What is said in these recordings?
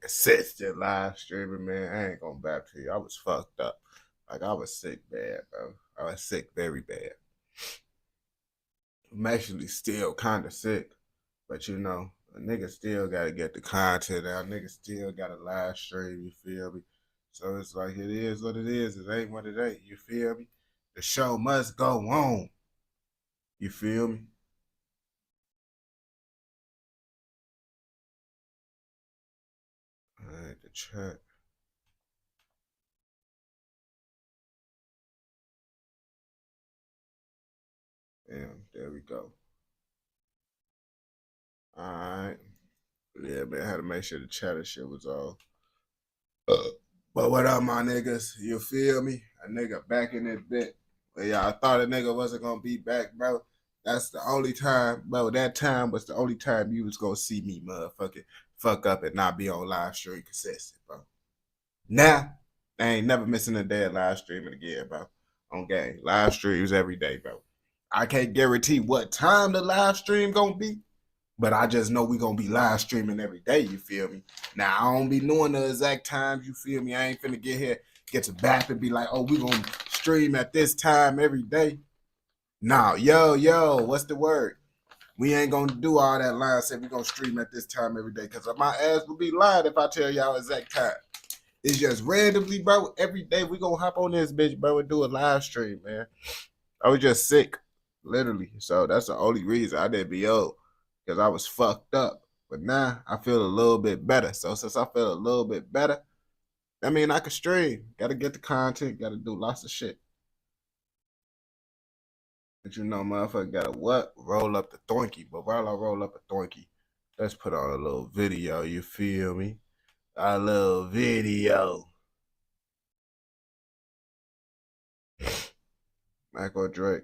consistent live streaming, man. I ain't gonna back to you. I was fucked up. Like I was sick bad, bro. I was sick very bad. I'm actually still kind of sick, but you know, a nigga still gotta get the content out. Nigga still gotta live stream. You feel me? So it's like it is what it is. It ain't what it ain't. You feel me? The show must go on. You feel me? All right, the chat. Damn, there we go. All right. Yeah, man, I had to make sure the chat and shit was all. But what up, my niggas? You feel me? A nigga back in this bit. But yeah, I thought a nigga wasn't gonna be back, bro. That's the only time, bro. That time was the only time you was gonna see me, motherfucking fuck up and not be on live stream consistent, bro. Now, I ain't never missing a day of live streaming again, bro. On game, live streams every day, bro. I can't guarantee what time the live stream gonna be, but I just know we gonna be live streaming every day, you feel me? Now I don't be knowing the exact times, you feel me? I ain't finna get to back and be like, oh, we gonna stream at this time every day. Nah, yo, what's the word? We ain't gonna do all that line say we gonna stream at this time every day, cause my ass would be lying if I tell y'all exact time. It's just randomly, bro. Every day we gonna hop on this bitch, bro, and do a live stream, man. I was just sick, literally. So that's the only reason I didn't be old, because I was fucked up. But now I feel a little bit better. So since I feel a little bit better, I mean I can stream. Gotta get the content, gotta do lots of shit. But you know, motherfucker gotta what? Roll up the thonky. But while I roll up a thonky, let's put on a little video, you feel me? A little video. Michael Drake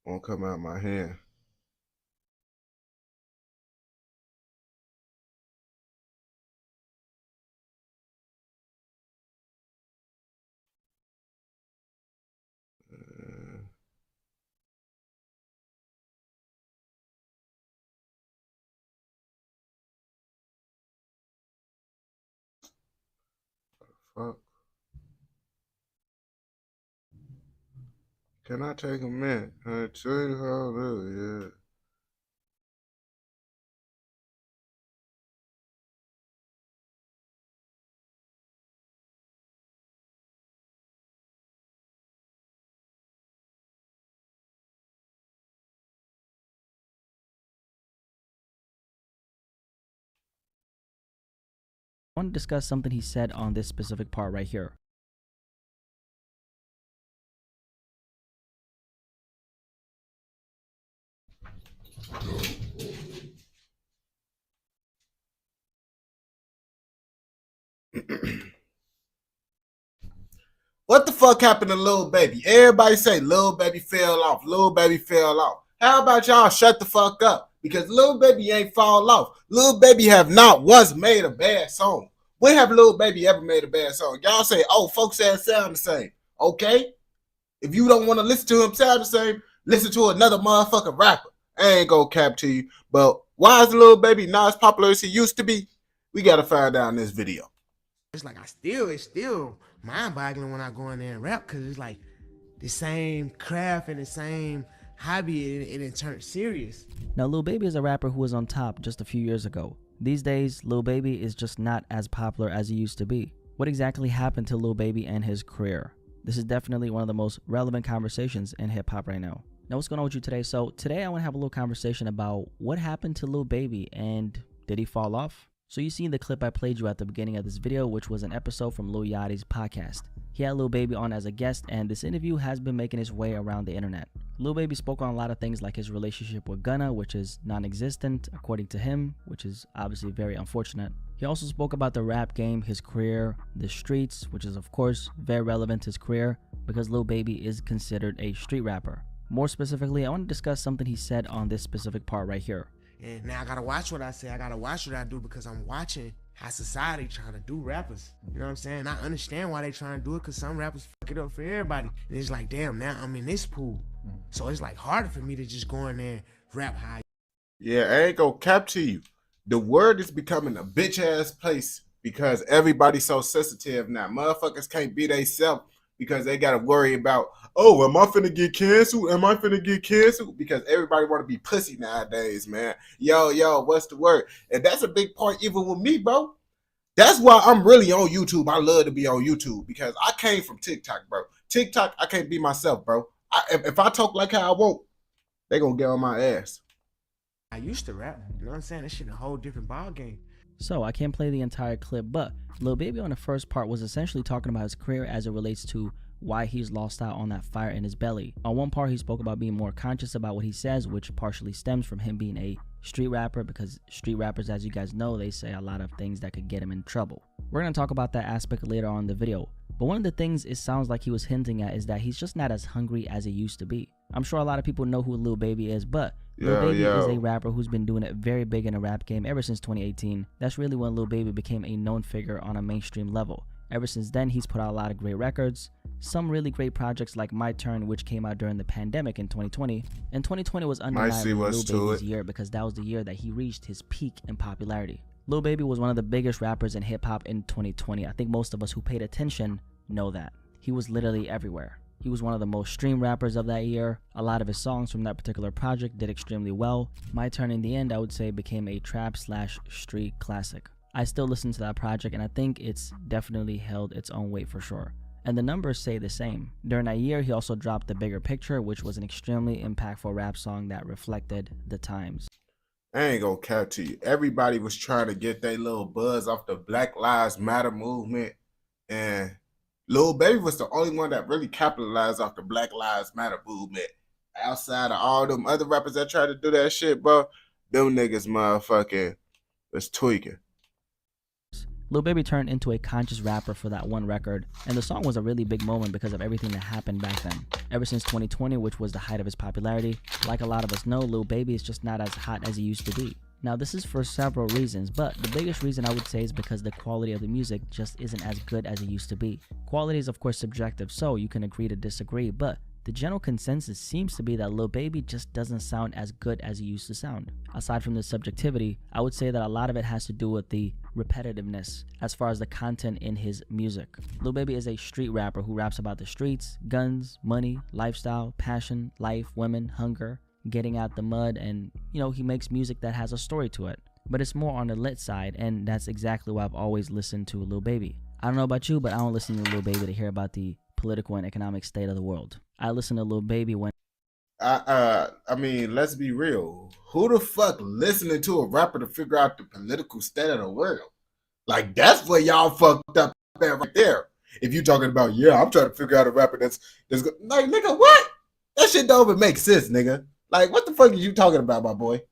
won't come out my hand. Fuck. Can I take a minute? I tell you how to do it, I want to discuss something he said on this specific part right here. What the fuck happened to Lil Baby? Everybody say Lil Baby fell off. Lil Baby fell off. How about y'all shut the fuck up? Because Lil Baby ain't fall off. Lil Baby have not once made a bad song. When have Lil Baby ever made a bad song? Y'all say, oh, folks say it sound the same. Okay? If you don't want to listen to him sound the same, listen to another motherfucking rapper. I ain't gonna cap to you. But why is Lil Baby not as popular as he used to be? We gotta find out in this video. It's like it's still mind-boggling when I go in there and rap, because it's like the same craft and the same hobby, and it turned serious. Now, Lil Baby is a rapper who was on top just a few years ago. These days, Lil Baby is just not as popular as he used to be. What exactly happened to Lil Baby and his career? This is definitely one of the most relevant conversations in hip-hop right now. Now, what's going on with you today? So today I want to have a little conversation about what happened to Lil Baby, and did he fall off? So you seen the clip I played you at the beginning of this video, which was an episode from Lil Yachty's podcast. He had Lil Baby on as a guest, and this interview has been making its way around the internet. Lil Baby spoke on a lot of things like his relationship with Gunna, which is non-existent according to him, which is obviously very unfortunate. He also spoke about the rap game, his career, the streets, which is of course very relevant to his career because Lil Baby is considered a street rapper. More specifically, I want to discuss something he said on this specific part right here. And now I gotta watch what I say. I gotta watch what I do, because I'm watching how society trying to do rappers. You know what I'm saying? I understand why they trying to do it, because some rappers fuck it up for everybody. And it's like, damn, now I'm in this pool. So it's like harder for me to just go in there and rap high. Yeah, I ain't gonna cap to you. the world is becoming a bitch ass place because everybody's so sensitive now. Motherfuckers can't be themselves because they gotta worry about, oh, am I finna get canceled? Am I finna get canceled? Because everybody wanna be pussy nowadays, man. Yo, what's the word? And that's a big part even with me, bro. That's why I'm really on YouTube. I love to be on YouTube because I came from TikTok, bro. TikTok, I can't be myself, bro. If I talk like how I want, they gonna get on my ass. I used to rap, you know what I'm saying? That shit a whole different ball game. So I can't play the entire clip, but Lil Baby on the first part was essentially talking about his career as it relates to why he's lost out on that fire in his belly. On one part, he spoke about being more conscious about what he says, which partially stems from him being a street rapper, because street rappers, as you guys know, they say a lot of things that could get him in trouble. We're going to talk about that aspect later on in the video, but one of the things it sounds like he was hinting at is that he's just not as hungry as he used to be. I'm sure a lot of people know who Lil Baby is, but Lil Baby is a rapper who's been doing it very big in the rap game ever since 2018. That's really when Lil Baby became a known figure on a mainstream level. Ever since then, he's put out a lot of great records, some really great projects like My Turn, which came out during the pandemic in 2020. And 2020 was undeniably Lil Baby's year because that was the year that he reached his peak in popularity. Lil Baby was one of the biggest rappers in hip-hop in 2020. I think most of us who paid attention know that. He was literally everywhere. He was one of the most streamed rappers of that year. A lot of his songs from that particular project did extremely well. My Turn in the end, I would say, became a trap/street classic. I still listen to that project and I think it's definitely held its own weight for sure. And the numbers say the same. During that year, he also dropped The Bigger Picture, which was an extremely impactful rap song that reflected the times. I ain't gonna cap to you. Everybody was trying to get their little buzz off the Black Lives Matter movement, and Lil Baby was the only one that really capitalized off the Black Lives Matter movement. Outside of all them other rappers that tried to do that shit, bro, them niggas motherfucking was tweaking. Lil Baby turned into a conscious rapper for that one record, and the song was a really big moment because of everything that happened back then. Ever since 2020, which was the height of his popularity, like a lot of us know, Lil Baby is just not as hot as he used to be. Now this is for several reasons, but the biggest reason I would say is because the quality of the music just isn't as good as it used to be. Quality is of course subjective, so you can agree to disagree, but the general consensus seems to be that Lil Baby just doesn't sound as good as he used to sound. Aside from the subjectivity, I would say that a lot of it has to do with the repetitiveness as far as the content in his music. Lil Baby is a street rapper who raps about the streets, guns, money, lifestyle, passion, life, women, hunger, getting out the mud, and he makes music that has a story to it. But it's more on the lit side, and that's exactly why I've always listened to Lil Baby. I don't know about you, but I don't listen to Lil Baby to hear about the political and economic state of the world. I listen to Lil Baby when I mean, let's be real. Who the fuck listening to a rapper to figure out the political state of the world? Like, that's where y'all fucked up at right there. If you talking about, yeah, I'm trying to figure out a rapper that's good. Like, nigga, what? That shit don't even make sense, nigga. Like, what the fuck are you talking about, my boy?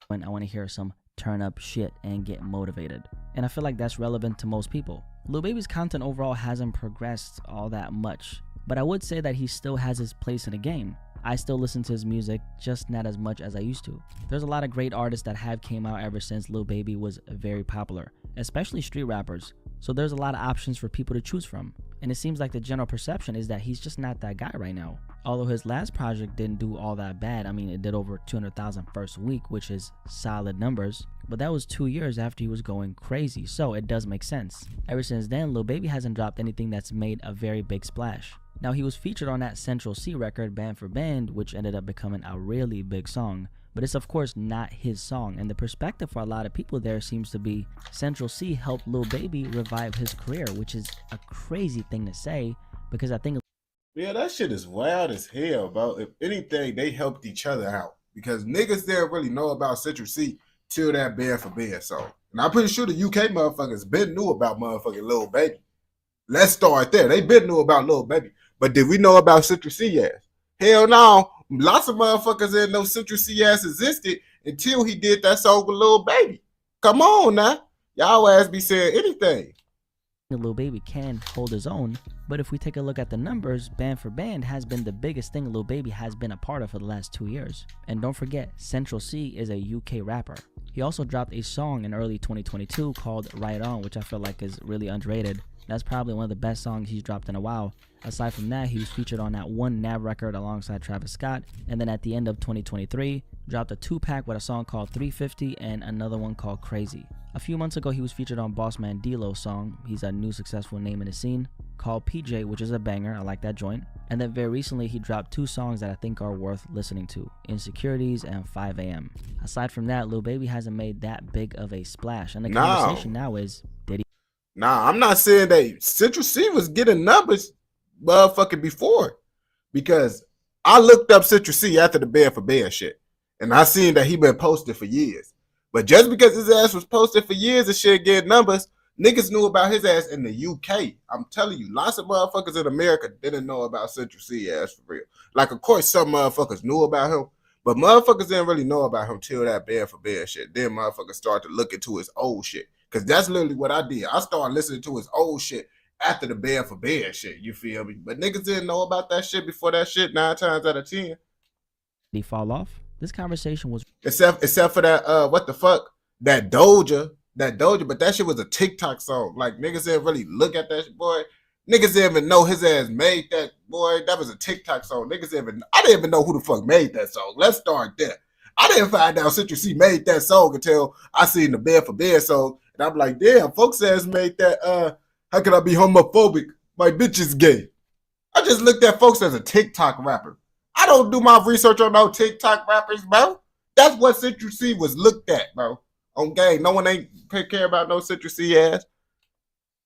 When I want to hear some turn up shit and get motivated. And I feel like that's relevant to most people. Lil Baby's content overall hasn't progressed all that much, but I would say that he still has his place in the game. I still listen to his music, just not as much as I used to. There's a lot of great artists that have came out ever since Lil Baby was very popular, especially street rappers. So there's a lot of options for people to choose from. And it seems like the general perception is that he's just not that guy right now. Although his last project didn't do all that bad. I mean, it did over 200,000 first week, which is solid numbers. But that was 2 years after he was going crazy, so it does make sense. Ever since then, Lil Baby hasn't dropped anything that's made a very big splash. Now, he was featured on that Central C record, Band for Band, which ended up becoming a really big song. But it's of course not his song, and the perspective for a lot of people there seems to be Central C helped Lil Baby revive his career, which is a crazy thing to say because I think... Yeah, that shit is wild as hell, bro. If anything, they helped each other out because niggas didn't really know about Central C till that Band for Band song. And I'm pretty sure the UK motherfuckers been knew about motherfucking Lil Baby. Let's start there. They been knew about Lil Baby. But did we know about Central C ass? Hell no. Lots of motherfuckers didn't know Central C ass existed until he did that song with Lil Baby. Come on now. Y'all ass be saying anything. Lil Baby can hold his own, but if we take a look at the numbers, Band for Band has been the biggest thing Lil Baby has been a part of for the last 2 years. And don't forget, Central C is a UK rapper. He also dropped a song in early 2022 called Right On, which I feel like is really underrated. That's probably one of the best songs he's dropped in a while. Aside from that, he was featured on that one Nav record alongside Travis Scott, and then at the end of 2023, dropped a 2-pack with a song called 350 and another one called Crazy. A few months ago, he was featured on Bossman D-Lo's song, he's a new successful name in the scene, called PJ, which is a banger, I like that joint. And then very recently, he dropped 2 songs that I think are worth listening to, Insecurities and 5 AM. Aside from that, Lil Baby hasn't made that big of a splash, and the conversation now is, did he? Nah, I'm not saying that Central C was getting numbers motherfucking before, because I looked up Central C after the Band for Band shit, and I seen that he been posted for years. But just because his ass was posted for years and shit getting numbers, niggas knew about his ass in the UK. I'm telling you, lots of motherfuckers in America didn't know about Central C ass for real. Like, of course, some motherfuckers knew about him, but motherfuckers didn't really know about him till that Band for Band shit. Then motherfuckers started to look into his old shit. Because that's literally what I did. I started listening to his old shit after the Band for Band shit, you feel me? But niggas didn't know about that shit before that shit 9 times out of 10. Did he fall off? This conversation was... Except for that, what the fuck? That Doja, but that shit was a TikTok song. Like, niggas didn't really look at that shit, boy. Niggas didn't even know his ass made that, boy. That was a TikTok song. I didn't even know who the fuck made that song. Let's start there. I didn't find out Central C made that song until I seen the Band for Band song. And I'm like, damn, folks ass made that, how could I be homophobic? My bitch is gay. I just looked at folks as a TikTok rapper. I don't do my research on no TikTok rappers, bro. That's what Central C was looked at, bro. On game. No one ain't care about no Central C ass.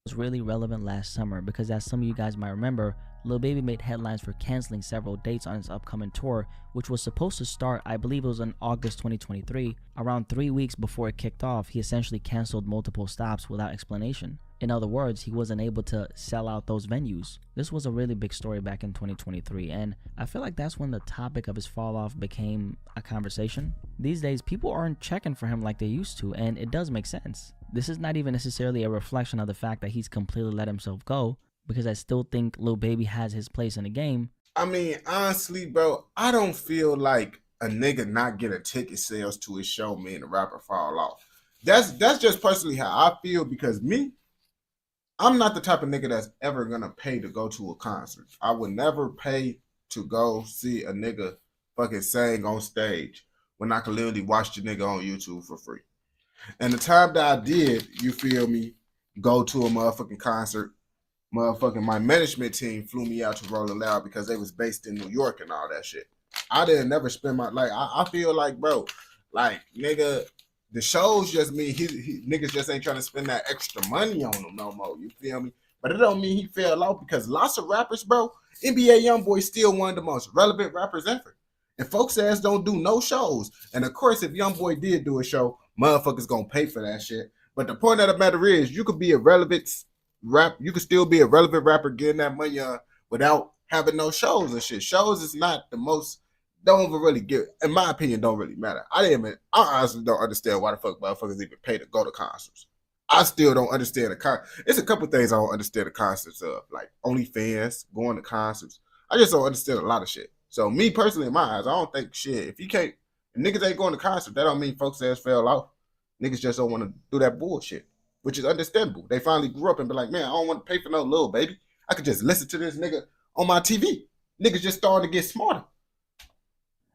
Was really relevant last summer because, as some of you guys might remember, Lil Baby made headlines for canceling several dates on his upcoming tour, which was supposed to start, I believe it was in August 2023. Around 3 weeks before it kicked off, he essentially canceled multiple stops without explanation. In other words, he wasn't able to sell out those venues. This was a really big story back in 2023, and I feel like that's when the topic of his fall off became a conversation. These days, people aren't checking for him like they used to, and it does make sense. This is not even necessarily a reflection of the fact that he's completely let himself go, because I still think Lil Baby has his place in the game. I mean, honestly, bro, I don't feel like a nigga not get a ticket sales to his show mean the rapper fall off. That's just personally how I feel, because I'm not the type of nigga that's ever gonna pay to go to a concert. I would never pay to go see a nigga fucking sing on stage when I could literally watch the nigga on YouTube for free. And the time that I did, you feel me, go to a motherfucking concert, my management team flew me out to Rolling Loud because they was based in New York and all that shit. I didn't never spend my, like, I feel like, bro, like, nigga, the shows just mean niggas just ain't trying to spend that extra money on them no more, you feel me? But it don't mean he fell off, because lots of rappers, bro, NBA YoungBoy still one of the most relevant rappers ever. And folks ass don't do no shows. And of course, if YoungBoy did do a show, motherfuckers gonna pay for that shit. But the point of the matter is, you could be a relevant you could still be a relevant rapper getting that money without having no shows and shit. Shows is not the most, don't even really give, in my opinion, don't really matter. I honestly don't understand why the fuck motherfuckers even pay to go to concerts. I still don't understand it's a couple things I don't understand the concepts of, like OnlyFans, going to concerts. I just don't understand a lot of shit. So me personally, in my eyes, I don't think shit. If niggas ain't going to concert, that don't mean folks ass fell off. Niggas just don't want to do that bullshit, which is understandable. They finally grew up and be like, man, I don't want to pay for no Lil Baby. I could just listen to this nigga on my TV. Niggas just starting to get smarter.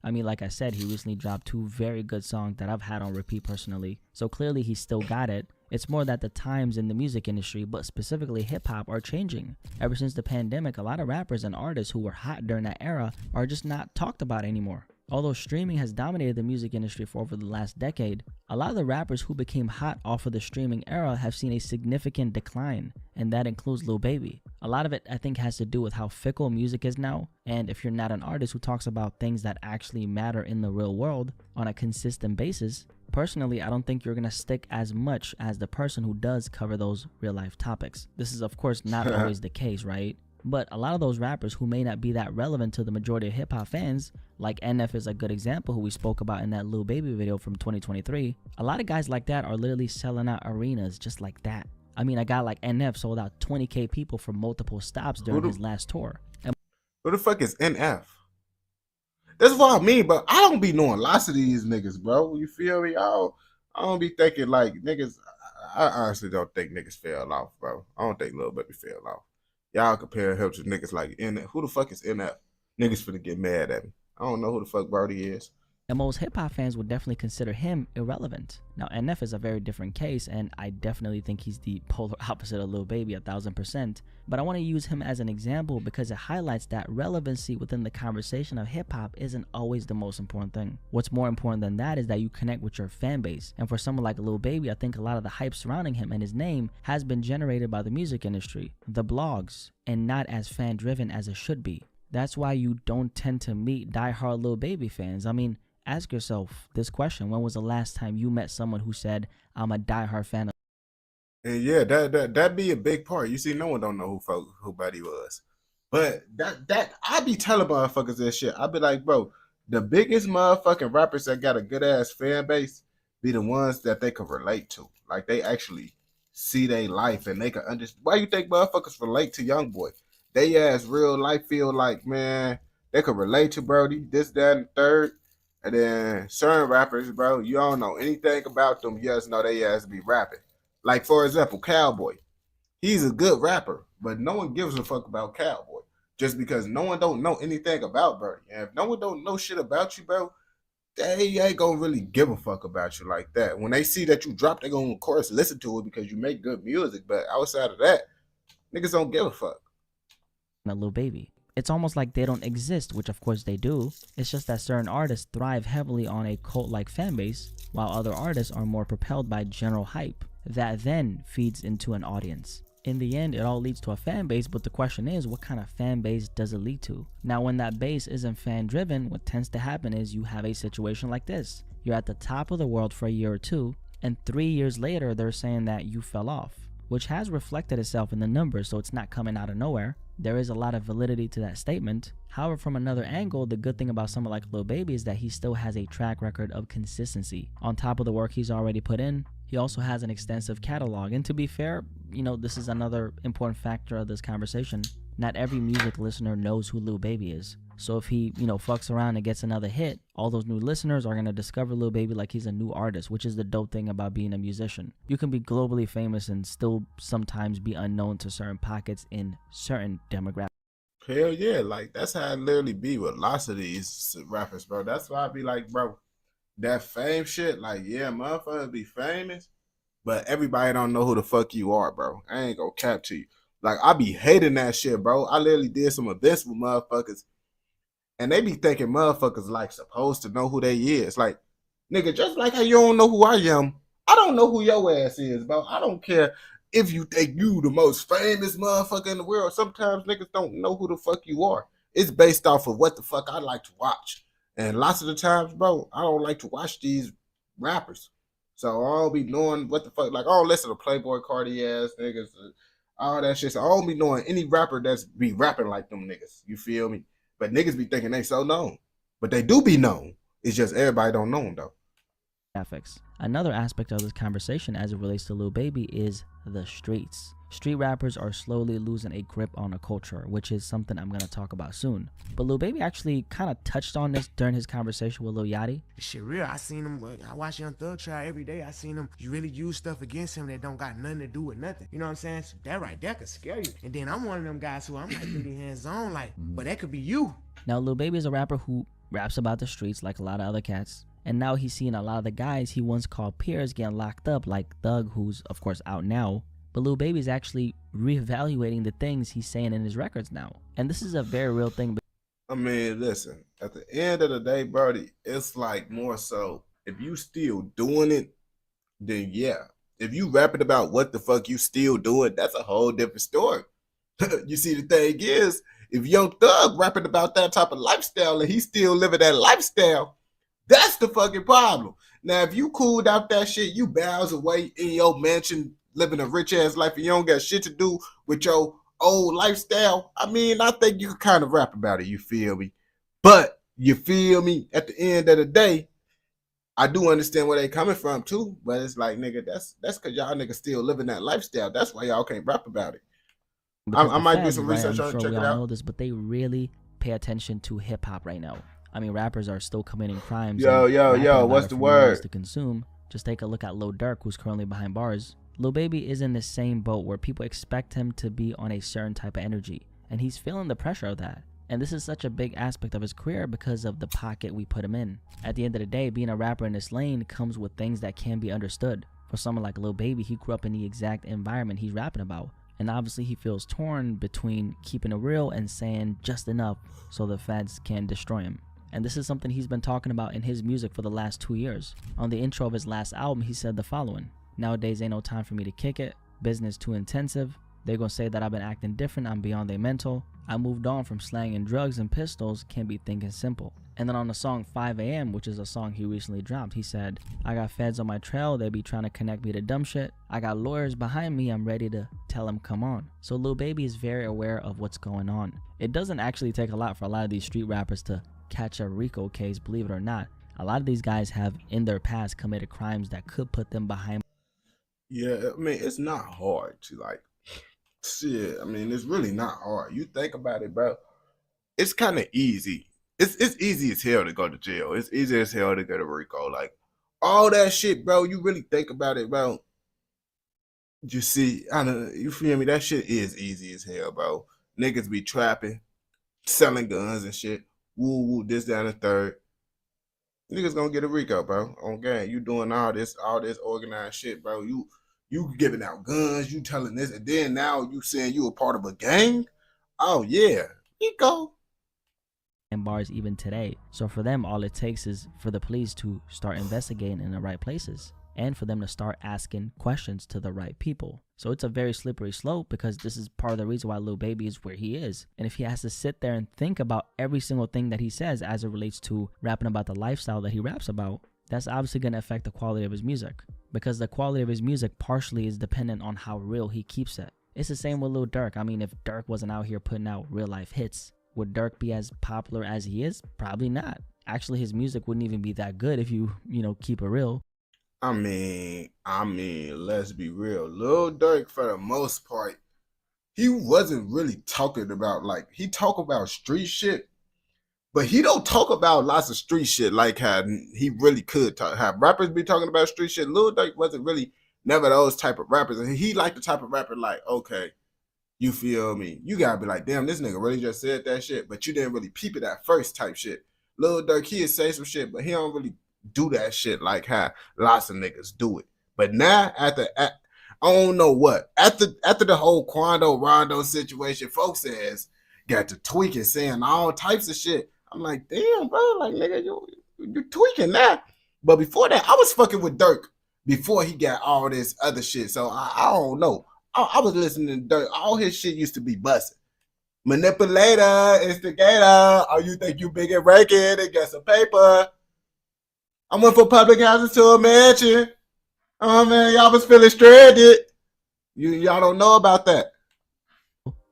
I mean, like I said, he recently dropped 2 very good songs that I've had on repeat personally. So clearly he still got it. It's more that the times in the music industry, but specifically hip-hop, are changing. Ever since the pandemic, a lot of rappers and artists who were hot during that era are just not talked about anymore. Although streaming has dominated the music industry for over the last decade, a lot of the rappers who became hot off of the streaming era have seen a significant decline, and that includes Lil Baby. A lot of it, I think, has to do with how fickle music is now, and if you're not an artist who talks about things that actually matter in the real world on a consistent basis, personally, I don't think you're gonna stick as much as the person who does cover those real-life topics. This is, of course, not always the case, right? But a lot of those rappers who may not be that relevant to the majority of hip-hop fans, like NF is a good example who we spoke about in that Lil Baby video from 2023, a lot of guys like that are literally selling out arenas just like that. I mean, a guy like NF sold out 20K people for multiple stops during his last tour. Who the fuck is NF? That's what I mean, but I don't be knowing lots of these niggas, bro. You feel me? I don't be thinking like niggas. I honestly don't think niggas fell off, bro. I don't think Lil Baby fell off. Y'all compare him to niggas like NF. Who the fuck is NF? Niggas finna get mad at me. I don't know who the fuck Brody is. And most hip hop fans would definitely consider him irrelevant. Now, NF is a very different case, and I definitely think he's the polar opposite of Lil Baby 1000%. But I want to use him as an example because it highlights that relevancy within the conversation of hip hop isn't always the most important thing. What's more important than that is that you connect with your fan base. And for someone like Lil Baby, I think a lot of the hype surrounding him and his name has been generated by the music industry, the blogs, and not as fan driven as it should be. That's why you don't tend to meet diehard Lil Baby fans. I mean, ask yourself this question: when was the last time you met someone who said, "I'm a diehard fan of"? And yeah, that be a big part. You see, no one don't know who Buddy was. But that I be telling motherfuckers that shit. I be like, bro, the biggest motherfucking rappers that got a good ass fan base be the ones that they can relate to. Like they actually see their life and they can understand. Why you think motherfuckers relate to YoungBoy? They ass real life feel like, man, they could relate to Brody, this, that, and the third. And then certain rappers, bro, you don't know anything about them. You just know they ass be rapping. Like, for example, Cowboy. He's a good rapper, but no one gives a fuck about Cowboy. Just because no one don't know anything about Brody. And if no one don't know shit about you, bro, they ain't gonna really give a fuck about you like that. When they see that you drop, they gonna, of course, listen to it because you make good music. But outside of that, niggas don't give a fuck. A Lil Baby. It's almost like they don't exist, which of course they do. It's just that certain artists thrive heavily on a cult-like fan base, while other artists are more propelled by general hype that then feeds into an audience. In the end, it all leads to a fan base, but the question is, what kind of fan base does it lead to? Now, when that base isn't fan-driven, what tends to happen is you have a situation like this. You're at the top of the world for a year or two, and 3 years later, they're saying that you fell off, which has reflected itself in the numbers, so it's not coming out of nowhere. There is a lot of validity to that statement. However, from another angle, the good thing about someone like Lil Baby is that he still has a track record of consistency. On top of the work he's already put in, he also has an extensive catalog. And to be fair, this is another important factor of this conversation. Not every music listener knows who Lil Baby is. So if he, fucks around and gets another hit, all those new listeners are going to discover Lil Baby like he's a new artist, which is the dope thing about being a musician. You can be globally famous and still sometimes be unknown to certain pockets in certain demographics. Hell yeah, like that's how it literally be with lots of these rappers, bro. That's why I be like, bro, that fame shit, like, yeah, motherfuckers be famous, but everybody don't know who the fuck you are, bro. I ain't gonna cap to you. Like, I be hating that shit, bro. I literally did some events with motherfuckers, and they be thinking motherfuckers like supposed to know who they is. Like, nigga, just like how you don't know who I am, I don't know who your ass is, bro. I don't care if you think you the most famous motherfucker in the world. Sometimes niggas don't know who the fuck you are. It's based off of what the fuck I like to watch. And lots of the times, bro, I don't like to watch these rappers. So I don't be knowing what the fuck. Like, I don't listen to Playboy Cardi ass niggas, all that shit. So I don't be knowing any rapper that's be rapping like them niggas. You feel me? But niggas be thinking they so known. But they do be known. It's just everybody don't know them, though. Another aspect of this conversation as it relates to Lil Baby is the streets. Street rappers are slowly losing a grip on a culture, which is something I'm going to talk about soon. But Lil Baby actually kind of touched on this during his conversation with Lil Yachty. Shit real. I seen him. I watch Young Thug try every day. I seen him. You really use stuff against him that don't got nothing to do with nothing. You know what I'm saying? So that right there could scare you. And then I'm one of them guys who I'm like pretty hands on, like, but that could be you. Now, Lil Baby is a rapper who raps about the streets like a lot of other cats. And now he's seeing a lot of the guys he once called peers getting locked up, like Thug, who's of course out now. But Lil Baby is actually reevaluating the things he's saying in his records now. And this is a very real thing. I mean, listen, at the end of the day, Brody, it's like more so, if you still doing it, then yeah. If you rapping about what the fuck you still doing, that's a whole different story. You see, the thing is, if Young Thug rapping about that type of lifestyle and he's still living that lifestyle, that's the fucking problem. Now, if you cooled out that shit, you bows away in your mansion, living a rich ass life, and you don't got shit to do with your old lifestyle, I mean, I think you can kind of rap about it, you feel me? But, you feel me, at the end of the day, I do understand where they coming from too, but it's like, nigga, that's because y'all niggas still living that lifestyle. That's why y'all can't rap about it. I might do some research on it, check it out. Know this, but they really pay attention to hip hop right now. I mean, rappers are still committing crimes. Yo, what's the word? To consume. Just take a look at Lil Durk, who's currently behind bars. Lil Baby is in the same boat where people expect him to be on a certain type of energy, and he's feeling the pressure of that. And this is such a big aspect of his career because of the pocket we put him in. At the end of the day, being a rapper in this lane comes with things that can be understood. For someone like Lil Baby, he grew up in the exact environment he's rapping about. And obviously he feels torn between keeping it real and saying just enough so the feds can destroy him. And this is something he's been talking about in his music for the last 2 years. On the intro of his last album, he said the following: "Nowadays ain't no time for me to kick it. Business too intensive. They gonna say that I've been acting different, I'm beyond their mental. I moved on from slang and drugs and pistols, can't be thinking simple." And then on the song 5 AM, which is a song he recently dropped, he said, "I got feds on my trail, they be trying to connect me to dumb shit. I got lawyers behind me, I'm ready to tell them come on." So Lil Baby is very aware of what's going on. It doesn't actually take a lot for a lot of these street rappers to catch a RICO case, believe it or not. A lot of these guys have in their past committed crimes that could put them behind. Yeah, I mean, it's not hard to like, shit. I mean, it's really not hard. You think about it, bro. It's kind of easy. It's easy as hell to go to jail. It's easy as hell to go to RICO. Like all that shit, bro. You really think about it, bro. You see, I don't. You feel me? That shit is easy as hell, bro. Niggas be trapping, selling guns and shit. Woo woo, this, that, and the third. Niggas gonna get a RICO, bro. On game, you doing all this organized shit, bro. You giving out guns, you telling this, and then now you saying you a part of a gang. Oh yeah, RICO. Bars even today. So for them, all it takes is for the police to start investigating in the right places and for them to start asking questions to the right people. So it's a very slippery slope because this is part of the reason why Lil Baby is where he is. And if he has to sit there and think about every single thing that he says as it relates to rapping about the lifestyle that he raps about, that's obviously going to affect the quality of his music, because the quality of his music partially is dependent on how real he keeps it. It's the same with Lil Durk. I mean, if Durk wasn't out here putting out real life hits, would Durk be as popular as he is? Probably not. Actually, his music wouldn't even be that good if you keep it real. I mean, let's be real. Lil Durk, for the most part, he wasn't really talking about, like, he talk about street shit, but he don't talk about lots of street shit like how he really could talk. How rappers be talking about street shit. Lil Durk wasn't really never those type of rappers, and he like the type of rapper like, okay, you feel me? You gotta be like, damn, this nigga really just said that shit, but you didn't really peep it at first type shit. Lil Durk, he'd say some shit, but he don't really do that shit like how lots of niggas do it. But now, I don't know what. After the whole Quando Rondo situation, folks says got to tweaking, saying all types of shit. I'm like, damn, bro, like, nigga, you tweaking now. But before that, I was fucking with Durk before he got all this other shit. So I don't know. I was listening to Durk. All his shit used to be busting. Manipulator, instigator. Oh, you think you big and raking and get some paper? I went from public housing to a mansion. Oh man, y'all was feeling stranded. Y'all don't know about that.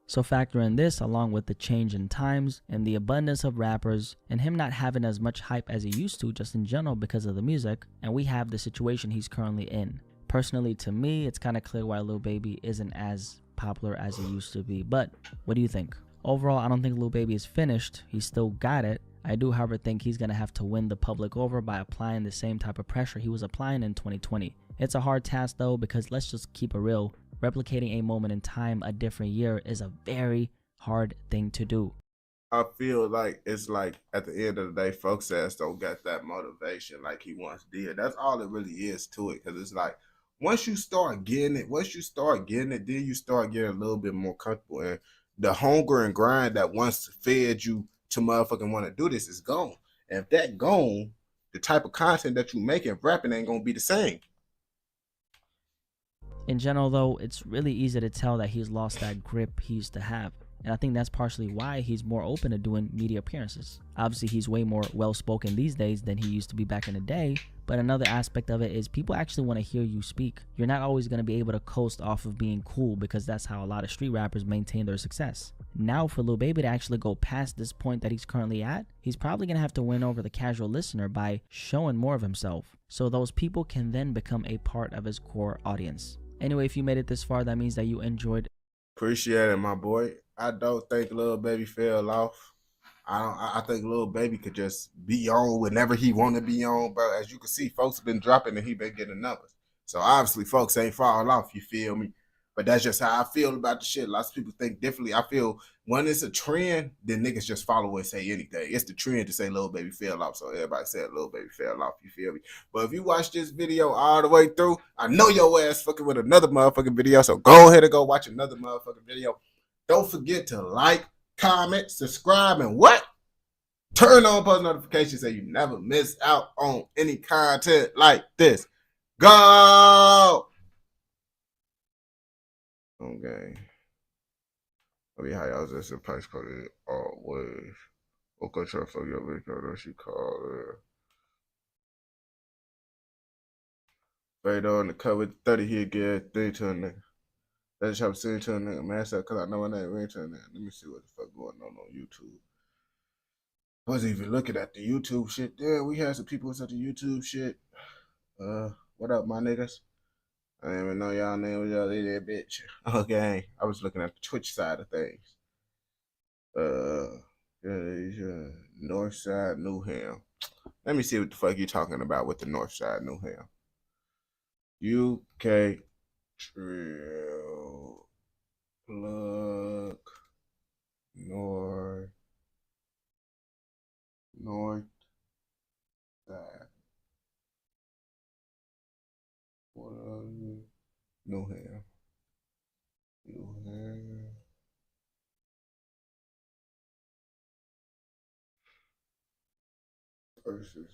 So factor in this along with the change in times and the abundance of rappers and him not having as much hype as he used to just in general because of the music, and we have the situation he's currently in. Personally, to me, it's kind of clear why Lil Baby isn't as popular as he used to be. But what do you think? Overall, I don't think Lil Baby is finished. He's still got it. I do, however, think he's going to have to win the public over by applying the same type of pressure he was applying in 2020. It's a hard task, though, because let's just keep it real. Replicating a moment in time a different year is a very hard thing to do. I feel like it's like at the end of the day, folks ass don't get that motivation like he once did. That's all it really is to it. Because it's like, once you start getting it, then you start getting a little bit more comfortable. And the hunger and grind that once fed you to motherfucking want to do this is gone. And if that gone, the type of content that you making rapping ain't gonna be the same. In general, though, it's really easy to tell that he's lost that grip he used to have. And I think that's partially why he's more open to doing media appearances. Obviously, he's way more well-spoken these days than he used to be back in the day. But another aspect of it is people actually want to hear you speak. You're not always going to be able to coast off of being cool, because that's how a lot of street rappers maintain their success. Now for Lil Baby to actually go past this point that he's currently at, he's probably going to have to win over the casual listener by showing more of himself, so those people can then become a part of his core audience. Anyway, if you made it this far, that means that you enjoyed. Appreciate it, my boy. I don't think Lil Baby fell off. I think Lil Baby could just be on whenever he want to be on, bro. As you can see, folks have been dropping and he been getting numbers. So obviously folks ain't falling off, you feel me? But that's just how I feel about the shit. Lots of people think differently. I feel when it's a trend, then niggas just follow and say anything. It's the trend to say Lil Baby fell off, so everybody said Lil Baby fell off, you feel me? But if you watch this video all the way through, I know your ass fucking with another motherfucking video, so go ahead and go watch another motherfucking video. Don't forget to like, comment, subscribe, and what? Turn on post notifications so you never miss out on any content like this. Go! Okay. I mean, how y'all just in place coded always. Okay, try to fuck your bitch, that she called her. Fade on the cover 30 here, get 3 to a nigga. That's how I'm saying to a nigga. Man, that's because I know my name ring to a nigga. Let me see what the fuck going on YouTube. I wasn't even looking at the YouTube shit. Yeah, we had some people at the YouTube shit. What up, my niggas? I didn't even know y'all names, y'all that bitch. Okay, I was looking at the Twitch side of things. Northside Newham. Let me see what the fuck you talking about with the Northside Newham. UK Trail Plug North Side. Newham. Versus.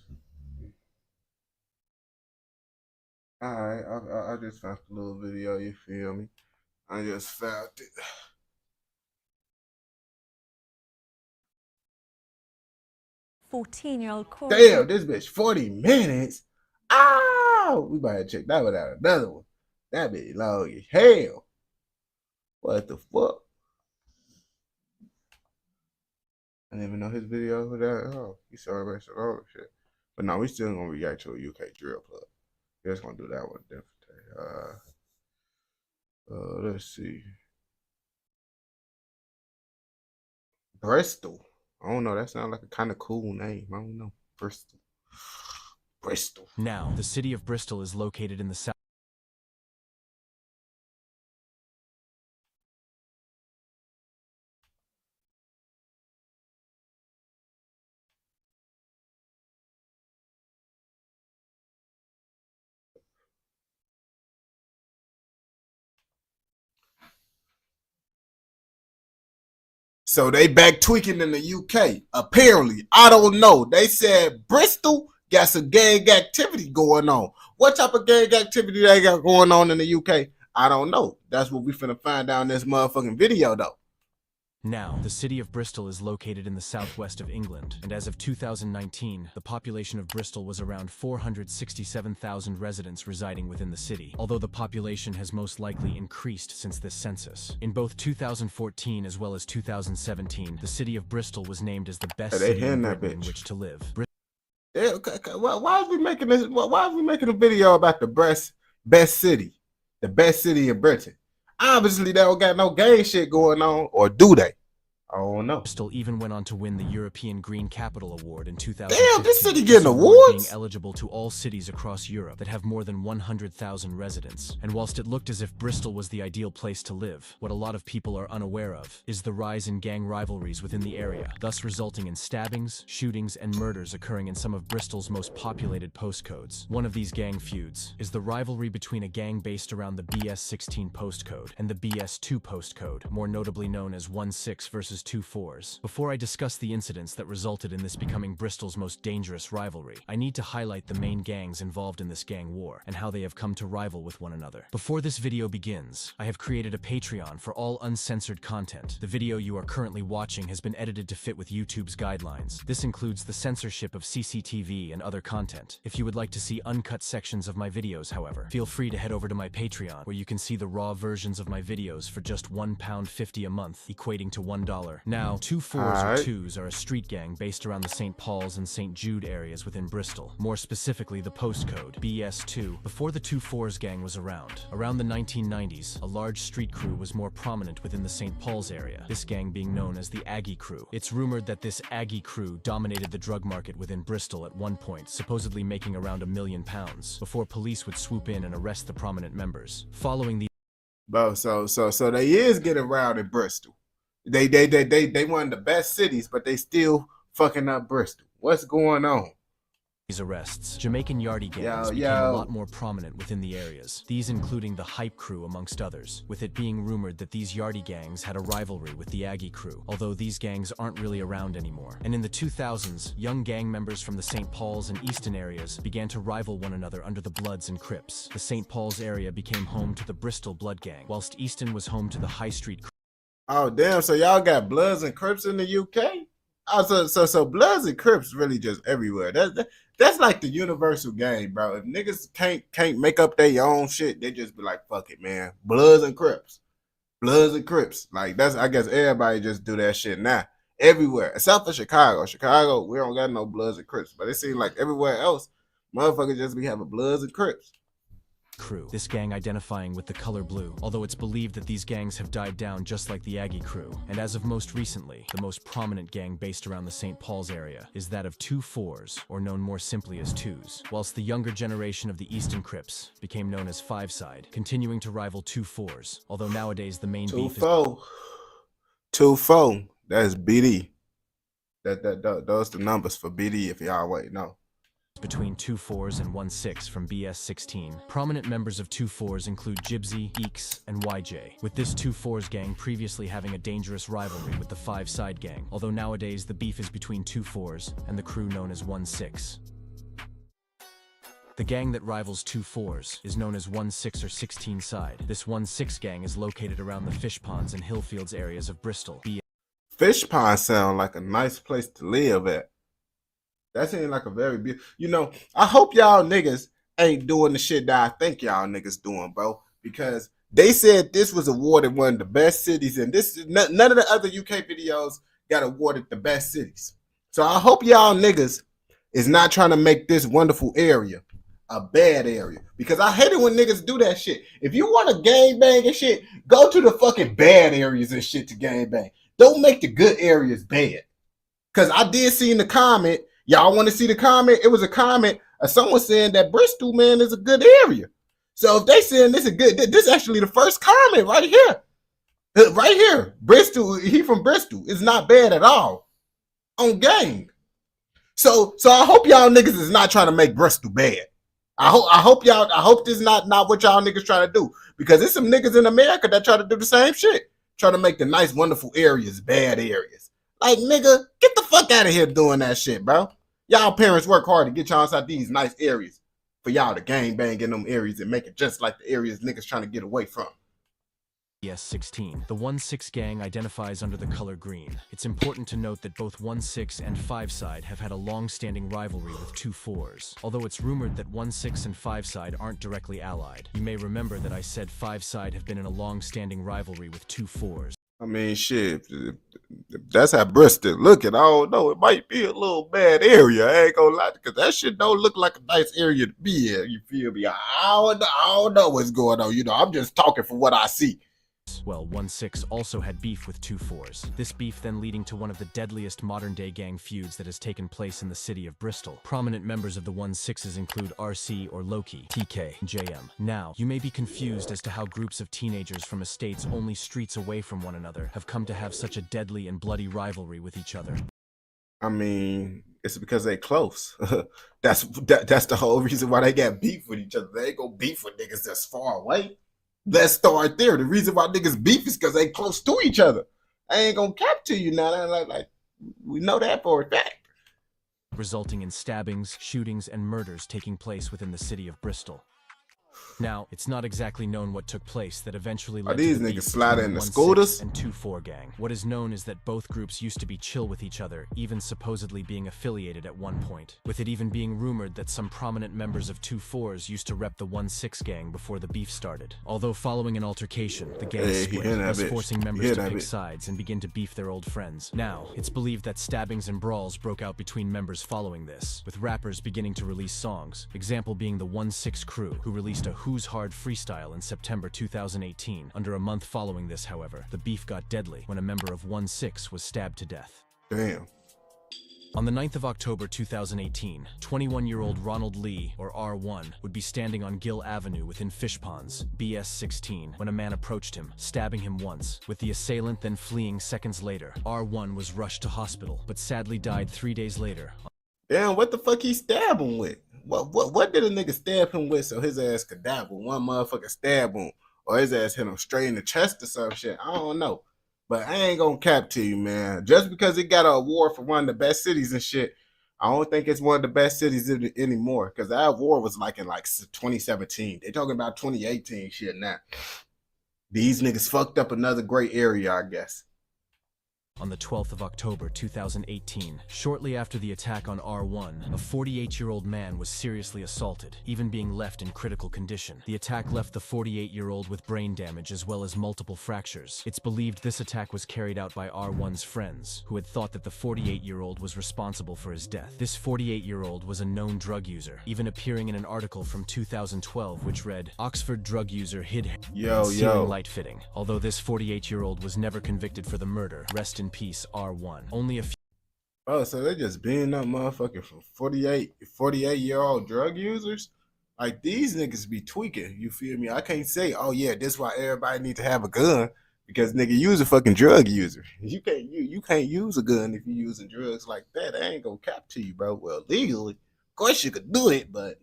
Alright, I just found a little video, you feel me? I just found it. 14-year-old Corey. Damn, this bitch 40 minutes. Oh, we about to check that one out. Another one. That bitch long as hell. What the fuck? I didn't even know his video was that. Oh, he celebrates all the shit. But no, we still gonna react to a UK drill plug. Just gonna do that one different day. Let's see. Bristol. I don't know. That sounds like a kind of cool name. I don't know. Bristol. Bristol. Now, the city of Bristol is located in the south. So they back tweaking in the UK. Apparently, I don't know. They said Bristol got some gang activity going on. What type of gang activity they got going on in the UK? I don't know. That's what we finna find out in this motherfucking video, though. Now, the city of Bristol is located in the southwest of England, and as of 2019, the population of Bristol was around 467,000 residents residing within the city, although the population has most likely increased since this census. In both 2014 as well as 2017, the city of Bristol was named as the best city in Britain in which to live. Yeah, why are we making this? Why are we making a video about the best city in Britain? Obviously, they don't got no gay shit going on, or do they? I don't know. Bristol even went on to win the European Green Capital Award in 2015. Damn, this city getting awards? Being eligible to all cities across Europe that have more than 100,000 residents. And whilst it looked as if Bristol was the ideal place to live, what a lot of people are unaware of is the rise in gang rivalries within the area, thus resulting in stabbings, shootings, and murders occurring in some of Bristol's most populated postcodes. One of these gang feuds is the rivalry between a gang based around the BS16 postcode and the BS2 postcode, more notably known as 16 versus 24s. Before I discuss the incidents that resulted in this becoming Bristol's most dangerous rivalry, I need to highlight the main gangs involved in this gang war and how they have come to rival with one another. Before this video begins, I have created a Patreon for all uncensored content. The video you are currently watching has been edited to fit with YouTube's guidelines. This includes the censorship of CCTV and other content. If you would like to see uncut sections of my videos, however, feel free to head over to my Patreon, where you can see the raw versions of my videos for just £1.50 a month, equating to $1 color. Now, 2-4s or Alright. 2s are a street gang based around the St. Paul's and St. Jude areas within Bristol. More specifically, the postcode, BS2. Before the 2-4s gang was around the 1990s, a large street crew was more prominent within the St. Paul's area, this gang being known as the Aggie Crew. It's rumored that this Aggie Crew dominated the drug market within Bristol at one point, supposedly making around £1 million, before police would swoop in and arrest the prominent members. Following the Bro, so they is getting around in Bristol. They one of the best cities, but they still fucking up Bristol. What's going on? these arrests, Jamaican yardie gangs became a lot more prominent within the areas, these including the Hype Crew amongst others, with it being rumored that these yardie gangs had a rivalry with the Aggie Crew, although these gangs aren't really around anymore. And in the 2000s, young gang members from the St. Paul's and Easton areas began to rival one another under the Bloods and Crips. The St. Paul's area became home to the Bristol Blood Gang, whilst Easton was home to the High Street Crew. Oh damn! So y'all got Bloods and Crips in the UK? Oh, so Bloods and Crips really just everywhere. That's like the universal game, bro. If niggas can't make up their own shit, they just be like, fuck it, man. Bloods and Crips. Bloods and Crips. Like that's, I guess everybody just do that shit now. Everywhere. Except for Chicago. Chicago, we don't got no Bloods and Crips. But it seems like everywhere else, motherfuckers just be having Bloods and Crips. Crew, this gang identifying with the color blue, although it's believed that these gangs have died down just like the Aggie Crew. And as of most recently, the most prominent gang based around the St. Paul's area is that of 2-4s, or known more simply as 2s, whilst the younger generation of the Easton Crips became known as 5-side, continuing to rival 2-4s, although nowadays the main beef is 2-4. That's BD. Those the numbers for BD if y'all wait, no. between 2-4s and 1-6 from BS16. Prominent members of 2-4s include Jibsy, Eeks, and YJ, with this 2-4s gang previously having a dangerous rivalry with the 5-side gang, although nowadays the beef is between 2-4s and the crew known as 1-6. The gang that rivals 2-4s is known as 1-6 or 16 side. This 1-6 gang is located around the Fish Ponds and Hillfields areas of Bristol. Fish Pond sound like a nice place to live at. That seems like a very beautiful. You know, I hope y'all niggas ain't doing the shit that I think y'all niggas doing, bro. Because they said this was awarded one of the best cities, and this is none of the other UK videos got awarded the best cities. So I hope y'all niggas is not trying to make this wonderful area a bad area. Because I hate it when niggas do that shit. If you want to gangbang and shit, go to the fucking bad areas and shit to gangbang. Don't make the good areas bad. Because I did see in the comment, y'all want to see the comment? It was a comment of someone saying that Bristol, man, is a good area. So if they saying this is good, this is actually the first comment right here. Right here. Bristol, he from Bristol. It's not bad at all. On gang. So I hope y'all niggas is not trying to make Bristol bad. I hope this is not what y'all niggas trying to do. Because there's some niggas in America that try to do the same shit. Try to make the nice, wonderful areas bad areas. Like, nigga, get the fuck out of here doing that shit, bro. Y'all parents work hard to get y'all inside these nice areas for y'all to gangbang in them areas and make it just like the areas niggas trying to get away from. BS16. The 1-6 gang identifies under the color green. It's important to note that both 1-6 and 5-side have had a long-standing rivalry with 2-4s. Although it's rumored that 1-6 and 5-side aren't directly allied. You may remember that I said 5-side have been in a long-standing rivalry with 2-4s. I mean, shit, if that's how Bristol looking. I don't know. It might be a little bad area. I ain't gonna lie, because that shit don't look like a nice area to be in. You feel me? I don't know what's going on. You know, I'm just talking from what I see. Well, 1-6 also had beef with 2-4s. This beef then leading to one of the deadliest modern-day gang feuds that has taken place in the city of Bristol. Prominent members of the 1-6s include RC or Loki, TK, and JM. Now, you may be confused as to how groups of teenagers from estates only streets away from one another have come to have such a deadly and bloody rivalry with each other. I mean, it's because they close. That's the whole reason why they got beef with each other. They ain't gonna beef with niggas that's far away. Let's start there. The reason why niggas beef is because they close to each other. I ain't gonna cap to you now. Like we know that for a fact. Resulting in stabbings, shootings, and murders taking place within the city of Bristol. Now, it's not exactly known what took place that eventually led these to the niggas beef sliding between in the 1-6 scooters? and 2-4 gang. What is known is that both groups used to be chill with each other, even supposedly being affiliated at one point, with it even being rumored that some prominent members of 2-4s used to rep the 1-6 gang before the beef started. Although following an altercation, the gang Hey, split, hear that thus bitch. forcing members Hear to that pick bitch. sides and begin to beef their old friends. Now, it's believed that stabbings and brawls broke out between members following this, with rappers beginning to release songs, example being the 1-6 Crew, who released a Who's Hard freestyle in September 2018. Under a month following this, however, the beef got deadly when a member of 1-6 was stabbed to death. Damn. On the 9th of October 2018, 21-year-old Ronald Lee, or R1, would be standing on Gill Avenue within Fish Ponds, BS16, when a man approached him, stabbing him once, with the assailant then fleeing seconds later. R1 was rushed to hospital, but sadly died 3 days later. Damn, what the fuck he stab him with? What did a nigga stab him with so his ass could die? But one motherfucker stab him, or his ass hit him straight in the chest or some shit. I don't know. But I ain't gonna cap to you, man. Just because it got an award for one of the best cities and shit, I don't think it's one of the best cities anymore. Because that award was like in like 2017. They talking about 2018 shit now. These niggas fucked up another great area, I guess. On the 12th of October 2018, shortly after the attack on R1, a 48-year-old man was seriously assaulted, even being left in critical condition. The attack left the 48-year-old with brain damage as well as multiple fractures. It's believed this attack was carried out by R1's friends, who had thought that the 48-year-old was responsible for his death. This 48-year-old was a known drug user, even appearing in an article from 2012 which read, "Oxford drug user hid ceiling light fitting." Although this 48-year-old was never convicted for the murder, rest in peace, R1. Only a few Oh, so they just being up motherfucking for 48-year-old drug users? Like, these niggas be tweaking, you feel me? I can't say, oh yeah, this why everybody need to have a gun, because nigga, you's a fucking drug user. You can't use a gun if you using drugs like that. I ain't gonna cap to you, bro. Well, legally, of course you could do it, but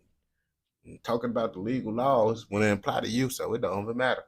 talking about the legal laws when they apply to you, so it don't even matter.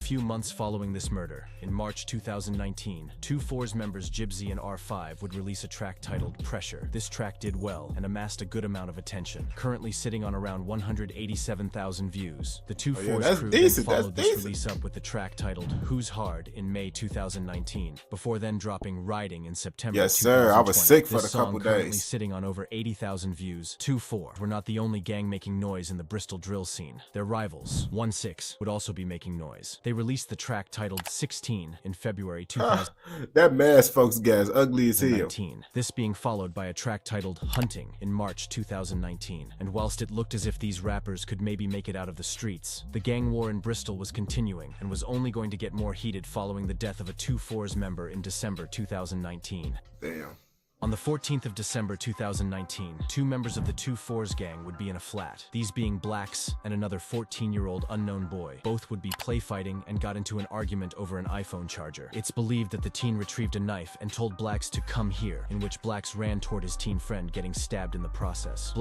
few months following this murder, in March 2019, 2-4's members Gypsy and R5 would release a track titled Pressure. This track did well and amassed a good amount of attention, currently sitting on around 187,000 views. The 2-4's crew then followed this release up with the track titled Who's Hard in May 2019, before then dropping Riding in September 2020. Yes, sir. I was sick for this a couple song currently days. sitting on over 80,000 views. 2-4 were not the only gang making noise in the Bristol drill scene. Their rivals, 1-6, would also be making noise. They released the track titled 16 in February 2019. That mask folks guy's ugly as hell. This being followed by a track titled Hunting in March 2019. And whilst it looked as if these rappers could maybe make it out of the streets, the gang war in Bristol was continuing and was only going to get more heated following the death of a 2-4's member in December 2019. Damn. On the 14th of December 2019, two members of the 2-4's gang would be in a flat, these being Blacks and another 14-year-old unknown boy. Both would be play fighting and got into an argument over an iPhone charger. It's believed that the teen retrieved a knife and told Blacks to come here, in which Blacks ran toward his teen friend, getting stabbed in the process.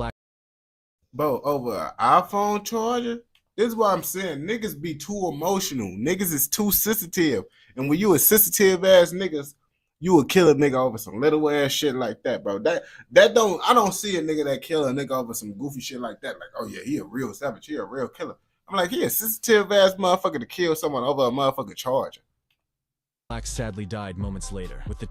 Bro, over an iPhone charger? This is what I'm saying. Niggas be too emotional. Niggas is too sensitive. And when you a sensitive ass niggas, you would kill a nigga over some little ass shit like that, bro. I don't see a nigga that kill a nigga over some goofy shit like that. Like, oh yeah, he a real savage, he a real killer. I'm like, he a sensitive ass motherfucker to kill someone over a motherfucking charger. Blacks sadly died moments later, with the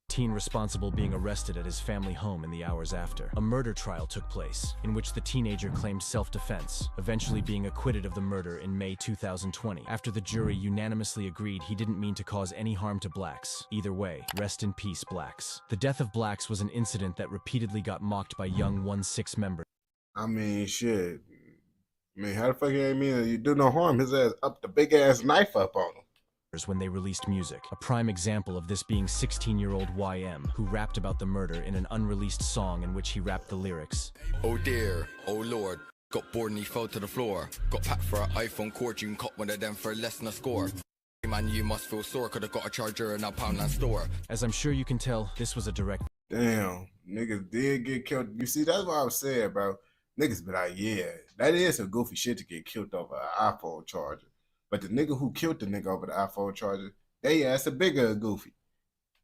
teen responsible being arrested at his family home in the hours after. A murder trial took place, in which the teenager claimed self-defense, eventually being acquitted of the murder in May 2020, after the jury unanimously agreed he didn't mean to cause any harm to Blacks. Either way, rest in peace, Blacks. The death of Blacks was an incident that repeatedly got mocked by young 1-6 members. I mean, shit. I mean, how the fuck you ain't mean you do no harm? His ass up the big ass knife up on him. When they released music. A prime example of this being 16-year-old YM, who rapped about the murder in an unreleased song in which he rapped the lyrics. Oh dear, oh lord, got bored and he fell to the floor. Got packed for an iPhone cord, you can cop one of them for less than a score. Man, you must feel sore, could have got a charger in a Poundland store. As I'm sure you can tell, this was a direct... Damn, niggas did get killed. You see, that's what I was saying, bro. Niggas be like, yeah, that is some goofy shit to get killed over an iPhone charger. But the nigga who killed the nigga over the iPhone charger, they ass a bigger goofy.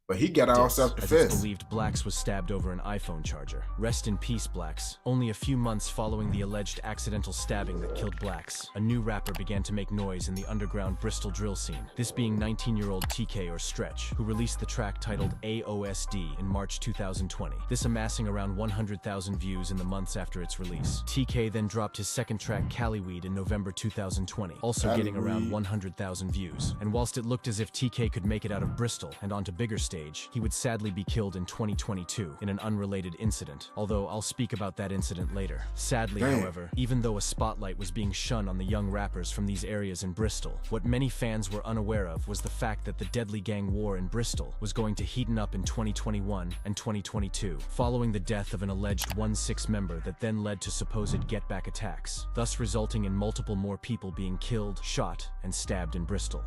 But he got all as self-defense. it's believed Blacks was stabbed over an iPhone charger. Rest in peace, Blacks. Only a few months following the alleged accidental stabbing that killed Blacks, a new rapper began to make noise in the underground Bristol drill scene, this being 19-year-old TK or Stretch, who released the track titled AOSD in March 2020, this amassing around 100,000 views in the months after its release. TK then dropped his second track Caliweed in November 2020, also getting around 100,000 views. And whilst it looked as if TK could make it out of Bristol and onto bigger stage, he would sadly be killed in 2022 in an unrelated incident, although I'll speak about that incident later. Sadly, however, even though a spotlight was being shone on the young rappers from these areas in Bristol, what many fans were unaware of was the fact that the deadly gang war in Bristol was going to heaten up in 2021 and 2022, following the death of an alleged 1-6 member that then led to supposed get-back attacks, thus resulting in multiple more people being killed, shot, and stabbed in Bristol.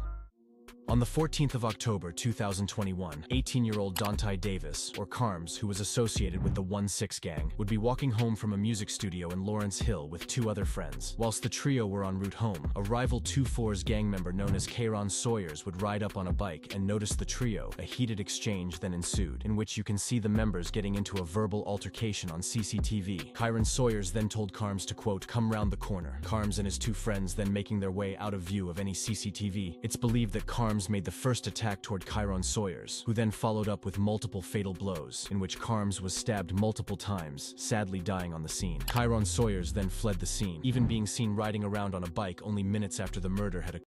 On the 14th of October 2021, 18-year-old Dante Davis, or Carms, who was associated with the 1-6 gang, would be walking home from a music studio in Lawrence Hill with two other friends. Whilst the trio were en route home, a rival 2-4's gang member known as Kayron Sawyers would ride up on a bike and notice the trio. A heated exchange then ensued, in which you can see the members getting into a verbal altercation on CCTV. Kayron Sawyers then told Carms to, quote, "come round the corner." Carms and his two friends then making their way out of view of any CCTV. It's believed that Carms made the first attack toward Kayron Sawyers, who then followed up with multiple fatal blows, in which Carms was stabbed multiple times, sadly dying on the scene. Kayron Sawyers then fled the scene, even being seen riding around on a bike only minutes after the murder had occurred.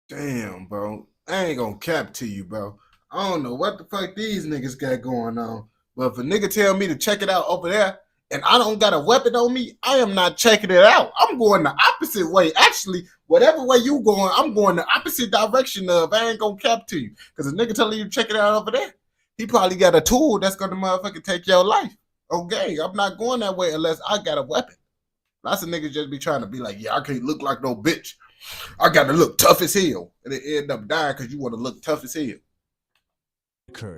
Damn, bro. I ain't gonna cap to you, bro. I don't know what the fuck these niggas got going on, but if a nigga tell me to check it out over there, and I don't got a weapon on me, I am not checking it out. I'm going the opposite way. Actually, whatever way you going, I'm going the opposite direction of. I ain't gonna cap to you. Because a nigga telling you to check it out over there, he probably got a tool that's gonna motherfucking take your life. Okay, I'm not going that way unless I got a weapon. Lots of niggas just be trying to be like, yeah, I can't look like no bitch. I gotta look tough as hell. And they end up dying because you want to look tough as hell.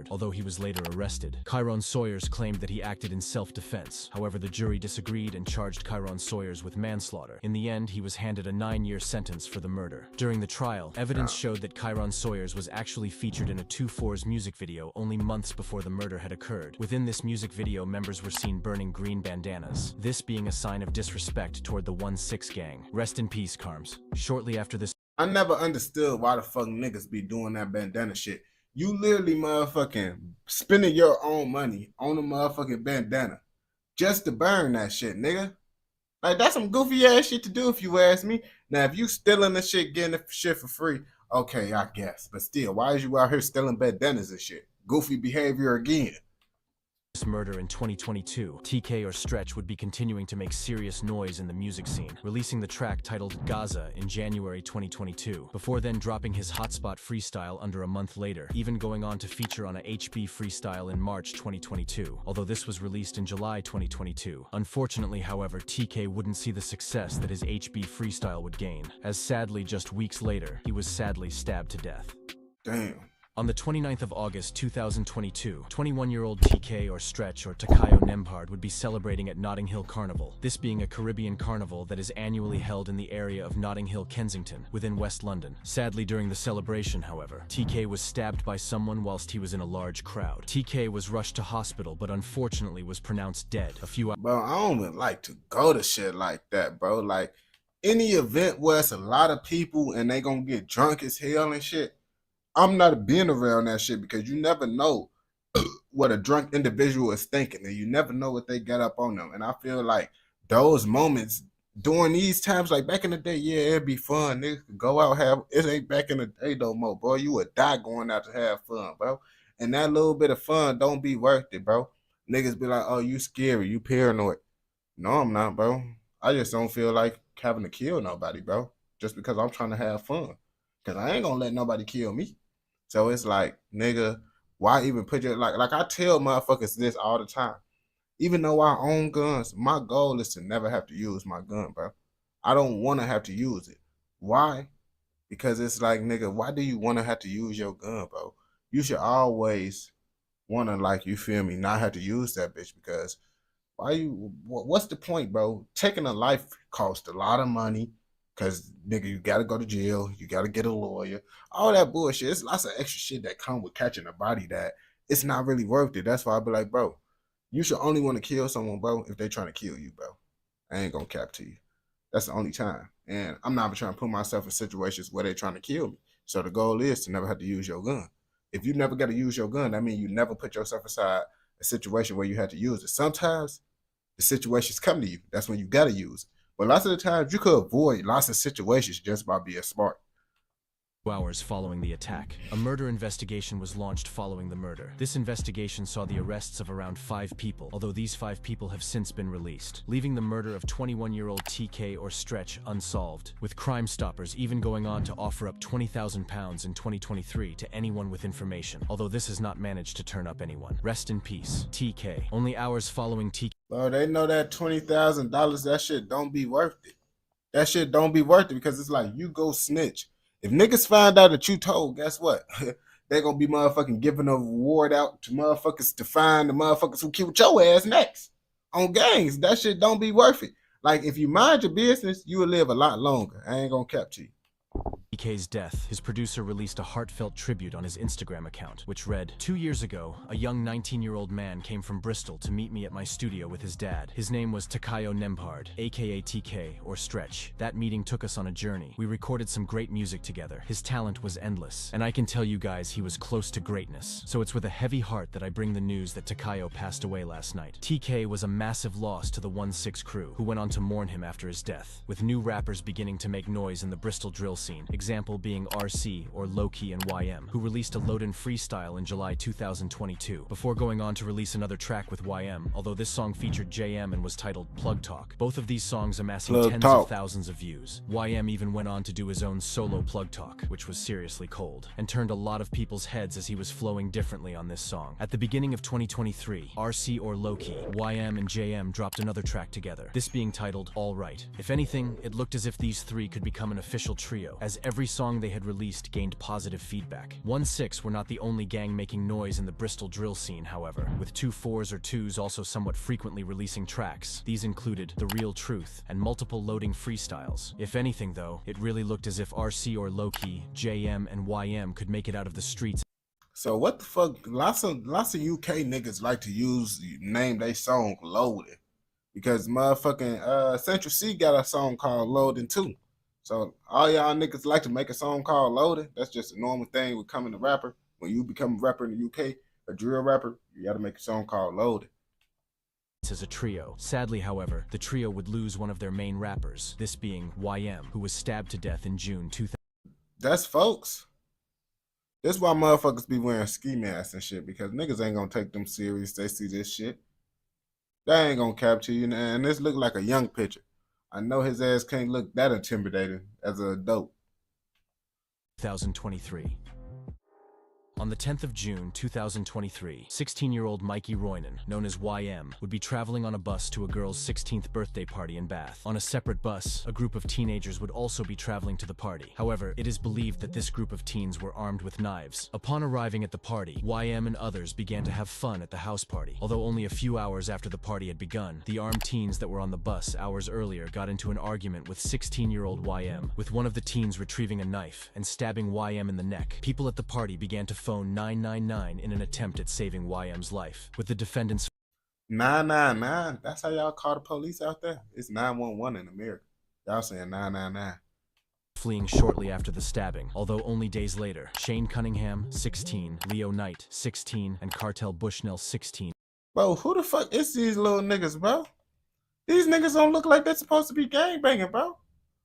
Although he was later arrested. Kayron Sawyers claimed that he acted in self-defense. However, the jury disagreed and charged Kayron Sawyers with manslaughter. In the end, he was handed a 9-year sentence for the murder. During the trial, evidence showed that Kayron Sawyers was actually featured in a 2-4's music video only months before the murder had occurred. Within this music video, members were seen burning green bandanas, this being a sign of disrespect toward the 1-6 gang. Rest in peace, Carms. Shortly after this, I never understood why the fuck niggas be doing that bandana shit. You literally motherfucking spending your own money on a motherfucking bandana just to burn that shit, nigga. Like, that's some goofy ass shit to do if you ask me. Now, if you stealing the shit, getting the shit for free, okay, I guess. But still, why is you out here stealing bandanas and shit? Goofy behavior again. murder in 2022, TK or Stretch would be continuing to make serious noise in the music scene, releasing the track titled Gaza in January 2022, before then dropping his Hotspot freestyle under a month later, even going on to feature on a HB freestyle in March 2022, although this was released in July 2022. Unfortunately, however, TK wouldn't see the success that his HB freestyle would gain, as sadly just weeks later, he was sadly stabbed to death. Damn. On the 29th of August 2022, 21-year-old TK or Stretch or Takayo Nembhard would be celebrating at Notting Hill Carnival, this being a Caribbean carnival that is annually held in the area of Notting Hill, Kensington, within West London. Sadly, during the celebration, however, TK was stabbed by someone whilst he was in a large crowd. TK was rushed to hospital, but unfortunately was pronounced dead a few hours. Bro, I don't even like to go to shit like that, bro. Like, any event where it's a lot of people and they gonna get drunk as hell and shit, I'm not being around that shit because you never know what a drunk individual is thinking, and you never know what they got up on them. And I feel like those moments during these times, like back in the day, yeah, it'd be fun. Niggas could go out, have it ain't back in the day no more, bro. You would die going out to have fun, bro. And that little bit of fun don't be worth it, bro. Niggas be like, oh, you scary, you paranoid. No, I'm not, bro. I just don't feel like having to kill nobody, bro. Just because I'm trying to have fun. Because I ain't gonna let nobody kill me. So it's like, nigga, why even put your, like I tell motherfuckers this all the time. Even though I own guns, my goal is to never have to use my gun, bro. I don't want to have to use it. Why? Because it's like, nigga, why do you want to have to use your gun, bro? You should always want to, like, you feel me, not have to use that bitch, because what's the point, bro? Taking a life costs a lot of money. Because, nigga, you got to go to jail. You got to get a lawyer. All that bullshit. It's lots of extra shit that come with catching a body that it's not really worth it. That's why I be like, bro, you should only want to kill someone, bro, if they trying to kill you, bro. I ain't gonna cap to you. That's the only time. And I'm not trying to put myself in situations where they're trying to kill me. So the goal is to never have to use your gun. If you never got to use your gun, that means you never put yourself inside a situation where you had to use it. Sometimes the situations come to you. That's when you got to use it. But lots of the times you could avoid lots of situations just by being smart. Hours following the attack, a murder investigation was launched following the murder. This investigation saw the arrests of around 5 people, although these 5 people have since been released, leaving the murder of 21-year-old TK or Stretch unsolved, with Crime Stoppers even going on to offer up £20,000 in 2023 to anyone with information, although this has not managed to turn up anyone. Rest in peace, TK. Only hours following TK. Bro, they know that $20,000, that shit don't be worth it. That shit don't be worth it because it's like you go snitch. If niggas find out that you told, guess what? They're gonna be motherfucking giving a reward out to motherfuckers to find the motherfuckers who killed your ass next on gangs. That shit don't be worth it. Like, if you mind your business, you will live a lot longer. I ain't gonna cap to you. TK's death, his producer released a heartfelt tribute on his Instagram account, which read, 2 years ago, a young 19-year-old man came from Bristol to meet me at my studio with his dad. His name was Takayo Nembhard, aka TK, or Stretch. That meeting took us on a journey. We recorded some great music together. His talent was endless, and I can tell you guys he was close to greatness. So it's with a heavy heart that I bring the news that Takayo passed away last night. TK was a massive loss to the 1-6 crew, who went on to mourn him after his death, with new rappers beginning to make noise in the Bristol drill scene. Example being RC, or Loki, and YM, who released a Loadin' freestyle in July 2022, before going on to release another track with YM, although this song featured JM and was titled Plug Talk. Both of these songs amassing tens of thousands of views. YM even went on to do his own solo Plug Talk, which was seriously cold, and turned a lot of people's heads as he was flowing differently on this song. At the beginning of 2023, RC or Loki, YM, and JM dropped another track together, this being titled All Right. If anything, it looked as if these 3 could become an official trio, as every song they had released gained positive feedback. 1-6 were not the only gang making noise in the Bristol drill scene, however, with 2-4s or 2s also somewhat frequently releasing tracks. These included The Real Truth and multiple Loading freestyles. If anything though, it really looked as if RC or Loki, JM, and YM could make it out of the streets. So what the fuck? Lots of UK niggas like to name they song Loading, because motherfucking Central C got a song called Loading too. So all y'all niggas like to make a song called Loading. That's just a normal thing with coming a rapper. When you become a rapper in the UK, a drill rapper, you gotta make a song called Loading. As a trio. Sadly, however, the trio would lose one of their main rappers, this being YM, who was stabbed to death in June 2000. That's folks. That's why motherfuckers be wearing ski masks and shit, because niggas ain't gonna take them serious. They see this shit. They ain't gonna capture you, and this look like a young picture. I know his ass can't look that intimidating as an adult. 2023. On the 10th of June 2023, 16-year-old Mikey Roynan, known as YM, would be traveling on a bus to a girl's 16th birthday party in Bath. On a separate bus, a group of teenagers would also be traveling to the party. However, it is believed that this group of teens were armed with knives. Upon arriving at the party, YM and others began to have fun at the house party. Although only a few hours after the party had begun, the armed teens that were on the bus hours earlier got into an argument with 16-year-old YM, with one of the teens retrieving a knife and stabbing YM in the neck. People at the party began to phone 999 in an attempt at saving YM's life, with the defendants 999. That's how y'all call the police out there. It's 911 in America. Y'all saying 999. fleeing shortly after the stabbing, although only days later. Shane Cunningham, 16, Leo Knight, 16, and Cartel Bushnell, 16. Bro, who the fuck is these little niggas, bro? These niggas don't look like they're supposed to be gangbanging, bro.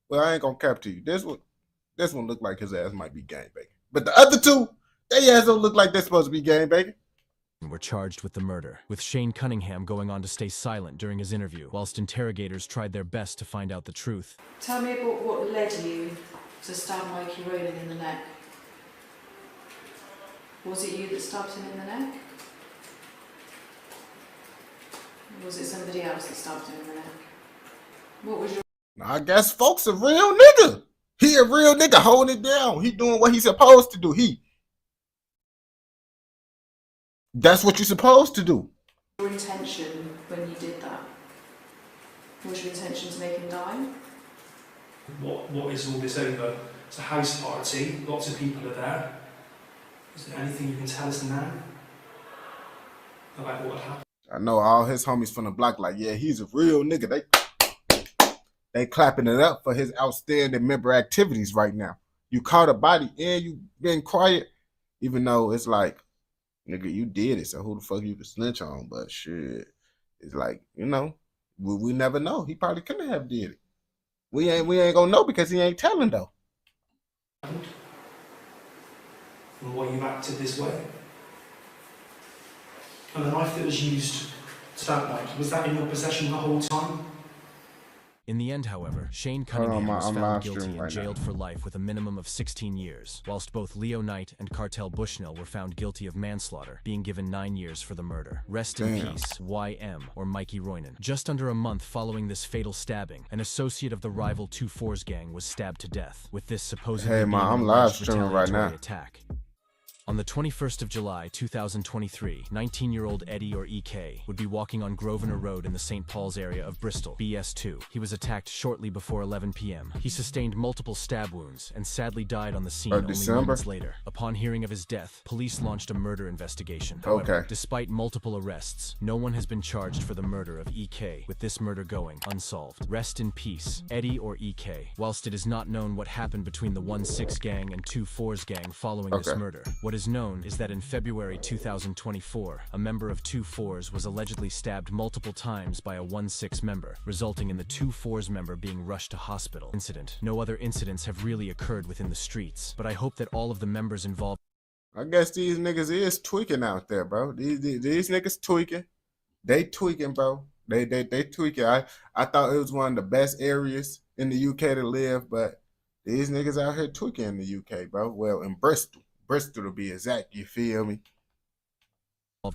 Well, I ain't gonna cap to you. This one look like his ass might be gangbanging. But the other two, they ass don't look like they're supposed to be gangbanging. Were charged with the murder, with Shane Cunningham going on to stay silent during his interview, whilst interrogators tried their best to find out the truth. Tell me about what led you to stab Mikey Roynan in the neck. Was it you that stabbed him in the neck? Or was it somebody else that stabbed him in the neck? What was your... I guess folks a real nigga. He a real nigga holding it down. He doing what he's supposed to do. That's what you're supposed to do. Your intention when you did that? Was your intention to make him die? What is all this over? It's a house party, lots of people are there. Is there anything you can tell us now? about what happened. I know all his homies from the block like, yeah, he's a real nigga. They clapping it up for his outstanding member activities right now. You caught a body and you been quiet, even though it's like, nigga, you did it, so who the fuck you can snitch on? But shit, it's like, you know, we never know. He probably couldn't have did it. We ain't gonna know because he ain't telling though. And why you've acted this way. And the knife that was used to that night, was that in your possession the whole time? In the end, however, Shane Hold on, Cunningham was I'm found live guilty streaming and right now. jailed for life with a minimum of 16 years, whilst both Leo Knight and Cartel Bushnell were found guilty of manslaughter, being given 9 years for the murder. Rest in Damn. peace, YM, or Mikey Roynan. Just under a month following this fatal stabbing, an associate of the rival 2-4's gang was stabbed to death, with this supposedly Hey, being man, an I'm live alleged streaming right retaliatory now. attack. On the 21st of July, 2023, 19-year-old Eddie, or EK, would be walking on Grosvenor Road in the St. Paul's area of Bristol, BS2. He was attacked shortly before 11 p.m. He sustained multiple stab wounds and sadly died on the scene only December? moments later. Upon hearing of his death, police launched a murder investigation. However, Okay. despite multiple arrests, no one has been charged for the murder of EK, with this murder going unsolved. Rest in peace, Eddie, or EK. Whilst it is not known what happened between the 1-6 gang and 2-4's gang following this Okay. murder, what is known is that in February 2024, a member of 2-4's was allegedly stabbed multiple times by a 1-6 member, resulting in the 2-4's member being rushed to hospital. No other incidents have really occurred within the streets, but I hope that all of the members involved I guess these niggas is tweaking out there, bro. These niggas tweaking. They tweaking, bro. They tweaking. I thought it was one of the best areas in the UK to live, but these niggas out here tweaking in the UK, bro. Well, in Bristol to be exact. You feel me?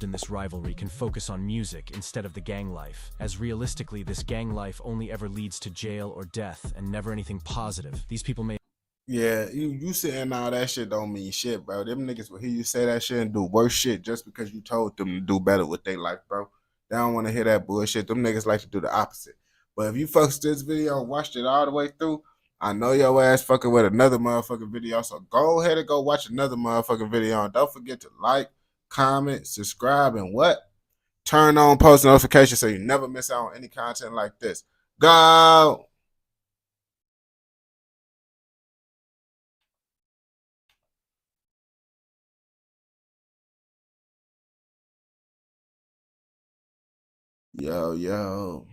in this rivalry can focus on music instead of the gang life, as realistically this gang life only ever leads to jail or death and never anything positive. These people may Yeah, you saying all that shit don't mean shit, bro. Them niggas will hear you say that shit and do worse shit just because you told them to do better with their life, bro. They don't want to hear that bullshit. Them niggas like to do the opposite. But if you fucks this video and watched it all the way through, I know your ass fucking with another motherfucking video. So go ahead and go watch another motherfucking video. And don't forget to like, comment, subscribe, and what? Turn on post notifications so you never miss out on any content like this. Go! Yo.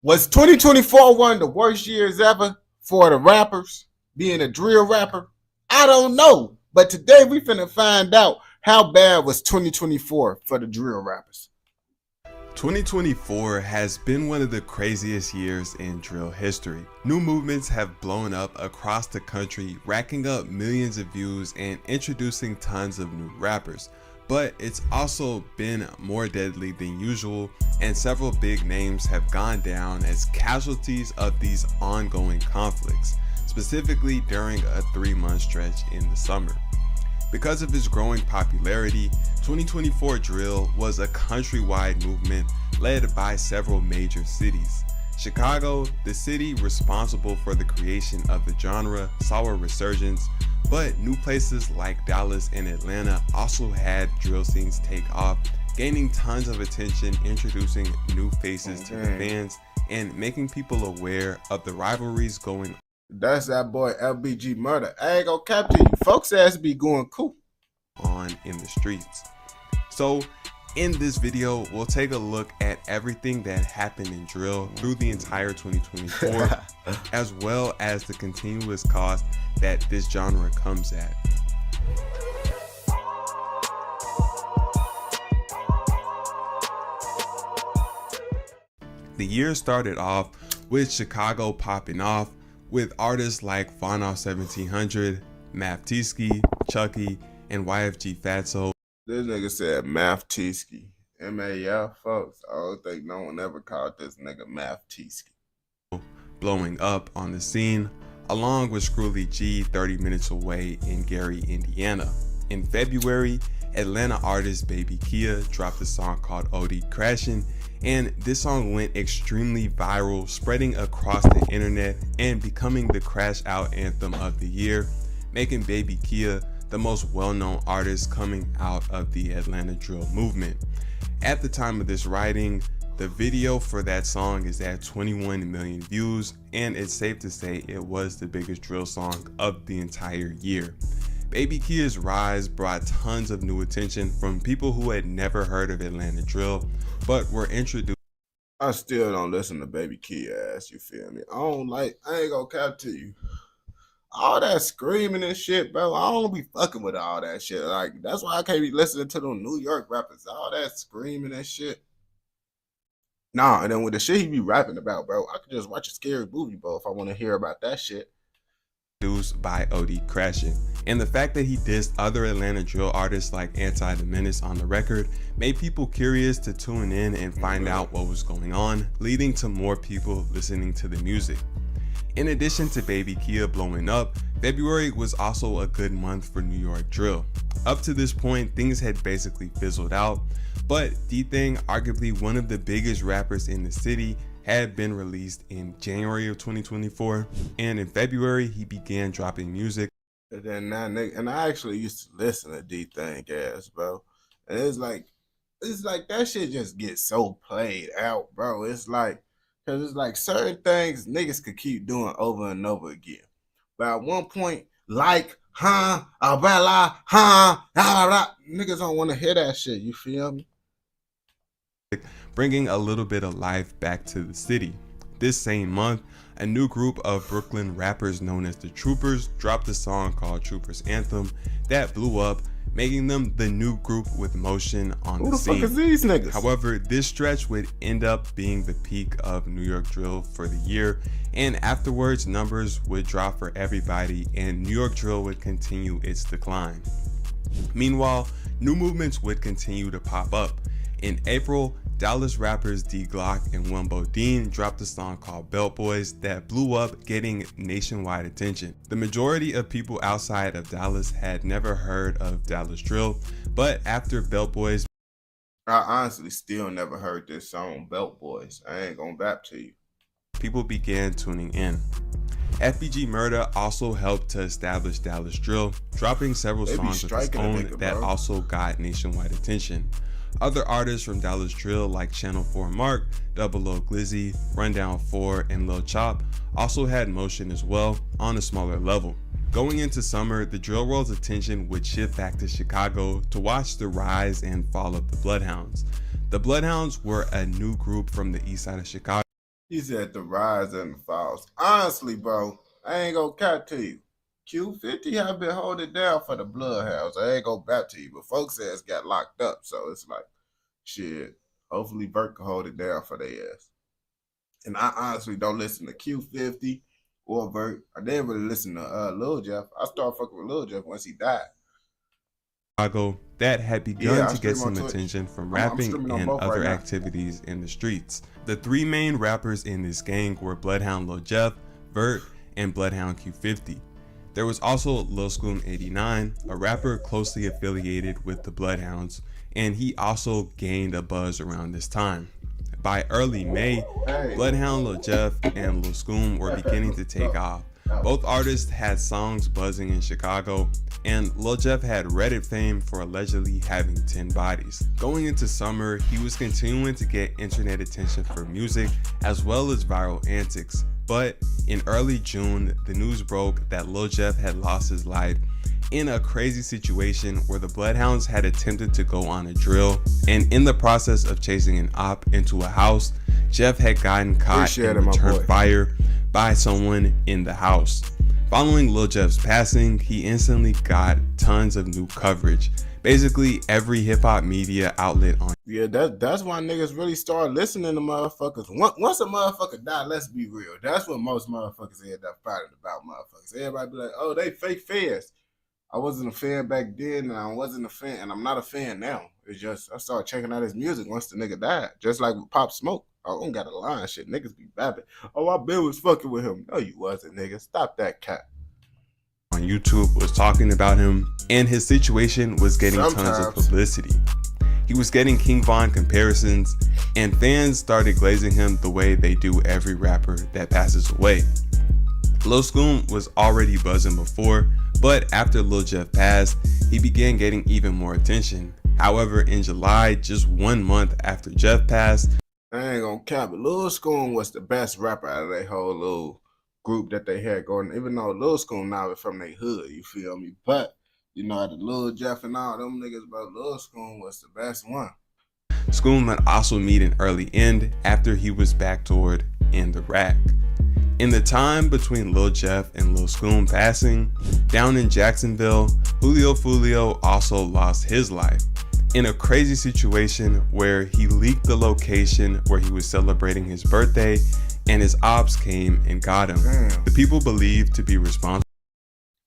Was 2024 one of the worst years ever for the rappers, being a drill rapper? I don't know. But today we finna find out how bad was 2024 for the drill rappers. 2024 has been one of the craziest years in drill history. New movements have blown up across the country, racking up millions of views and introducing tons of new rappers. But it's also been more deadly than usual, and several big names have gone down as casualties of these ongoing conflicts, specifically during a 3-month stretch in the summer. Because of its growing popularity, 2024 drill was a countrywide movement led by several major cities. Chicago, the city responsible for the creation of the genre, saw a resurgence, but new places like Dallas and Atlanta also had drill scenes take off, gaining tons of attention, introducing new faces to the fans, and making people aware of the rivalries going on. That's that boy LBG Murder. I ain't gonna cap to you. Folks ass be going cool on in the streets. So in this video, we'll take a look at everything that happened in drill through the entire 2024, as well as the continuous cost that this genre comes at. The year started off with Chicago popping off with artists like Von Off 1700, Math Tski, Chucky, and YFG Fatso. This nigga said Math Tski. M-A-F, folks. I don't think no one ever called this nigga Math Tski. Blowing up on the scene, along with Screwly G 30 minutes away in Gary, Indiana. In February, Atlanta artist Baby Kia dropped a song called OD Crashin', and this song went extremely viral, spreading across the internet and becoming the crash out anthem of the year, making Baby Kia the most well-known artist coming out of the Atlanta drill movement. At the time of this writing, the video for that song is at 21 million views, and it's safe to say it was the biggest drill song of the entire year. Baby Kia's rise brought tons of new attention from people who had never heard of Atlanta drill, but were introduced. I still don't listen to Baby Kia ass, you feel me? I ain't gonna cap to you. All that screaming and shit, bro, I don't be fucking with all that shit. Like, that's why I can't be listening to them New York rappers. All that screaming and shit. Nah, and then with the shit he be rapping about, bro, I could just watch a scary movie, bro, if I want to hear about that shit. Produced by OD Crashin', and the fact that he dissed other Atlanta drill artists like Anti the Menace on the record made people curious to tune in and find out what was going on, leading to more people listening to the music. In addition to Baby Kia blowing up, February was also a good month for New York drill. Up to this point, things had basically fizzled out, but D-Thang, arguably one of the biggest rappers in the city, had been released in January of 2024, and in February he began dropping music. And then that nigga, and I actually used to listen to D-Thang ass, bro. And it's like that shit just gets so played out, bro. It's like, cause it's like certain things niggas could keep doing over and over again. But at one point, like, Abella, niggas don't want to hear that shit, you feel me? Bringing a little bit of life back to the city. This same month, a new group of Brooklyn rappers known as the Troopers dropped a song called Troopers Anthem that blew up, making them the new group with motion on the scene. Who the fuck is these niggas? However, this stretch would end up being the peak of New York drill for the year, and afterwards numbers would drop for everybody and New York drill would continue its decline. Meanwhile, new movements would continue to pop up. In April, Dallas rappers D Glock and Wimbo Dean dropped a song called Belt Boys that blew up, getting nationwide attention. The majority of people outside of Dallas had never heard of Dallas drill, but after Belt Boys, I honestly still never heard this song, Belt Boys. I ain't gonna bap to you. people began tuning in. FBG Murda also helped to establish Dallas drill, dropping several songs of his own that also got nationwide attention. Other artists from Dallas drill like Channel 4 Mark, Double O Glizzy, Rundown 4, and Lil Chop also had motion as well, on a smaller level. Going into summer, the drill world's attention would shift back to Chicago to watch the rise and fall of the Bloodhounds. The Bloodhounds were a new group from the east side of Chicago. He said the rise and the falls. Honestly, bro, I ain't gonna cut to you. Q50 have been holding down for the Bloodhounds. I ain't gonna back to you, but folks says got locked up, so it's like, shit. Hopefully Bert can hold it down for their ass. And I honestly don't listen to Q50 or Bert. I didn't really listen to Lil Jeff. I started fucking with Lil Jeff once he died. Chicago that had begun to get some Twitch. attention from rapping and other right activities in the streets. The three main rappers in this gang were Bloodhound Lil Jeff, Vert, and Bloodhound Q50. There was also Lil Scoom 89, a rapper closely affiliated with the Bloodhounds, and he also gained a buzz around this time. By early May, Bloodhound Lil Jeff and Lil Scoom were beginning to take off. Both artists had songs buzzing in Chicago, and Lil Jeff had Reddit fame for allegedly having 10 bodies. Going into summer, he was continuing to get internet attention for music as well as viral antics. But in early June, the news broke that Lil Jeff had lost his life in a crazy situation where the Bloodhounds had attempted to go on a drill, and in the process of chasing an op into a house, Jeff had gotten caught and returned fire by someone in the house. Following Lil Jeff's passing, he instantly got tons of new coverage. Basically, every hip-hop media outlet on. Yeah, that's why niggas really start listening to motherfuckers. Once a motherfucker die, let's be real. That's what most motherfuckers end up fighting about motherfuckers. Everybody be like, oh, they fake fans. I wasn't a fan back then, and I wasn't a fan, and I'm not a fan now. It's just, I started checking out his music once the nigga died. Just like with Pop Smoke. I don't got a line, shit. Niggas be babbing. Oh, I been was fucking with him. No, you wasn't, nigga. Stop that cat. On YouTube was talking about him, and his situation was getting tons of Sometimes. publicity. He was getting King Von comparisons, and fans started glazing him the way they do every rapper that passes away. Lil Scoom was already buzzing before, but after Lil Jeff passed, he began getting even more attention. However, in July, just 1 month after Jeff passed, I ain't gonna cap it. Lil Scoom was the best rapper out of that whole little group that they had going. Even though Lil Scoom now is from their hood, you feel me? But you know, the Lil Jeff and all them niggas, but Lil Scoom was the best one. Scoom would also meet an early end after he was backdoored in the rack. In the time between Lil Jeff and Lil Scoom passing, down in Jacksonville, Julio Foolio also lost his life in a crazy situation where he leaked the location where he was celebrating his birthday, and his ops came and got him. Damn. The people believed to be responsible.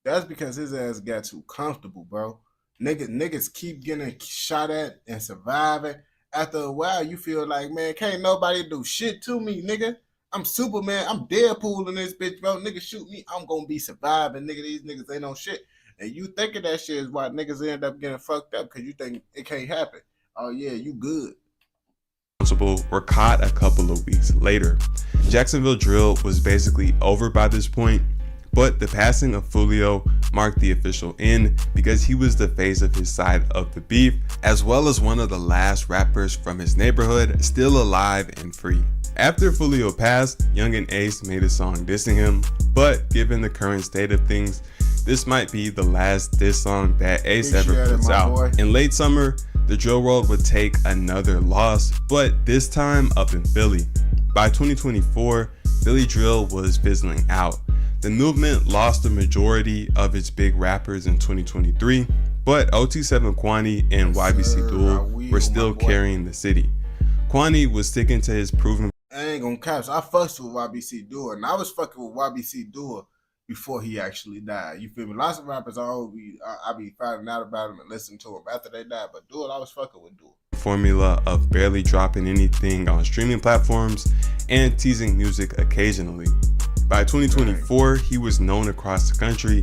That's because his ass got too comfortable, bro. Niggas keep getting shot at and surviving. After a while, you feel like, man, can't nobody do shit to me, nigga. I'm Superman. I'm Deadpool in this bitch, bro. Nigga shoot me, I'm gonna be surviving, nigga. These niggas ain't no shit. And you thinking that shit is why niggas end up getting fucked up because you think it can't happen. Oh yeah, you good. Were caught a couple of weeks later. Jacksonville drill was basically over by this point, but the passing of Foolio marked the official end because he was the face of his side of the beef, as well as one of the last rappers from his neighborhood still alive and free. After Foolio passed, Young and Ace made a song dissing him, but given the current state of things, this might be the last diss song that Ace ever Appreciate it, puts my out. boy. In late summer, the drill world would take another loss, but this time up in Philly. By 2024, Philly drill was fizzling out. The movement lost the majority of its big rappers in 2023, but OT7 Kwani and YBC Duel were still carrying the city. Kwani was sticking to his proven. I ain't gonna cap. So I fucked with YBC Duel, and I was fucking with YBC Duel before he actually died. You feel me? Lots of rappers I be finding out about him and listening to him after they died, but Duel, I was fucking with Duel. Formula of barely dropping anything on streaming platforms and teasing music occasionally. By 2024, he was known across the country,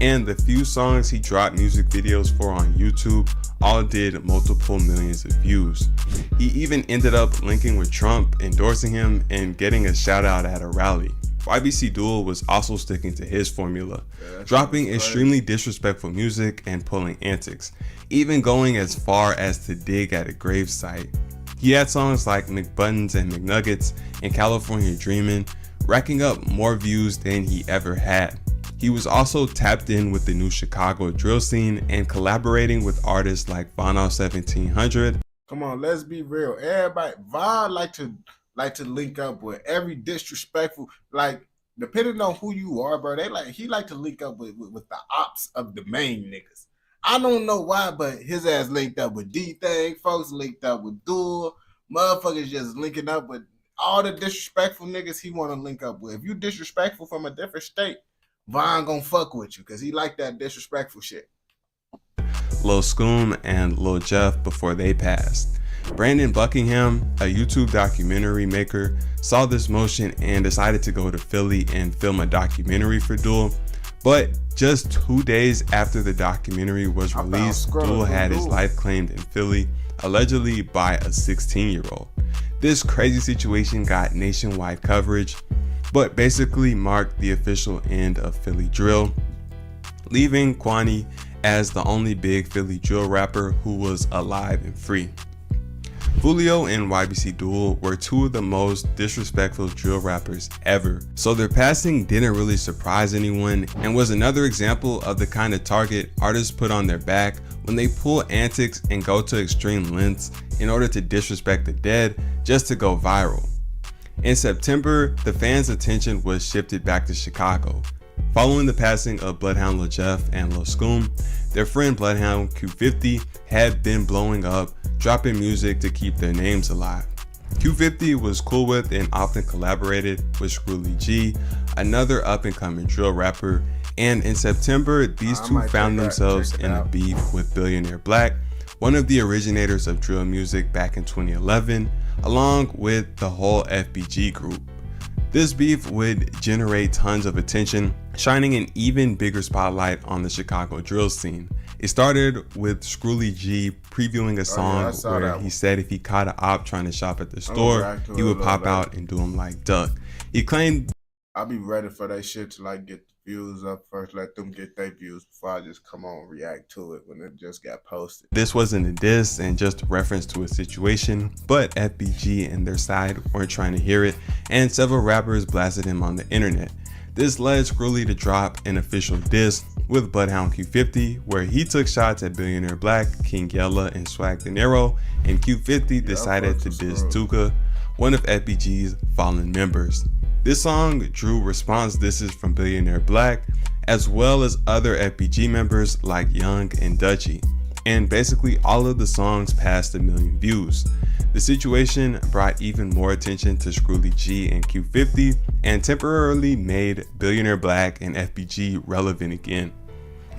and the few songs he dropped music videos for on YouTube all did multiple millions of views. He even ended up linking with Trump, endorsing him, and getting a shout out at a rally. YBC Duel was also sticking to his formula, dropping extremely disrespectful music and pulling antics, even going as far as to dig at a gravesite. He had songs like McButtons and McNuggets and California Dreamin', racking up more views than he ever had. He was also tapped in with the new Chicago drill scene and collaborating with artists like Vono 1700. Come on, let's be real. Everybody, Von like to link up with every disrespectful, like depending on who you are, bro. He like to link up with the ops of the main niggas. I don't know why, but his ass linked up with D-Thing, folks linked up with Duel, motherfuckers just linking up with all the disrespectful niggas he want to link up with. If you disrespectful from a different state, Von gonna fuck with you because he like that disrespectful shit. Lil Scoom and Lil Jeff before they passed. Brandon Buckingham, a YouTube documentary maker, saw this motion and decided to go to Philly and film a documentary for Duel. But just 2 days after the documentary was released, Duel had his life claimed in Philly, allegedly by a 16-year-old. This crazy situation got nationwide coverage, but basically marked the official end of Philly drill, leaving Kwani as the only big Philly drill rapper who was alive and free. Foolio and YBC Duel were two of the most disrespectful drill rappers ever, so their passing didn't really surprise anyone and was another example of the kind of target artists put on their back when they pull antics and go to extreme lengths in order to disrespect the dead just to go viral. In September, the fans' attention was shifted back to Chicago. Following the passing of Bloodhound Lil Jeff and Lil Scoom, their friend Bloodhound Q50 had been blowing up, dropping music to keep their names alive. Q50 was cool with and often collaborated with Screwly G, another up-and-coming drill rapper, and in September, these two found themselves in a beef with Billionaire Black, one of the originators of drill music back in 2011, along with the whole FBG group. This beef would generate tons of attention, shining an even bigger spotlight on the Chicago drill scene. It started with Scrooly G previewing a song where he said if he caught an op trying to shop at the store, he would pop out and do him like Duck. He claimed, I'll be ready for that shit to like get the views up first, let them get their views before I just come on and react to it when it just got posted. This wasn't a diss and just a reference to a situation, but FBG and their side weren't trying to hear it, and several rappers blasted him on the internet. This led Scrooly to drop an official diss with Bloodhound Q50, where he took shots at Billionaire Black, King Yella, and Swag De Niro, and Q50 decided to diss Tuka, one of FBG's fallen members. This song drew response disses from Billionaire Black, as well as other FBG members like Young and Dutchy, and basically all of the songs passed 1 million views. The situation brought even more attention to Scrooly G and Q50 and temporarily made Billionaire Black and FBG relevant again.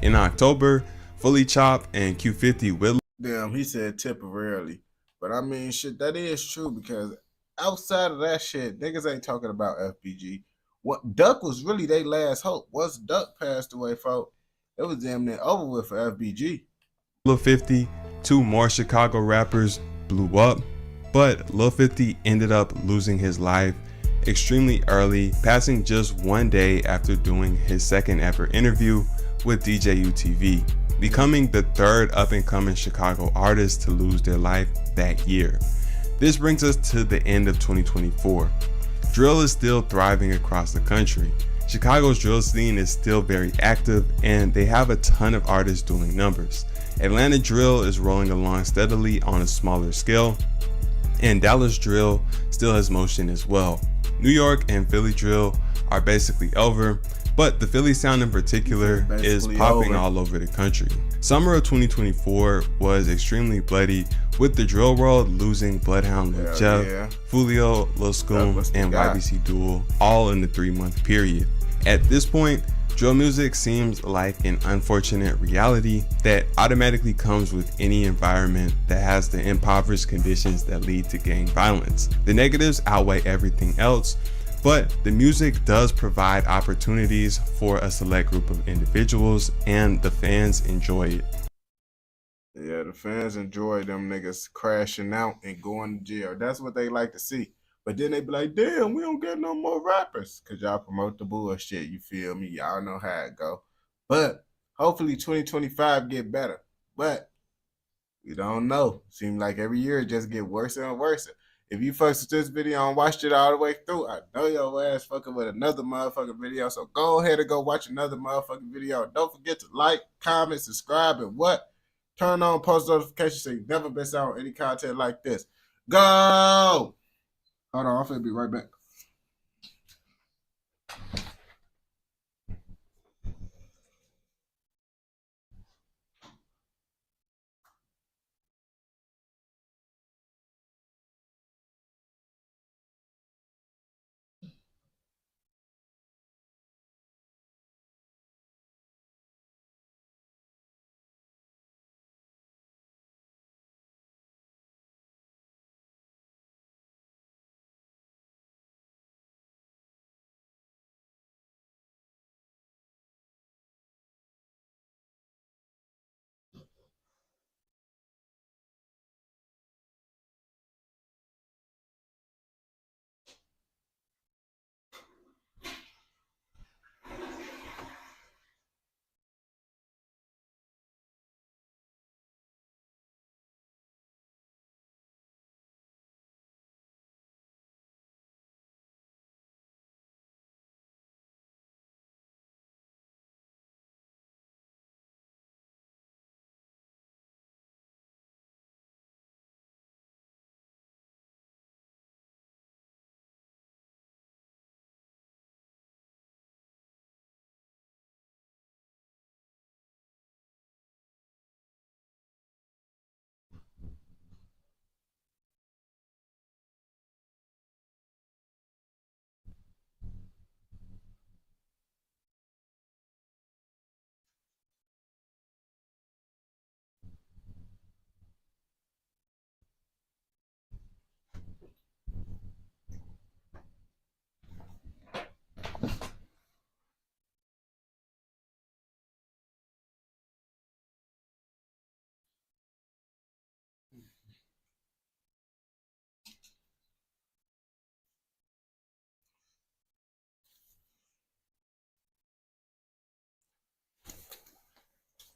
In October, Fully Chop and Q50 with Damn, he said temporarily. But I mean, shit, that is true because outside of that shit, niggas ain't talking about FBG. What Duck was really their last hope. Once Duck passed away, folks, it was damn near over with for FBG. Lil 50, 2 more Chicago rappers blew up, but Lil 50 ended up losing his life extremely early, passing just 1 day after doing his second ever interview with DJU TV, becoming the 3rd up-and-coming Chicago artist to lose their life that year. This brings us to the end of 2024. Drill is still thriving across the country. Chicago's drill scene is still very active and they have a ton of artists doing numbers. Atlanta drill is rolling along steadily on a smaller scale, and Dallas drill still has motion as well. New York and Philly drill are basically over, but the Philly sound in particular is popping all over the country. Summer of 2024 was extremely bloody, with the drill world losing Bloodhound Lil Jeff, Fulio, Lil Scoom, and YBC Duel all in the 3-month period. At this point, drill music seems like an unfortunate reality that automatically comes with any environment that has the impoverished conditions that lead to gang violence. The negatives outweigh everything else, but the music does provide opportunities for a select group of individuals, and the fans enjoy it. Yeah, the fans enjoy them niggas crashing out and going to jail. That's what they like to see. But then they be like, damn, we don't get no more rappers. Because y'all promote the bullshit, you feel me? Y'all know how it go. But hopefully 2025 get better. But we don't know. Seems like every year it just get worse and worse. If you fucks with this video and watched it all the way through, I know your ass fucking with another motherfucking video. So go ahead and go watch another motherfucking video. Don't forget to like, comment, subscribe, and what? Turn on post notifications so you never miss out on any content like this. Go! Hold on, I'm finna be right back.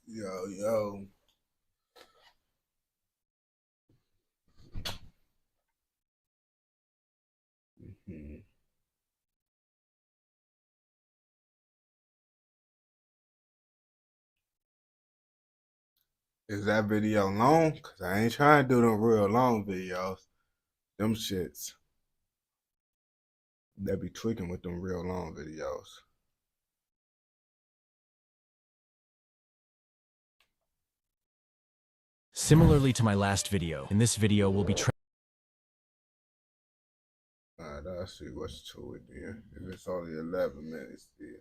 Yo. Mhm. Is that video long? Cause I ain't trying to do them real long videos. Them shits. They be tweaking with them real long videos. Similarly to my last video, in this video we'll be Alright, I'll see what's to it then. If it's only 11 minutes still.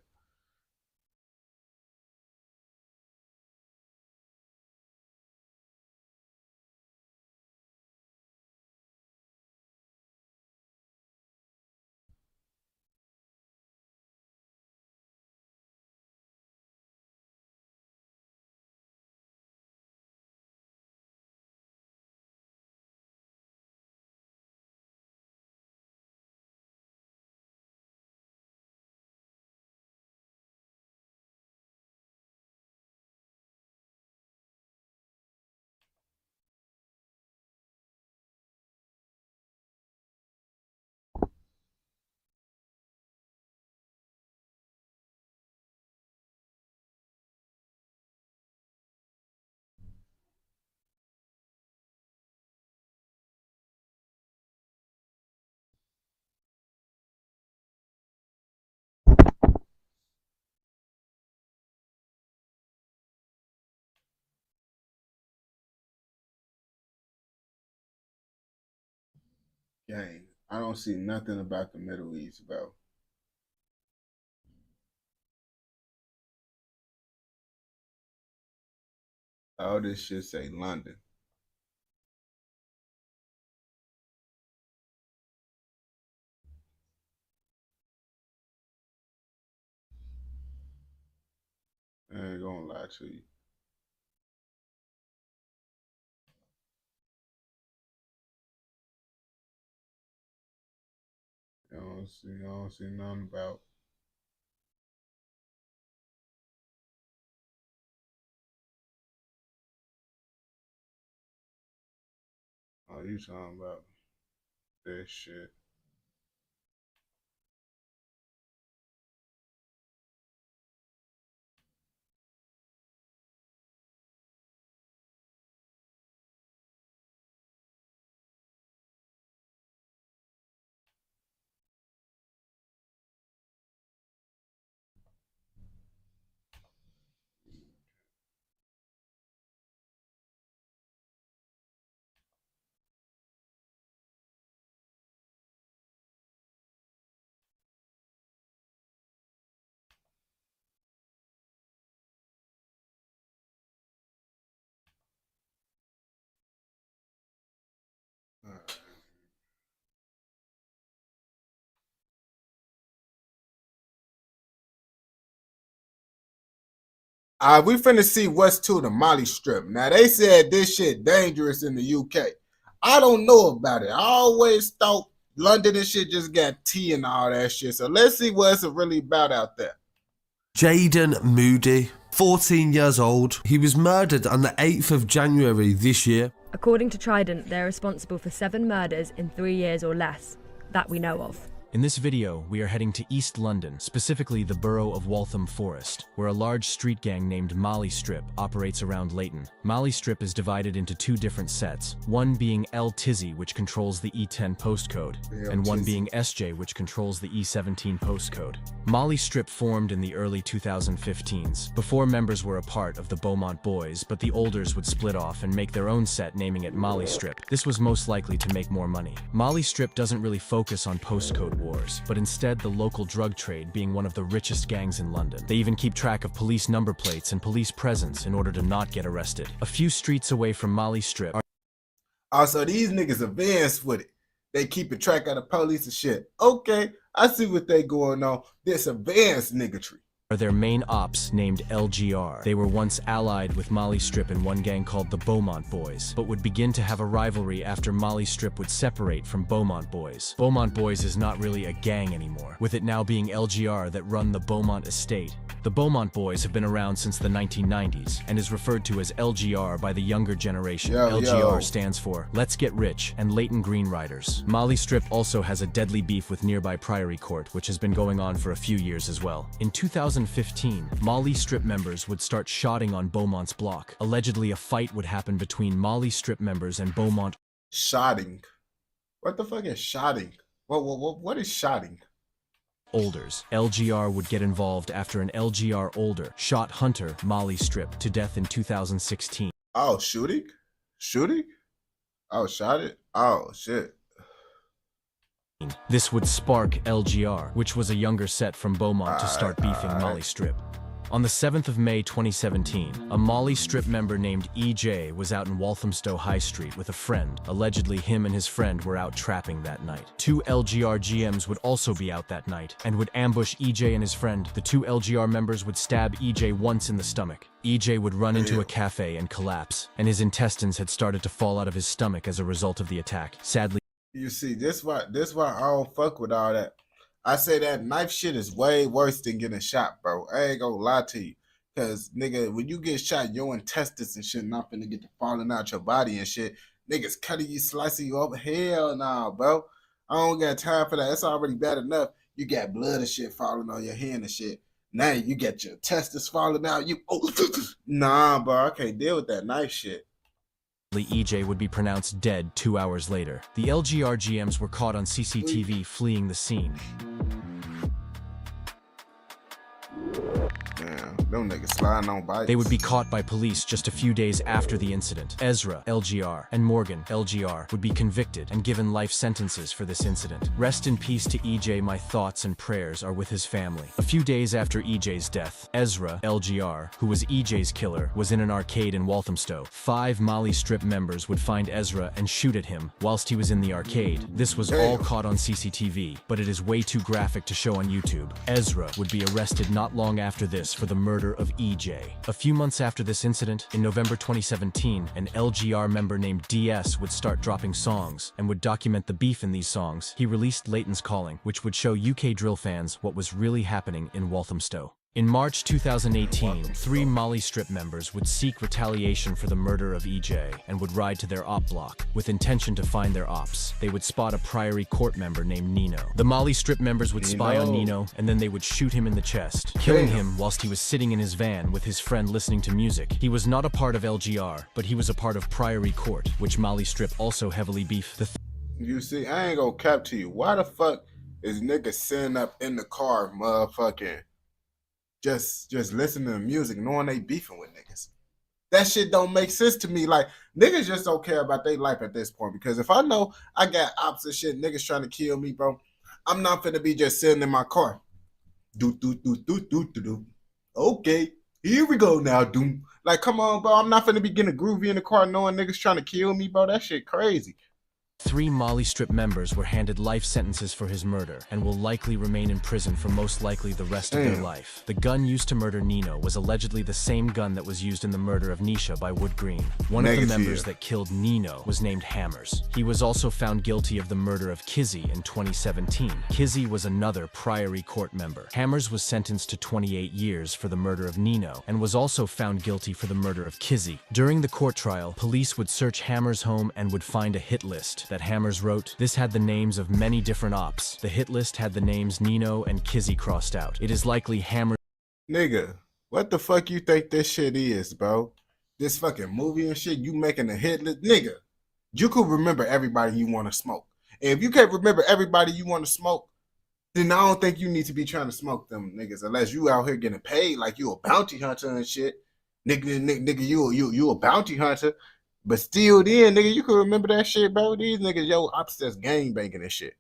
Gang, I don't see nothing about the Middle East, bro. All this shit say London. I ain't gonna lie to you. I don't see nothing about. Oh, you talking about this shit? We finna see what's to the Molly Strip. Now they said this shit dangerous in the UK. I don't know about it. I always thought London and shit just got tea and all that shit. So let's see what it's really about out there. Jaden Moody, 14 years old. He was murdered on the 8th of January this year. According to Trident, they're responsible for 7 murders in 3 years or less, that we know of. In this video, we are heading to East London, specifically the borough of Waltham Forest, where a large street gang named Molly Strip operates around Leighton. Molly Strip is divided into 2 different sets, one being L Tizzy, which controls the E10 postcode, and one being SJ, which controls the E17 postcode. Molly Strip formed in the early 2015s. Before, members were a part of the Beaumont Boys, but the olders would split off and make their own set, naming it Molly Strip. This was most likely to make more money. Molly Strip doesn't really focus on postcode wars, but instead the local drug trade, being one of the richest gangs in London. They even keep track of police number plates and police presence in order to not get arrested. A few streets away from Molly Strip Also, these niggas advanced with it. They keeping track of the police and shit. Okay, I see what they going on. This advanced niggatry. are their main ops named LGR. They were once allied with Molly Strip in one gang called the Beaumont Boys, but would begin to have a rivalry after Molly Strip would separate from Beaumont Boys. Beaumont Boys is not really a gang anymore, with it now being LGR that run the Beaumont estate. The Beaumont Boys have been around since the 1990s and is referred to as LGR by the younger generation. LGR stands for Let's Get Rich and Leighton Green Riders. Molly Strip also has a deadly beef with nearby Priory Court, which has been going on for a few years as well. In 2015, Molly Strip members would start shotting on Beaumont's block. Allegedly, a fight would happen between Molly Strip members and Beaumont. Shotting. What the fuck is shotting? What is shotting? Olders. LGR would get involved after an LGR older shot Hunter Molly Strip to death in 2016. Oh, shooting? Shooting? Oh, shot it? Oh, shit. This would spark LGR, which was a younger set from Beaumont, to start beefing Molly Strip. On the 7th of May 2017, a Molly Strip member named EJ was out in Walthamstow High Street with a friend. Allegedly, him and his friend were out trapping that night. 2 LGR GMs would also be out that night and would ambush EJ and his friend. The 2 LGR members would stab EJ once in the stomach. EJ would run into a cafe and collapse, and his intestines had started to fall out of his stomach as a result of the attack. Sadly, you see, this why I don't fuck with all that. I say that knife shit is way worse than getting shot, bro. I ain't gonna lie to you. Cause nigga, when you get shot, your intestines and shit not finna get to falling out your body and shit. Niggas cutting you, slicing you up. Hell nah, bro. I don't got time for that. It's already bad enough. You got blood and shit falling on your hand and shit. Now you get your testes falling out. Nah, bro. I can't deal with that knife shit. EJ would be pronounced dead 2 hours later. The LGR GMs were caught on CCTV fleeing the scene. Damn, them niggas sliding on bikes. They would be caught by police just a few days after the incident. Ezra, LGR, and Morgan, LGR, would be convicted and given life sentences for this incident. Rest in peace to EJ. My thoughts and prayers are with his family. A few days after EJ's death, Ezra, LGR, who was EJ's killer, was in an arcade in Walthamstow. 5 Molly Strip members would find Ezra and shoot at him whilst he was in the arcade. This was all caught on CCTV, but it is way too graphic to show on YouTube. Ezra would be arrested not long after this for the murder of EJ. A few months after this incident, in November 2017, an LGR member named DS would start dropping songs and would document the beef in these songs. He released Leighton's Calling, which would show UK drill fans what was really happening in Walthamstow. In March 2018, 3 Molly Strip members would seek retaliation for the murder of EJ and would ride to their op block with intention to find their ops. They would spot a Priory Court member named Nino. The Molly Strip members would spy on Nino and then they would shoot him in the chest, killing him whilst he was sitting in his van with his friend listening to music. He was not a part of LGR, but he was a part of Priory Court, which Molly Strip also heavily beefed. You see, I ain't gonna cap to you. Why the fuck is niggas sitting up in the car, motherfucking just listening to music, knowing they beefing with niggas? That shit don't make sense to me. Like, niggas just don't care about their life at this point. Because if I know I got ops and shit, niggas trying to kill me, bro, I'm not finna be just sitting in my car. Do. Okay, here we go now, doom. Like, come on, bro. I'm not finna be getting groovy in the car knowing niggas trying to kill me, bro. That shit crazy. 3 Molly Strip members were handed life sentences for his murder and will likely remain in prison for most likely the rest of their life. The gun used to murder Nino was allegedly the same gun that was used in the murder of Nisha by Wood Green. One of the members that killed Nino was named Hammers. He was also found guilty of the murder of Kizzy in 2017. Kizzy was another Priory Court member. Hammers was sentenced to 28 years for the murder of Nino and was also found guilty for the murder of Kizzy. During the court trial, police would search Hammers' home and would find a hit list that Hammers wrote. This had the names of many different ops. The hit list had the names Nino and Kizzy crossed out. It is likely Hammers. Nigga, what the fuck you think this shit is, bro? This fucking movie and shit, you making a hit list? Nigga, you could remember everybody you want to smoke. And if you can't remember everybody you want to smoke, then I don't think you need to be trying to smoke them niggas unless you out here getting paid like you a bounty hunter and shit. Nigga, you a bounty hunter. But still then, nigga, you can remember that shit, bro. These niggas, yo, ops that's gang banging and shit.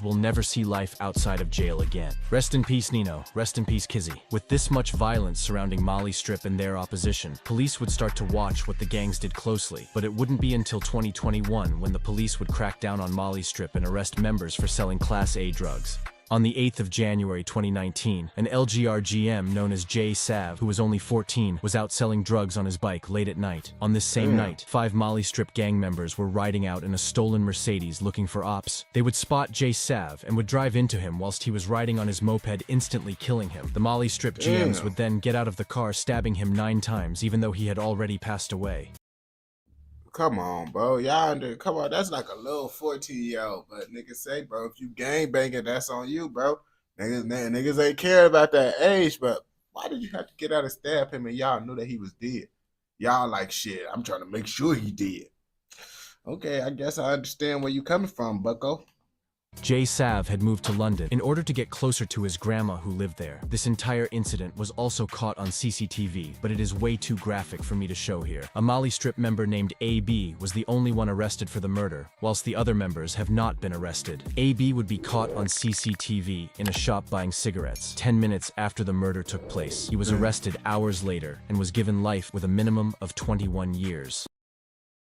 Will never see life outside of jail again. Rest in peace, Nino. Rest in peace, Kizzy. With this much violence surrounding Molly Strip and their opposition, police would start to watch what the gangs did closely. But it wouldn't be until 2021 when the police would crack down on Molly Strip and arrest members for selling Class A drugs. On the 8th of January 2019, an LGR GM known as Jay Sav, who was only 14, was out selling drugs on his bike late at night. On this same night, 5 Molly Strip gang members were riding out in a stolen Mercedes looking for ops. They would spot Jay Sav and would drive into him whilst he was riding on his moped, instantly killing him. The Molly Strip GMs would then get out of the car, stabbing him 9 times, even though he had already passed away. Come on, bro. Come on. That's like a little 14-year-old. But niggas say, bro, if you gang banging, that's on you, bro. Niggas ain't care about that age, but why did you have to get out and stab him and y'all knew that he was dead? Y'all like, shit, I'm trying to make sure he dead. Okay, I guess I understand where you coming from, bucko. Jay Sav had moved to London in order to get closer to his grandma who lived there. This entire incident was also caught on CCTV, but it is way too graphic for me to show here. A Molly Strip member named AB was the only one arrested for the murder, whilst the other members have not been arrested. AB would be caught on CCTV in a shop buying cigarettes 10 minutes after the murder took place. He was arrested hours later and was given life with a minimum of 21 years.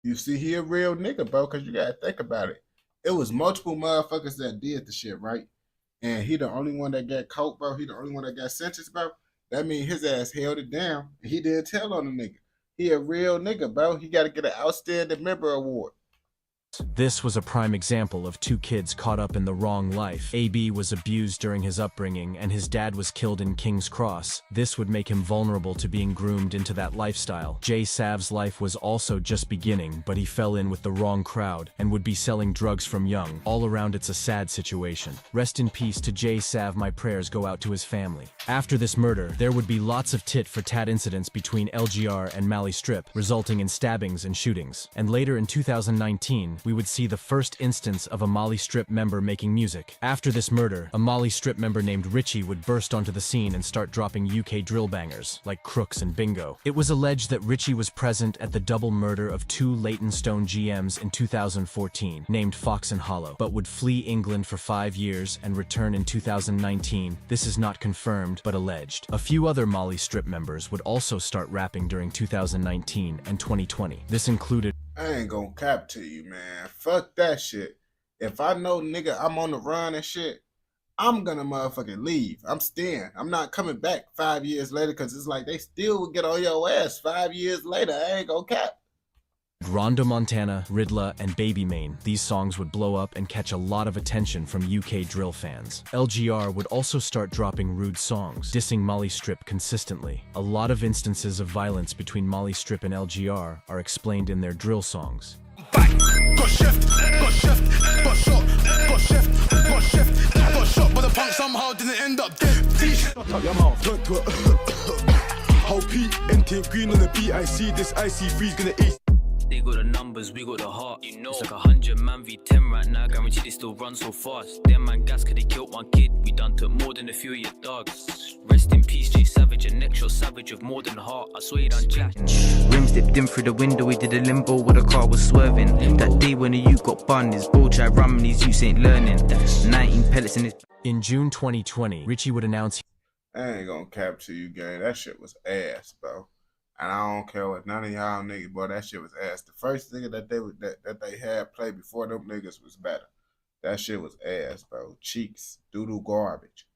You see, he a real nigga, bro, because you gotta think about it. It was multiple motherfuckers that did the shit, right? And he the only one that got caught, bro. He the only one that got sentenced, bro. That means his ass held it down. He didn't tell on the nigga. He a real nigga, bro. He got to get an outstanding member award. This was a prime example of 2 kids caught up in the wrong life. AB was abused during his upbringing, and his dad was killed in King's Cross. This would make him vulnerable to being groomed into that lifestyle. Jay Sav's life was also just beginning, but he fell in with the wrong crowd and would be selling drugs from young. All around, it's a sad situation. Rest in peace to Jay Sav. My prayers go out to his family. After this murder, there would be lots of tit-for-tat incidents between LGR and Molly Strip, resulting in stabbings and shootings. And later in 2019, we would see the first instance of a Molly Strip member making music. After this murder, a Molly Strip member named Richie would burst onto the scene and start dropping UK drill bangers, like Crooks and Bingo. It was alleged that Richie was present at the double murder of 2 Leytonstone GMs in 2014, named Fox and Hollow, but would flee England for 5 years and return in 2019. This is not confirmed, but alleged. A few other Molly Strip members would also start rapping during 2019 and 2020. This included I ain't gonna cap to you, man. Fuck that shit. If I know, nigga, I'm on the run and shit, I'm gonna motherfucking leave. I'm staying. I'm not coming back 5 years later because it's like they still will get on your ass 5 years later. I ain't gonna cap. Rondo Montana, Ridla, and Baby Mane. These songs would blow up and catch a lot of attention from UK drill fans. LGR would also start dropping rude songs, dissing Molly Strip consistently. A lot of instances of violence between Molly Strip and LGR are explained in their drill songs. Got shift, got shift, got shot, got shift, got shift, got shot, but the punk somehow didn't end up dead. Shut up your mouth. Whole P, NT green on the beat. I see this icy freeze gonna eat. They got the numbers, we got the heart. You know, it's like 100 man v10 right now. Guaranteed they still run so fast. Them man gas, cause they killed one kid. We done took more than a few of your dogs. Rest in peace, Jay Savage, a next shot savage of more than heart. I swear you done jack. Rims dipped in through the window, we did a limbo where the car was swerving. That day when the youth got bun, his bro tried ramming, his youths ain't learning. 19 pellets in his. In June 2020, Richie would announce. I ain't gonna cap to you, gang. That shit was ass, bro. And I don't care what none of y'all niggas, boy, that shit was ass. The first nigga that they had play before them niggas was better. That shit was ass, bro. Cheeks, doo-doo garbage.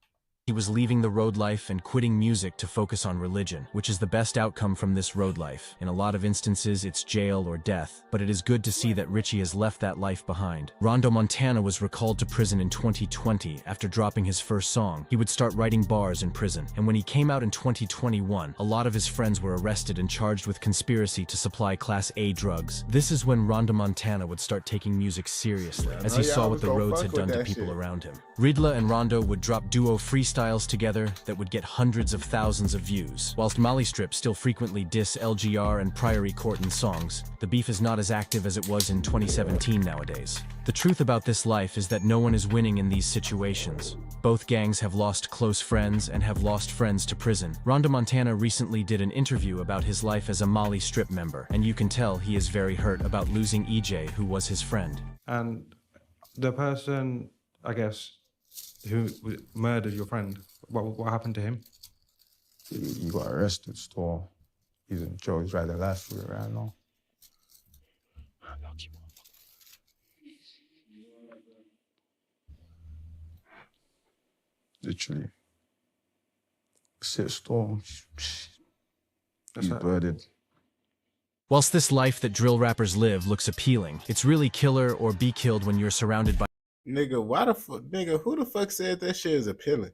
He was leaving the road life and quitting music to focus on religion, which is the best outcome from this road life. In a lot of instances, it's jail or death, but it is good to see that Richie has left that life behind. Rondo Montana was recalled to prison in 2020 after dropping his first song. He would start writing bars in prison, and when he came out in 2021, a lot of his friends were arrested and charged with conspiracy to supply Class A drugs. This is when Rondo Montana would start taking music seriously, as he saw what the roads had done to people around him. Ridla and Rondo would drop duo freestyles together that would get hundreds of thousands of views. Whilst Molly Strip still frequently diss LGR and Priory Court in songs, the beef is not as active as it was in 2017 nowadays. The truth about this life is that no one is winning in these situations. Both gangs have lost close friends and have lost friends to prison. Rondo Montana recently did an interview about his life as a Molly Strip member, and you can tell he is very hurt about losing EJ, who was his friend. And the person, I guess, who murdered your friend, what happened to him? He got arrested still. He's in jail, he's right the life for it right now. literally. Shit storm. That's You right. birded. Whilst this life that drill rappers live looks appealing, it's really killer or be killed when you're surrounded by Nigga, why the fuck, nigga, who the fuck said that shit is appealing?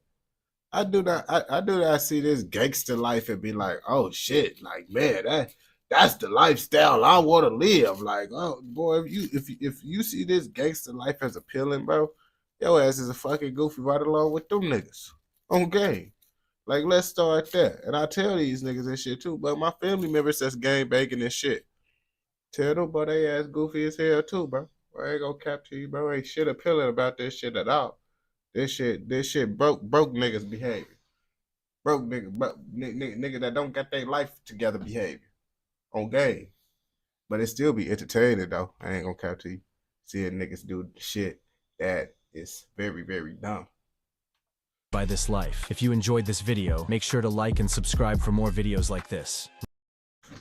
I do not see this gangster life and be like, oh shit, like man, that's the lifestyle I want to live. Like, oh boy, if you see this gangster life as appealing, bro, your ass is a fucking goofy right along with them niggas on game. Like, let's start there. And I tell these niggas and shit too, but my family members that's gang banging and shit. Tell them, but they ass goofy as hell too, bro. I ain't gonna cap to you, bro. Ain't shit appealing about this shit at all. This shit broke niggas behavior. Broke nigga that don't got their life together behavior on game. But it still be entertaining though. I ain't gonna cap to you. Seeing niggas do shit that is very, very dumb. this life. If you enjoyed this video, make sure to like and subscribe for more videos like this.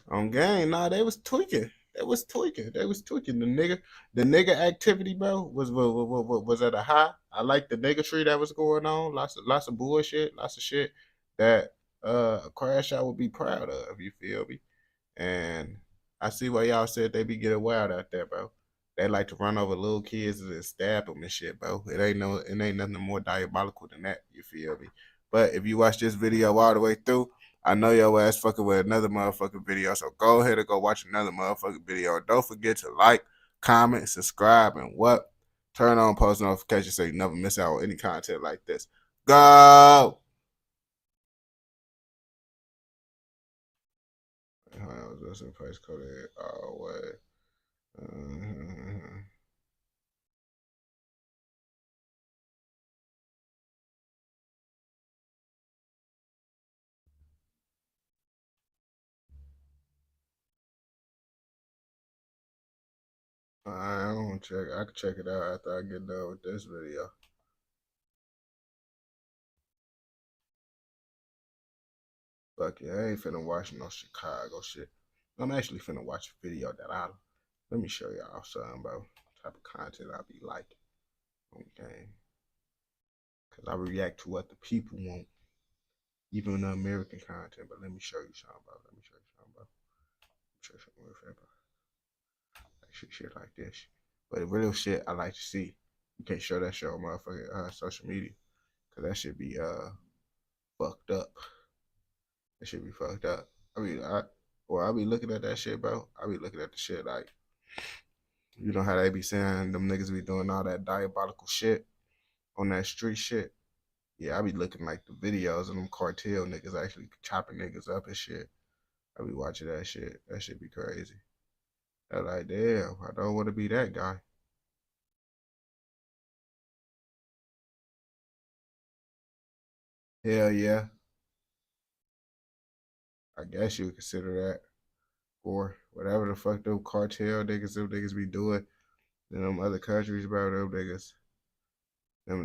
On game, nah, they was tweaking. They was tweaking. The nigga activity, bro, was at a high. I like the nigga tree that was going on. Lots of bullshit, lots of shit that Crash Out would be proud of. You feel me? And I see why y'all said they be getting wild out there, bro. They like to run over little kids and stab them and shit, bro. It ain't nothing more diabolical than that. You feel me? But if you watch this video all the way through, I know your ass fucking with another motherfucking video, so go ahead and go watch another motherfucking video. Don't forget to like, comment, subscribe, and what? Turn on post notifications so you never miss out on any content like this. Go! I was listening to Face Code all the way. I don't check. I can check it out after I get done with this video. Fuck yeah, I ain't finna watch no Chicago shit. I'm actually finna watch a video that let me show y'all something about type of content I be liking. Okay. Cause I react to what the people want. Even the American content, but let me show you something about. Show you something real fast, bro. Shit like this. But the real shit I like to see. You can't show that shit on motherfucking social media. Cause that shit be fucked up. That shit be fucked up. I be looking at that shit, bro. I be looking at the shit like, you know how they be saying them niggas be doing all that diabolical shit on that street shit. Yeah, I be looking like the videos of them cartel niggas actually chopping niggas up and shit. I be watching that shit. That shit be crazy. I'm like, damn, I don't want to be that guy. Hell yeah. I guess you would consider that. Or whatever the fuck them cartel niggas be doing in them other countries, bro. Them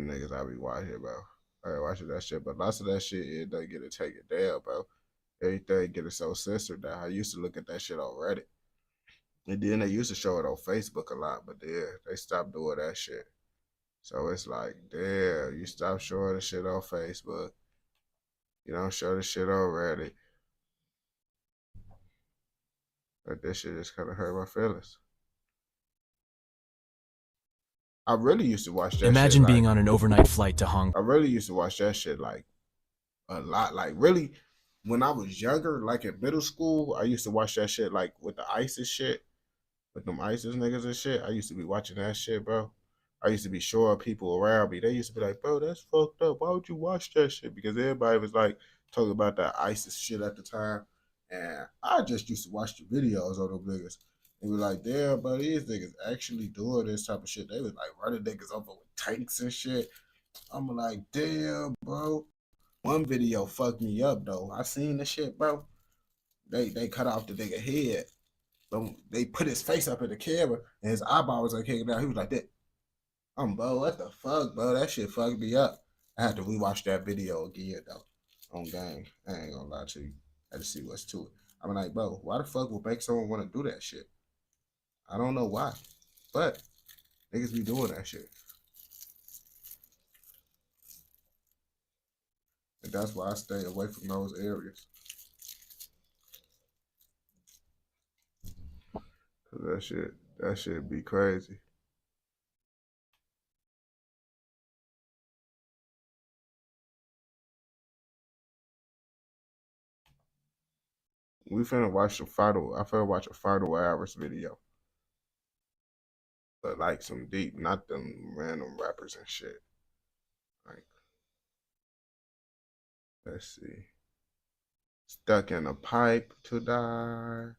niggas I be watching, bro. I be watching that shit, but lots of that shit, it doesn't get it taken down, bro. Everything get it so censored that I used to look at that shit on Reddit. And then they used to show it on Facebook a lot, but then they stopped doing that shit. So it's like, damn, you stop showing the shit on Facebook. You don't show the shit on Reddit. But this shit just kind of hurt my feelings. I really used to watch that Imagine shit, being like, on an overnight flight to Hong Kong. I really used to watch that shit like a lot. Like really, when I was younger, like in middle school, I used to watch that shit like with the ISIS shit. With them ISIS niggas and shit, I used to be watching that shit, bro. I used to be showing people around me. They used to be like, bro, that's fucked up. Why would you watch that shit? Because everybody was like talking about that ISIS shit at the time. And I just used to watch the videos of them niggas. They were like, damn, bro, these niggas actually doing this type of shit. They was like running niggas over with tanks and shit. I'm like, damn, bro. One video fucked me up, though. I seen the shit, bro. They cut off the nigga head. They put his face up in the camera and his eyeball was like hanging out. He was like that. Bro, what the fuck, bro? That shit fucked me up. I had to rewatch that video again, though. On gang. I ain't gonna lie to you. I had to see what's to it. I'm like, bro, why the fuck would make someone want to do that shit? I don't know why. But niggas be doing that shit. And that's why I stay away from those areas. Cause that shit be crazy. We finna watch I finna watch a Final Hours video. But like some deep, not them random rappers and shit. Like, let's see. Stuck in a pipe to die.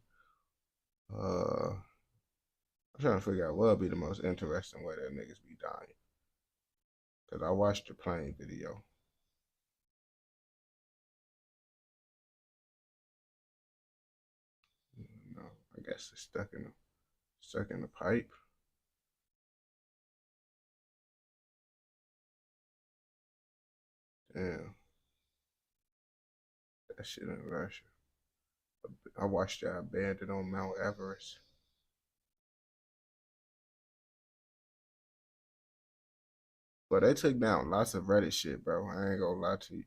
I'm trying to figure out what would be the most interesting way that niggas be dying. Cause I watched the plane video. No, I guess it's stuck in a pipe. Damn. That shit in Russia. I watched that abandoned on Mount Everest. But they took down lots of Reddit shit, bro. I ain't gonna lie to you.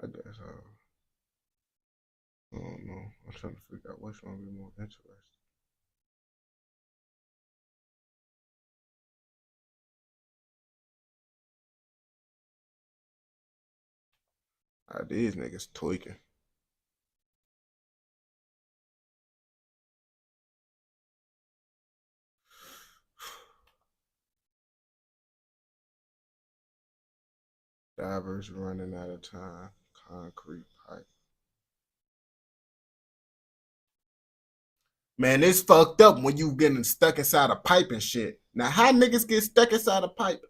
I guess I don't know. I'm trying to figure out which one would be more interesting. These niggas tweaking. Divers running out of time. Concrete pipe. Man, it's fucked up when you getting stuck inside a pipe and shit. Now, how niggas get stuck inside a pipe?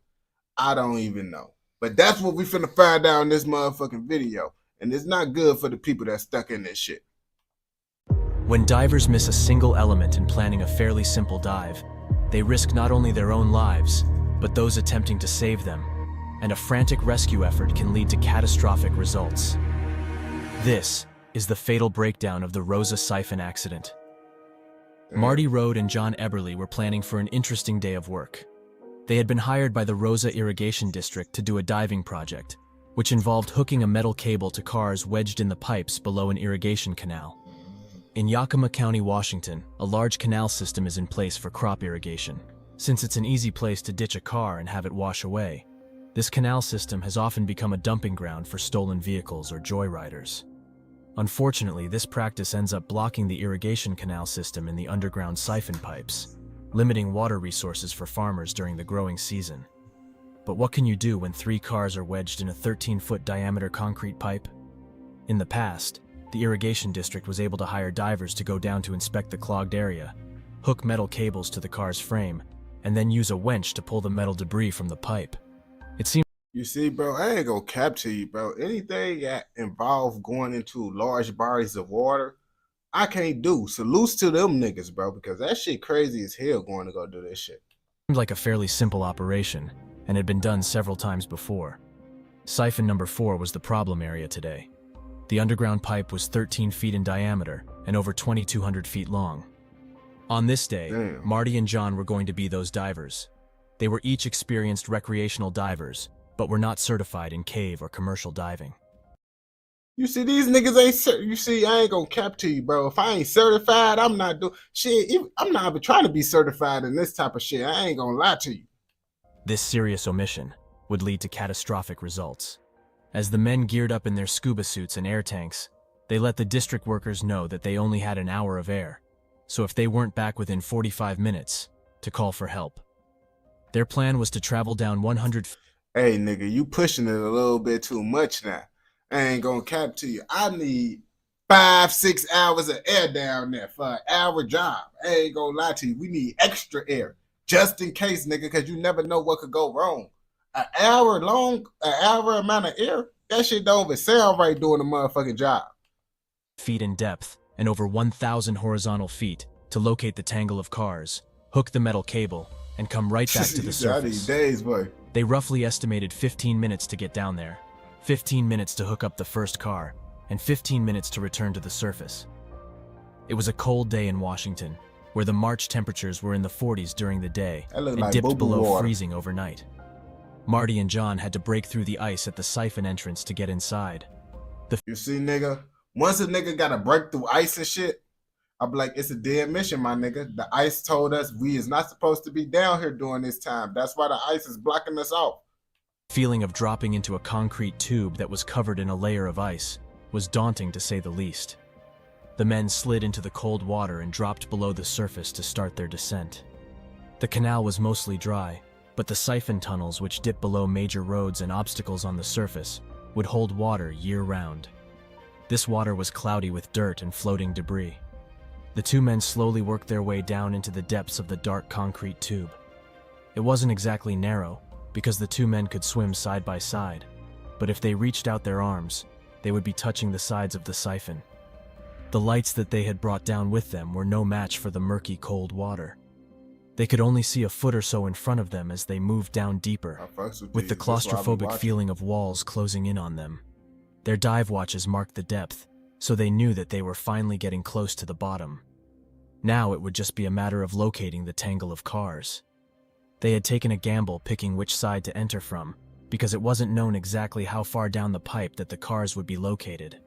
I don't even know. But that's what we finna find out in this motherfucking video. And it's not good for the people that's stuck in this shit. When divers miss a single element in planning a fairly simple dive, they risk not only their own lives, but those attempting to save them. And a frantic rescue effort can lead to catastrophic results. This is the fatal breakdown of the Rosa Siphon accident. Marty Rode and John Eberly were planning for an interesting day of work. They had been hired by the Rosa Irrigation District to do a diving project, which involved hooking a metal cable to cars wedged in the pipes below an irrigation canal. In Yakima County, Washington, a large canal system is in place for crop irrigation. Since it's an easy place to ditch a car and have it wash away, this canal system has often become a dumping ground for stolen vehicles or joyriders. Unfortunately, this practice ends up blocking the irrigation canal system in the underground siphon pipes, limiting water resources for farmers during the growing season. But what can you do when 3 cars are wedged in a 13-foot diameter concrete pipe? In the past, the irrigation district was able to hire divers to go down to inspect the clogged area, hook metal cables to the car's frame, and then use a winch to pull the metal debris from the pipe. It seems You see, bro, I ain't gonna cap to you, bro. Anything that involve going into large bodies of water, I can't do. Salutes to them niggas, bro, because that shit crazy as hell going to go do this shit. like a fairly simple operation, and had been done several times before. Siphon number 4 was the problem area today. The underground pipe was 13 feet in diameter and over 2,200 feet long. On this day, Marty and John were going to be those divers. They were each experienced recreational divers, but were not certified in cave or commercial diving. You see, these niggas ain't, you see, I ain't gonna cap to you, bro. If I ain't certified, I'm not doing shit. I'm not even trying to be certified in this type of shit. I ain't gonna lie to you. This serious omission would lead to catastrophic results. As the men geared up in their scuba suits and air tanks, they let the district workers know that they only had an hour of air, so if they weren't back within 45 minutes, to call for help. Their plan was to travel down 100. Hey, nigga, you pushing it a little bit too much now. I ain't gonna cap to you. I need 5-6 hours of air down there for an hour job. I ain't gonna lie to you. We need extra air just in case, nigga, because you never know what could go wrong. An hour amount of air, that shit don't even sound right doing a motherfucking job. Feet in depth and over 1,000 horizontal feet to locate the tangle of cars, hook the metal cable, and come right back to the surface. Days, boy. They roughly estimated 15 minutes to get down there. 15 minutes to hook up the first car, and 15 minutes to return to the surface. It was a cold day in Washington, where the March temperatures were in the 40s during the day and like dipped boo-boo below water. freezing overnight. Marty and John had to break through the ice at the siphon entrance to get inside. You see, nigga, once a nigga got to break through ice and shit, I'll be like, it's a dead mission, my nigga. The ice told us we is not supposed to be down here during this time. That's why the ice is blocking us off. Feeling of dropping into a concrete tube that was covered in a layer of ice was daunting to say the least. The men slid into the cold water and dropped below the surface to start their descent. The canal was mostly dry, but the siphon tunnels, which dip below major roads and obstacles on the surface, would hold water year-round. This water was cloudy with dirt and floating debris. The two men slowly worked their way down into the depths of the dark concrete tube. It wasn't exactly narrow, because the two men could swim side by side, but if they reached out their arms, they would be touching the sides of the siphon. The lights that they had brought down with them were no match for the murky, cold water. They could only see a foot or so in front of them as they moved down deeper, with the claustrophobic feeling of walls closing in on them. Their dive watches marked the depth, so they knew that they were finally getting close to the bottom. Now it would just be a matter of locating the tangle of cars. They had taken a gamble picking which side to enter from, because it wasn't known exactly how far down the pipe that the cars would be located.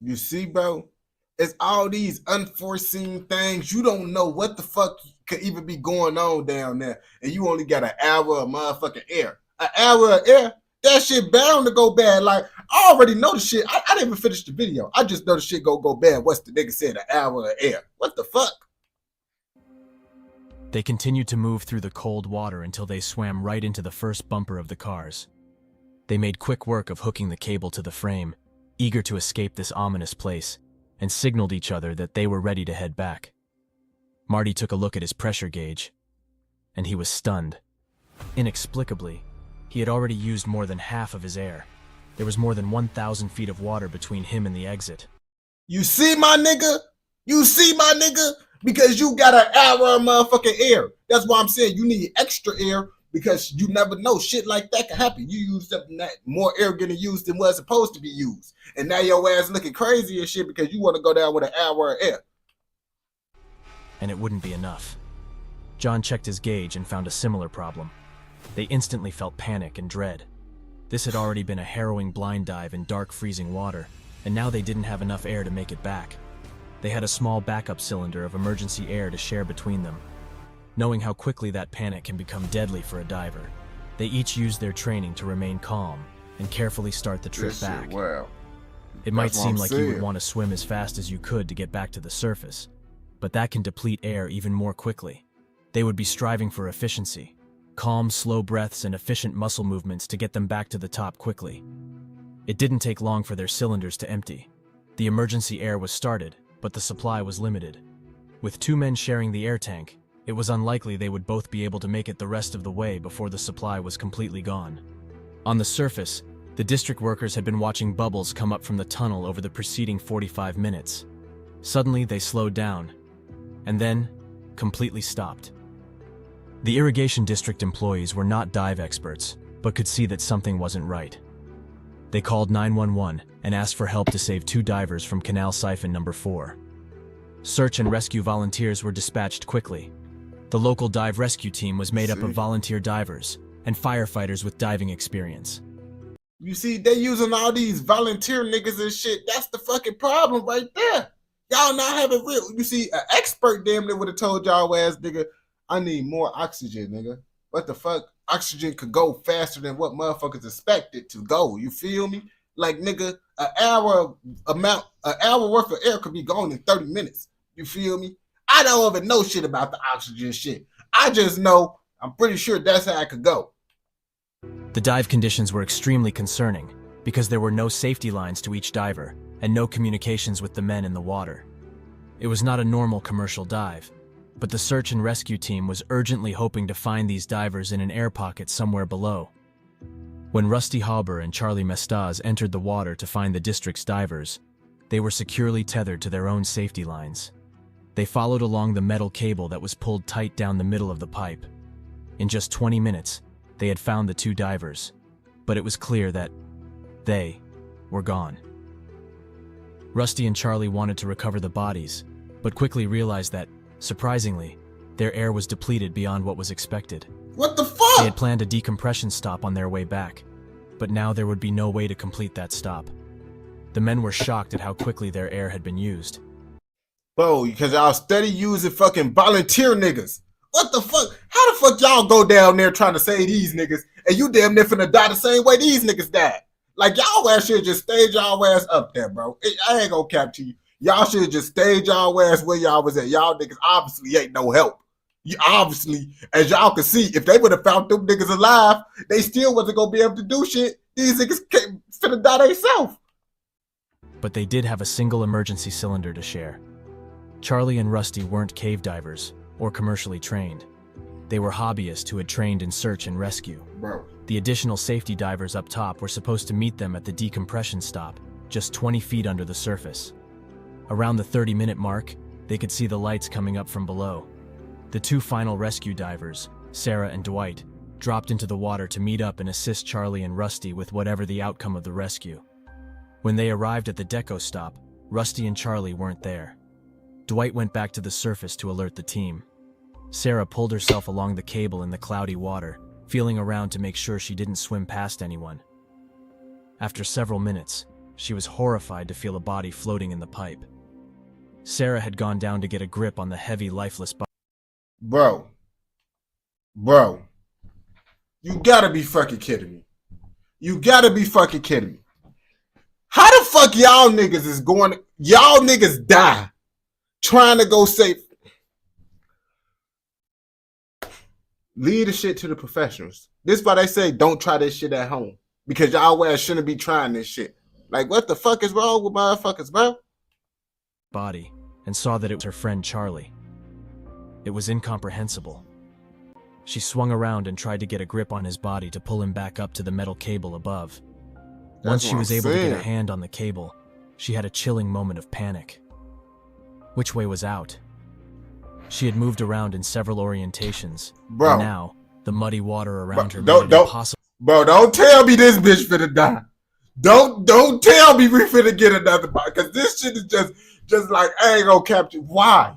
You see, bro? It's all these unforeseen things. You don't know what the fuck could even be going on down there. And you only got an hour of motherfucking air. An hour of air? That shit bound to go bad. Like, I already know the shit. I didn't even finish the video. I just know the shit go bad. What's the nigga said? An hour of air. What the fuck? They continued to move through the cold water until they swam right into the first bumper of the cars. They made quick work of hooking the cable to the frame, eager to escape this ominous place, and signaled each other that they were ready to head back. Marty took a look at his pressure gauge, and he was stunned. Inexplicably, he had already used more than half of his air. There was more than 1,000 feet of water between him and the exit. You see, my nigga? You see, my nigga? Because you got an hour of motherfucking air. That's why I'm saying you need extra air, because you never know. Shit like that can happen. You use something that more air getting used than what's supposed to be used. And now your ass looking crazy and shit because you want to go down with an hour of air. And it wouldn't be enough. John checked his gauge and found a similar problem. They instantly felt panic and dread. This had already been a harrowing blind dive in dark, freezing water, and now they didn't have enough air to make it back. They had a small backup cylinder of emergency air to share between them. Knowing how quickly that panic can become deadly for a diver, they each used their training to remain calm and carefully start the trip back. Wow. It might seem like you would want to swim as fast as you could to get back to the surface, but that can deplete air even more quickly. They would be striving for efficiency, calm, slow breaths and efficient muscle movements to get them back to the top quickly. It didn't take long for their cylinders to empty. The emergency air was started, but the supply was limited. With two men sharing the air tank, it was unlikely they would both be able to make it the rest of the way before the supply was completely gone. On the surface, the district workers had been watching bubbles come up from the tunnel over the preceding 45 minutes. Suddenly, they slowed down, and then completely stopped. The irrigation district employees were not dive experts, but could see that something wasn't right. They called 911 and asked for help to save two divers from Canal Siphon number 4. Search and rescue volunteers were dispatched quickly. The local dive rescue team was made up of volunteer divers and firefighters with diving experience. You see, they using all these volunteer niggas and shit. That's the fucking problem right there. Y'all not having real. You see, an expert damn near would have told y'all ass, nigga, I need more oxygen, nigga. What the fuck? Oxygen could go faster than what motherfuckers expect it to go. You feel me? Like, nigga, an hour worth of air could be gone in 30 minutes. You feel me? I don't even know shit about the oxygen shit. I just know, I'm pretty sure that's how it could go. The dive conditions were extremely concerning because there were no safety lines to each diver and no communications with the men in the water. It was not a normal commercial dive, but the search and rescue team was urgently hoping to find these divers in an air pocket somewhere below. When Rusty Hauber and Charlie Mestaz entered the water to find the district's divers, they were securely tethered to their own safety lines. They followed along the metal cable that was pulled tight down the middle of the pipe. In just 20 minutes, they had found the two divers, but it was clear that They were gone. Rusty and Charlie wanted to recover the bodies, but quickly realized that, surprisingly, their air was depleted beyond what was expected. What the fuck? They had planned a decompression stop on their way back, but now there would be no way to complete that stop. The men were shocked at how quickly their air had been used. Bro, because y'all steady using fucking volunteer niggas. What the fuck? How the fuck y'all go down there trying to save these niggas and you damn near finna die the same way these niggas died? Like, y'all ass should just stayed y'all ass up there, bro. I ain't gonna cap to you. Y'all should just stayed y'all ass where y'all was at. Y'all niggas obviously ain't no help. You obviously, as y'all can see, if they would have found them niggas alive, they still wasn't gonna be able to do shit. These niggas finna die themselves. But they did have a single emergency cylinder to share. Charlie and Rusty weren't cave divers or commercially trained. They were hobbyists who had trained in search and rescue. Bro. The additional safety divers up top were supposed to meet them at the decompression stop, just 20 feet under the surface. Around the 30-minute mark, they could see the lights coming up from below. The two final rescue divers, Sarah and Dwight, dropped into the water to meet up and assist Charlie and Rusty with whatever the outcome of the rescue. When they arrived at the deco stop, Rusty and Charlie weren't there. Dwight went back to the surface to alert the team. Sarah pulled herself along the cable in the cloudy water, feeling around to make sure she didn't swim past anyone. After several minutes, she was horrified to feel a body floating in the pipe. Sarah had gone down to get a grip on the heavy, lifeless body. Bro, you gotta be fucking kidding me. You gotta be fucking kidding me. How the fuck y'all niggas is going, y'all niggas die trying to go save. Leave the shit to the professionals. This is why they say don't try this shit at home. Because y'all ass shouldn't be trying this shit. Like, what the fuck is wrong with motherfuckers, bro? Body, and saw that it was her friend Charlie. It was incomprehensible. She swung around and tried to get a grip on his body to pull him back up to the metal cable above. Once she was able to get a hand on the cable, she had a chilling moment of panic. Which way was out? She had moved around in several orientations, bro. And now the muddy water around her don't made it impossible. Bro, don't tell me this bitch finna die. Don't tell me we finna get another body, because this shit is just like, I ain't gonna capture. Why?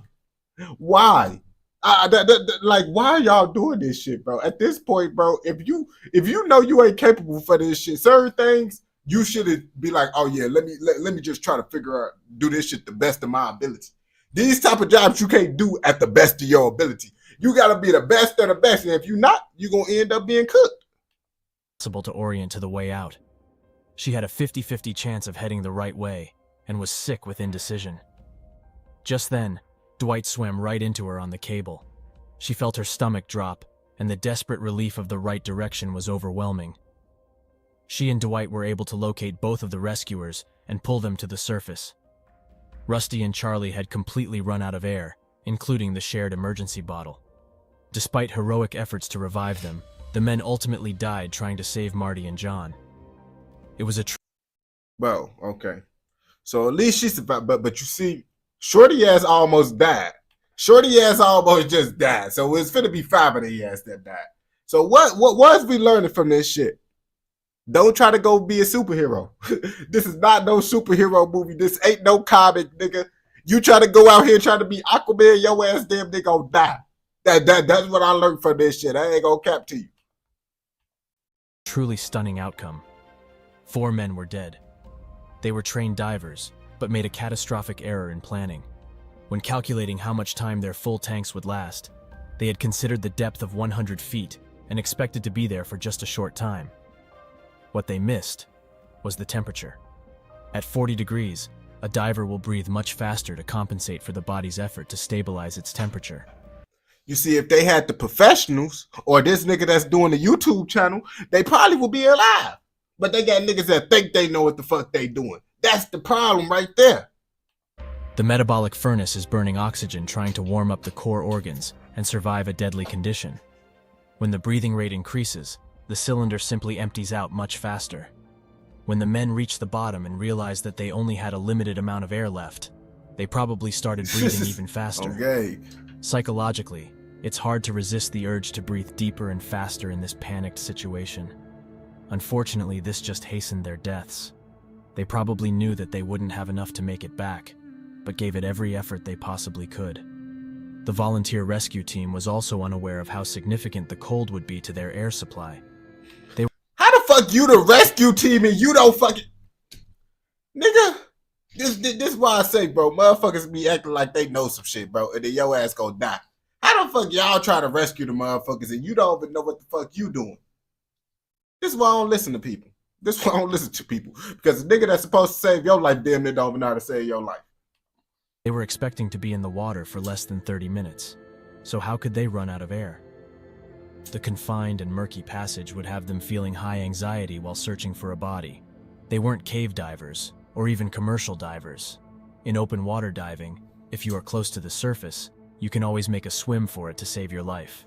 Like, why y'all doing this shit, bro? At this point, bro, if you know you ain't capable for this shit, certain things you should be like, oh yeah, let me just try to do this shit the best of my ability. These type of jobs you can't do at the best of your ability. You gotta be the best of the best, and if you're not, you're gonna end up being cooked. Possible to orient to the way out. She had a 50-50 chance of heading the right way, and was sick with indecision. Just then, Dwight swam right into her on the cable. She felt her stomach drop, and the desperate relief of the right direction was overwhelming. She and Dwight were able to locate both of the rescuers and pull them to the surface. Rusty and Charlie had completely run out of air, including the shared emergency bottle. Despite heroic efforts to revive them, the men ultimately died trying to save Marty and John. It was a Bro, okay. So at least she survived, but you see, Shorty ass almost died. Shorty ass almost just died. So it's finna be 5 of the ass that died. So what was we learning from this shit? Don't try to go be a superhero. This is not no superhero movie. This ain't no comic, nigga. You try to go out here trying to be Aquaman, your ass damn nigga gonna die. That's what I learned from this shit. I ain't gonna cap to you. Truly stunning outcome. 4 men were dead. They were trained divers, but made a catastrophic error in planning. When calculating how much time their full tanks would last, they had considered the depth of 100 feet and expected to be there for just a short time. What they missed was the temperature. At 40 degrees, a diver will breathe much faster to compensate for the body's effort to stabilize its temperature. You see, if they had the professionals or this nigga that's doing the YouTube channel, they probably would be alive. But they got niggas that think they know what the fuck they doing. That's the problem right there. The metabolic furnace is burning oxygen trying to warm up the core organs and survive a deadly condition. When the breathing rate increases, the cylinder simply empties out much faster. When the men reached the bottom and realized that they only had a limited amount of air left, they probably started breathing even faster. Okay. Psychologically, it's hard to resist the urge to breathe deeper and faster in this panicked situation. Unfortunately, this just hastened their deaths. They probably knew that they wouldn't have enough to make it back, but gave it every effort they possibly could. The volunteer rescue team was also unaware of how significant the cold would be to their air supply. How the fuck you the rescue team and you don't fucking... Nigga, this why I say, bro, motherfuckers be acting like they know some shit, bro, and then your ass gonna die. How the fuck y'all try to rescue the motherfuckers and you don't even know what the fuck you doing? This is why I don't listen to people. This is why I don't listen to people. Because the nigga that's supposed to save your life damn near don't even know how to save your life. They were expecting to be in the water for less than 30 minutes, so how could they run out of air? The confined and murky passage would have them feeling high anxiety while searching for a body. They weren't cave divers, or even commercial divers. In open water diving, if you are close to the surface, you can always make a swim for it to save your life.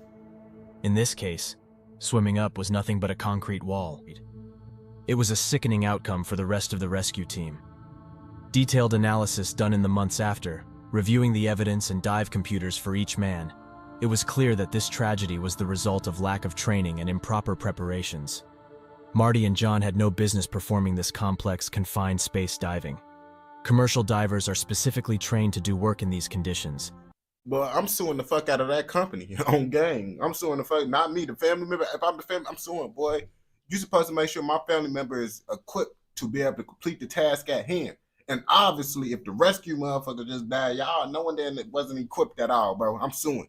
In this case, swimming up was nothing but a concrete wall. It was a sickening outcome for the rest of the rescue team. Detailed analysis done in the months after, reviewing the evidence and dive computers for each man, it was clear that this tragedy was the result of lack of training and improper preparations. Marty and John had no business performing this complex, confined space diving. Commercial divers are specifically trained to do work in these conditions. But I'm suing the fuck out of that company on gang. I'm suing the fuck, not me, the family member. If I'm the family, I'm suing, boy. You're supposed to make sure my family member is equipped to be able to complete the task at hand. And obviously, if the rescue motherfucker just died, y'all knowing that it wasn't equipped at all, bro. I'm suing.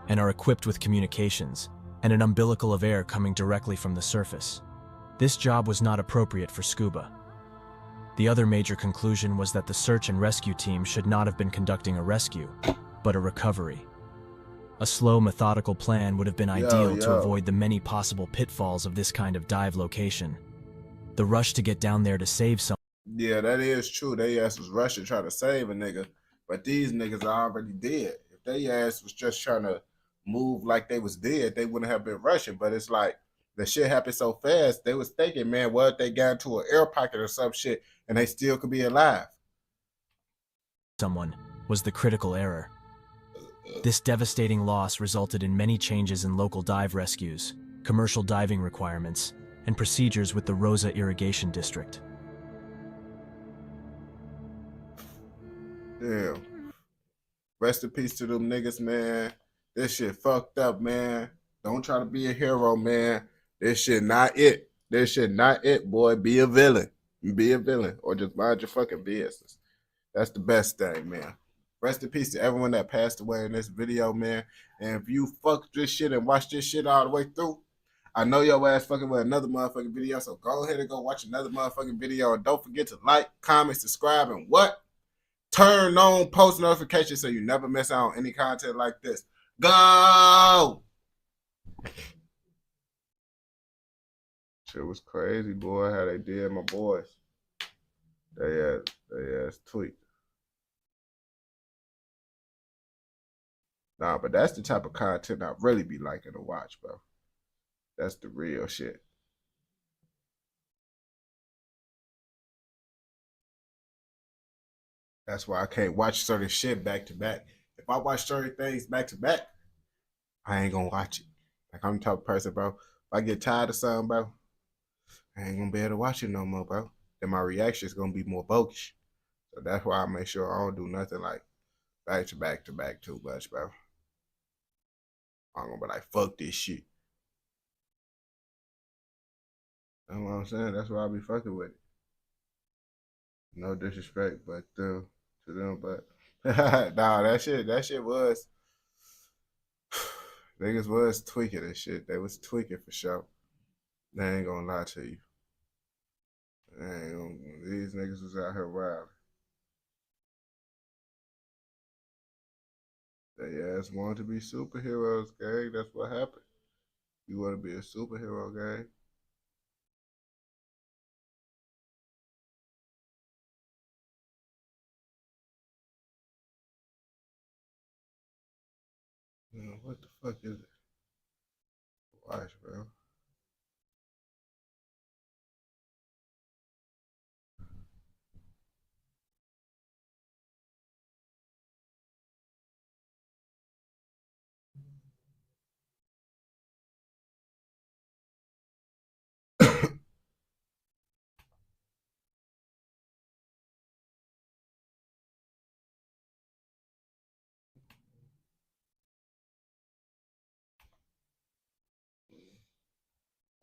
And are equipped with communications and an umbilical of air coming directly from the surface. This job was not appropriate for scuba. The other major conclusion was that the search and rescue team should not have been conducting a rescue, but a recovery. A slow, methodical plan would have been ideal to avoid the many possible pitfalls of this kind of dive location. The rush to get down there to save someone. Yeah, that is true. They ass was rushing trying to save a nigga, but these niggas are already dead. If they ass was just trying to move like they was dead, they wouldn't have been rushing. But it's like the shit happened so fast, they was thinking, man, what if they got into an air pocket or some shit and they still could be alive? Someone was the critical error. This devastating loss resulted in many changes in local dive rescues, commercial diving requirements, and procedures with the Rosa Irrigation District. Damn. Rest in peace to them niggas, man. This shit fucked up, man. Don't try to be a hero, man. This shit not it. This shit not it, boy. Be a villain. Be a villain. Or just mind your fucking business. That's the best thing, man. Rest in peace to everyone that passed away in this video, man. And if you fuck this shit and watch this shit all the way through, I know your ass fucking with another motherfucking video, so go ahead and go watch another motherfucking video. And don't forget to like, comment, subscribe, and what? Turn on post notifications so you never miss out on any content like this. Go! Shit was crazy, boy, how they did my boys. They ass tweet. Nah, but that's the type of content I really be liking to watch, bro. That's the real shit. That's why I can't watch certain shit back to back. If I watch certain things back to back, I ain't gonna watch it. Like, I'm the type of person, bro. If I get tired of something, bro, I ain't gonna be able to watch it no more, bro. Then my reaction is gonna be more bogus. So that's why I make sure I don't do nothing like back to back to back too much, bro. I'm gonna be like, fuck this shit. That's what I'm saying. That's why I be fucking with it. No disrespect, but to them, but nah, that shit was niggas was tweaking and shit. They was tweaking for sure. They ain't gonna lie to you. These niggas was out here wild. They ass wanted to be superheroes, gang. That's what happened. You want to be a superhero, gang. What the fuck is it? Watch, bro.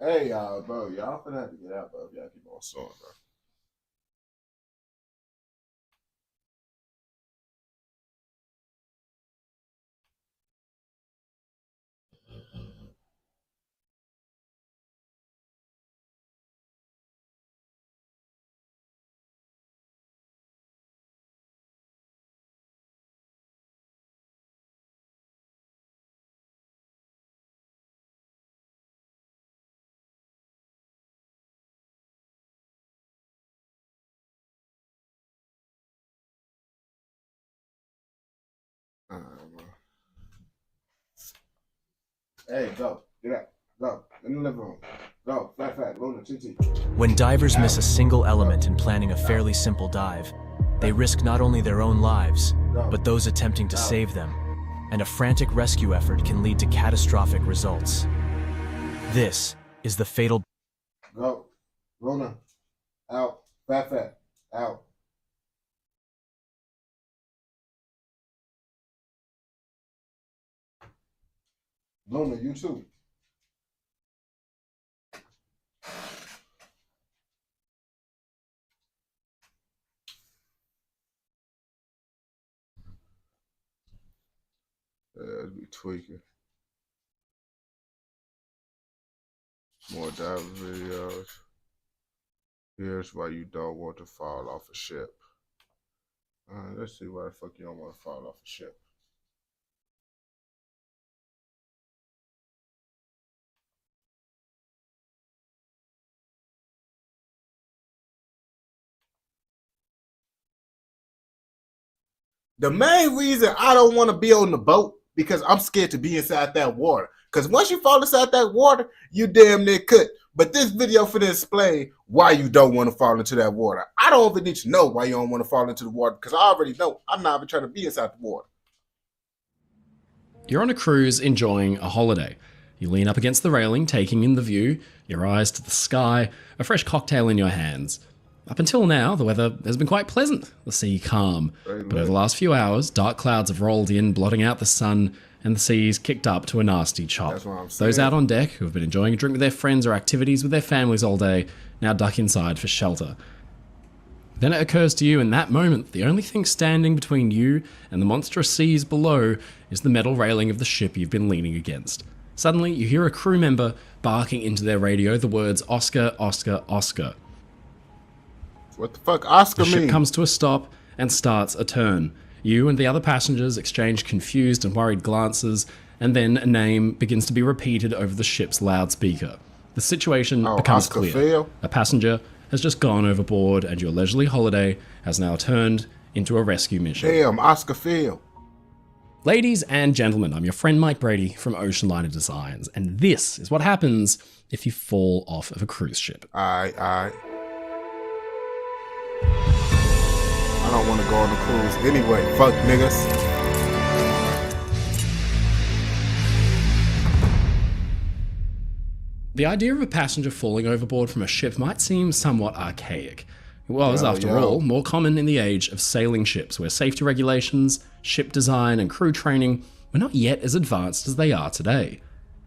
Hey, y'all, bro. Y'all finna have to get out, bro. Y'all keep on sawing, bro. Hey, go. Get out. Go. In the living room. Go. Flat. Luna, TT. When divers miss a single element in planning a fairly simple dive, they risk not only their own lives, but those attempting to save them, and a frantic rescue effort can lead to catastrophic results. This is the fatal... Go. Luna. Out. Flat. Out. Luna, you too. That'd be tweaking. More dive videos. Here's why you don't want to fall off a ship. Let's see why the fuck you don't want to fall off a ship. The main reason I don't want to be on the boat because I'm scared to be inside that water. Because once you fall inside that water, you damn near could. But this video finna explain why you don't want to fall into that water. I don't even need to know why you don't want to fall into the water because I already know I'm not even trying to be inside the water. You're on a cruise enjoying a holiday. You lean up against the railing, taking in the view, your eyes to the sky, a fresh cocktail in your hands. Up until now, the weather has been quite pleasant, the sea calm. But over the last few hours, dark clouds have rolled in, blotting out the sun, and the sea's kicked up to a nasty chop. That's what I'm saying. Those out on deck, who have been enjoying a drink with their friends or activities with their families all day, now duck inside for shelter. Then it occurs to you in that moment, the only thing standing between you and the monstrous seas below is the metal railing of the ship you've been leaning against. Suddenly, you hear a crew member barking into their radio the words, "Oscar, Oscar, Oscar." What the fuck Oscar mean? The ship comes to a stop and starts a turn. You and the other passengers exchange confused and worried glances, and then a name begins to be repeated over the ship's loudspeaker. The situation becomes Oscar clear. Phil? A passenger has just gone overboard, and your leisurely holiday has now turned into a rescue mission. Damn, Oscar Phil. Ladies and gentlemen, I'm your friend Mike Brady from Ocean Liner Designs, and this is what happens if you fall off of a cruise ship. Alright. I don't want to go on the cruise anyway. Fuck niggas. The idea of a passenger falling overboard from a ship might seem somewhat archaic. It was, after all, more common in the age of sailing ships, where safety regulations, ship design, and crew training were not yet as advanced as they are today.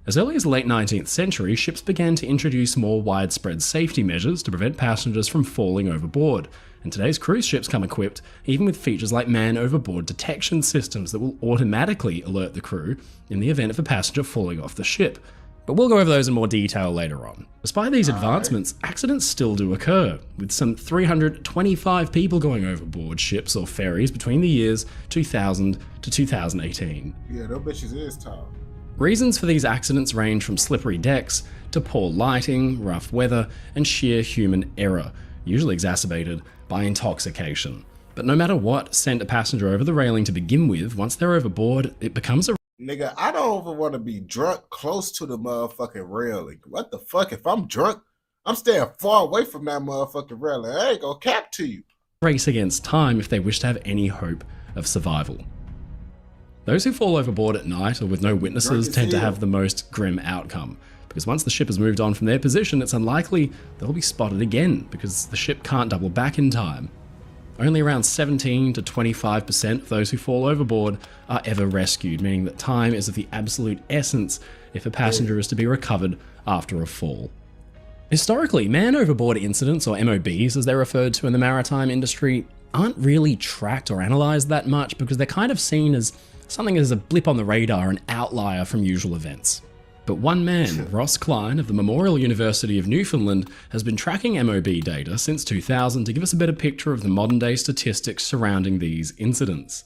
As early as the late 19th century, ships began to introduce more widespread safety measures to prevent passengers from falling overboard, and today's cruise ships come equipped even with features like man-overboard detection systems that will automatically alert the crew in the event of a passenger falling off the ship. But we'll go over those in more detail later on. Despite these advancements, accidents still do occur, with some 325 people going overboard ships or ferries between the years 2000 to 2018. Yeah, those bitches is tall. Reasons for these accidents range from slippery decks to poor lighting, rough weather, and sheer human error, usually exacerbated by intoxication. But no matter what sent a passenger over the railing to begin with, once they're overboard, it becomes a... Nigga, I don't even want to be drunk close to the motherfucking railing. What the fuck? If I'm drunk, I'm staying far away from that motherfucking railing. I ain't gonna cap to you. Race against time if they wish to have any hope of survival. Those who fall overboard at night or with no witnesses tend to have the most grim outcome, because once the ship has moved on from their position, it's unlikely they'll be spotted again, because the ship can't double back in time. Only around 17 to 25% of those who fall overboard are ever rescued, meaning that time is of the absolute essence if a passenger is to be recovered after a fall. Historically, man overboard incidents, or MOBs as they're referred to in the maritime industry, aren't really tracked or analysed that much because they're kind of seen as something as a blip on the radar, an outlier from usual events. But one man, Ross Klein of the Memorial University of Newfoundland, has been tracking MOB data since 2000 to give us a better picture of the modern day statistics surrounding these incidents.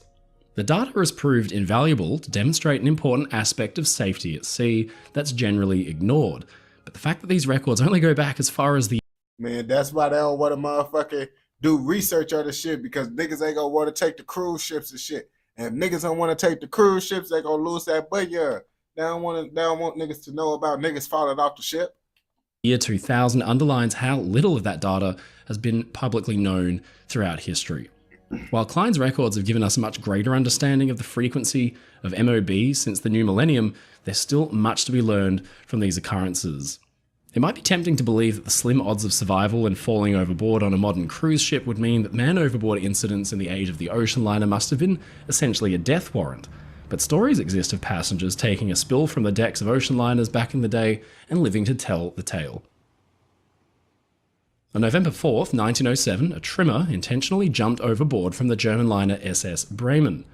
The data has proved invaluable to demonstrate an important aspect of safety at sea that's generally ignored. But the fact that these records only go back as far as the... Man, that's why they don't want to motherfucking do research on the shit, because niggas ain't gonna want to take the cruise ships and shit. And if niggas don't want to take the cruise ships, they gonna lose that budget. They don't want niggas to know about niggas falling off the ship. Year 2000 underlines how little of that data has been publicly known throughout history. While Klein's records have given us a much greater understanding of the frequency of MOBs since the new millennium, there's still much to be learned from these occurrences. It might be tempting to believe that the slim odds of survival and falling overboard on a modern cruise ship would mean that man overboard incidents in the age of the ocean liner must have been essentially a death warrant. But stories exist of passengers taking a spill from the decks of ocean liners back in the day and living to tell the tale. On November 4th, 1907, a trimmer intentionally jumped overboard from the German liner SS Bremen.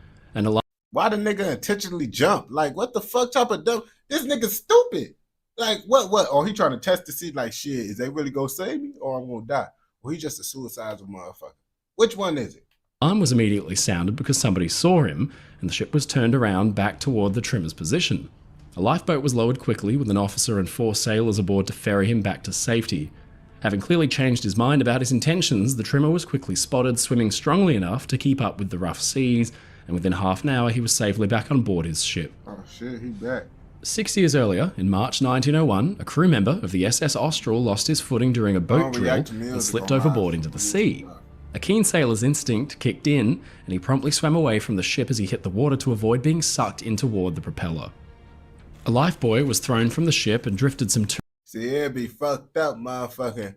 Why the nigga intentionally jump? Like, what the fuck type of dumb? This nigga's stupid. Like, what? Or he trying to test to see, like, shit, is they really gonna save me or I'm gonna die? Or he just a suicidal motherfucker? Which one is it? Alarm was immediately sounded because somebody saw him, and the ship was turned around back toward the trimmer's position. A lifeboat was lowered quickly with an officer and 4 sailors aboard to ferry him back to safety. Having clearly changed his mind about his intentions, the trimmer was quickly spotted swimming strongly enough to keep up with the rough seas, and within half an hour he was safely back on board his ship. Oh shit, he back. 6 years earlier, in March 1901, a crew member of the SS Austral lost his footing during a boat drill and slipped overboard into the sea. A keen sailor's instinct kicked in, and he promptly swam away from the ship as he hit the water to avoid being sucked in toward the propeller. A lifebuoy was thrown from the ship and drifted some... See, it'd be fucked up, motherfucking.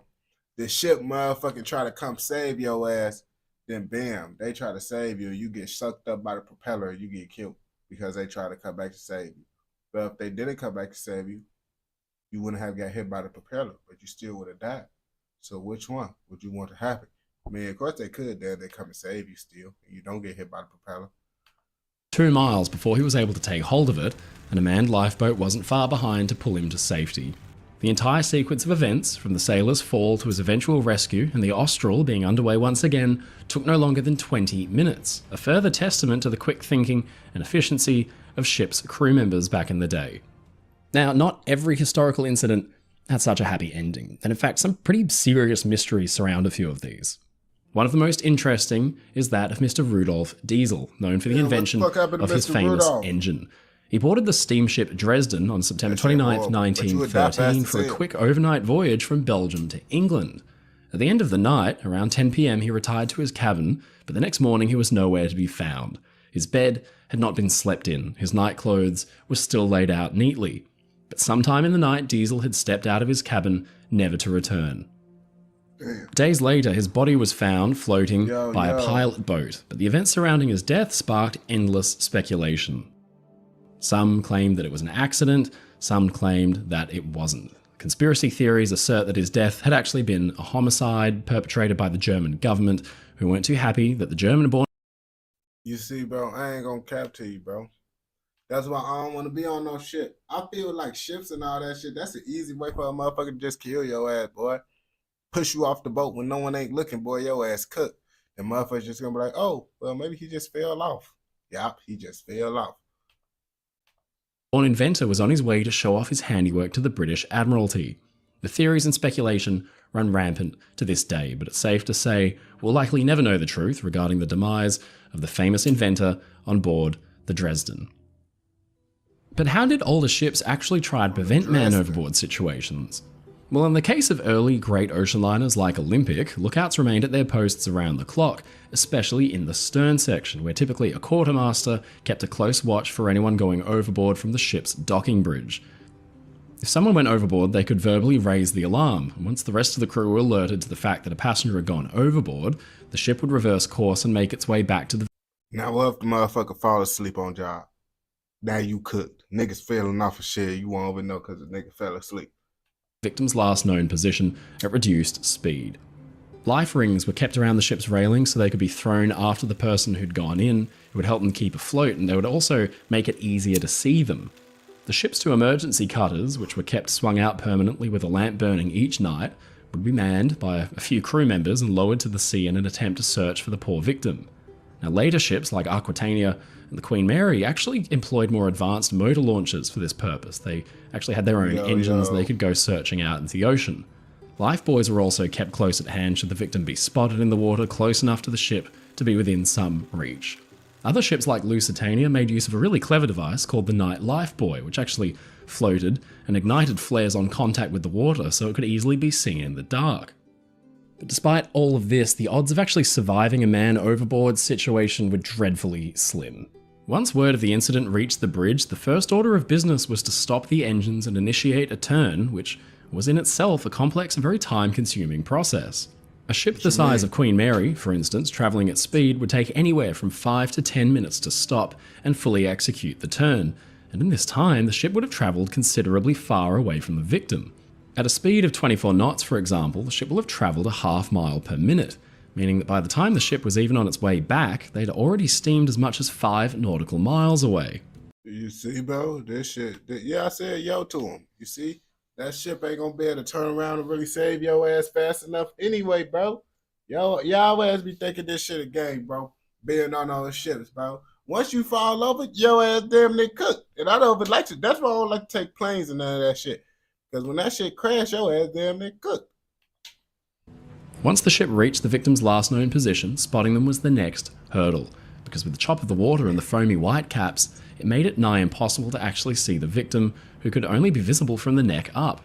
The ship motherfucking try to come save your ass, then bam, they try to save you. You get sucked up by the propeller, you get killed because they try to come back to save you. But if they didn't come back to save you, you wouldn't have got hit by the propeller, but you still would have died. So which one would you want to happen? I mean, of course they could, then they come and save you still, and you don't get hit by the propeller. 2 miles before he was able to take hold of it, and a manned lifeboat wasn't far behind to pull him to safety. The entire sequence of events, from the sailor's fall to his eventual rescue and the Austral being underway once again, took no longer than 20 minutes, a further testament to the quick thinking and efficiency of ship's crew members back in the day. Now, not every historical incident had such a happy ending, and in fact some pretty serious mysteries surround a few of these. One of the most interesting is that of Mr. Rudolf Diesel, known for the invention of his famous engine. He boarded the steamship Dresden on September 29th, 1913 for a quick overnight voyage from Belgium to England. At the end of the night, around 10 p.m, he retired to his cabin, but the next morning he was nowhere to be found. His bed had not been slept in, his nightclothes were still laid out neatly. But sometime in the night, Diesel had stepped out of his cabin, never to return. Damn. Days later, his body was found floating by a pilot boat, but the events surrounding his death sparked endless speculation. Some claimed that it was an accident, some claimed that it wasn't. Conspiracy theories assert that his death had actually been a homicide perpetrated by the German government, who weren't too happy that the German-born... You see, bro, I ain't gonna cap to you, bro. That's why I don't want to be on no shit. I feel like ships and all that shit, that's an easy way for a motherfucker to just kill your ass, boy. Push you off the boat when no one ain't looking, boy, your ass cooked. And motherfuckers just gonna be like, oh, well, maybe he just fell off. Yup, he just fell off. Born inventor was on his way to show off his handiwork to the British Admiralty. The theories and speculation run rampant to this day, but it's safe to say we'll likely never know the truth regarding the demise of the famous inventor on board the Dresden. But how did older ships actually try to prevent man overboard situations? Well, in the case of early great ocean liners like Olympic, lookouts remained at their posts around the clock, especially in the stern section, where typically a quartermaster kept a close watch for anyone going overboard from the ship's docking bridge. If someone went overboard, they could verbally raise the alarm, and once the rest of the crew were alerted to the fact that a passenger had gone overboard, the ship would reverse course and make its way back to the... Now what if the motherfucker fall asleep on job? Now you cooked. Niggas falling off of shit, you won't even know because the nigga fell asleep. victim's last known position at reduced speed. Life rings were kept around the ship's railing so they could be thrown after the person who'd gone in. It would help them keep afloat, and they would also make it easier to see them. The ship's 2 emergency cutters, which were kept swung out permanently with a lamp burning each night, would be manned by a few crew members and lowered to the sea in an attempt to search for the poor victim. Now, later ships like Aquitania and the Queen Mary actually employed more advanced motor launchers for this purpose. They actually had their own engines and they could go searching out into the ocean. Lifebuoys were also kept close at hand should the victim be spotted in the water close enough to the ship to be within some reach. Other ships like Lusitania made use of a really clever device called the Night Lifebuoy, which actually floated and ignited flares on contact with the water so it could easily be seen in the dark. But despite all of this, the odds of actually surviving a man overboard situation were dreadfully slim. Once word of the incident reached the bridge, the first order of business was to stop the engines and initiate a turn, which was in itself a complex and very time-consuming process. A ship the size of Queen Mary, for instance, travelling at speed, would take anywhere from 5 to 10 minutes to stop and fully execute the turn, and in this time the ship would have travelled considerably far away from the victim. At a speed of 24 knots, for example, the ship will have travelled a half mile per minute, meaning that by the time the ship was even on its way back, they'd already steamed as much as 5 nautical miles away. You see, bro, this shit, yeah, I said yo to him, you see? That ship ain't gonna be able to turn around and really save your ass fast enough anyway, bro. Y'all ass be thinking this shit a game, bro. Being on those ships, bro. Once you fall over, your ass damn near cooked. And I don't even like to, that's why I don't like to take planes and none of that shit. Because when that shit crash, your ass damn near cooked. Once the ship reached the victim's last known position, spotting them was the next hurdle. Because with the chop of the water and the foamy white caps, it made it nigh impossible to actually see the victim, who could only be visible from the neck up.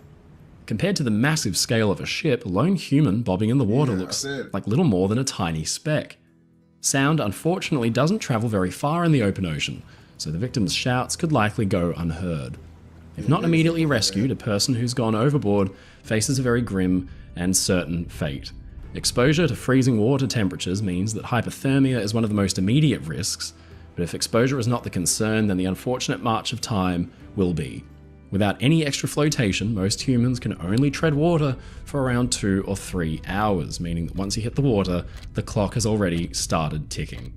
Compared to the massive scale of a ship, a lone human bobbing in the water looks like little more than a tiny speck. Sound, unfortunately, doesn't travel very far in the open ocean, so the victim's shouts could likely go unheard. If not immediately rescued, a person who's gone overboard faces a very grim and certain fate. Exposure to freezing water temperatures means that hypothermia is one of the most immediate risks, but if exposure is not the concern, then the unfortunate march of time will be. Without any extra flotation, most humans can only tread water for around 2 or 3 hours, meaning that once you hit the water, the clock has already started ticking.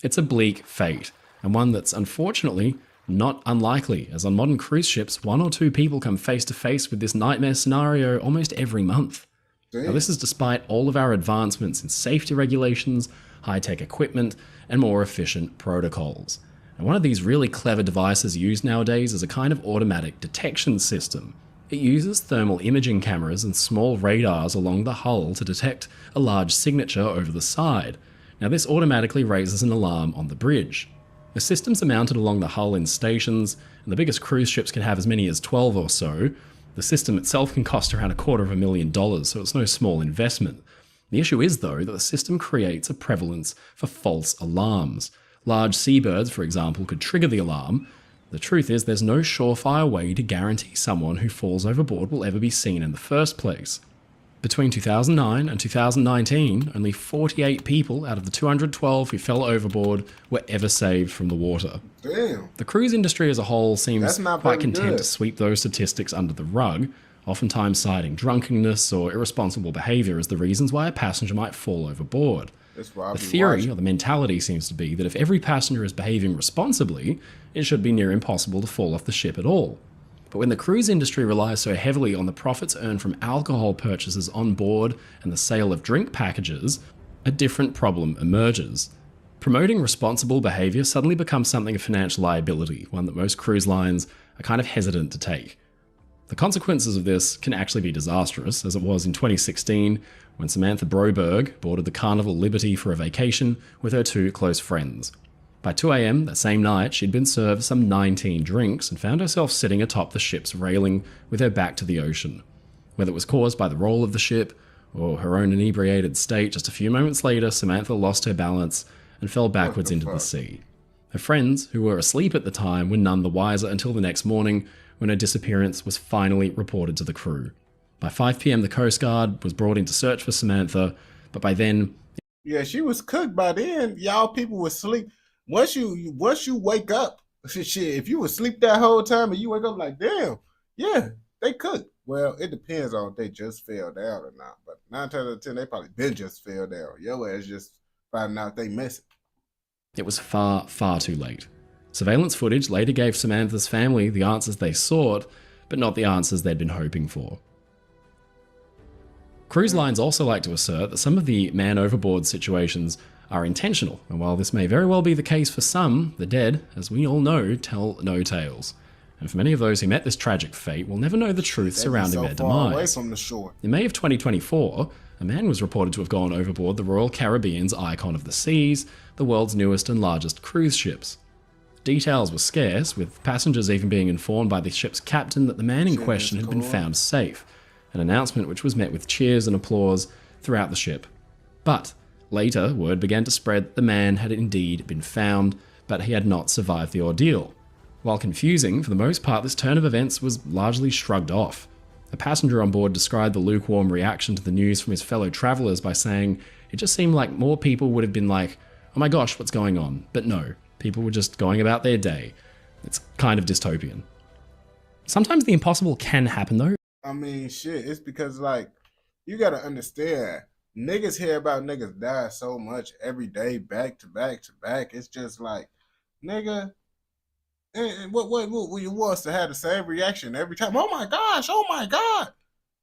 It's a bleak fate, and one that's unfortunately not unlikely, as on modern cruise ships, 1 or 2 people come face to face with this nightmare scenario almost every month. Now, this is despite all of our advancements in safety regulations, high-tech equipment, and more efficient protocols. And one of these really clever devices used nowadays is a kind of automatic detection system. It uses thermal imaging cameras and small radars along the hull to detect a large signature over the side. Now, this automatically raises an alarm on the bridge. The systems are mounted along the hull in stations, and the biggest cruise ships can have as many as 12 or so. The system itself can cost around $250,000, so it's no small investment. The issue is, though, that the system creates a prevalence for false alarms. Large seabirds, for example, could trigger the alarm. The truth is, there's no surefire way to guarantee someone who falls overboard will ever be seen in the first place. Between 2009 and 2019, only 48 people out of the 212 who fell overboard were ever saved from the water. Damn. The cruise industry as a whole seems quite content good. to sweep those statistics under the rug, oftentimes citing drunkenness or irresponsible behaviour as the reasons why a passenger might fall overboard. The theory or the mentality seems to be that if every passenger is behaving responsibly, it should be near impossible to fall off the ship at all. But when the cruise industry relies so heavily on the profits earned from alcohol purchases on board and the sale of drink packages, a different problem emerges. Promoting responsible behaviour suddenly becomes something of financial liability, one that most cruise lines are kind of hesitant to take. The consequences of this can actually be disastrous, as it was in 2016 when Samantha Broberg boarded the Carnival Liberty for a vacation with her 2 close friends. By 2 a.m. that same night, she'd been served some 19 drinks and found herself sitting atop the ship's railing with her back to the ocean. Whether it was caused by the roll of the ship or her own inebriated state, just a few moments later, Samantha lost her balance and fell backwards into the sea. Her friends, who were asleep at the time, were none the wiser until the next morning when her disappearance was finally reported to the crew. By 5 p.m, the Coast Guard was brought in to search for Samantha, but by then... Yeah, she was cooked by then. Y'all people were asleep. Once you wake up Shit, if you was asleep that whole time and you wake up like, damn, yeah, they cooked. Well, it depends on if they just fell down or not. But 9 times out of 10, they probably been just fell down. Your ass just finding out they missing. It was far, far too late. Surveillance footage later gave Samantha's family the answers they sought, but not the answers they'd been hoping for. Cruise lines also like to assert that some of the man overboard situations are intentional, and while this may very well be the case for some, the dead, as we all know, tell no tales. And for many of those who met this tragic fate will never know the truth surrounding their demise. Away from the shore. In May of 2024, a man was reported to have gone overboard the Royal Caribbean's Icon of the Seas, the world's newest and largest cruise ships. Details were scarce, with passengers even being informed by the ship's captain that the man in question had been found safe, an announcement which was met with cheers and applause throughout the ship. But later, word began to spread that the man had indeed been found, but he had not survived the ordeal. While confusing, for the most part, this turn of events was largely shrugged off. A passenger on board described the lukewarm reaction to the news from his fellow travellers by saying it just seemed like more people would have been like, oh my gosh, what's going on? But no, people were just going about their day. It's kind of dystopian. Sometimes the impossible can happen though. I mean, shit, it's because, like, you gotta understand, niggas hear about niggas die so much every day, back to back to back. It's just like, nigga, and what you want us to have the same reaction every time? Oh my gosh, oh my god.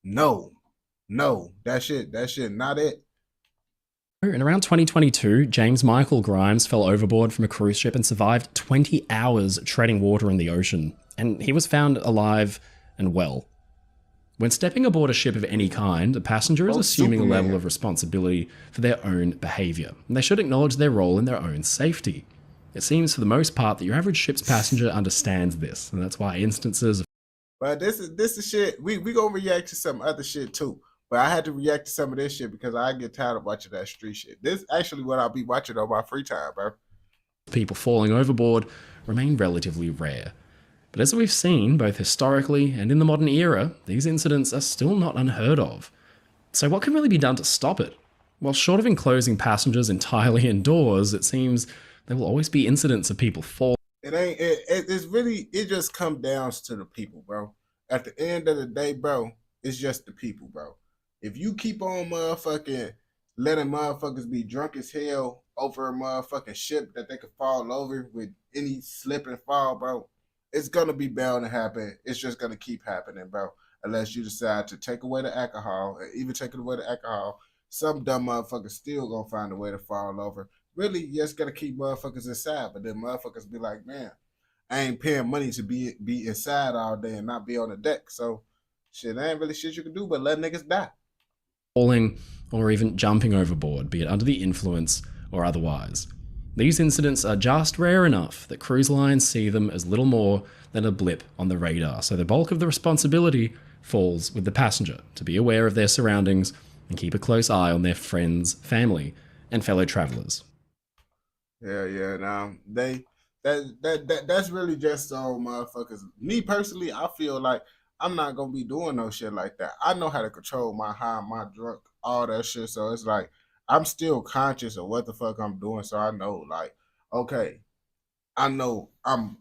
No, that shit, not it. In around 2022, James Michael Grimes fell overboard from a cruise ship and survived 20 hours treading water in the ocean, and he was found alive and well. When stepping aboard a ship of any kind, a passenger is assuming a level of responsibility for their own behaviour, and they should acknowledge their role in their own safety. It seems for the most part that your average ship's passenger understands this, and that's why instances of... But this is shit, we gonna react to some other shit too. But I had to react to some of this shit because I get tired of watching that street shit. This is actually what I'll be watching on my free time, bro. People falling overboard remain relatively rare. But as we've seen, both historically and in the modern era, these incidents are still not unheard of. So what can really be done to stop it? Well, short of enclosing passengers entirely indoors, it seems there will always be incidents of people falling. It just comes down to the people, bro. At the end of the day, bro, it's just the people, bro. If you keep on motherfucking letting motherfuckers be drunk as hell over a motherfucking ship that they could fall over with any slip and fall, bro, it's gonna be bound to happen. It's just gonna keep happening, bro. Unless you decide to take away the alcohol, or even taking away the alcohol, some dumb motherfuckers still gonna find a way to fall over. Really, you just gotta keep motherfuckers inside, but then motherfuckers be like, man, I ain't paying money to be inside all day and not be on the deck. So shit, there ain't really shit you can do but let niggas die. Falling or even jumping overboard, be it under the influence or otherwise. These incidents are just rare enough that cruise lines see them as little more than a blip on the radar, so the bulk of the responsibility falls with the passenger to be aware of their surroundings and keep a close eye on their friends, family, and fellow travelers. Yeah, now that's really just so motherfuckers. Me personally, I feel like I'm not gonna be doing no shit like that. I know how to control my high, my drunk, all that shit. So it's like I'm still conscious of what the fuck I'm doing. So I know, like, okay, I know I'm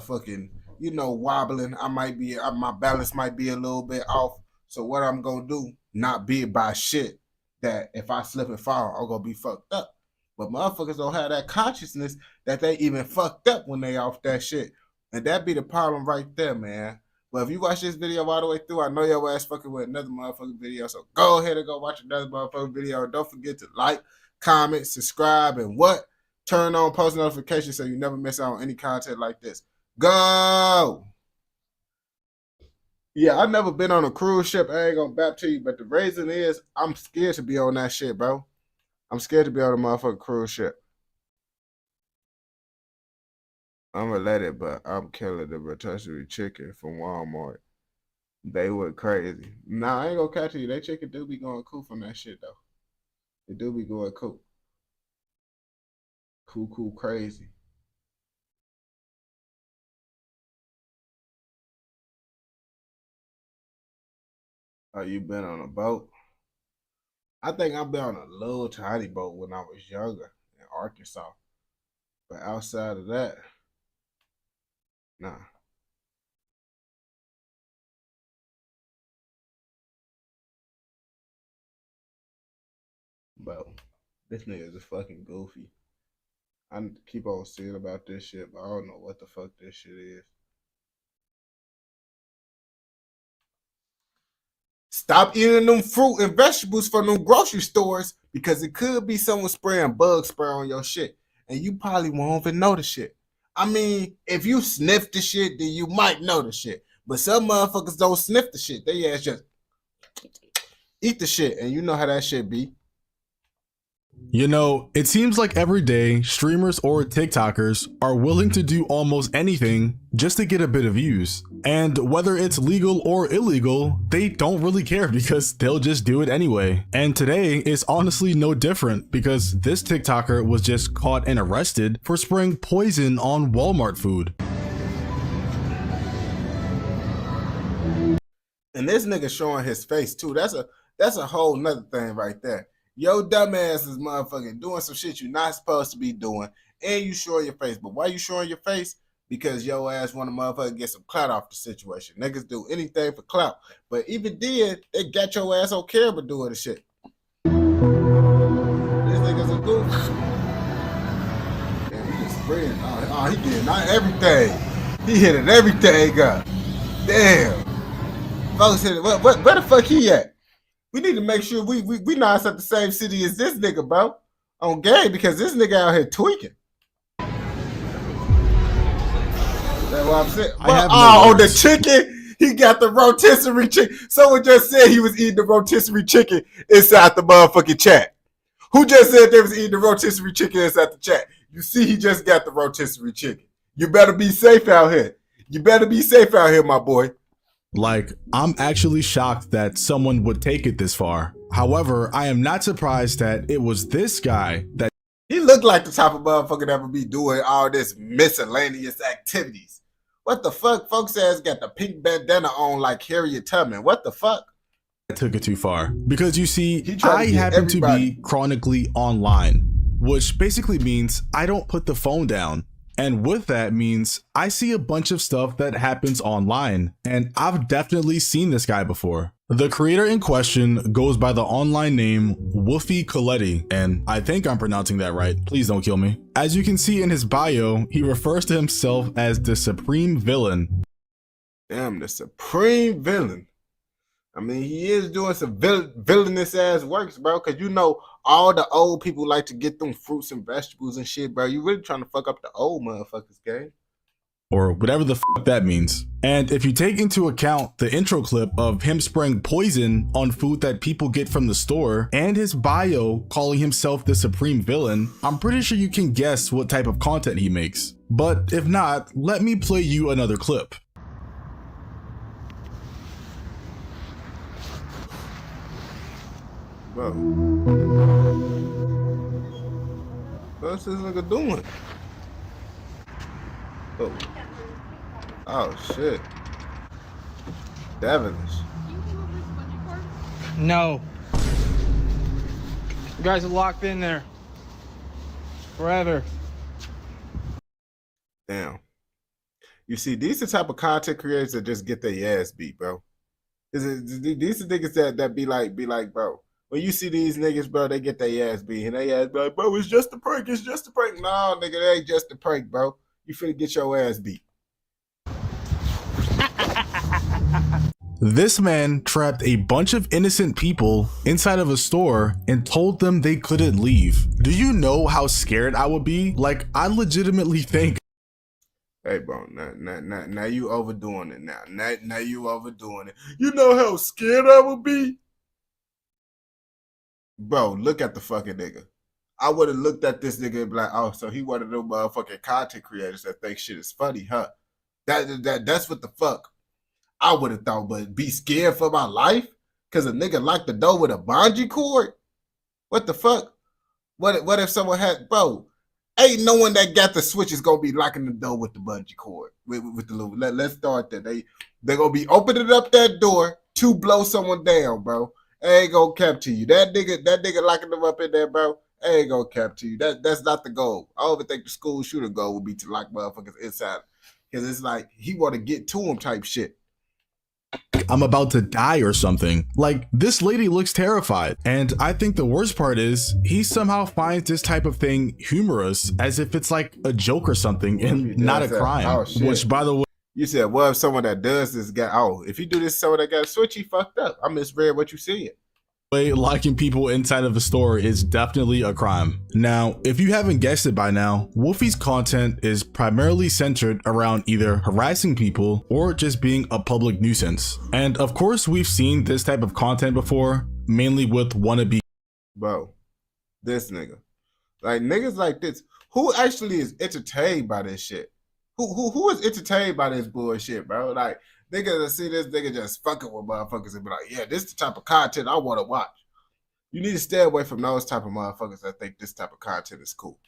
fucking, wobbling. My balance might be a little bit off. So what I'm gonna do, not be by shit that if I slip and fall, I'm gonna be fucked up. But motherfuckers don't have that consciousness that they even fucked up when they off that shit. And that be the problem right there, man. But if you watch this video all the way through, I know your ass fucking with another motherfucking video. So go ahead and go watch another motherfucking video. And don't forget to like, comment, subscribe, and turn on post notifications so you never miss out on any content like this. Go! Yeah, I've never been on a cruise ship. I ain't gonna bap to you. But the reason is I'm scared to be on that shit, bro. I'm scared to be on a motherfucking cruise ship. I'm gonna let it, but I'm killing the rotisserie chicken from Walmart. They went crazy. Nah, I ain't gonna catch you. That chicken do be going cool from that shit, though. It do be going cool. Cool, crazy. Oh, you been on a boat? I think I've been on a little tiny boat when I was younger in Arkansas. But outside of that, Nah. Bro, this nigga is fucking goofy. I keep on seeing about this shit, but I don't know what the fuck this shit is. Stop eating them fruit and vegetables from them grocery stores because it could be someone spraying bug spray on your shit. And you probably won't even know the shit. I mean, if you sniff the shit, then you might know the shit. But some motherfuckers don't sniff the shit. They ass just eat the shit. And you know how that shit be. You know, it seems like every day streamers or TikTokers are willing to do almost anything just to get a bit of views. And whether it's legal or illegal, they don't really care because they'll just do it anyway. And today is honestly no different because this TikToker was just caught and arrested for spraying poison on Walmart food. And this nigga showing his face too. That's a whole nother thing right there. Yo, dumbass is motherfucking doing some shit you're not supposed to be doing, and you showing your face. But why you showing your face? Because your ass want to motherfucker get some clout off the situation. Niggas do anything for clout. But even then, they got your ass on camera doing the shit. This nigga's a goof. Damn, he just spraying. Oh, he did not everything. He hit it everything up. Damn. Folks hit it. Where the fuck he at? We need to make sure we not at the same city as this nigga, bro. On game, because this nigga out here tweaking. That's what I'm saying. On the chicken, he got the rotisserie chicken. Someone just said he was eating the rotisserie chicken inside the motherfucking chat. Who just said they was eating the rotisserie chicken inside the chat? You see, he just got the rotisserie chicken. You better be safe out here. You better be safe out here, my boy. Like, I'm actually shocked that someone would take it this far. However, I am not surprised that it was this guy that... He looked like the type of motherfucker that would be doing all this miscellaneous activities. What the fuck? Folks ass got the pink bandana on like Harriet Tubman. What the fuck? I took it too far. Because you see, I happen to be chronically online, which basically means I don't put the phone down. And with that means I see a bunch of stuff that happens online, and I've definitely seen this guy before. The creator in question goes by the online name Woofy Coletti, and I think I'm pronouncing that right. Please don't kill me. As you can see in his bio, he refers to himself as the Supreme Villain. Damn, the Supreme Villain. I mean, he is doing some villainous ass works, bro. Cause you know all the old people like to get them fruits and vegetables and shit, bro. You really trying to fuck up the old motherfuckers, gang. Or whatever the fuck that means. And if you take into account the intro clip of him spraying poison on food that people get from the store and his bio calling himself the Supreme Villain, I'm pretty sure you can guess what type of content he makes. But if not, let me play you another clip. Bro. What's this nigga doing? Oh shit. Devilish. No. You guys are locked in there. Forever. Damn. You see, these are the type of content creators that just get their ass beat, bro. These are niggas that be like, bro. When you see these niggas, bro, they get their ass beat. And they ass be like, bro, it's just a prank. It's just a prank. Nah, nigga, it ain't just a prank, bro. You finna get your ass beat. This man trapped a bunch of innocent people inside of a store and told them they couldn't leave. Do you know how scared I would be? Like, I legitimately think... Hey, bro, now you overdoing it now. Now you overdoing it. You know how scared I would be? Bro, look at the fucking nigga. I would have looked at this nigga and be like, oh, so he one of them motherfucking content creators that think shit is funny, huh? That's what the fuck I would have thought, but be scared for my life? Cause a nigga locked the door with a bungee cord? What the fuck? What if someone had, bro, ain't no one that got the switch is gonna be locking the door with the bungee cord. With the little, let's start that. They're gonna be opening up that door to blow someone down, bro. I ain't gonna cap to you. That nigga locking them up in there, bro. I ain't gonna cap to you. That's not the goal. I don't even think the school shooter goal would be to lock motherfuckers inside because it's like he want to get to him type shit. I'm about to die or something. Like, this lady looks terrified. And I think the worst part is he somehow finds this type of thing humorous, as if it's like a joke or something and not a crime. Oh, shit. Which, by the way, you said, well, if someone that does this got, if you do this, someone that got a switch, he fucked up. I misread what you said. Locking people inside of a store is definitely a crime. Now, if you haven't guessed it by now, Wolfie's content is primarily centered around either harassing people or just being a public nuisance. And of course, we've seen this type of content before, mainly with wannabe. Bro, this nigga. Like, niggas like this, who actually is entertained by this shit? Who is entertained by this bullshit, bro? Like, niggas see this nigga just fucking with motherfuckers and be like, yeah, this is the type of content I want to watch. You need to stay away from those type of motherfuckers that think this type of content is cool.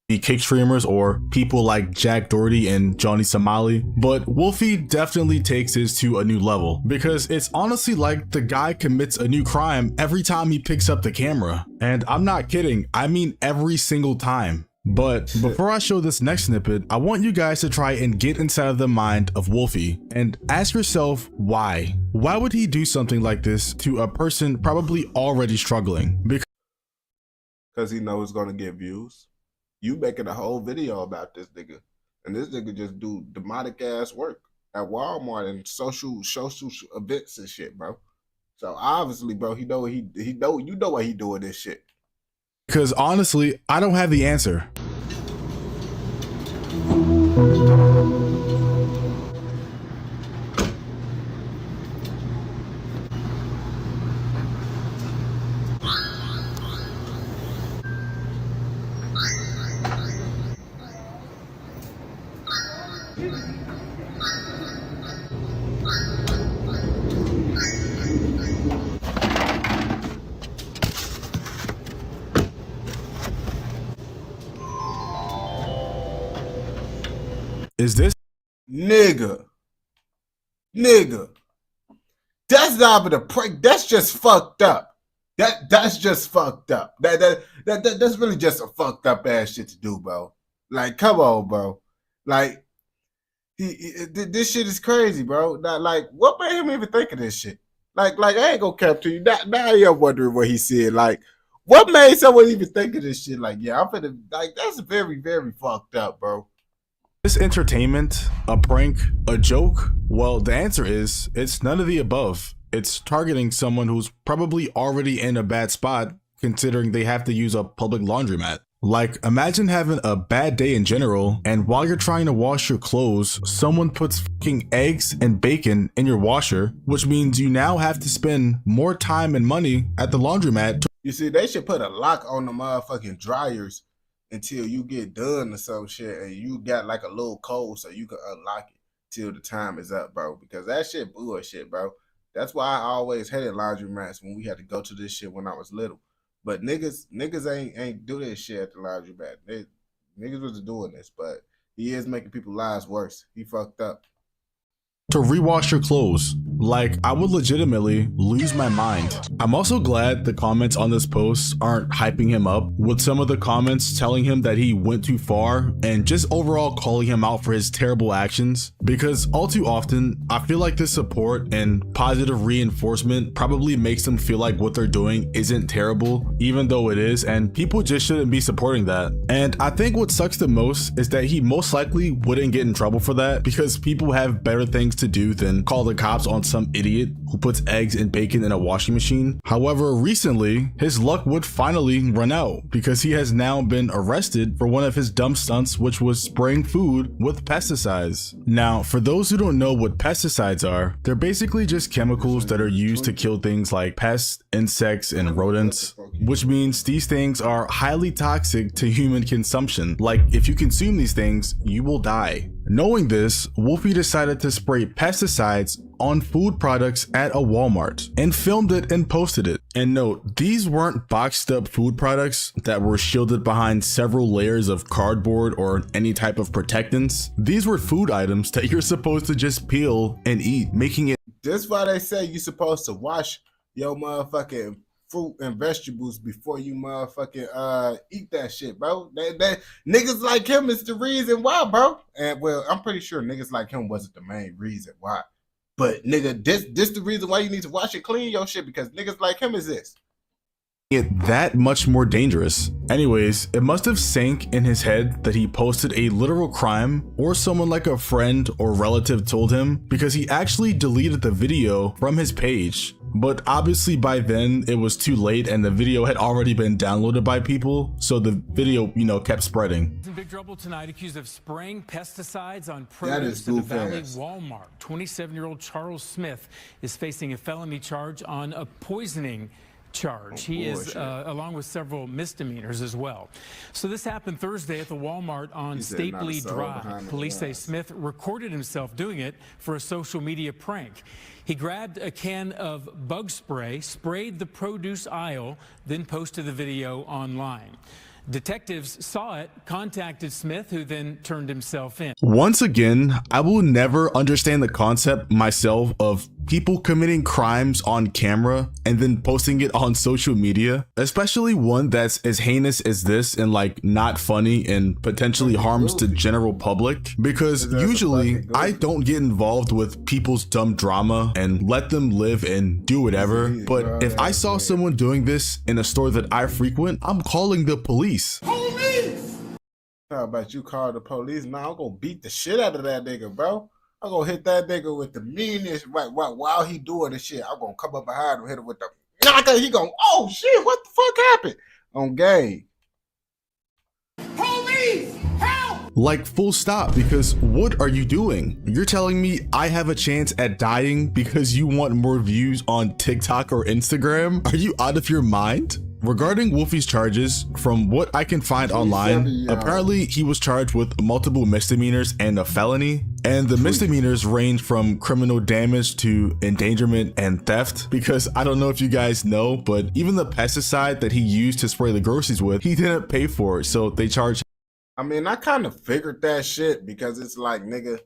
The kick streamers or people like Jack Doherty and Johnny Somali, but Wolfie definitely takes his to a new level because it's honestly like the guy commits a new crime every time he picks up the camera. And I'm not kidding, I mean every single time. But before I show this next snippet, I want you guys to try and get inside of the mind of Wolfie and ask yourself why. Why would he do something like this to a person probably already struggling? Because he knows it's going to get views. You making a whole video about this nigga, and this nigga just do demonic ass work at Walmart and social events and shit, bro. So obviously, bro, he know you know why he doing this shit. Because honestly, I don't have the answer. Is this nigga? That's not even a prank. That's just fucked up. That's just fucked up. That's really just a fucked up ass shit to do, bro. Like, come on, bro. Like, this shit is crazy, bro. Not like, what made him even think of this shit? Like I ain't gonna cap to you. Now you're wondering what he said. Like, what made someone even think of this shit? Like, yeah, I'm finna, like, that's very, very fucked up, bro. This entertainment, a prank, a joke? Well, the answer is it's none of the above. It's targeting someone who's probably already in a bad spot, considering they have to use a public laundromat. Like, imagine having a bad day in general, and while you're trying to wash your clothes, someone puts fucking eggs and bacon in your washer, which means you now have to spend more time and money at the laundromat. You see, they should put a lock on the motherfucking dryers until you get done or some shit, and you got like a little code so you can unlock it till the time is up, bro. Because that shit bullshit, bro. That's why I always hated laundromats when we had to go to this shit when I was little. But niggas ain't do this shit at the laundromat. Niggas was doing this, but he is making people's lives worse. He fucked up. To rewash your clothes. Like, I would legitimately lose my mind. I'm also glad the comments on this post aren't hyping him up, with some of the comments telling him that he went too far and just overall calling him out for his terrible actions, because all too often I feel like this support and positive reinforcement probably makes them feel like what they're doing isn't terrible, even though it is, and people just shouldn't be supporting that. And I think what sucks the most is that he most likely wouldn't get in trouble for that, because people have better things to do than call the cops on some idiot who puts eggs and bacon in a washing machine. However, recently his luck would finally run out, because he has now been arrested for one of his dumb stunts, which was spraying food with pesticides. Now, for those who don't know what pesticides are, they're basically just chemicals that are used to kill things like pests, insects, and rodents, which means these things are highly toxic to human consumption. Like, if you consume these things, you will die. Knowing this, Wolfie decided to spray pesticides on food products at a Walmart and filmed it and posted it. And note, these weren't boxed up food products that were shielded behind several layers of cardboard or any type of protectants. These were food items that you're supposed to just peel and eat, making it. That's why they say you're supposed to wash your motherfucking fruit and vegetables before you motherfucking eat that shit, bro. That niggas like him is the reason why, bro. And well, I'm pretty sure niggas like him wasn't the main reason why. But nigga, this the reason why you need to wash and clean your shit, because niggas like him is this. It that much more dangerous. Anyways, it must have sank in his head that he posted a literal crime, or someone like a friend or relative told him, because he actually deleted the video from his page. But obviously by then it was too late and the video had already been downloaded by people, so the video, kept spreading. In big trouble tonight, accused of spraying pesticides on produce in the Valley Walmart. 27-year-old Charles Smith is facing a felony charge on a poisoning charge. He is along with several misdemeanors as well. So this happened Thursday at the Walmart on Stapley Drive. Police say Smith recorded himself doing it for a social media prank. He grabbed a can of bug spray, sprayed the produce aisle, then posted the video online. Detectives saw it, contacted Smith, who then turned himself in. Once again, I will never understand the concept myself of people committing crimes on camera and then posting it on social media, especially one that's as heinous as this and like not funny and potentially harms the general public, because usually I don't get involved with people's dumb drama and let them live and do whatever. But if I saw someone doing this in a store that I frequent, I'm calling the police. How about you call the police? Nah, I'm gonna beat the shit out of that nigga, bro. I'm gonna hit that nigga with the meanest while he doing the shit. I'm gonna come up behind him, hit him with the knocker. He going, oh shit, what the fuck happened? On game. Police! Help! Like full stop, because what are you doing? You're telling me I have a chance at dying because you want more views on TikTok or Instagram? Are you out of your mind? Regarding Wolfie's charges, from what I can find online, apparently he was charged with multiple misdemeanors and a felony, and the misdemeanors range from criminal damage to endangerment and theft, because I don't know if you guys know, but even the pesticide that he used to spray the groceries with, he didn't pay for it, so they charged. I mean, I kind of figured that shit, because it's like, nigga,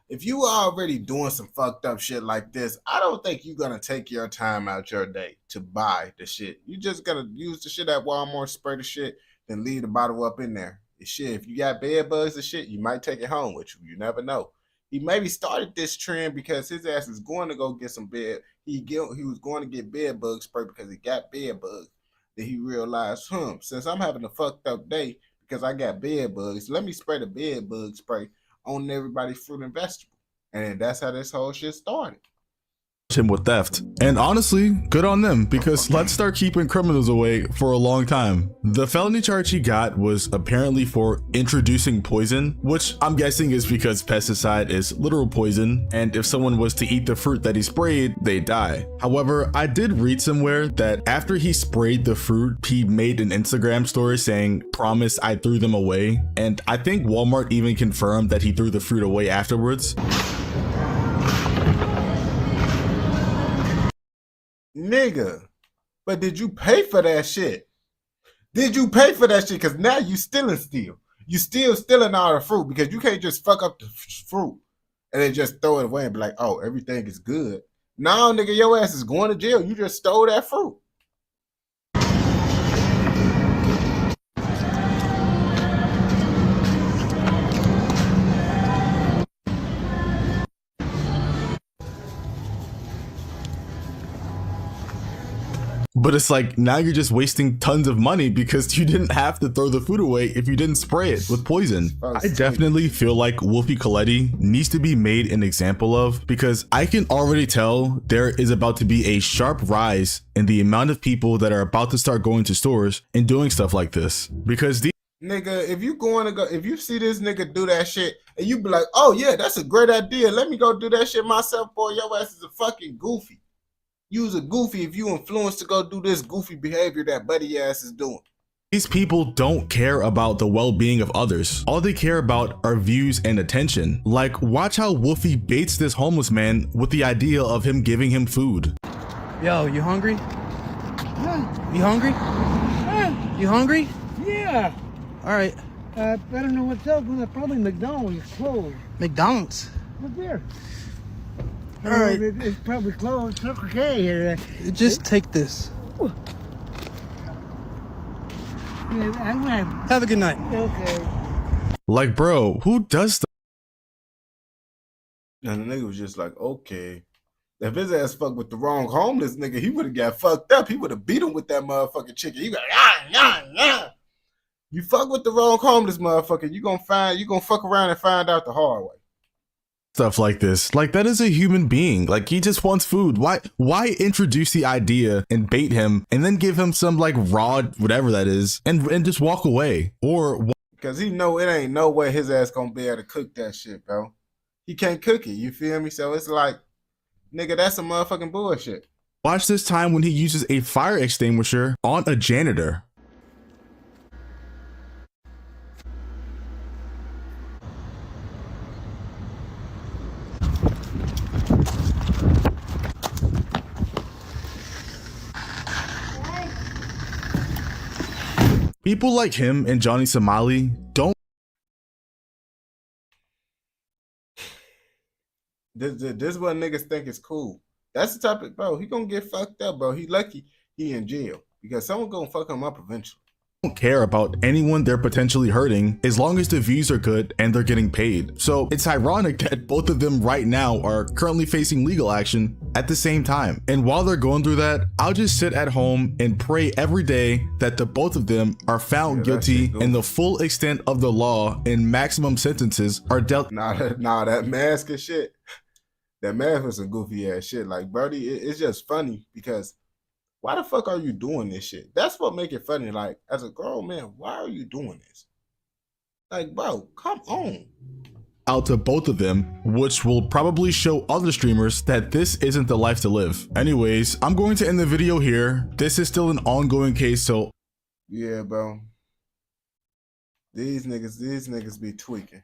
if you already doing some fucked up shit like this, I don't think you're gonna take your time out your day to buy the shit. You just gonna use the shit at Walmart, spray the shit, then leave the bottle up in there. And shit, if you got bed bugs and shit, you might take it home with you. You never know. He maybe started this trend because his ass was going to go get some bed. He was going to get bed bug spray because he got bed bugs. Then he realized, since I'm having a fucked up day because I got bed bugs, let me spray the bed bug spray on everybody's fruit and vegetable. And that's how this whole shit started. Him with theft. And honestly, good on them, because let's start keeping criminals away for a long time. The felony charge he got was apparently for introducing poison, which I'm guessing is because pesticide is literal poison, and if someone was to eat the fruit that he sprayed, they'd die. However, I did read somewhere that after he sprayed the fruit, he made an Instagram story saying, "Promise I threw them away," and I think Walmart even confirmed that he threw the fruit away afterwards. Nigga, but did you pay for that shit? Did you pay for that shit? Because now you stealing still. You still stealing all the fruit, because you can't just fuck up the fruit and then just throw it away and be like, oh, everything is good. No, nigga, your ass is going to jail. You just stole that fruit. But it's like, now you're just wasting tons of money because you didn't have to throw the food away if you didn't spray it with poison. I definitely feel like Wolfie Coletti needs to be made an example of, because I can already tell there is about to be a sharp rise in the amount of people that are about to start going to stores and doing stuff like this. Because nigga, if you see this nigga do that shit and you be like, oh yeah, that's a great idea, let me go do that shit myself, boy, your ass is a fucking goofy. You's a goofy if you influenced to go do this goofy behavior that buddy ass is doing. These people don't care about the well-being of others. All they care about are views and attention. Like, watch how Wolfie baits this homeless man with the idea of him giving him food. Yo, you hungry? You hungry? You hungry? Yeah. All right. I don't know what's up. Probably McDonald's is closed. McDonald's? Look there. All right. It's probably closed. It's okay here. Just take this. Have a good night. Okay. Like, bro, who does stuff? And the nigga was just like, okay. If his ass fucked with the wrong homeless nigga, he would have got fucked up. He would have beat him with that motherfucking chicken. He got You fuck with the wrong homeless motherfucker, you gonna fuck around and find out the hard way. Stuff like this. Like, that is a human being. Like, he just wants food. Why introduce the idea and bait him and then give him some like raw whatever that is and just walk away? Or because he know it ain't no way his ass gonna be able to cook that shit, bro. He can't cook it, you feel me? So it's like, nigga, that's some motherfucking bullshit. Watch this time when he uses a fire extinguisher on a janitor. People like him and Johnny Somali don't. This what niggas think is cool. That's the topic, bro. He gonna get fucked up, bro. He lucky he in jail because someone gonna fuck him up eventually. Don't care about anyone they're potentially hurting as long as the views are good and they're getting paid. So it's ironic that both of them right now are currently facing legal action at the same time. And while they're going through that, I'll just sit at home and pray every day that the both of them are found guilty and the full extent of the law and maximum sentences are dealt. Nah, that mask and shit. That mask was some goofy ass shit. Like, Brody, it's just funny because why the fuck are you doing this shit? That's what make it funny. Like, as a grown man, why are you doing this? Like, bro, come on. Out to both of them, which will probably show other streamers that this isn't the life to live. Anyways, I'm going to end the video here. This is still an ongoing case, so yeah, bro. These niggas be tweaking.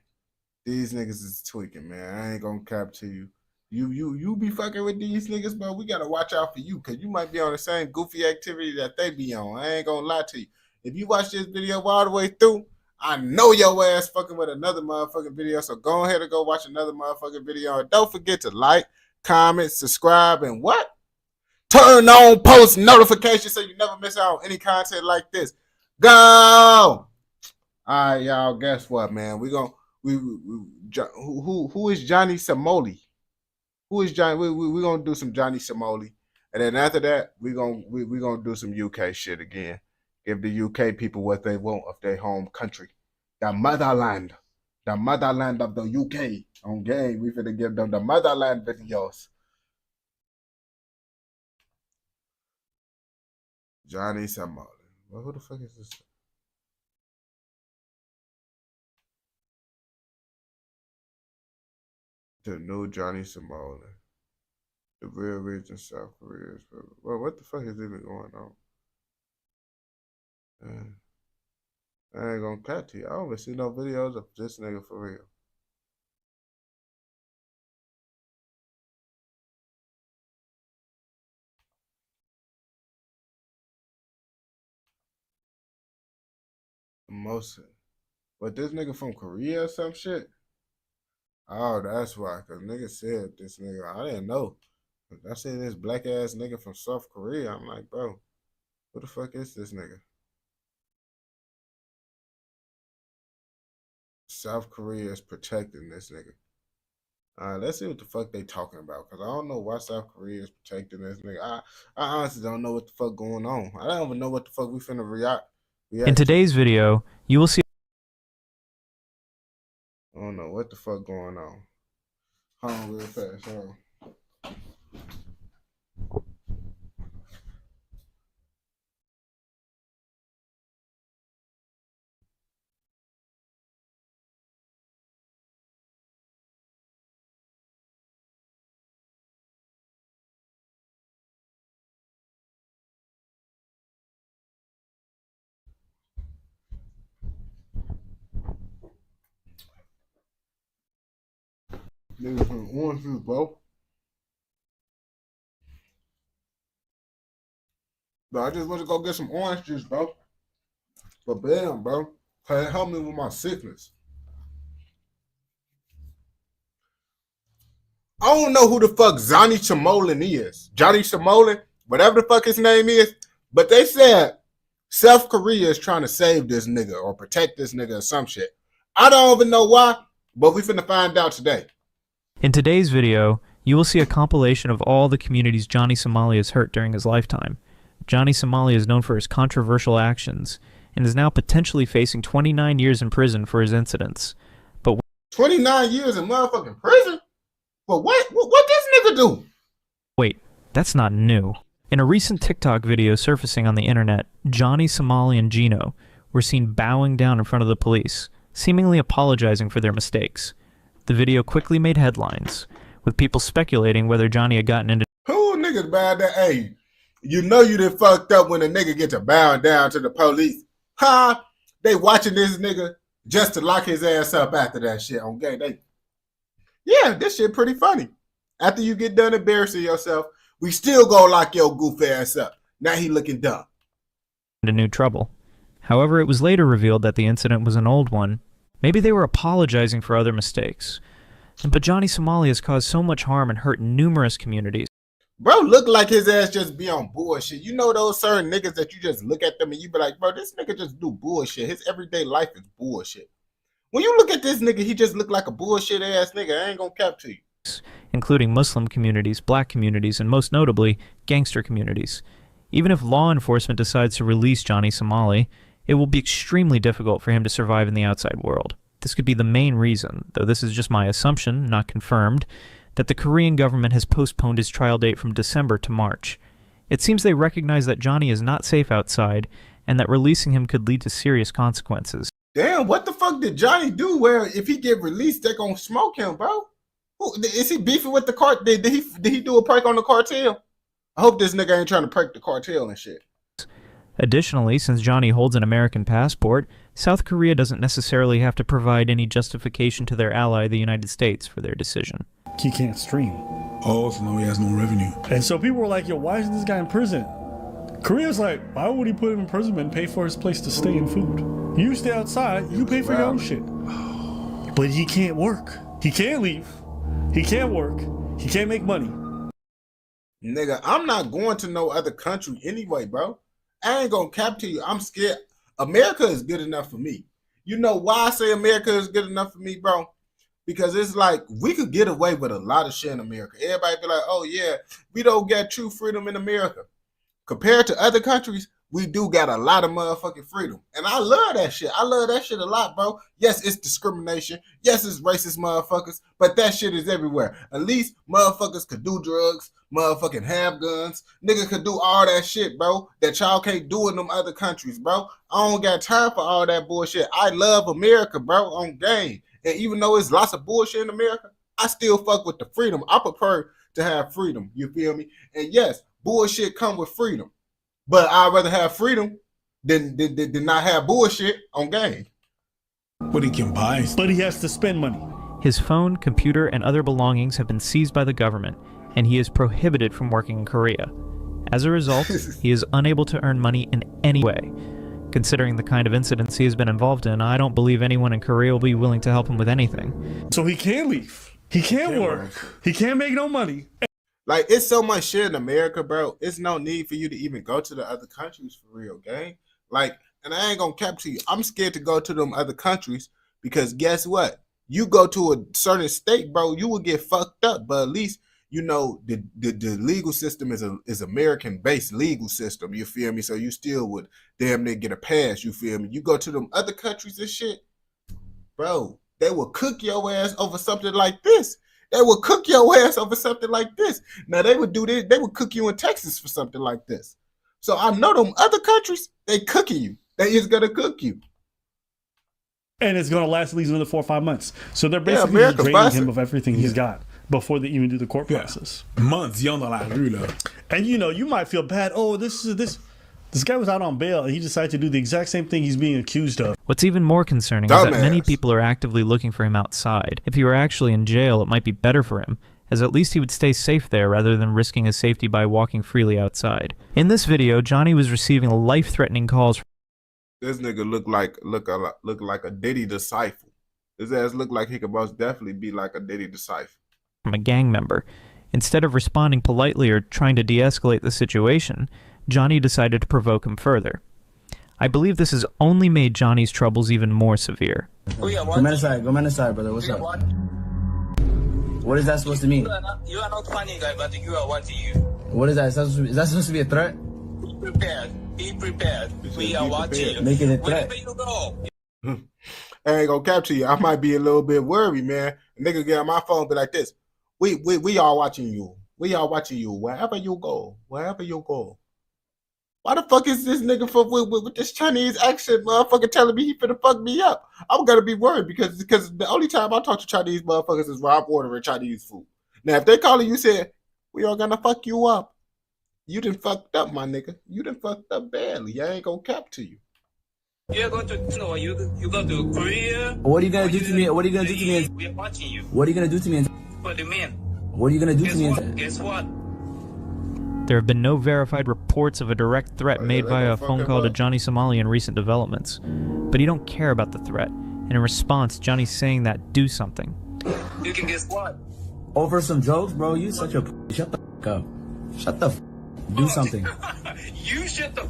These niggas is tweaking, man. I ain't gonna cap to you. You be fucking with these niggas, bro. We gotta watch out for you, cause you might be on the same goofy activity that they be on. I ain't gonna lie to you. If you watch this video all the way through, I know your ass fucking with another motherfucking video. So go ahead and go watch another motherfucking video. And don't forget to like, comment, subscribe, and what? Turn on post notifications so you never miss out on any content like this. Go! All right, y'all. Guess what, man? Who is Johnny Somali? Who is Johnny? We're gonna do some Johnny Somali, and then after that, we're gonna do some UK shit again. Give the UK people what they want of their home country, the motherland of the UK. On game, we finna give them the motherland videos. Johnny Somali. Well, who the fuck is this? The new Johnny Somali. The real region South Korea. Well, what the fuck is even going on? I ain't gonna cut to you. I don't even see no videos of this nigga for real. Most. But this nigga from Korea or some shit? Oh, that's why. Cause nigga said this nigga. I didn't know. I seen this black ass nigga from South Korea. I'm like, bro, who the fuck is this nigga? South Korea is protecting this nigga. Let's see what the fuck they talking about. Cause I don't know why South Korea is protecting this nigga. I honestly don't know what the fuck going on. I don't even know what the fuck we finna react. In today's video, you will see. I don't know what the fuck going on. Hold on real fast. Hold on. Niggas from orange juice, bro. But I just went to go get some orange juice, bro. But bam, bro. Cause it helped me with my sickness. I don't know who the fuck Johnny Somali is. Johnny Somali, whatever the fuck his name is. But they said South Korea is trying to save this nigga or protect this nigga or some shit. I don't even know why, but we finna find out today. In today's video, you will see a compilation of all the communities Johnny Somali has hurt during his lifetime. Johnny Somali is known for his controversial actions and is now potentially facing 29 years in prison for his incidents. But 29 years in motherfucking prison? But what this nigga do? Wait, that's not new. In a recent TikTok video surfacing on the internet, Johnny Somali and Gino were seen bowing down in front of the police, seemingly apologizing for their mistakes. The video quickly made headlines, with people speculating whether Johnny had gotten into Who niggas bow down? Hey, you know you done fucked up when a nigga get to bowing down to the police. Ha! They watching this nigga just to lock his ass up after that shit on game. Yeah, this shit pretty funny. After you get done embarrassing yourself, we still gonna lock your goof ass up. Now he looking dumb. new trouble. However, it was later revealed that the incident was an old one. Maybe they were apologizing for other mistakes. But Johnny Somali has caused so much harm and hurt numerous communities. Bro, look like his ass just be on bullshit. You know those certain niggas that you just look at them and you be like, bro, this nigga just do bullshit. His everyday life is bullshit. When you look at this nigga, he just look like a bullshit ass nigga. I ain't gonna cap to you. Including Muslim communities, black communities, and most notably, gangster communities. Even if law enforcement decides to release Johnny Somali, it will be extremely difficult for him to survive in the outside world. This could be the main reason, though this is just my assumption, not confirmed, that the Korean government has postponed his trial date from December to March. It seems they recognize that Johnny is not safe outside, and that releasing him could lead to serious consequences. Damn, what the fuck did Johnny do where if he get released, they're gonna smoke him, bro? Is he beefing with the cartel? Did he do a prank on the cartel? I hope this nigga ain't trying to prank the cartel and shit. Additionally, since Johnny holds an American passport, South Korea doesn't necessarily have to provide any justification to their ally, the United States, for their decision. He can't stream. Oh, so now he has no revenue. And so people were like, yo, why is this guy in prison? Korea's like, why would he put him in prison and pay for his place to stay and food? You stay outside, you pay for your own shit. But he can't work. He can't leave. He can't work. He can't make money. Nigga, I'm not going to no other country anyway, bro. I ain't gonna cap to you. I'm scared. America is good enough for me. You know why I say America is good enough for me, bro? Because it's like we could get away with a lot of shit in America. Everybody be like, oh yeah, we don't get true freedom in America. Compared to other countries, we do got a lot of motherfucking freedom. And I love that shit. I love that shit a lot, bro. Yes, it's discrimination. Yes, it's racist motherfuckers. But that shit is everywhere. At least motherfuckers could do drugs. Motherfucking have guns. Nigga could do all that shit, bro, that y'all can't do in them other countries, bro. I don't got time for all that bullshit. I love America, bro, on game. And even though it's lots of bullshit in America, I still fuck with the freedom. I prefer to have freedom, you feel me? And yes, bullshit come with freedom. But I'd rather have freedom than not have bullshit on game. But he can buy. But he has to spend money. His phone, computer, and other belongings have been seized by the government, and he is prohibited from working in Korea. As a result, he is unable to earn money in any way. Considering the kind of incidents he has been involved in, I don't believe anyone in Korea will be willing to help him with anything. So he can't leave. He can't work. He can't make no money. Like, it's so much shit in America, bro. It's no need for you to even go to the other countries for real, gang. Like, and I ain't gonna cap to you. I'm scared to go to them other countries because guess what? You go to a certain state, bro, you will get fucked up. But at least, you know, the legal system is American-based legal system, you feel me? So you still would damn near get a pass, you feel me? You go to them other countries and shit, bro, they will cook your ass over something like this. They will cook your ass over something like this. Now, they would do this. They would cook you in Texas for something like this. So I know them other countries, they cooking you. They is going to cook you. And it's going to last at least another 4 or 5 months. So they're basically just draining him of everything he's got before they even do the court process. Months, y'all know that ruler. And you know, you might feel bad. Oh, this guy was out on bail and he decided to do the exact same thing he's being accused of. What's even more concerning is that many people are actively looking for him outside. If he were actually in jail, it might be better for him, as at least he would stay safe there rather than risking his safety by walking freely outside. In this video, Johnny was receiving life-threatening calls. This nigga look like a Diddy disciple. His ass look like he could most definitely be like a Diddy disciple. From a gang member. Instead of responding politely or trying to de-escalate the situation, Johnny decided to provoke him further. I believe this has only made Johnny's troubles even more severe. Go man aside, brother. What's up? What is that supposed to mean? You are not funny guy, but you are watching you. What is that? Is that supposed to be a threat? Be prepared. Be prepared. We are watching you. Make it a threat. Wherever you go. I ain't gonna capture you. I might be a little bit worried, man. A nigga get on my phone be like this. We all watching you. We all watching you. Wherever you go. Wherever you go. Why the fuck is this nigga with this Chinese accent motherfucker telling me he finna fuck me up? I'm gonna be worried because the only time I talk to Chinese motherfuckers is when I'm ordering Chinese food. Now if they calling you saying, we are gonna fuck you up, you done fucked up, my nigga. You done fucked up badly. I ain't gonna cap to you. You're going to you go to Korea. What are you gonna do to me? What are you gonna do to me? We are watching you. What are you gonna do to me? What do you mean? What are you gonna do to me? Guess what? There have been no verified reports of a direct threat made via a phone call to Johnny Somali in recent developments. But he don't care about the threat, and in response, Johnny's saying that do something. You can guess what? Over some jokes, bro. You such a shut the fuck up. Shut the f do something. You shut the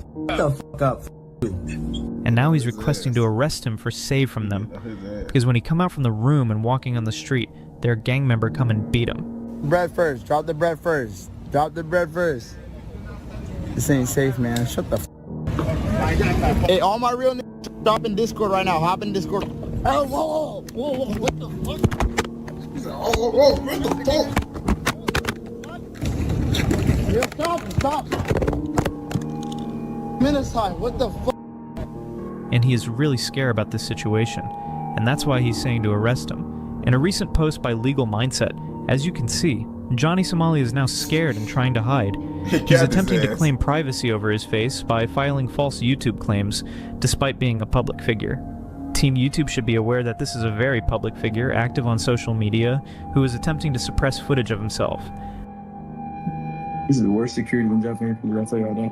fuck up. And now he's requesting to arrest him for save from them, because when he come out from the room and walking on the street, their gang member come and beat him. Bread first. Drop the bread first. Drop the bread first. This ain't safe, man. Shut the f. Hey, all my real niggas drop in Discord right now. Hop in Discord. Oh, whoa, what the fuck? He said, what the fuck? Yo, stop. Minasai, what the fuck? And he is really scared about this situation, and that's why he's saying to arrest him. In a recent post by Legal Mindset, as you can see, Johnny Somali is now scared and trying to hide. He's attempting to claim privacy over his face by filing false YouTube claims, despite being a public figure. Team YouTube should be aware that this is a very public figure, active on social media, who is attempting to suppress footage of himself. This is the worst security in Japan. I'll tell you all that.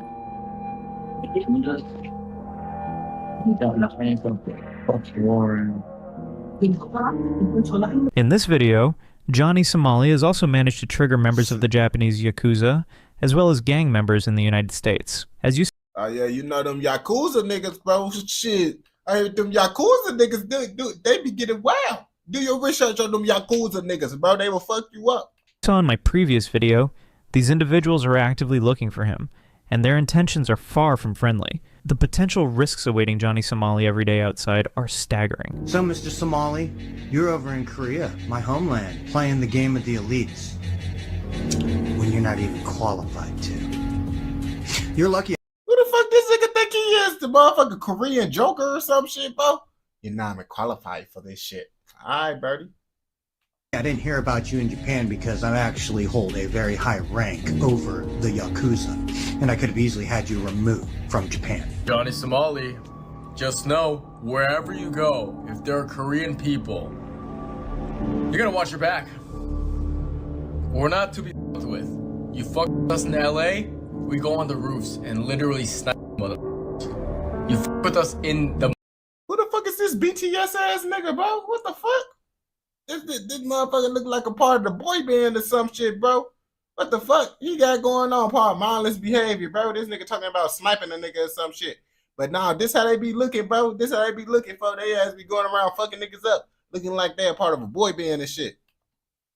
In this video, Johnny Somali has also managed to trigger members of the Japanese Yakuza, as well as gang members in the United States. As you yeah, you know them Yakuza niggas, bro. Shit. I heard them Yakuza niggas, they be getting wild. Do your research on them Yakuza niggas, bro. They will fuck you up. Saw in my previous video, these individuals are actively looking for him, and their intentions are far from friendly. The potential risks awaiting Johnny Somali every day outside are staggering. So, Mr. Somali, you're over in Korea, my homeland, playing the game of the elites, when you're not even qualified to. You're lucky. Who the fuck this nigga think he is? The motherfucking Korean Joker or some shit, bro? You're not even qualified for this shit. Alright, Birdie. I didn't hear about you in Japan because I actually hold a very high rank over the Yakuza, and I could have easily had you removed from Japan. Johnny Somali, just know, wherever you go, if there are Korean people, you're gonna watch your back. We're not to be f***ed with. You fuck with us in LA, we go on the roofs and literally snipe motherfuckers. You f*** with us in the... Who the fuck is this BTS ass nigga, bro? What the fuck? This motherfucker look like a part of the boy band or some shit, bro. What the fuck he got going on? Part of mindless behavior, bro. This nigga talking about sniping a nigga or some shit. But nah, this how they be looking, bro. This how they be looking for. They ass be going around fucking niggas up, looking like they're part of a boy band and shit.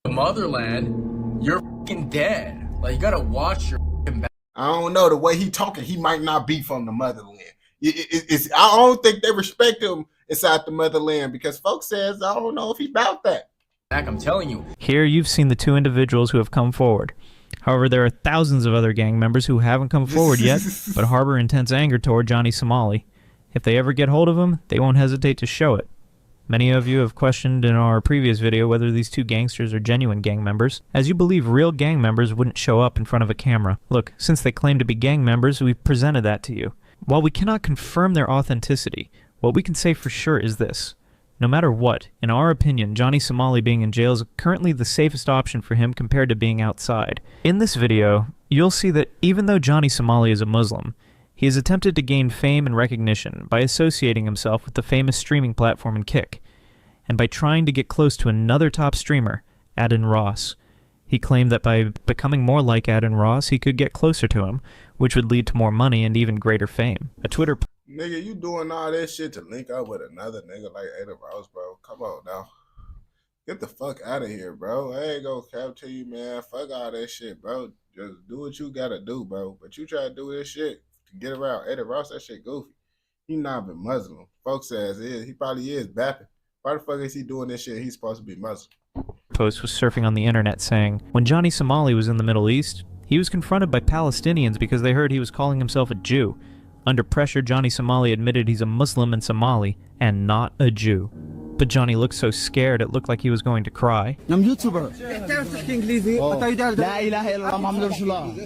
The motherland, you're fucking dead. Like, you gotta watch your fucking back. I don't know, the way he talking, he might not be from the motherland. I don't think they respect him inside the motherland because folks says, I don't know if he about that. I'm telling you. Here you've seen the two individuals who have come forward. However, there are thousands of other gang members who haven't come forward yet, but harbor intense anger toward Johnny Somali. If they ever get hold of him, they won't hesitate to show it. Many of you have questioned in our previous video whether these two gangsters are genuine gang members, as you believe real gang members wouldn't show up in front of a camera. Look, since they claim to be gang members, we've presented that to you. While we cannot confirm their authenticity, what we can say for sure is this. No matter what, in our opinion, Johnny Somali being in jail is currently the safest option for him compared to being outside. In this video, you'll see that even though Johnny Somali is a Muslim, he has attempted to gain fame and recognition by associating himself with the famous streaming platform Kick, and by trying to get close to another top streamer, Adin Ross. He claimed that by becoming more like Adin Ross, he could get closer to him, which would lead to more money and even greater fame. A Twitter... Nigga, you doing all that shit to link up with another nigga like Ada Rouse, bro. Come on now. Get the fuck out of here, bro. I ain't gonna cap to you, man. Fuck all that shit, bro. Just do what you gotta do, bro. But you try to do this shit to get around Ada Rouse, that shit goofy. He not been Muslim. Folks says he probably is bapping. Why the fuck is he doing this shit? He's supposed to be Muslim. Post was surfing on the internet saying, when Johnny Somali was in the Middle East, he was confronted by Palestinians because they heard he was calling himself a Jew. Under pressure, Johnny Somali admitted he's a Muslim and Somali, and not a Jew. But Johnny looked so scared it looked like he was going to cry. I'm YouTuber.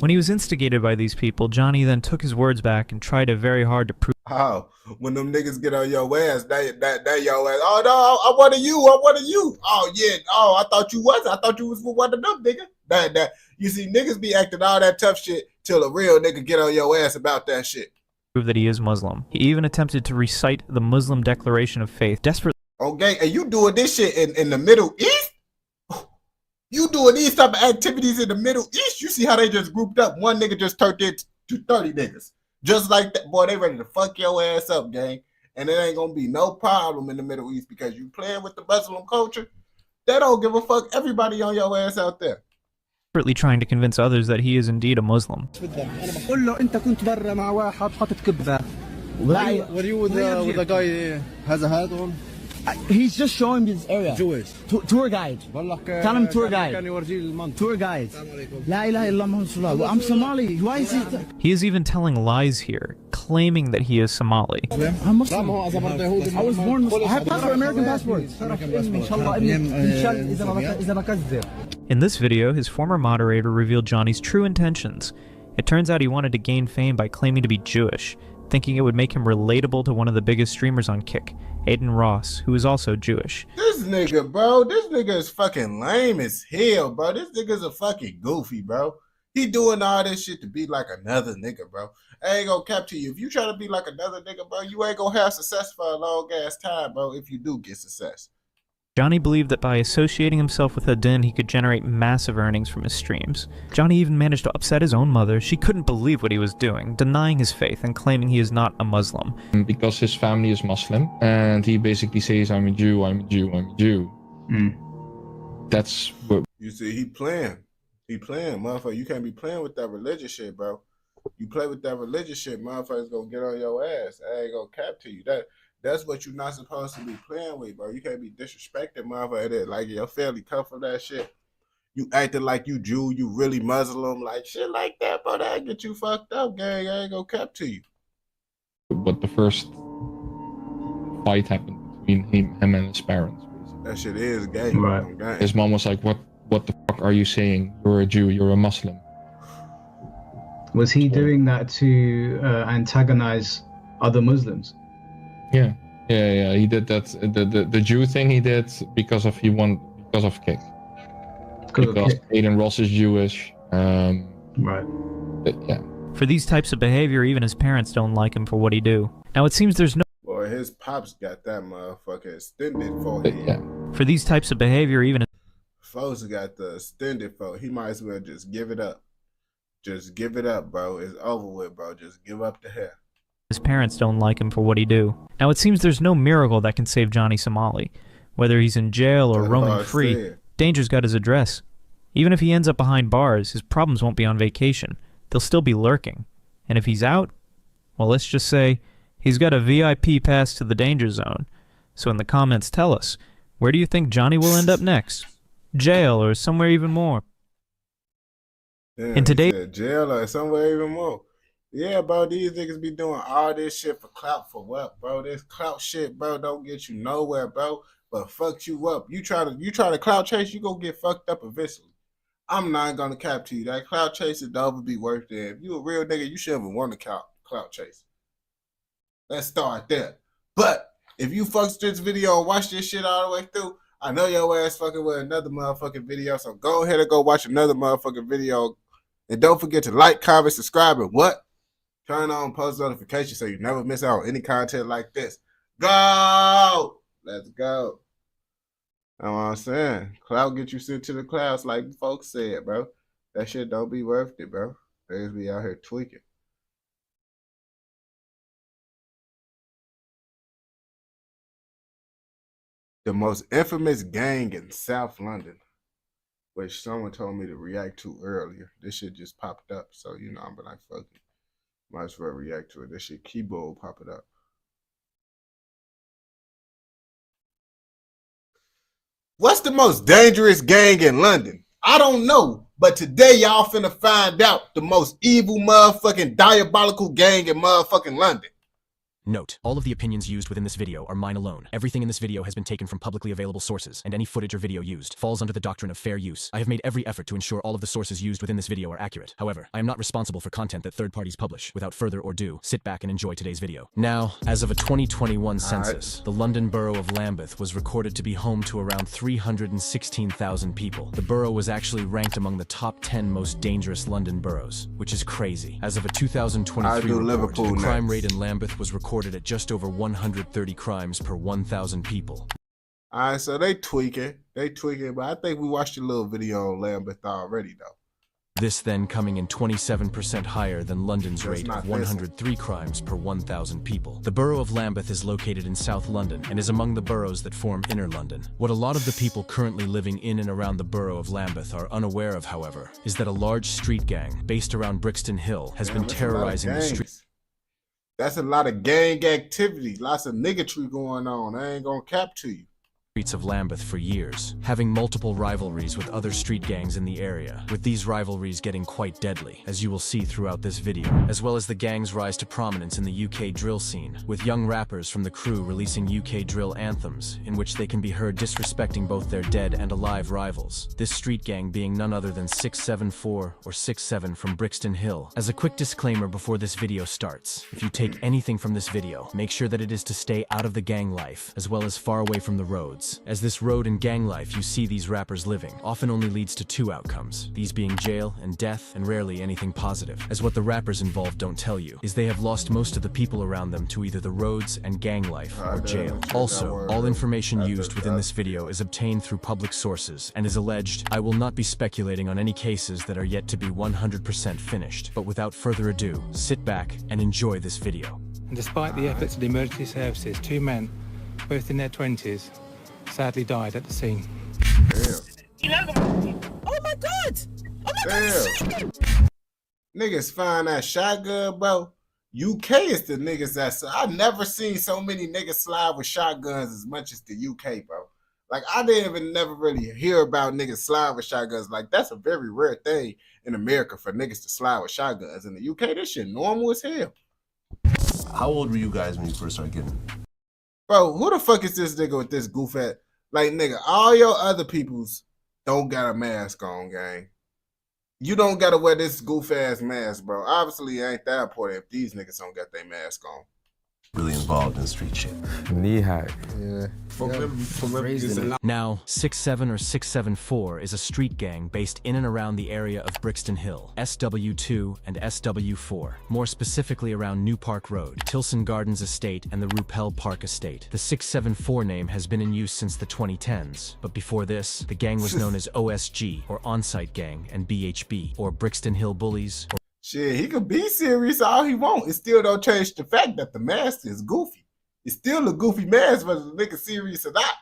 When he was instigated by these people, Johnny then took his words back and tried very hard to prove. Oh, when them niggas get on your ass, that your ass. Oh no, I'm one of you. I'm one of you. Oh yeah. Oh, I thought you was. I thought you was one of them, nigga. That. You see, niggas be acting all that tough shit till a real nigga get on your ass about that shit. Prove that he is Muslim. He even attempted to recite the Muslim Declaration of Faith, desperately. Okay, and you doing this shit in the Middle East? You doing these type of activities in the Middle East? You see how they just grouped up? One nigga just turned into 30 niggas. Just like that, boy, they ready to fuck your ass up, gang. And it ain't gonna be no problem in the Middle East because you playing with the Muslim culture. They don't give a fuck. Everybody on your ass out there. Desperately trying to convince others that he is indeed a Muslim. What are you with the guy has a hat on? He's just showing me this area. Jewish. Tour guide. Tell him tour guide. Tour guide. La ilaha illallah. I'm Somali. Why is he? He is even telling lies here, claiming that he is Somali. I'm Muslim. I was born Muslim. I have passport, American passport. In this video, his former moderator revealed Johnny's true intentions. It turns out he wanted to gain fame by claiming to be Jewish, thinking it would make him relatable to one of the biggest streamers on Kick, Aiden Ross, who is also Jewish. This nigga, bro, this nigga is fucking lame as hell, bro. This nigga's a fucking goofy, bro. He doing all this shit to be like another nigga, bro. I ain't gonna cap to you. If you try to be like another nigga, bro, you ain't gonna have success for a long ass time, bro, if you do get success. Johnny believed that by associating himself with Adin, he could generate massive earnings from his streams. Johnny even managed to upset his own mother. She couldn't believe what he was doing, denying his faith and claiming he is not a Muslim. Because his family is Muslim, and he basically says, I'm a Jew, I'm a Jew, I'm a Jew. That's what... You see, he playing. He playing, motherfucker. You can't be playing with that religious shit, bro. You play with that religious shit, motherfuckers gonna get on your ass. I ain't gonna cap to you. That's what you're not supposed to be playing with, bro. You can't be disrespecting motherfucker. Like your family come from that shit. You acting like you Jew, you really Muslim, like shit like that, bro. That get you fucked up, gang. I ain't gonna cap to you. But the first fight happened between him and his parents. Basically. That shit is gay. Right. His mom was like, "What the fuck are you saying? You're a Jew. You're a Muslim." Was he doing that to antagonize other Muslims? Yeah. He did that. The Jew thing he did because of Kick. Because Aiden Ross is Jewish. Right. Yeah. For these types of behavior, even his parents don't like him for what he do. Now it seems there's no. Boy, his pops got that motherfucker extended forehead. Yeah. For these types of behavior, even. Folks got the extended forehead. He might as well just give it up. Just give it up, bro. It's over with, bro. Just give up the hair. His parents don't like him for what he do. Now it seems there's no miracle that can save Johnny Somali. Whether he's in jail or roaming free, Danger's got his address. Even if he ends up behind bars, his problems won't be on vacation. They'll still be lurking. And if he's out, well, let's just say he's got a VIP pass to the danger zone. So in the comments, tell us, where do you think Johnny will end up next? Jail or somewhere even more? Damn, in today's jail or somewhere even more. Yeah, bro, these niggas be doing all this shit for clout for what, bro? This clout shit, bro, don't get you nowhere, bro. But fuck you up. You try to clout chase, you gonna get fucked up eventually. I'm not gonna cap to you. That clout chase is never be worth it. If you a real nigga, you shouldn't want to clout chase. Let's start there. But if you fuck with this video and watch this shit all the way through, I know your ass fucking with another motherfucking video. So go ahead and go watch another motherfucking video. And don't forget to like, comment, subscribe, and what? Turn on post notifications so you never miss out on any content like this. Go! Let's go. Know what I'm saying? Cloud get you sent to the clouds like folks said, bro. That shit don't be worth it, bro. Niggas be out here tweaking. The most infamous gang in South London, which someone told me to react to earlier. This shit just popped up, so you know I'm like, fuck it. Might as well react to it. This shit keyboard pop it up. What's the most dangerous gang in London? I don't know, but today y'all finna find out the most evil motherfucking diabolical gang in motherfucking London. Note, all of the opinions used within this video are mine alone. Everything in this video has been taken from publicly available sources, and any footage or video used falls under the doctrine of fair use. I have made every effort to ensure all of the sources used within this video are accurate. However, I am not responsible for content that third parties publish. Without further ado, sit back and enjoy today's video. Now, as of a 2021 census, the London borough of Lambeth was recorded to be home to around 316,000 people. The borough was actually ranked among the top 10 most dangerous London boroughs, which is crazy. As of a 2023 report, the crime rate in Lambeth was recorded at just over 130 crimes per 1,000 people. All right, so they tweaking, but I think we watched a little video on Lambeth already, though. This then coming in 27% higher than London's rate of 103 crimes per 1,000 people. The borough of Lambeth is located in South London and is among the boroughs that form Inner London. What a lot of the people currently living in and around the borough of Lambeth are unaware of, however, is that a large street gang based around Brixton Hill has been terrorizing the streets. That's a lot of gang activity, lots of niggatry going on. I ain't gonna cap to you. Streets of Lambeth for years, having multiple rivalries with other street gangs in the area, with these rivalries getting quite deadly, as you will see throughout this video, as well as the gang's rise to prominence in the UK drill scene, with young rappers from the crew releasing UK drill anthems, in which they can be heard disrespecting both their dead and alive rivals. This street gang being none other than 674 or 67 from Brixton Hill. As a quick disclaimer before this video starts, if you take anything from this video, make sure that it is to stay out of the gang life, as well as far away from the roads, as this road and gang life you see these rappers living often only leads to two outcomes, these being jail and death, and rarely anything positive, as what the rappers involved don't tell you is they have lost most of the people around them to either the roads and gang life or jail. Also, all information used within this video is obtained through public sources and is alleged. I will not be speculating on any cases that are yet to be 100% finished, but without further ado, sit back and enjoy this video. And despite the efforts of the emergency services, two men, both in their 20s, sadly died at the scene. Damn. Oh my god! Oh my god! Niggas find that shotgun, bro. UK is the niggas that's. I never seen so many niggas slide with shotguns as much as the UK, bro. Like I didn't even never really hear about niggas slide with shotguns. Like that's a very rare thing in America for niggas to slide with shotguns. In the UK, this shit normal as hell. How old were you guys when you first started getting it? Bro, who the fuck is this nigga with this goof at? Like, nigga, all your other peoples don't got a mask on, gang. You don't gotta wear this goof ass mask, bro. Obviously, it ain't that important if these niggas don't got their mask on. Really involved in street shit. Knee high. Yeah. Now, 67 or 674 is a street gang based in and around the area of Brixton Hill, SW2 and SW4, more specifically around New Park Road, Tilson Gardens Estate and the Rupel Park Estate. The 674 name has been in use since the 2010s, but before this, the gang was known as OSG, or On-Site Gang, and BHB, or Brixton Hill Bullies. Shit, he could be serious all he want. It still don't change the fact that the mask is goofy. It's still a goofy mask, whether the nigga serious or not.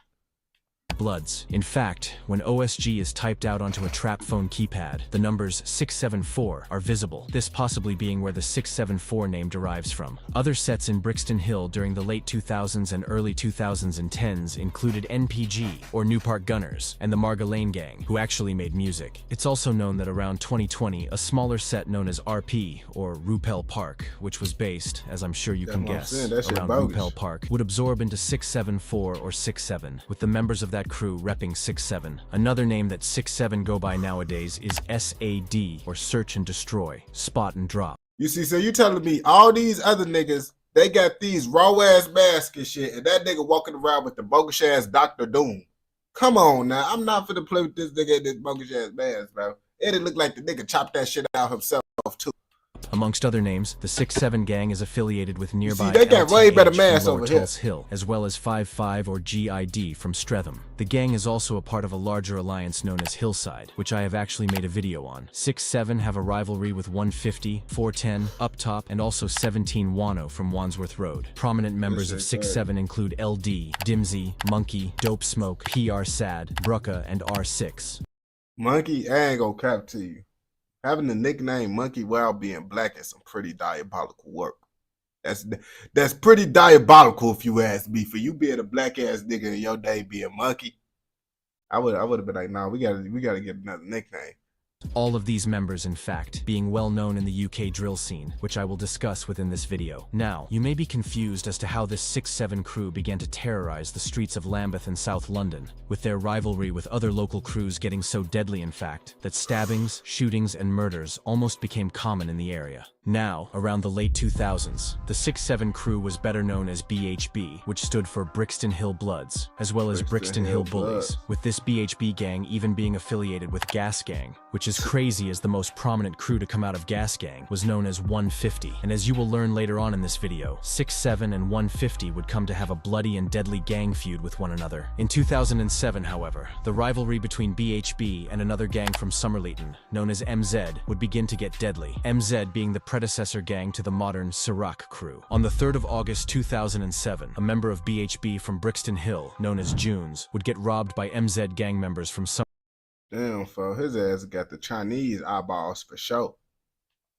Bloods. In fact, when OSG is typed out onto a trap phone keypad, the numbers 674 are visible, this possibly being where the 674 name derives from. Other sets in Brixton Hill during the late 2000s and early 2010s included NPG, or New Park Gunners, and the Marga Lane Gang, who actually made music. It's also known that around 2020, a smaller set known as RP, or Rupel Park, which was based, as I'm sure you can guess, around Rupel Park, would absorb into 674 or 67, with the members of that crew repping 6-7. Another name that 6-7 go by nowadays is SAD, or Search and Destroy, Spot and Drop. You see, so you telling me all these other niggas, they got these raw ass masks and shit, and that nigga walking around with the bogus ass Dr. Doom. Come on now, I'm not finna play with this nigga in this bogus ass mask, bro. It look like the nigga chopped that shit out himself too. Europe. Amongst other names, the 6-7 gang is affiliated with nearby they got way better LTH mass from Lower over here. Tulse Hill, as well as 5-5 or GID from Streatham. The gang is also a part of a larger alliance known as Hillside, which I have actually made a video on. 6-7 have a rivalry with 150, 410, Up Top, and also 17 Wano from Wandsworth Road. Prominent members of 6-7 include LD, Dimsy, Monkey, Dope Smoke, PR Sad, Brucka, and R6. Monkey, I ain't gonna cap to you. Having the nickname Monkey while being black is some pretty diabolical work. That's pretty diabolical if you ask me. For you being a black ass nigga in your day being Monkey, I would have been like, nah, we gotta get another nickname. All of these members, in fact, being well known in the UK drill scene, which I will discuss within this video. Now, you may be confused as to how this 6-7 crew began to terrorize the streets of Lambeth and South London, with their rivalry with other local crews getting so deadly, in fact, that stabbings, shootings, and murders almost became common in the area. Now, around the late 2000s, the 6-7 crew was better known as BHB, which stood for Brixton Hill Bloods, as well as Brixton Hill Bullies, with this BHB gang even being affiliated with Gas Gang, which is crazy as the most prominent crew to come out of Gas Gang was known as 150. And as you will learn later on in this video, 6-7 and 150 would come to have a bloody and deadly gang feud with one another. In 2007, however, the rivalry between BHB and another gang from Somerleyton, known as MZ, would begin to get deadly, MZ being the predecessor gang to the modern Sirac crew. On the 3rd of August 2007, a member of BHB from Brixton Hill, known as Junes, would get robbed by MZ gang members from Damn, fo, his ass got the Chinese eyeballs for sure.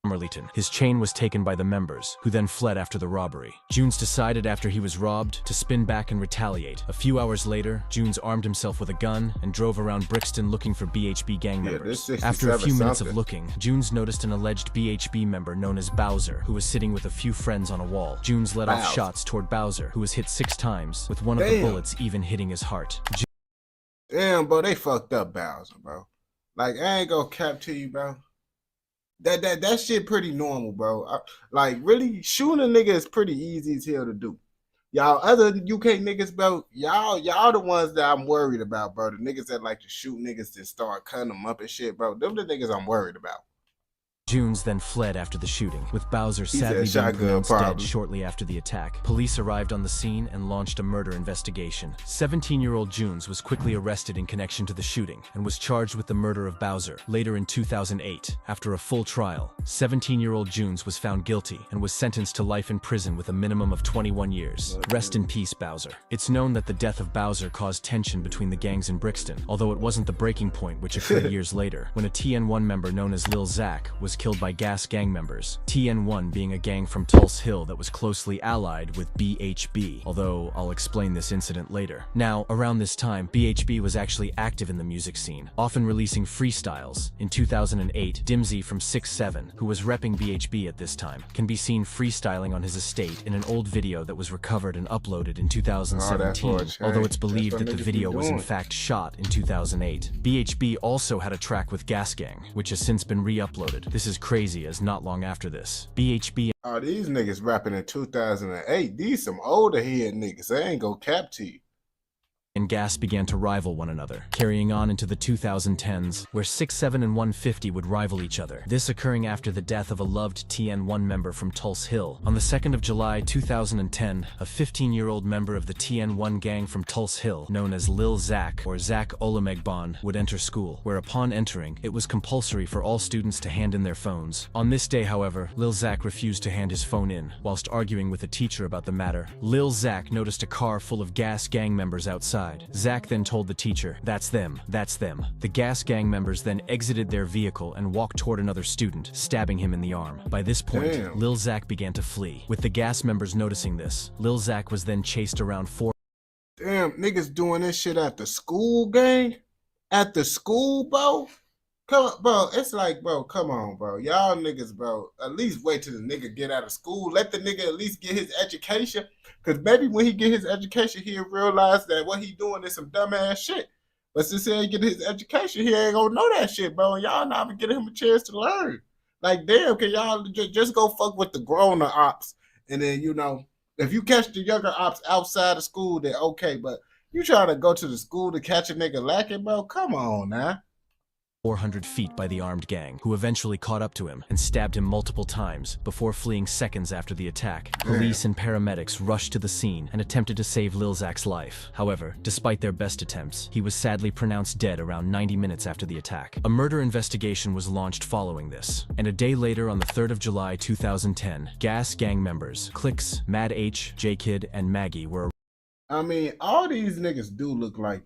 Somerleyton. His chain was taken by the members, who then fled after the robbery. Junes decided after he was robbed to spin back and retaliate. A few hours later, Junes armed himself with a gun and drove around Brixton looking for BHB gang members. After a few minutes of looking, Junes noticed an alleged BHB member known as Bowser, who was sitting with a few friends on a wall. Junes let off shots toward Bowser, who was hit 6 times, with one of the bullets even hitting his heart. Damn, bro, they fucked up Bowser, bro. Like, I ain't gonna cap to you, bro. That shit pretty normal, bro. Like, really, shooting a nigga is pretty easy as hell to do. Y'all other UK niggas, bro, y'all the ones that I'm worried about, bro. The niggas that like to shoot niggas and start cutting them up and shit, bro. Them the niggas I'm worried about. Junes then fled after the shooting, with Bowser sadly being pronounced dead shortly after the attack. Police arrived on the scene and launched a murder investigation. 17-year-old Junes was quickly arrested in connection to the shooting and was charged with the murder of Bowser. Later in 2008, after a full trial, 17-year-old Junes was found guilty and was sentenced to life in prison with a minimum of 21 years. Rest in peace, Bowser. It's known that the death of Bowser caused tension between the gangs in Brixton, although it wasn't the breaking point which occurred years later, when a TN1 member known as Lil Zach was killed by Gas gang members, TN1 being a gang from Tulse Hill that was closely allied with BHB, although I'll explain this incident later. Now, around this time, BHB was actually active in the music scene, often releasing freestyles. In 2008, Dimsy from 6-7, who was repping BHB at this time, can be seen freestyling on his estate in an old video that was recovered and uploaded in 2017, although it's believed that the video was in fact shot in 2008. BHB also had a track with Gas Gang, which has since been re-uploaded. This is crazy, as not long after this, BHB... Oh, these niggas rapping in 2008. These some older head niggas. I ain't gonna cap to you. And Gas began to rival one another, carrying on into the 2010s, where 6-7 and 150 would rival each other. This occurring after the death of a loved TN1 member from Tulse Hill. On the 2nd of July 2010, a 15-year-old member of the TN1 gang from Tulse Hill, known as Lil Zach or Zach Olamegbon, would enter school, where upon entering, it was compulsory for all students to hand in their phones. On this day, however, Lil Zach refused to hand his phone in. Whilst arguing with a teacher about the matter, Lil Zach noticed a car full of Gas gang members outside. Zach then told the teacher, "That's them, that's them." The Gas gang members then exited their vehicle and walked toward another student, stabbing him in the arm. By this point, Lil Zach began to flee. With the Gas members noticing this, Lil Zach was then chased around 4. Damn, niggas doing this shit at the school, gang? At the school, bro? Come on, bro. It's like, bro, come on, bro. Y'all niggas, bro, at least wait till the nigga get out of school. Let the nigga at least get his education. Because maybe when he get his education, he'll realize that what he doing is some dumbass shit. But since he ain't get his education, he ain't gonna know that shit, bro. And y'all not even getting him a chance to learn. Like, damn, can y'all just go fuck with the grown ops? And then, you know, if you catch the younger ops outside of school, then okay. But you try to go to the school to catch a nigga lacking, bro? Come on, now. 400 feet by the armed gang, who eventually caught up to him and stabbed him multiple times before fleeing seconds after the attack. Police and paramedics rushed to the scene and attempted to save Lil Zach's life. However, despite their best attempts, he was sadly pronounced dead around 90 minutes after the attack. A murder investigation was launched following this, and a day later on the 3rd of July 2010, Gas Gang members Clix, Mad H, J-Kid, and Maggie were. I mean, all these niggas do look like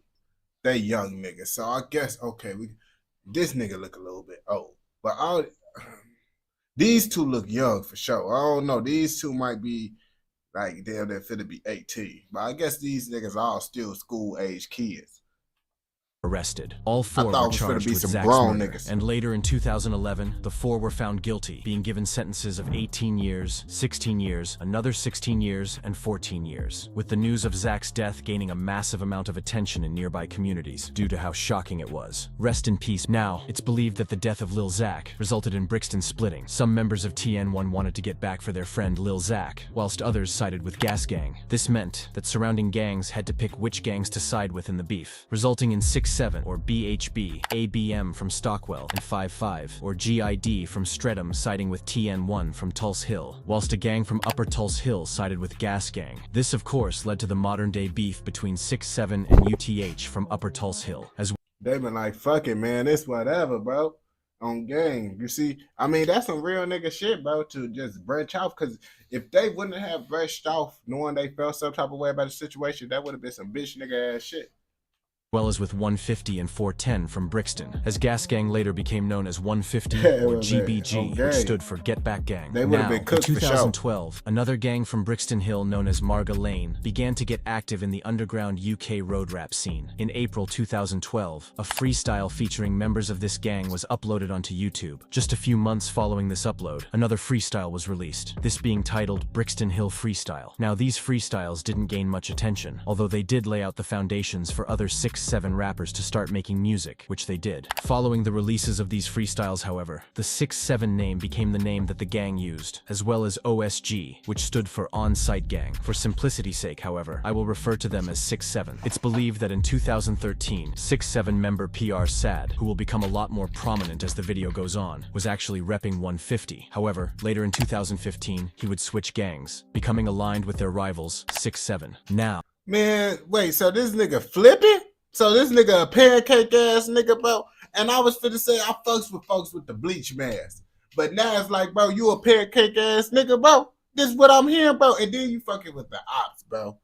they young niggas, so I guess, okay, this nigga look a little bit old, but these two look young for sure. I don't know. These two might be like damn, they're finna be 18, but I guess these niggas all still school age kids. Arrested. All four were charged with Zach's murder, and later in 2011, the four were found guilty, being given sentences of 18 years, 16 years, another 16 years, and 14 years, with the news of Zach's death gaining a massive amount of attention in nearby communities due to how shocking it was. Rest in peace. Now, it's believed that the death of Lil Zach resulted in Brixton splitting. Some members of TN1 wanted to get back for their friend Lil Zach, whilst others sided with Gas Gang. This meant that surrounding gangs had to pick which gangs to side with in the beef, resulting in 6-7 or BHB, ABM from Stockwell, and 5-5 or GID from Streatham siding with TN1 from Tulse Hill, whilst a gang from Upper Tulse Hill sided with Gas Gang. This of course led to the modern day beef between 6-7 and UTH from Upper Tulse Hill. As they been like, fuck it, man, it's whatever, bro. On gang, you see, I mean, that's some real nigga shit, bro, to just branch off, because if they wouldn't have branched off knowing they felt some type of way about the situation, that would have been some bitch nigga ass shit. Well as with 150 and 410 from Brixton, as Gas Gang later became known as 150 or GBG, which stood for Get Back Gang. They would have been cooked in 2012, another gang from Brixton Hill known as Marga Lane began to get active in the underground UK road rap scene. In April 2012, a freestyle featuring members of this gang was uploaded onto YouTube. Just a few months following this upload, another freestyle was released, this being titled Brixton Hill Freestyle. Now these freestyles didn't gain much attention, although they did lay out the foundations for other 6-7 rappers to start making music, which they did. Following the releases of these freestyles, however, the 6-7 name became the name that the gang used, as well as OSG, which stood for On-Site Gang. For simplicity's sake, however, I will refer to them as 6-7. It's believed that in 2013, 6-7 member PR Sad, who will become a lot more prominent as the video goes on, was actually repping 150. However, later in 2015, he would switch gangs, becoming aligned with their rivals, 6-7. Now, man, wait, so this nigga flipping? So this nigga a pancake ass nigga, bro. And I was finna say I fucks with folks with the bleach mask. But now it's like, bro, you a pancake ass nigga, bro. This is what I'm hearing, bro. And then you fucking with the ops, bro.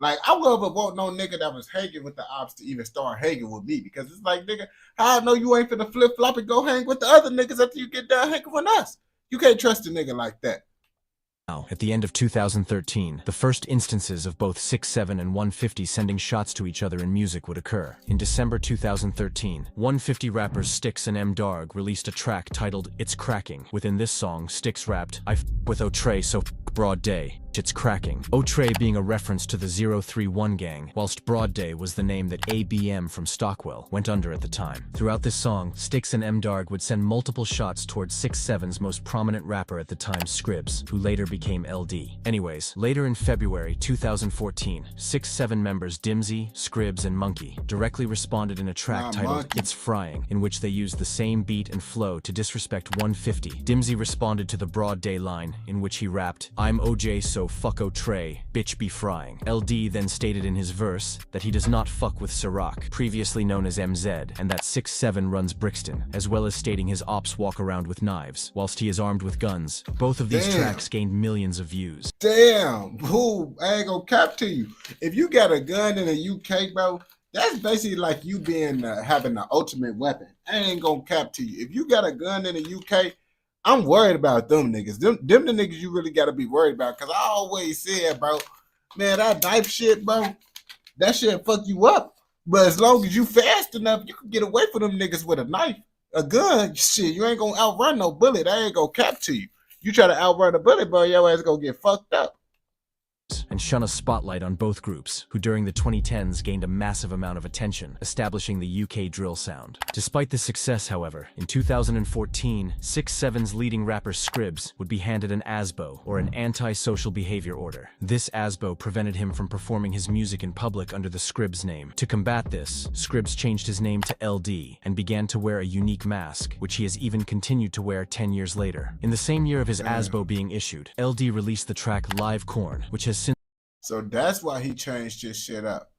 Like, I wouldn't want no nigga that was hanging with the ops to even start hanging with me. Because it's like, nigga, how I know you ain't finna flip flop and go hang with the other niggas after you get done hanging with us. You can't trust a nigga like that. At the end of 2013, the first instances of both 6-7 and 150 sending shots to each other in music would occur. In December 2013, 150 rappers Styx and M Darg released a track titled It's Cracking. Within this song, Styx rapped, "I f with O'Trey so f broad day. It's cracking." O'Trey being a reference to the 031 gang, whilst Broad Day was the name that ABM from Stockwell went under at the time. Throughout this song, Styx and M Darg would send multiple shots towards 6-7's most prominent rapper at the time, Scribs, who later became LD. Anyways, later in February 2014, 6-7 members Dimsy, Scribs, and Monkey directly responded in a track titled It's Frying, in which they used the same beat and flow to disrespect 150. Dimsy responded to the Broad Day line, in which he rapped, "I'm OJ so fuck O'Trey, bitch be frying." LD then stated in his verse that he does not fuck with Ciroc, previously known as MZ, and that 6-7 runs Brixton, as well as stating his ops walk around with knives, whilst he is armed with guns. Both of these tracks gained millions of views. Damn, who I ain't gonna cap to you. If you got a gun in the UK, bro, that's basically like you being having the ultimate weapon. I ain't gonna cap to you. If you got a gun in the UK, I'm worried about them niggas. Them the niggas you really gotta be worried about. Cause I always said, bro, man, that knife shit, bro, that shit fuck you up. But as long as you fast enough, you can get away from them niggas with a knife. A gun, shit, you ain't gonna outrun no bullet. I ain't gonna cap to you. You try to outrun a bullet, bro, your ass gonna get fucked up. and shone a spotlight on both groups, who during the 2010s gained a massive amount of attention, establishing the UK drill sound. Despite this success, however, in 2014, 6-7's leading rapper Scribs would be handed an ASBO, or an anti-social behavior order. This ASBO prevented him from performing his music in public under the Scribs name. To combat this, Scribs changed his name to LD and began to wear a unique mask, which he has even continued to wear 10 years later. In the same year of his ASBO being issued, LD released the track Live Corn, which has since... So that's why he changed his shit up.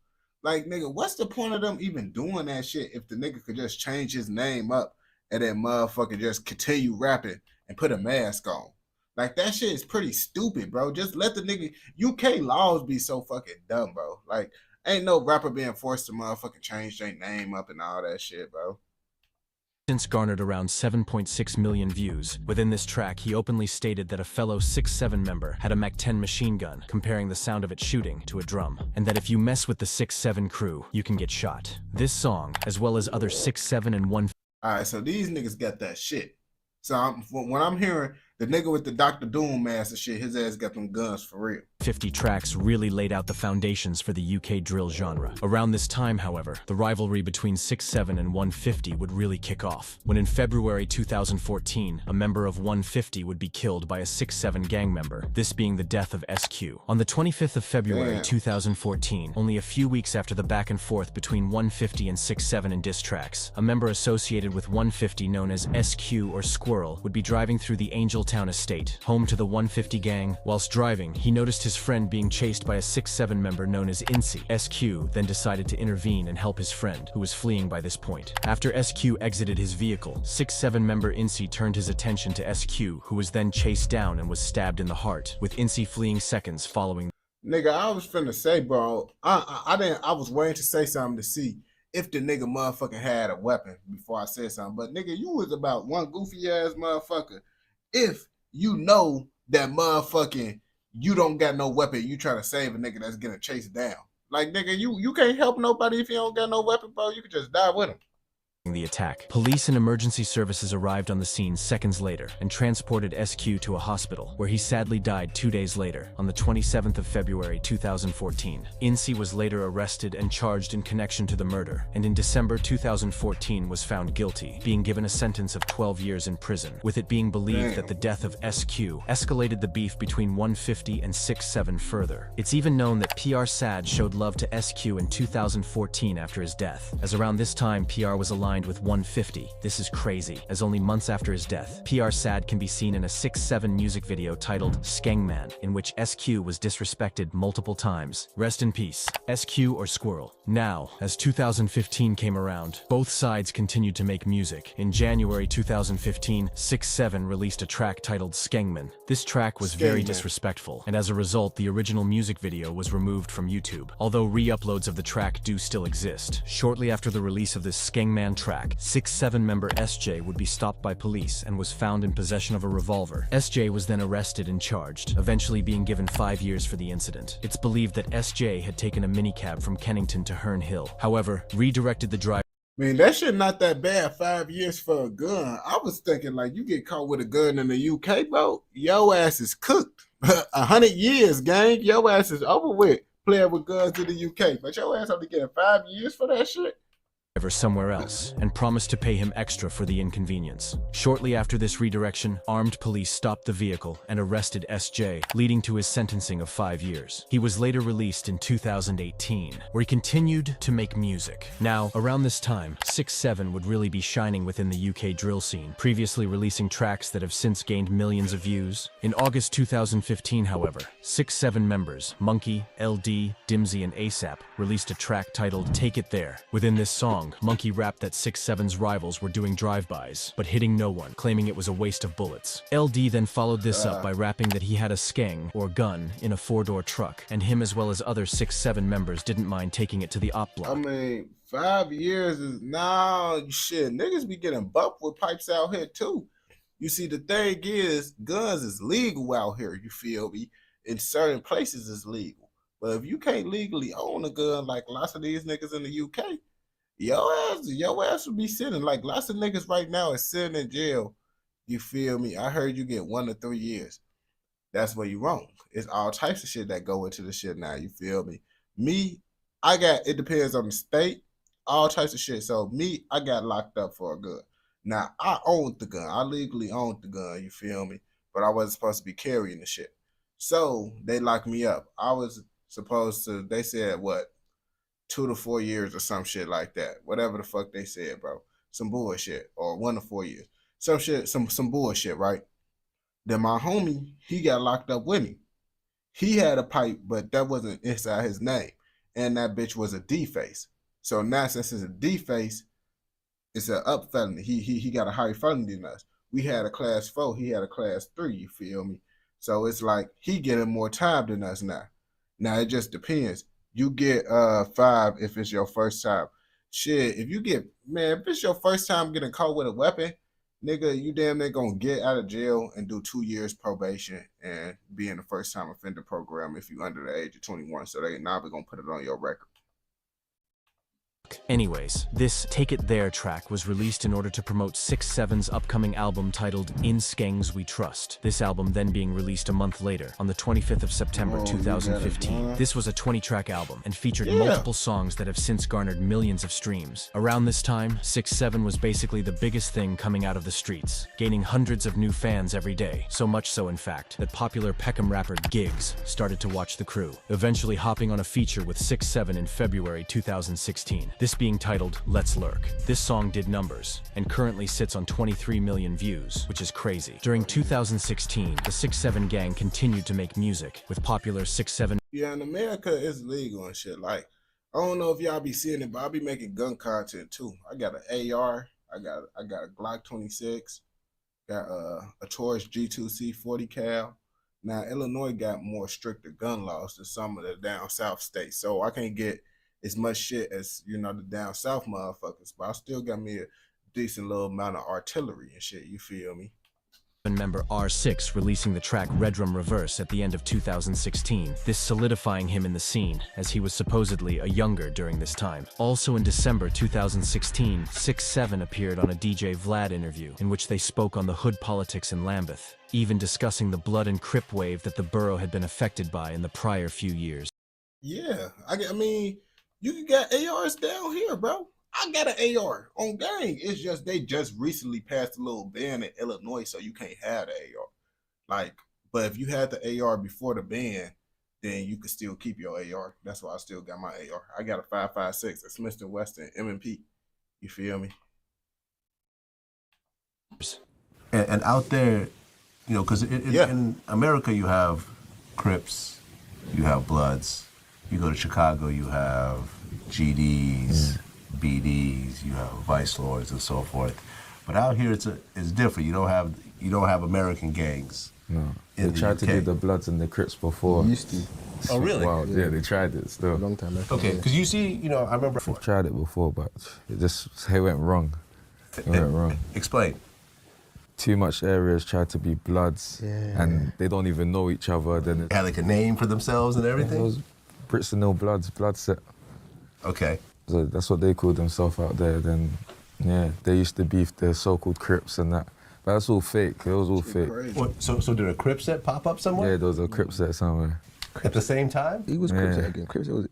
Like, nigga, what's the point of them even doing that shit if the nigga could just change his name up and then motherfucker just continue rapping and put a mask on? Like, that shit is pretty stupid, bro. Just let the nigga... UK laws be so fucking dumb, bro. Like, ain't no rapper being forced to motherfucking change their name up and all that shit, bro. Since garnered around 7.6 million views. Within this track, he openly stated that a fellow 6-7 member had a Mac-10 machine gun, comparing the sound of it shooting to a drum, and that if you mess with the 6-7 crew, you can get shot. This song, as well as other 6-7 and 1... Alright, so these niggas got that shit. So when I'm hearing the nigga with the Dr. Doom mask and shit, his ass got them guns for real. 50 tracks really laid out the foundations for the UK drill genre. Around this time, however, the rivalry between 6-7 and 150 would really kick off, when in February 2014, a member of 150 would be killed by a 6-7 gang member, this being the death of SQ. On the 25th of February 2014, only a few weeks after the back and forth between 150 and 6-7 in diss tracks, a member associated with 150 known as SQ or Squirrel would be driving through the Angeltown estate, home to the 150 gang. Whilst driving, he noticed his friend being chased by a 6-7 member known as Incy. SQ then decided to intervene and help his friend, who was fleeing by this point. After SQ exited his vehicle, 6-7 member Incy turned his attention to SQ, who was then chased down and was stabbed in the heart, with Incy fleeing seconds following. Nigga, I was finna say, bro, I was waiting to say something to see if the nigga motherfucking had a weapon before I said something. But nigga, you was about one goofy ass motherfucker. If you know that motherfucking you don't got no weapon, you trying to save a nigga that's getting chased down. Like, nigga, you can't help nobody if you don't got no weapon, bro. You can just die with him. The attack. Police and emergency services arrived on the scene seconds later and transported SQ to a hospital, where he sadly died 2 days later, on the 27th of February 2014. Incy was later arrested and charged in connection to the murder, and in December 2014 was found guilty, being given a sentence of 12 years in prison, with it being believed that the death of SQ escalated the beef between 150 and 6-7 further. It's even known that PR Sad showed love to SQ in 2014 after his death, as around this time PR was aligned with 150. This is crazy, as only months after his death, PR Sad can be seen in a 6-7 music video titled Skengman, in which SQ was disrespected multiple times. Rest in peace, SQ or Squirrel. Now, as 2015 came around, both sides continued to make music. In January 2015, 6-7 released a track titled Skengman. This track was very disrespectful, and as a result, the original music video was removed from YouTube, although re-uploads of the track do still exist. Shortly after the release of this Skengman track, 6-7 member SJ would be stopped by police and was found in possession of a revolver. SJ was then arrested and charged, eventually being given 5 years for the incident. It's believed that SJ had taken a minicab from Kennington to Herne Hill, however, redirected the driver. I mean, that shit not that bad, 5 years for a gun. I was thinking, like, you get caught with a gun in the UK, bro, your ass is cooked. 100 years, gang, your ass is over with playing with guns in the UK. But your ass only getting 5 years for that shit? Somewhere else and promised to pay him extra for the inconvenience. Shortly after this redirection, armed police stopped the vehicle and arrested SJ, leading to his sentencing of 5 years. He was later released in 2018, where he continued to make music. Now, around this time, 6-7 would really be shining within the UK drill scene, previously releasing tracks that have since gained millions of views. In August 2015, however, 6-7 members, Monkey, LD, Dimsy, and ASAP, released a track titled Take It There. Within this song, Monkey rapped that 6-7's rivals were doing drive-bys, but hitting no one, claiming it was a waste of bullets. LD then followed this up by rapping that he had a skeng, or gun, in a 4-door truck, and him as well as other 6-7 members didn't mind taking it to the op block. I mean, 5 years is, nah, shit, niggas be getting bumped with pipes out here too. You see, the thing is, guns is legal out here, you feel me? In certain places it's legal. But if you can't legally own a gun like lots of these niggas in the UK, your ass would be sitting, like lots of niggas right now is sitting in jail. You feel me? I heard you get 1 to 3 years. that's where you wrong. It's all types of shit that go into the shit now. You feel me? Me, it depends on the state, all types of shit. So me, I got locked up for a gun. Now, I owned the gun. I legally owned the gun, you feel me? But I wasn't supposed to be carrying the shit. So they locked me up. I was supposed to, they said, what, 2 to 4 years or some shit like that. Whatever the fuck they said, bro. Some bullshit. Or 1 to 4 years. Some shit, some bullshit, right? Then my homie, he got locked up with me. He had a pipe, but that wasn't inside his name. And that bitch was a D-face. So now since it's a D-face, it's an up felony. He got a higher felony than us. We had a class 4, he had a class 3, you feel me? So it's like he getting more time than us now. Now it just depends. You get 5 if it's your first time. Shit, if you get, man, if it's your first time getting caught with a weapon, nigga, you damn near gonna get out of jail and do 2 years probation and be in the first time offender program if you under the age of 21. So they now gonna put it on your record. Anyways, this Take It There track was released in order to promote 6ix7's upcoming album titled In Skangs We Trust. This album then being released a month later, on the 25th of September 2015. This was a 20-track album and featured multiple songs that have since garnered millions of streams. Around this time, 6ix7 was basically the biggest thing coming out of the streets, gaining hundreds of new fans every day. So much so, in fact, that popular Peckham rapper Giggs started to watch the crew, eventually hopping on a feature with 6ix7 in February 2016. This being titled Let's Lurk. This song did numbers and currently sits on 23 million views, which is crazy. During 2016, the 6ix7 gang continued to make music with popular 6ix7. Yeah, in America, it's legal and shit. Like, I don't know if y'all be seeing it, but I be making gun content too. I got an AR, I got a Glock 26, got a Taurus G2C 40 cal. Now, Illinois got more stricter gun laws than some of the down south states, so I can't get as much shit as, you know, the down south motherfuckers, but I still got me a decent little amount of artillery and shit, you feel me? Member R6 releasing the track Redrum Reverse at the end of 2016, this solidifying him in the scene, as he was supposedly a younger during this time. Also in December 2016, 6ix7 appeared on a DJ Vlad interview, in which they spoke on the hood politics in Lambeth, even discussing the blood and Crip wave that the borough had been affected by in the prior few years. Yeah, I mean, you can get ARs down here, bro. I got an AR on gang. It's just they just recently passed a little ban in Illinois, so you can't have the AR. Like, but if you had the AR before the ban, then you could still keep your AR. That's why I still got my AR. I got a 5.56, a Smith & Wesson M&P. You feel me? And out there, you know, because in America you have Crips, you have Bloods. You go to Chicago, you have GDs, BDs, you have Vice Lords, and so forth. But out here, it's different. You don't have American gangs. No, they tried to do the Bloods and the Crips before. Used to. Oh, really? Wow, yeah, they tried it still. A long time ago. Okay, because you see, you know, I remember. They've tried it before, but it went wrong. It went wrong. Explain. Too much areas try to be Bloods, and they don't even know each other. Then they had like a name for themselves and everything. It was Brits and No Bloods, Blood Set. Okay. So that's what they called themselves out there. Then, yeah, they used to beef the so-called Crips and that. But that's all fake. It was all fake. What, so did a Crip set pop up somewhere? Yeah, there was a Crip set somewhere. At the same time? He was Crip set again. Crip set was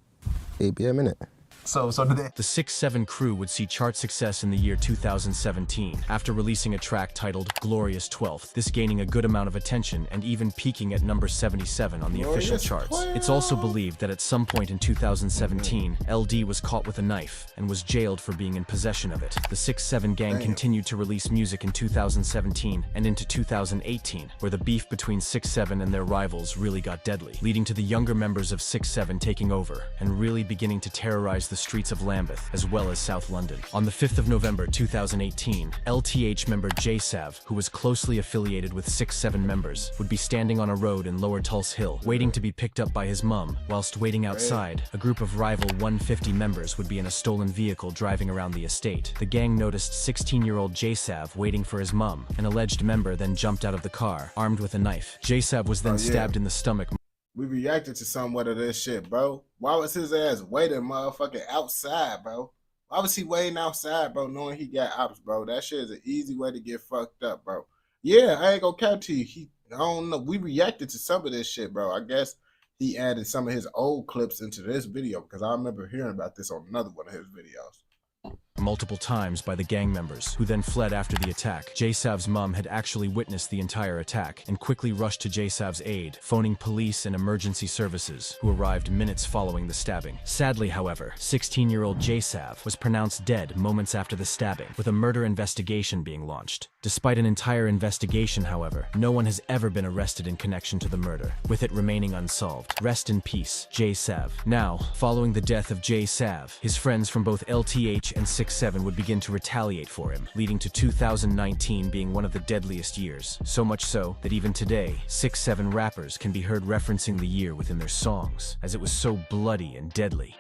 ABM, innit? So did they? The 6ix7 crew would see chart success in the year 2017 after releasing a track titled Glorious 12th, this gaining a good amount of attention and even peaking at number 77 on the official charts. It's also believed that at some point in 2017, LD was caught with a knife and was jailed for being in possession of it. The 6ix7 gang continued to release music in 2017 and into 2018, where the beef between 6ix7 and their rivals really got deadly, leading to the younger members of 6ix7 taking over and really beginning to terrorize the streets of Lambeth, as well as South London. On the 5th of November 2018, LTH member J-Sav, who was closely affiliated with 6ix7 members, would be standing on a road in Lower Tulse Hill, waiting to be picked up by his mum. Whilst waiting outside, a group of rival 150 members would be in a stolen vehicle driving around the estate. The gang noticed 16-year-old J-Sav waiting for his mum. An alleged member then jumped out of the car, armed with a knife. J-Sav was then stabbed in the stomach. We reacted to somewhat of this shit, bro. Why was his ass waiting motherfucking outside, bro? Why was he waiting outside, bro, knowing he got ops, bro? That shit is an easy way to get fucked up, bro. Yeah, I ain't gonna cap to you. I don't know. We reacted to some of this shit, bro. I guess he added some of his old clips into this video because I remember hearing about this on another one of his videos. Multiple times by the gang members, who then fled after the attack. Jasav's mom had actually witnessed the entire attack and quickly rushed to Jasav's aid, phoning police and emergency services, who arrived minutes following the stabbing. Sadly, however, 16-year-old Jasav was pronounced dead moments after the stabbing, with a murder investigation being launched. Despite an entire investigation, however, no one has ever been arrested in connection to the murder, with it remaining unsolved. Rest in peace, Jasav. Now, following the death of Jasav, his friends from both LTH and 6-7 would begin to retaliate for him, leading to 2019 being one of the deadliest years. So much so that even today, 6-7 rappers can be heard referencing the year within their songs, as it was so bloody and deadly.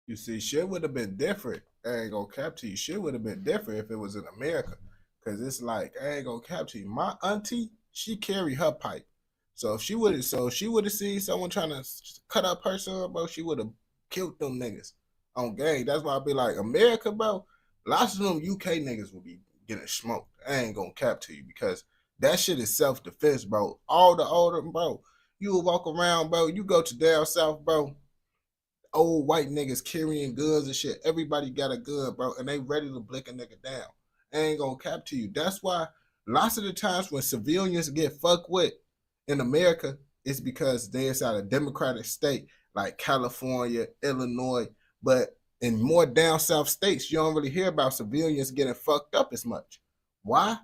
You see, shit would have been different. I ain't gonna cap to you. Shit would have been different if it was in America. Cause it's like, I ain't gonna cap to you. My auntie, she carry her pipe. So if she would have seen someone trying to cut up her son, bro, she would have killed them niggas on gang. That's why I be like, America, bro, lots of them UK niggas will be getting smoked. I ain't gonna cap to you because that shit is self-defense, bro. All the older, bro, you will walk around, bro. You go to down south, bro. Old white niggas carrying guns and shit. Everybody got a gun, bro, and they ready to blick a nigga down. I ain't gonna cap to you. That's why lots of the times when civilians get fucked with in America, it's because they inside a democratic state like California, Illinois, but in more down south states, you don't really hear about civilians getting fucked up as much. Why?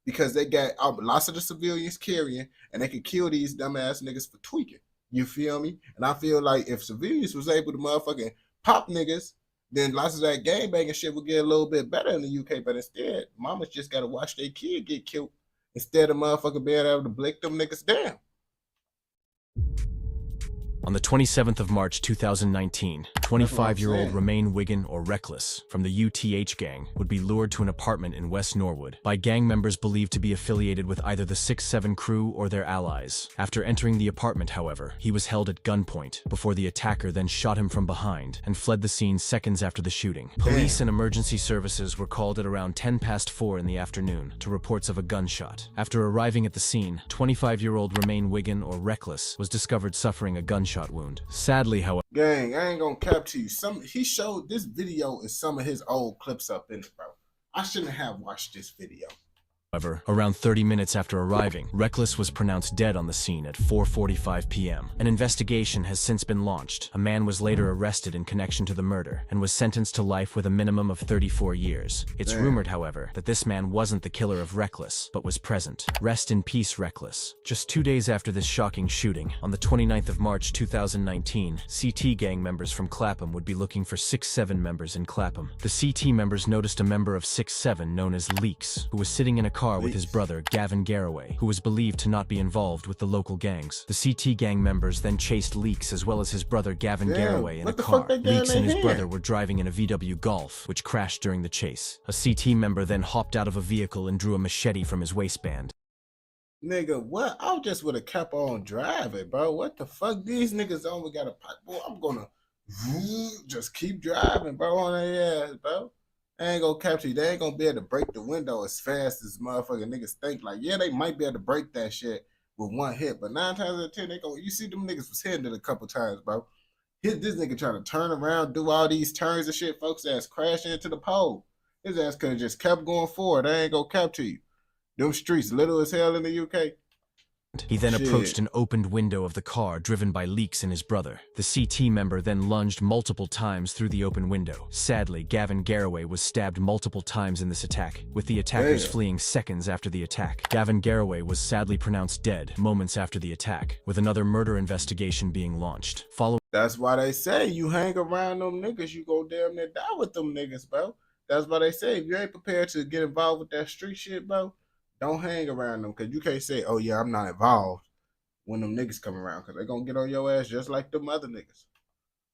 Because they got lots of the civilians carrying, and they can kill these dumbass niggas for tweaking. You feel me? And I feel like if civilians was able to motherfucking pop niggas, then lots of that gangbanging shit would get a little bit better in the UK. But instead, mamas just got to watch their kid get killed instead of motherfucking being able to blick them niggas down. On the 27th of March 2019, 25-year-old Romain Wiggin, or Reckless, from the UTH gang, would be lured to an apartment in West Norwood by gang members believed to be affiliated with either the 6-7 crew or their allies. After entering the apartment, however, he was held at gunpoint before the attacker then shot him from behind and fled the scene seconds after the shooting. Police and emergency services were called at around 4:10 in the afternoon to reports of a gunshot. After arriving at the scene, 25-year-old Romain Wiggin, or Reckless, was discovered suffering a gunshot wound. Sadly, however, gang, I ain't gonna cap to you. He showed this video is some of his old clips up in it, bro. I shouldn't have watched this video. However, around 30 minutes after arriving, Reckless was pronounced dead on the scene at 4:45 p.m. An investigation has since been launched. A man was later arrested in connection to the murder and was sentenced to life with a minimum of 34 years. It's rumored, however, that this man wasn't the killer of Reckless, but was present. Rest in peace, Reckless. Just 2 days after this shocking shooting, on the 29th of March 2019, CT gang members from Clapham would be looking for 6-7 members in Clapham. The CT members noticed a member of 6-7 known as Leaks, who was sitting in a car with his brother, Gavin Garraway, who was believed to not be involved with the local gangs. The CT gang members then chased Leaks as well as his brother, Gavin Garraway, in a car. Leaks and his brother were driving in a VW Golf, which crashed during the chase. A CT member then hopped out of a vehicle and drew a machete from his waistband. Nigga, what? I just would have kept on driving, bro. What the fuck? These niggas only got a pipe. Boy, I'm gonna just keep driving, bro, on their ass, bro. I ain't gonna capture you. They ain't gonna be able to break the window as fast as motherfucking niggas think. Like, yeah, they might be able to break that shit with one hit, but 9 times out of 10, they gonna. You see them niggas was hitting it a couple times, bro. This nigga trying to turn around, do all these turns and shit. Folks ass crashing into the pole. His ass could have just kept going forward. I ain't gonna capture you. Them streets little as hell in the UK. He then approached an opened window of the car driven by Leaks and his brother. The CT member then lunged multiple times through the open window. Sadly, Gavin Garraway was stabbed multiple times in this attack, with the attackers fleeing seconds after the attack. Gavin Garraway was sadly pronounced dead moments after the attack, with another murder investigation being launched. That's why they say you hang around them niggas, you go damn near die with them niggas, bro. That's why they say if you ain't prepared to get involved with that street shit, bro, don't hang around them, because you can't say, oh, yeah, I'm not involved when them niggas come around, because they're going to get on your ass just like them other niggas.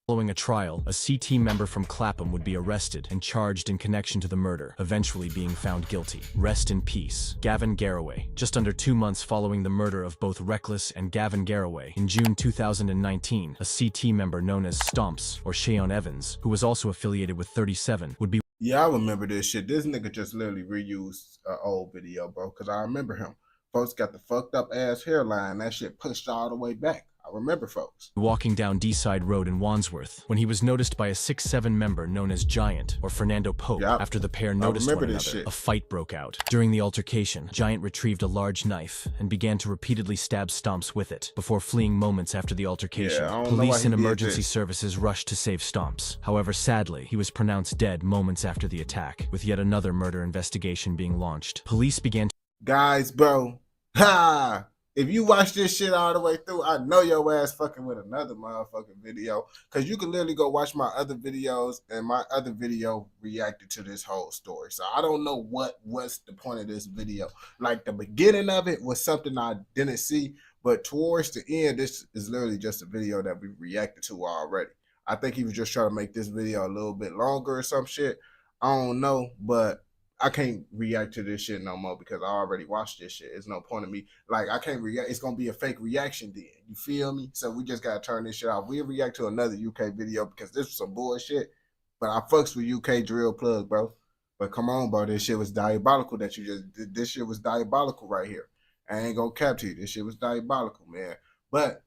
Following a trial, a CT member from Clapham would be arrested and charged in connection to the murder, eventually being found guilty. Rest in peace, Gavin Garraway. Just under 2 months following the murder of both Reckless and Gavin Garraway, in June 2019, a CT member known as Stomps, or Shayon Evans, who was also affiliated with 37, would be... Yeah, I remember this shit. This nigga just literally reused an old video, bro, because I remember him. folks got the fucked up ass hairline. That shit pushed all the way back. I remember folks. Walking down D-Side Road in Wandsworth when he was noticed by a 6'7" member known as Giant or Fernando Pope. After the pair noticed one another, a fight broke out. During the altercation, Giant retrieved a large knife and began to repeatedly stab Stomps with it before fleeing moments after the altercation. Police and emergency services rushed to save Stomps. However, sadly, he was pronounced dead moments after the attack, with yet another murder investigation being launched. Police began to— Guys, bro. Ha! If you watch this shit all the way through, I know your ass fucking with another motherfucking video. Because you can literally go watch my other videos, and my other video reacted to this whole story. So I don't know what's the point of this video. Like, the beginning of it was something I didn't see, but towards the end, this is literally just a video that we reacted to already. I think he was just trying to make this video a little bit longer or some shit. I don't know, but I can't react to this shit no more because I already watched this shit. There's no point in me. Like, I can't react. It's going to be a fake reaction then. You feel me? So we just got to turn this shit off. We'll react to another UK video because this was some bullshit. But I fucks with UK Drill Plug, bro. But come on, bro. This shit was diabolical that you just did. This shit was diabolical right here. I ain't going to cap to you. This shit was diabolical, man. But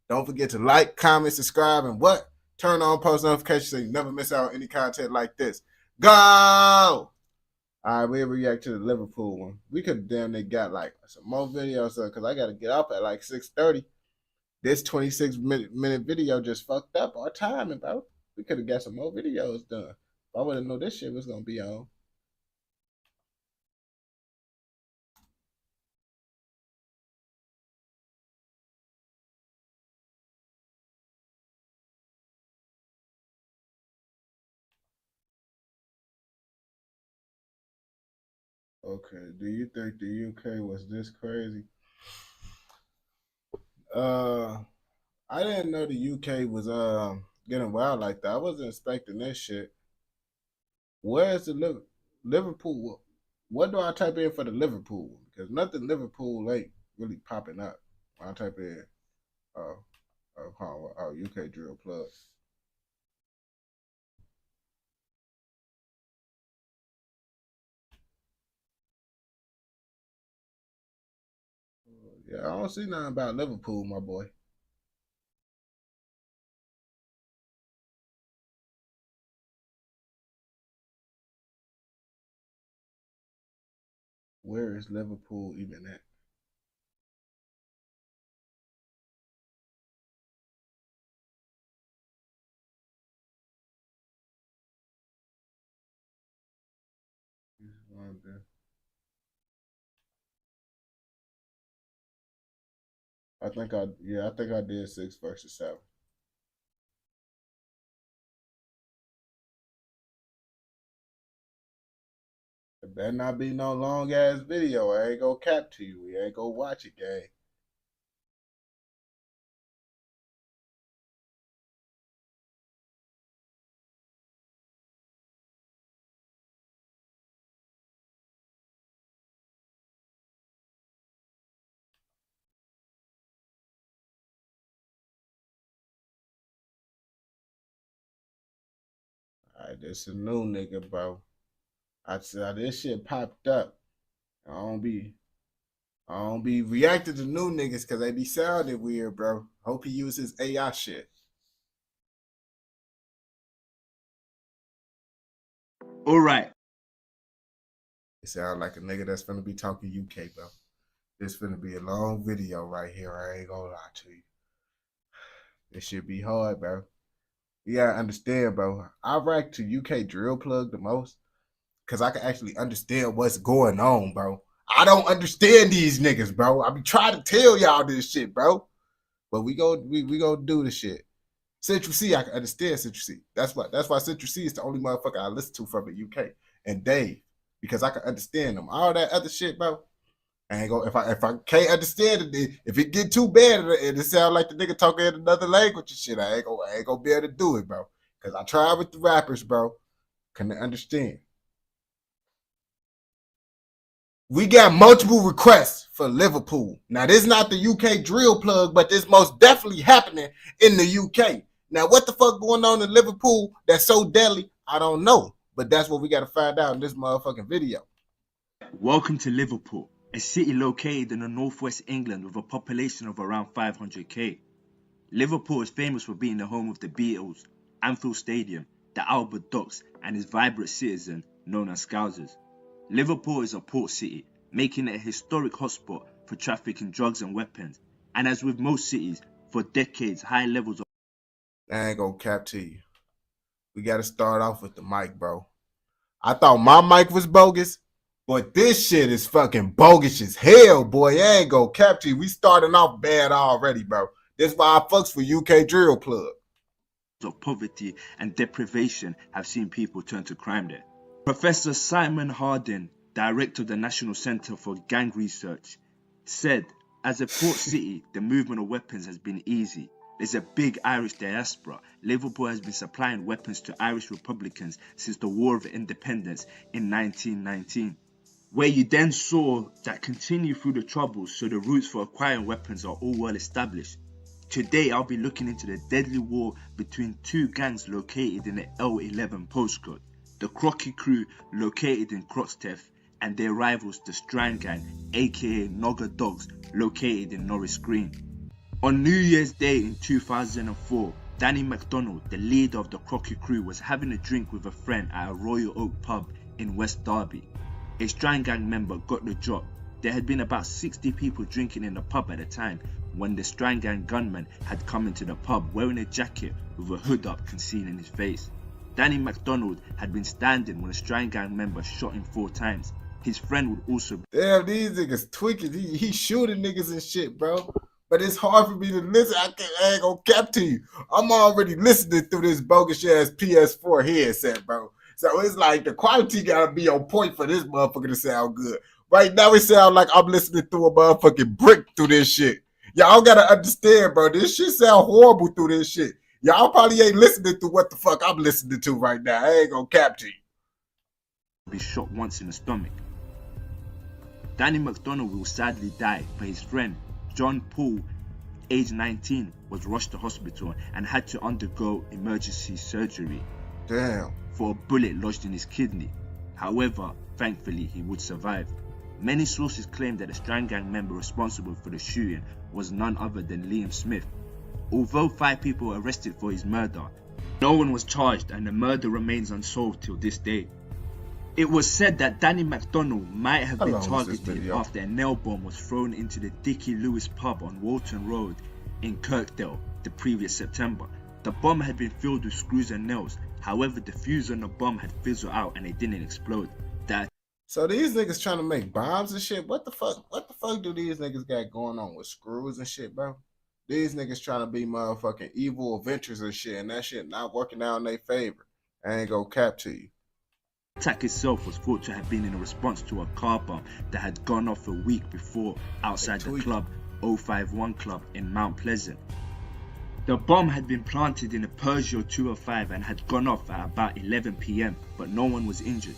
don't forget to like, comment, subscribe, and what? Turn on post notifications so you never miss out on any content like this. Go! All right, we'll react to the Liverpool one. We could damn near got like some more videos because I got to get up at like 6:30. This 26-minute video just fucked up our timing, bro. We could have got some more videos done. I wouldn't know this shit was going to be on. Okay, do you think the UK was this crazy? I didn't know the UK was getting wild like that. I wasn't expecting this shit. Where's the Liverpool? What do I type in for the Liverpool? Because nothing Liverpool ain't really popping up. I type in UK Drill Plug. Yeah, I don't see nothing about Liverpool, my boy. Where is Liverpool even at? I think I did 6 versus 7. It better not be no long ass video. I ain't gonna cap to you. We ain't gonna watch it, gang. Alright, this is a new nigga, bro. I said this shit popped up. I don't be reacting to new niggas because they be sounding weird, bro. Hope he uses AI shit. All right. It sound like a nigga that's finna be talking UK, bro. This finna be a long video right here. I ain't gonna lie to you. This shit be hard, bro. You gotta understand, bro. I react to UK Drill Plug the most because I can actually understand what's going on, bro. I don't understand these niggas, bro. I be trying to tell y'all this shit, bro. But we go do this shit. Central C, I can understand Central C. That's why Central C is the only motherfucker I listen to from the UK. And Dave, because I can understand them. All that other shit, bro. I ain't go if I can't understand it, if it get too bad and it sound like the nigga talking in another language and shit, I ain't gonna be able to do it, bro. Cause I tried with the rappers, bro. Couldn't understand. We got multiple requests for Liverpool. Now, this is not the UK Drill Plug, but this most definitely happening in the UK. Now, what the fuck going on in Liverpool that's so deadly? I don't know. But that's what we got to find out in this motherfucking video. Welcome to Liverpool. a city located in the northwest England with a population of around 500k. Liverpool is famous for being the home of the Beatles, Anfield Stadium, the Albert Docks, and its vibrant citizen known as Scousers. Liverpool is a port city, making it a historic hotspot for trafficking drugs and weapons, and as with most cities, for decades high levels of... I ain't gonna cap to you. We gotta start off with the mic, bro. I thought my mic was bogus, but this shit is fucking bogus as hell, boy. I ain't gonna cap to you. We starting off bad already, bro. That's why I fucks for UK Drill Plug. Of poverty and deprivation have seen people turn to crime there. Professor Simon Hardin, director of the National Center for Gang Research, said, as a port city, the movement of weapons has been easy. There's a big Irish diaspora. Liverpool has been supplying weapons to Irish Republicans since the War of Independence in 1919, where you then saw that continue through the Troubles, so the routes for acquiring weapons are all well established. Today, I'll be looking into the deadly war between two gangs located in the L11 postcode, the Crocky Crew located in Croxteth, and their rivals, the Strand Gang, aka Nogger Dogs, located in Norris Green. On New Year's Day in 2004, Danny McDonald, the leader of the Crocky Crew, was having a drink with a friend at a Royal Oak pub in West Derby. A Strand Gang member got the drop. There had been about 60 people drinking in the pub at the time when the Strand Gang gunman had come into the pub wearing a jacket with a hood up concealing his face. Danny McDonald had been standing when a Strand Gang member shot him 4 times. His friend would also... Damn, these niggas tweaking. He shooting niggas and shit, bro. But it's hard for me to listen. I ain't gonna cap to you. I'm already listening through this bogus ass PS4 headset, bro. So it's like the quality gotta be on point for this motherfucker to sound good. Right now it sounds like I'm listening through a motherfucking brick through this shit. Y'all gotta understand, bro. This shit sound horrible through this shit. Y'all probably ain't listening to what the fuck I'm listening to right now. I ain't gonna cap to you. Be shot once in the stomach. Danny McDonald will sadly die, but his friend, John Paul, age 19, was rushed to hospital and had to undergo emergency surgery. Damn. For a bullet lodged in his kidney. However, thankfully, he would survive. Many sources claim that the Strand Gang member responsible for the shooting was none other than Liam Smith. Although 5 people were arrested for his murder, no one was charged and the murder remains unsolved till this day. It was said that Danny McDonald might have been targeted after a nail bomb was thrown into the Dickie Lewis pub on Walton Road in Kirkdale the previous September. The bomb had been filled with screws and nails. However, the fuse on the bomb had fizzled out and it didn't explode. So these niggas trying to make bombs and shit? What the fuck do these niggas got going on with screws and shit, bro? These niggas trying to be motherfucking evil adventures and shit, and that shit not working out in their favor. I ain't gonna cap to you. The attack itself was thought to have been in response to a car bomb that had gone off a week before outside the club 051 Club in Mount Pleasant. The bomb had been planted in a Peugeot 205 and had gone off at about 11 PM, but no one was injured.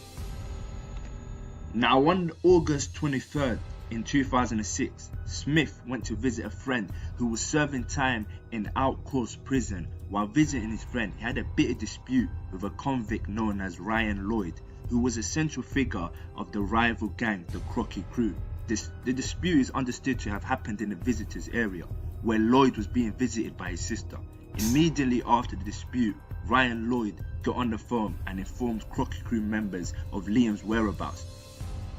Now on August 23rd in 2006, Smith went to visit a friend who was serving time in Outcourse prison. While visiting his friend, he had a bitter dispute with a convict known as Ryan Lloyd, who was a central figure of the rival gang, the Crocky Crew. The dispute is understood to have happened in the visitors area, where Lloyd was being visited by his sister. Immediately after the dispute, Ryan Lloyd got on the phone and informed Crocky Crew members of Liam's whereabouts.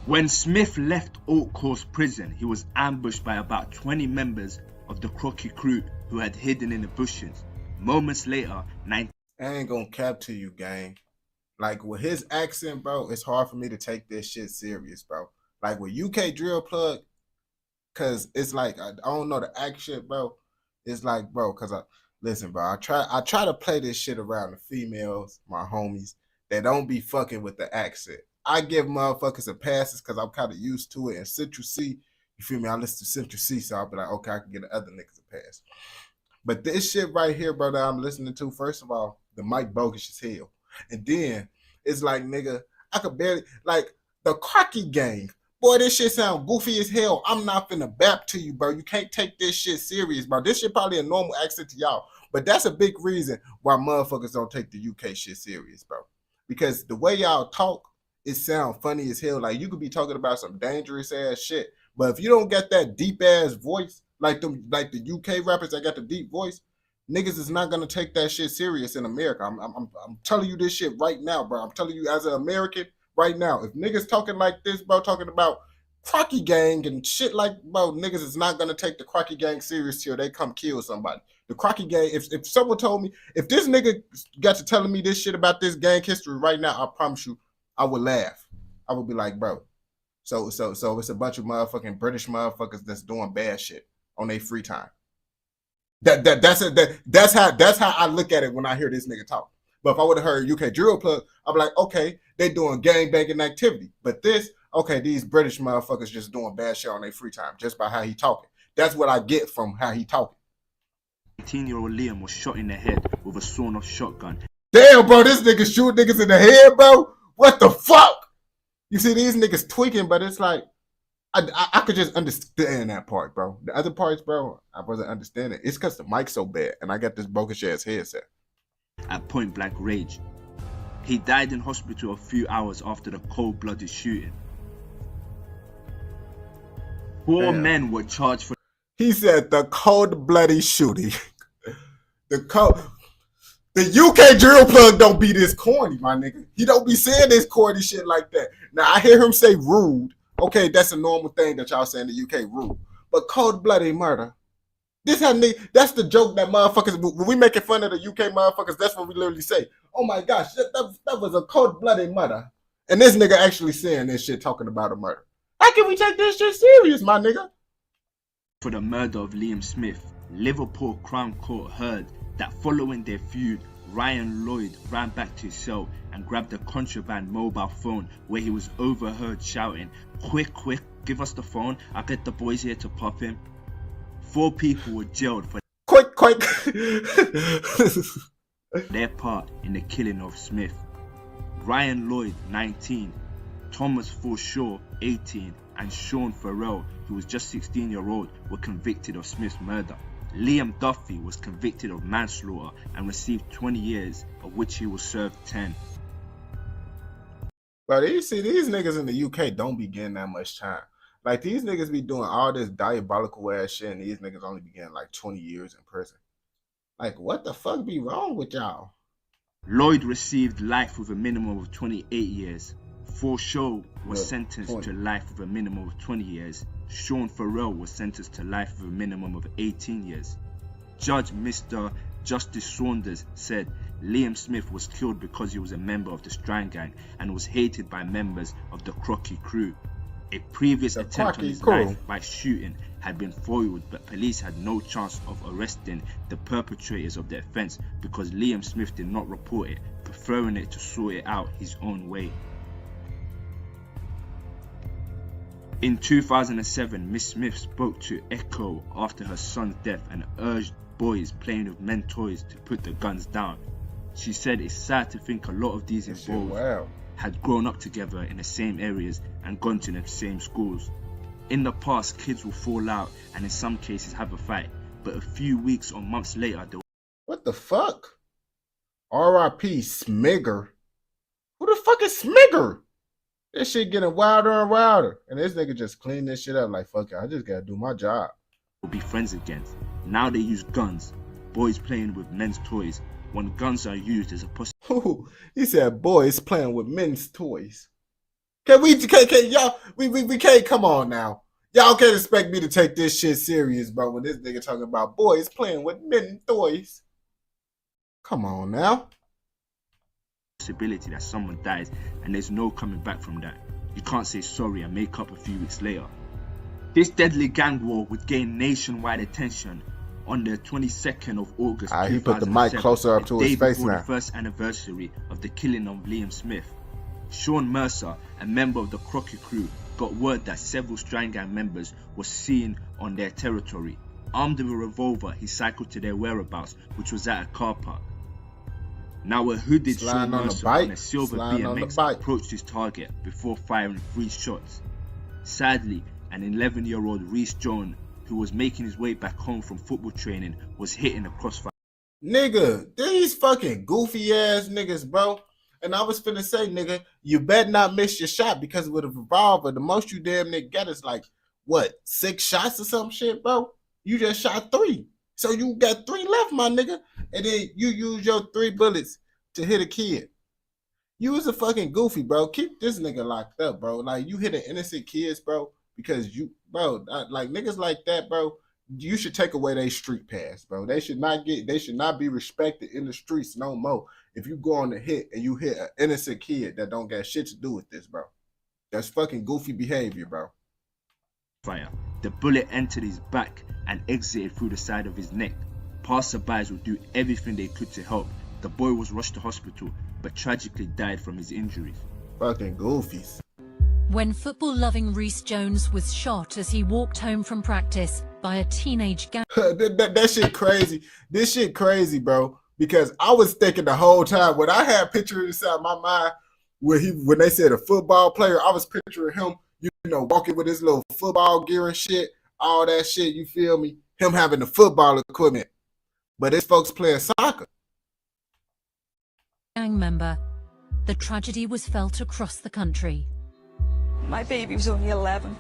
When Smith left Oak Course prison, he was ambushed by about 20 members of the Crocky Crew who had hidden in the bushes. Moments later, I ain't gonna cap to you, gang. Like with his accent, bro, it's hard for me to take this shit serious, bro. Like with UK Drill Plug, cause it's like I don't know the accent, bro. It's like, bro, cause listen, bro. I try to play this shit around the females, my homies. They don't be fucking with the accent. I give motherfuckers a passes because I'm kind of used to it. And Central C, you feel me? I listen to Central C, so I'll be like, okay, I can get the other niggas a pass. But this shit right here, bro, that I'm listening to, first of all, the mic bogus as hell. And then it's like, nigga, I could barely, like, the Crocky Gang. Boy, this shit sound goofy as hell. I'm not finna bap to you, bro. You can't take this shit serious, bro. This shit probably a normal accent to y'all. But that's a big reason why motherfuckers don't take the UK shit serious, bro. Because the way y'all talk, it sound funny as hell. Like, you could be talking about some dangerous ass shit, But if you don't get that deep ass voice, like the UK rappers that got the deep voice, niggas is not gonna take that shit serious in America. I'm telling you this shit right now, bro. I'm telling you as an American right now. If niggas talking like this, bro, talking about Crocky Gang and shit like, bro, niggas is not gonna take the Crocky Gang serious till they come kill somebody. The Crocky Gang, if someone told me, if this nigga got to telling me this shit about this gang history right now, I promise you, I would laugh. I would be like, bro, so it's a bunch of motherfucking British motherfuckers that's doing bad shit on their free time. That's how I look at it when I hear this nigga talk. But if I would have heard UK Drill Plug, I'd be like, okay, they doing gang banging activity. But this, okay, these British motherfuckers just doing bad shit on their free time just by how he talking. That's what I get from how he talking. 18-year-old Liam was shot in the head with a sawn-off shotgun. Damn, bro, this nigga shoot niggas in the head, bro. What the fuck? You see these niggas tweaking, but it's like, I could just understand that part, bro. The other parts, bro, I wasn't understanding. It's because the mic's so bad, and I got this bogus ass headset. At point blank range. He died in hospital a few hours after the cold-blooded shooting. 4 men were charged for... He said the cold-blooded shooting. The UK Drill Plug don't be this corny, my nigga. He don't be saying this corny shit like that. Now, I hear him say rude. Okay, that's a normal thing that y'all say in the UK, rude. But cold-blooded murder. That's the joke that motherfuckers, when we making fun of the UK motherfuckers, that's what we literally say. Oh my gosh, that was a cold-blooded murder. And this nigga actually saying this shit, talking about a murder. How can we take this shit serious, my nigga? For the murder of Liam Smith, Liverpool Crown Court heard that following their feud, Ryan Lloyd ran back to his cell and grabbed a contraband mobile phone where he was overheard shouting, quick, give us the phone, I'll get the boys here to pop him. 4 people were jailed for quick their part in the killing of Smith. Ryan Lloyd, 19, Thomas Forshaw, 18, and Sean Farrell, who was just 16-year-old, were convicted of Smith's murder. Liam Duffy was convicted of manslaughter and received 20 years, of which he will serve 10. But you see, these niggas in the UK don't be getting that much time. Like, these niggas be doing all this diabolical ass shit, and these niggas only be getting like 20 years in prison. Like, what the fuck be wrong with y'all? Lloyd received life with a minimum of 28 years. Forshaw was sentenced to life with a minimum of 20 years. Sean Farrell was sentenced to life with a minimum of 18 years. Judge Mr. Justice Saunders said Liam Smith was killed because he was a member of the Strand Gang and was hated by members of the Crocky crew. A previous attempt on his life by shooting had been foiled, but police had no chance of arresting the perpetrators of the offence because Liam Smith did not report it, preferring it to sort it out his own way. In 2007, Miss Smith spoke to Echo after her son's death and urged boys playing with men's toys to put the guns down. She said it's sad to think a lot of these involved had grown up together in the same areas and gone to the same schools. In the past, kids will fall out and in some cases have a fight, but a few weeks or months later, they... What the fuck? R.I.P. Smigger. Who the fuck is Smigger? This shit getting wilder and wilder. And this nigga just clean this shit up like, fuck it, I just gotta do my job. Will be friends again. Now they use guns. Boys playing with men's toys. When guns are used as a possibility. He said boys playing with men's toys. Can y'all, we can't, come on now. Y'all can't expect me to take this shit serious, bro, when this nigga talking about boys playing with men's toys. Come on now. Possibility that someone dies and there's no coming back from that. You can't say sorry and make up a few weeks later. This deadly gang war would gain nationwide attention on the 22nd of August. He put the mic closer up to his face now. The first anniversary of the killing of Liam Smith. Sean Mercer, a member of the Crocky crew, got word that several Strand Gang members were seen on their territory. Armed with a revolver, he cycled to their whereabouts, which was at a car park. Now a hooded Sean Mercer on a silver BMX approached his target before firing 3 shots. Sadly, an 11-year-old Reese Jones, who was making his way back home from football training, was hit in a crossfire. Nigga, these fucking goofy ass niggas, bro. And I was finna say, nigga, you better not miss your shot because with a revolver, the most you damn near get is like what, 6 shots or some shit, bro? You just shot 3. So you got 3 left, my nigga. And then you use your 3 bullets to hit a kid. You was a fucking goofy, bro. Keep this nigga locked up, bro. Like, you hitting innocent kids, bro, because you, bro, like niggas like that, bro, you should take away their street pass, bro. They should not be respected in the streets no more. If you go on the hit and you hit an innocent kid that don't got shit to do with this, bro. That's fucking goofy behavior, bro. Fire. The bullet entered his back and exited through the side of his neck. Passerbys would do everything they could to help. The boy was rushed to hospital, but tragically died from his injuries. Fucking goofies. When football-loving Reece Jones was shot as he walked home from practice by a teenage gang. that shit crazy. This shit crazy, bro. Because I was thinking the whole time, when I had pictures inside my mind, when they said a football player, I was picturing him, you know, walking with his little football gear and shit, all that shit, you feel me? Him having the football equipment. But it's folks playing soccer. Gang member. The tragedy was felt across the country. My baby was only 11.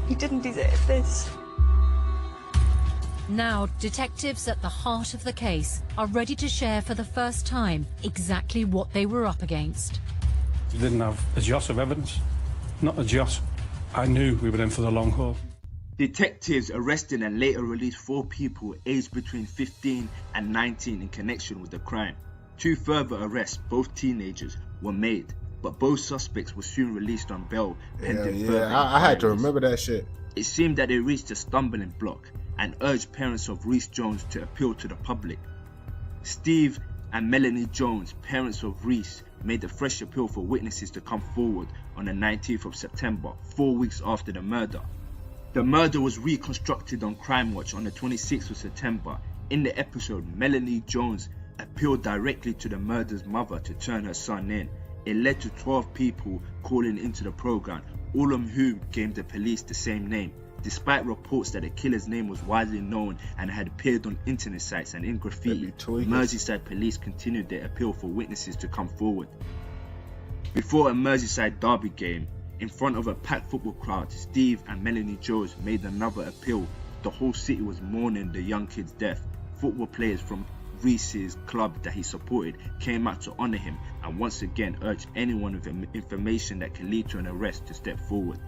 He didn't deserve this. Now, detectives at the heart of the case are ready to share for the first time exactly what they were up against. We didn't have a jot of evidence. Not a jot. I knew we were in for the long haul. Detectives arrested and later released 4 people aged between 15 and 19 in connection with the crime. 2 further arrests, both teenagers, were made, but both suspects were soon released on bail pending further inquiries. I had to remember that shit. It seemed that they reached a stumbling block and urged parents of Reece Jones to appeal to the public. Steve and Melanie Jones, parents of Reece, made a fresh appeal for witnesses to come forward on the 19th of September, 4 weeks after the murder. The murder was reconstructed on Crime Watch on the 26th of September. In the episode, Melanie Jones appealed directly to the murder's mother to turn her son in. It led to 12 people calling into the program, all of whom gave the police the same name. Despite reports that the killer's name was widely known and had appeared on internet sites and in graffiti, Merseyside police continued their appeal for witnesses to come forward. Before a Merseyside derby game, in front of a packed football crowd, Steve and Melanie Jones made another appeal. The whole city was mourning the young kid's death. Football players from Reece's club that he supported came out to honour him and once again urged anyone with information that can lead to an arrest to step forward.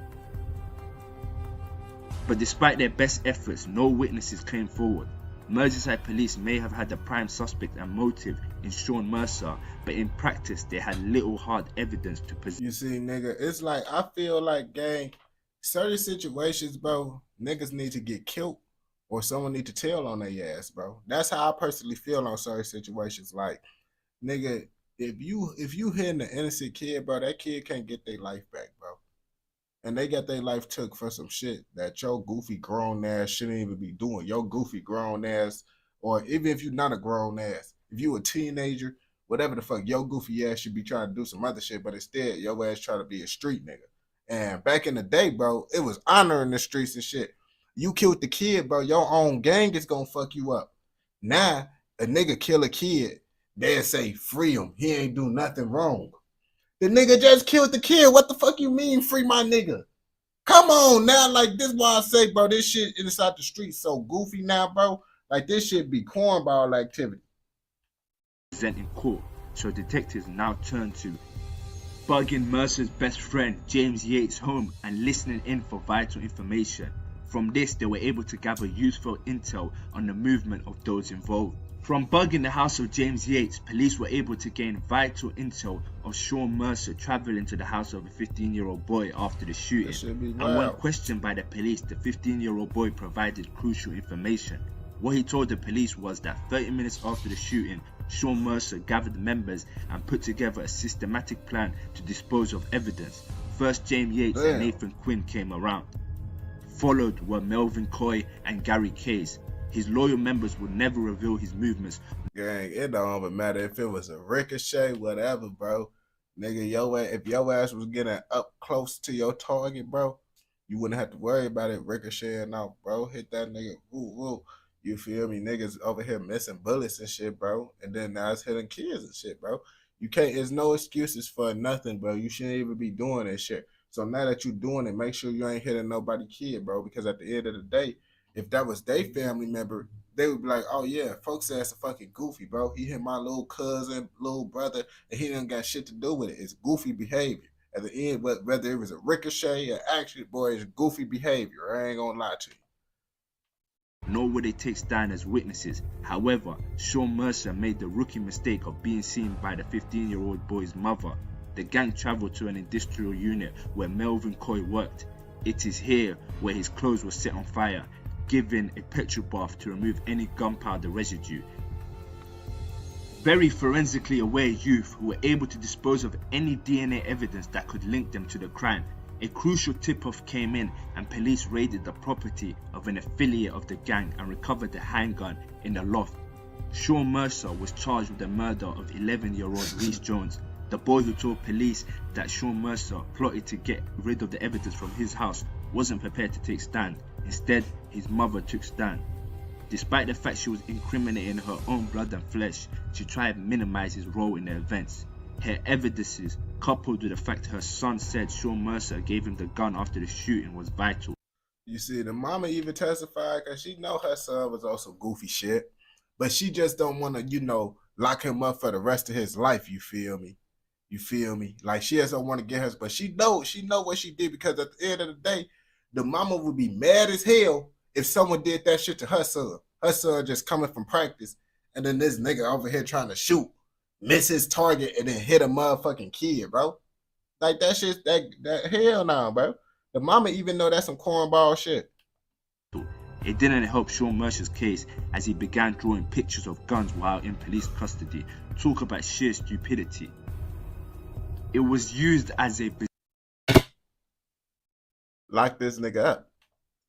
But despite their best efforts, no witnesses came forward. Merseyside police may have had the prime suspect and motive in Sean Mercer, but in practice they had little hard evidence to present. You see, nigga, it's like, I feel like, gang, certain situations, bro, niggas need to get killed or someone need to tell on their ass, bro. That's how I personally feel on certain situations. Like, nigga, if you hitting an innocent kid, bro, that kid can't get their life back, bro. And they got their life took for some shit that your goofy grown ass shouldn't even be doing. Your goofy grown ass, or even if you're not a grown ass, if you a teenager, whatever the fuck, your goofy ass should be trying to do some other shit, but instead your ass try to be a street nigga. And back in the day, bro, it was honor in the streets and shit. You killed the kid, bro, your own gang is gonna fuck you up. Now, a nigga kill a kid, they'll say, free him, he ain't do nothing wrong. The nigga just killed the kid. What the fuck you mean, free my nigga? Come on now, like, this why I say, bro, this shit inside the street so goofy now, bro. Like, this shit be cornball activity. In court, so detectives now turn to bugging Mercer's best friend James Yates' home and listening in for vital information. From this, they were able to gather useful intel on the movement of those involved. From bugging the house of James Yates, police were able to gain vital intel of Sean Mercer traveling to the house of a 15-year-old boy after the shooting. And when questioned by the police, the 15-year-old boy provided crucial information. What he told the police was that 30 minutes after the shooting, Sean Mercer gathered members and put together a systematic plan to dispose of evidence. First, James Yates and Nathan Quinn came around. Followed were Melvin Coy and Gary Case. His loyal members would never reveal his movements. Gang, it don't even matter if it was a ricochet, whatever, bro. Nigga, if your ass was getting up close to your target, bro, you wouldn't have to worry about it ricocheting out, bro. Hit that nigga, woo. You feel me? Niggas over here missing bullets and shit, bro. And then now it's hitting kids and shit, bro. You can't, there's no excuses for nothing, bro. You shouldn't even be doing this shit. So now that you're doing it, make sure you ain't hitting nobody kid, bro. Because at the end of the day, if that was their family member, they would be like, oh yeah, folks say it's a fucking goofy, bro. He hit my little cousin, little brother, and he didn't got shit to do with it. It's goofy behavior. At the end, but whether it was a ricochet or actually, boy, it's goofy behavior. I ain't gonna lie to you. Nor would they take stand as witnesses. However, Sean Mercer made the rookie mistake of being seen by the 15-year-old boy's mother. The gang traveled to an industrial unit where Melvin Coy worked. It is here where his clothes were set on fire, given a petrol bath to remove any gunpowder residue. Very forensically aware youth who were able to dispose of any DNA evidence that could link them to the crime. A crucial tip-off came in and police raided the property of an affiliate of the gang and recovered the handgun in the loft. Sean Mercer was charged with the murder of 11-year-old Reese Jones, the boy who told police that Sean Mercer plotted to get rid of the evidence from his house, wasn't prepared to take stand. Instead, his mother took stand. Despite the fact she was incriminating her own blood and flesh, she tried to minimize his role in the events. Her evidences, coupled with the fact her son said Sean Mercer gave him the gun after the shooting, was vital. You see, the mama even testified because she know her son was also goofy shit, but she just don't want to, lock him up for the rest of his life. You feel me? You feel me? Like she just don't want to get her, but she know what she did, because at the end of the day, the mama would be mad as hell if someone did that shit to her son. Her son just coming from practice, and then this nigga over here trying to shoot, miss his target, and then hit a motherfucking kid, bro. Like that shit, that hell no, bro. The mama even know that's some cornball shit. It didn't help Sean Mercer's case as he began drawing pictures of guns while in police custody. Talk about sheer stupidity. It was used as a lock this nigga up.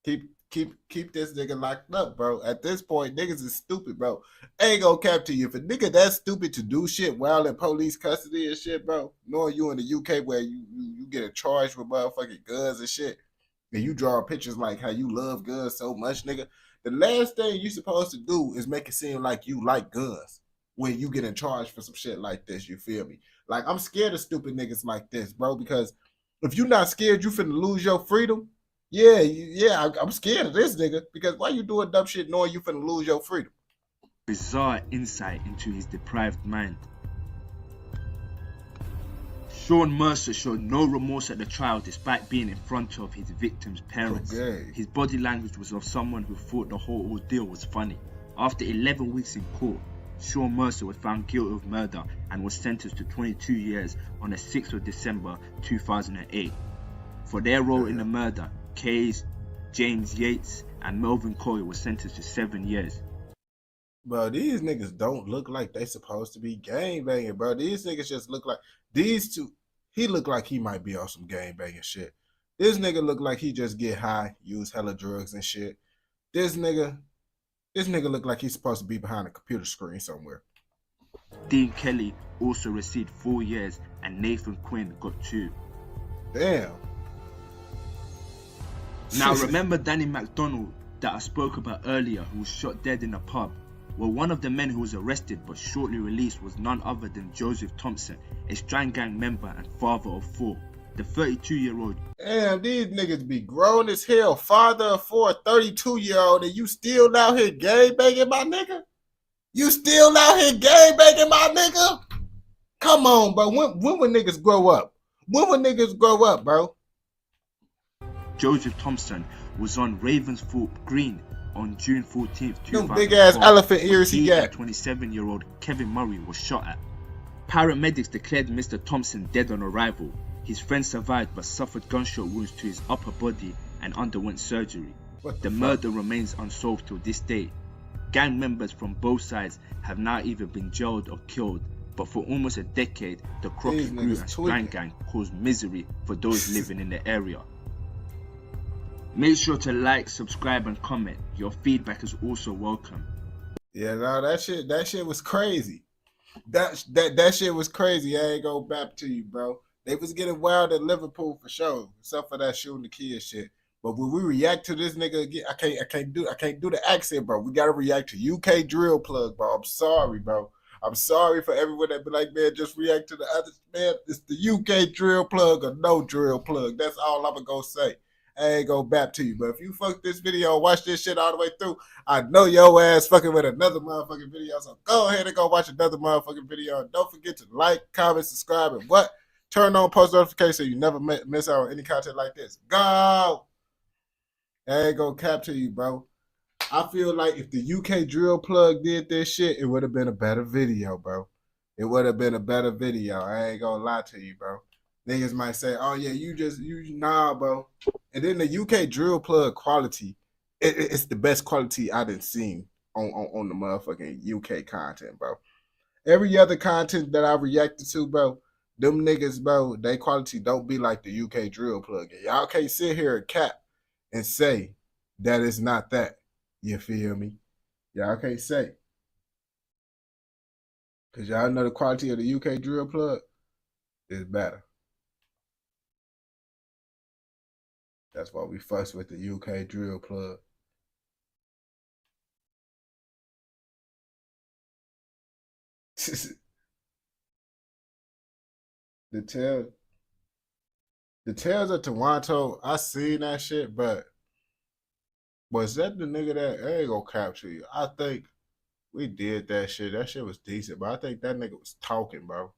Keep this nigga locked up, bro. At this point, niggas is stupid, bro. I ain't gonna cap to you. If a nigga that stupid to do shit while in police custody and shit, bro, knowing you in the UK where you get charged with motherfucking guns and shit, and you draw pictures like how you love guns so much, nigga, the last thing you supposed to do is make it seem like you like guns when you get in charge for some shit like this, you feel me? Like, I'm scared of stupid niggas like this, bro, because if you not scared you finna lose your freedom, yeah, I'm scared of this nigga, because why you doing dumb shit knowing you finna lose your freedom? Bizarre insight into his deprived mind. Sean Mercer showed no remorse at the trial despite being in front of his victim's parents. Okay. His body language was of someone who thought the whole ordeal was funny. After 11 weeks in court, Sean Mercer was found guilty of murder and was sentenced to 22 years on the 6th of December 2008. For their role in the murder, Kays, James Yates, and Melvin Coy were sentenced to 7 years. Bro, these niggas don't look like they supposed to be gangbanging, bro. These niggas just look like, these two, he look like he might be on some gangbanging shit. This nigga look like he just get high, use hella drugs and shit. This nigga look like he's supposed to be behind a computer screen somewhere. Dean Kelly also received 4 years and Nathan Quinn got 2. Damn. Now remember Danny McDonald that I spoke about earlier, who was shot dead in a pub? Well, one of the men who was arrested but shortly released was none other than Joseph Thompson, a Strand Gang member and father of 4. The 32-year-old. Damn, these niggas be grown as hell. Father of 4, 32-year-old, and you still out here gangbanging, my nigga? You still out here gangbanging, my nigga? Come on, bro. When will niggas grow up? When will niggas grow up, bro? Joseph Thompson was on Ravensthorpe Green on June 14th, 2004. Them big ass elephant ears he got. 27-year-old Kevin Murray was shot at. Paramedics declared Mr. Thompson dead on arrival. His friend survived but suffered gunshot wounds to his upper body and underwent surgery. The murder remains unsolved till this day. Gang members from both sides have not even been jailed or killed, but for almost a decade, the Crockett Crew and Strand Gang caused misery for those living in the area. Make sure to like, subscribe, and comment. Your feedback is also welcome. Yeah, no, that shit was crazy. That shit was crazy. I ain't gonna bap to you, bro. They was getting wild at Liverpool for sure, except for that shooting the kid shit. But when we react to this nigga again, I can't do the accent, bro. We gotta react to UK drill plug, bro. I'm sorry, bro. I'm sorry for everyone that be like, man, just react to the others. Man, it's the UK drill plug or no drill plug. That's all I'm gonna say. I ain't gonna bap to you. But if you fuck this video and watch this shit all the way through, I know your ass fucking with another motherfucking video. So go ahead and go watch another motherfucking video. And don't forget to like, comment, subscribe, and what? Turn on post notifications so you never miss out on any content like this. Go! I ain't gonna cap to you, bro. I feel like if the UK drill plug did this shit, it would have been a better video, bro. It would have been a better video. I ain't gonna lie to you, bro. Niggas might say, oh yeah, nah, bro. And then the UK drill plug quality, it's the best quality I done seen on the motherfucking UK content, bro. Every other content that I reacted to, bro, them niggas, bro, they quality don't be like the UK drill plug. Y'all can't sit here and cap and say that it's not that. You feel me? Y'all can't say. Because y'all know the quality of the UK drill plug is better. That's why we fuss with the UK drill plug. The Tales of Toronto, I seen that shit, but was that the nigga that ain't gonna capture you? I think we did that shit. That shit was decent, but I think that nigga was talking, bro.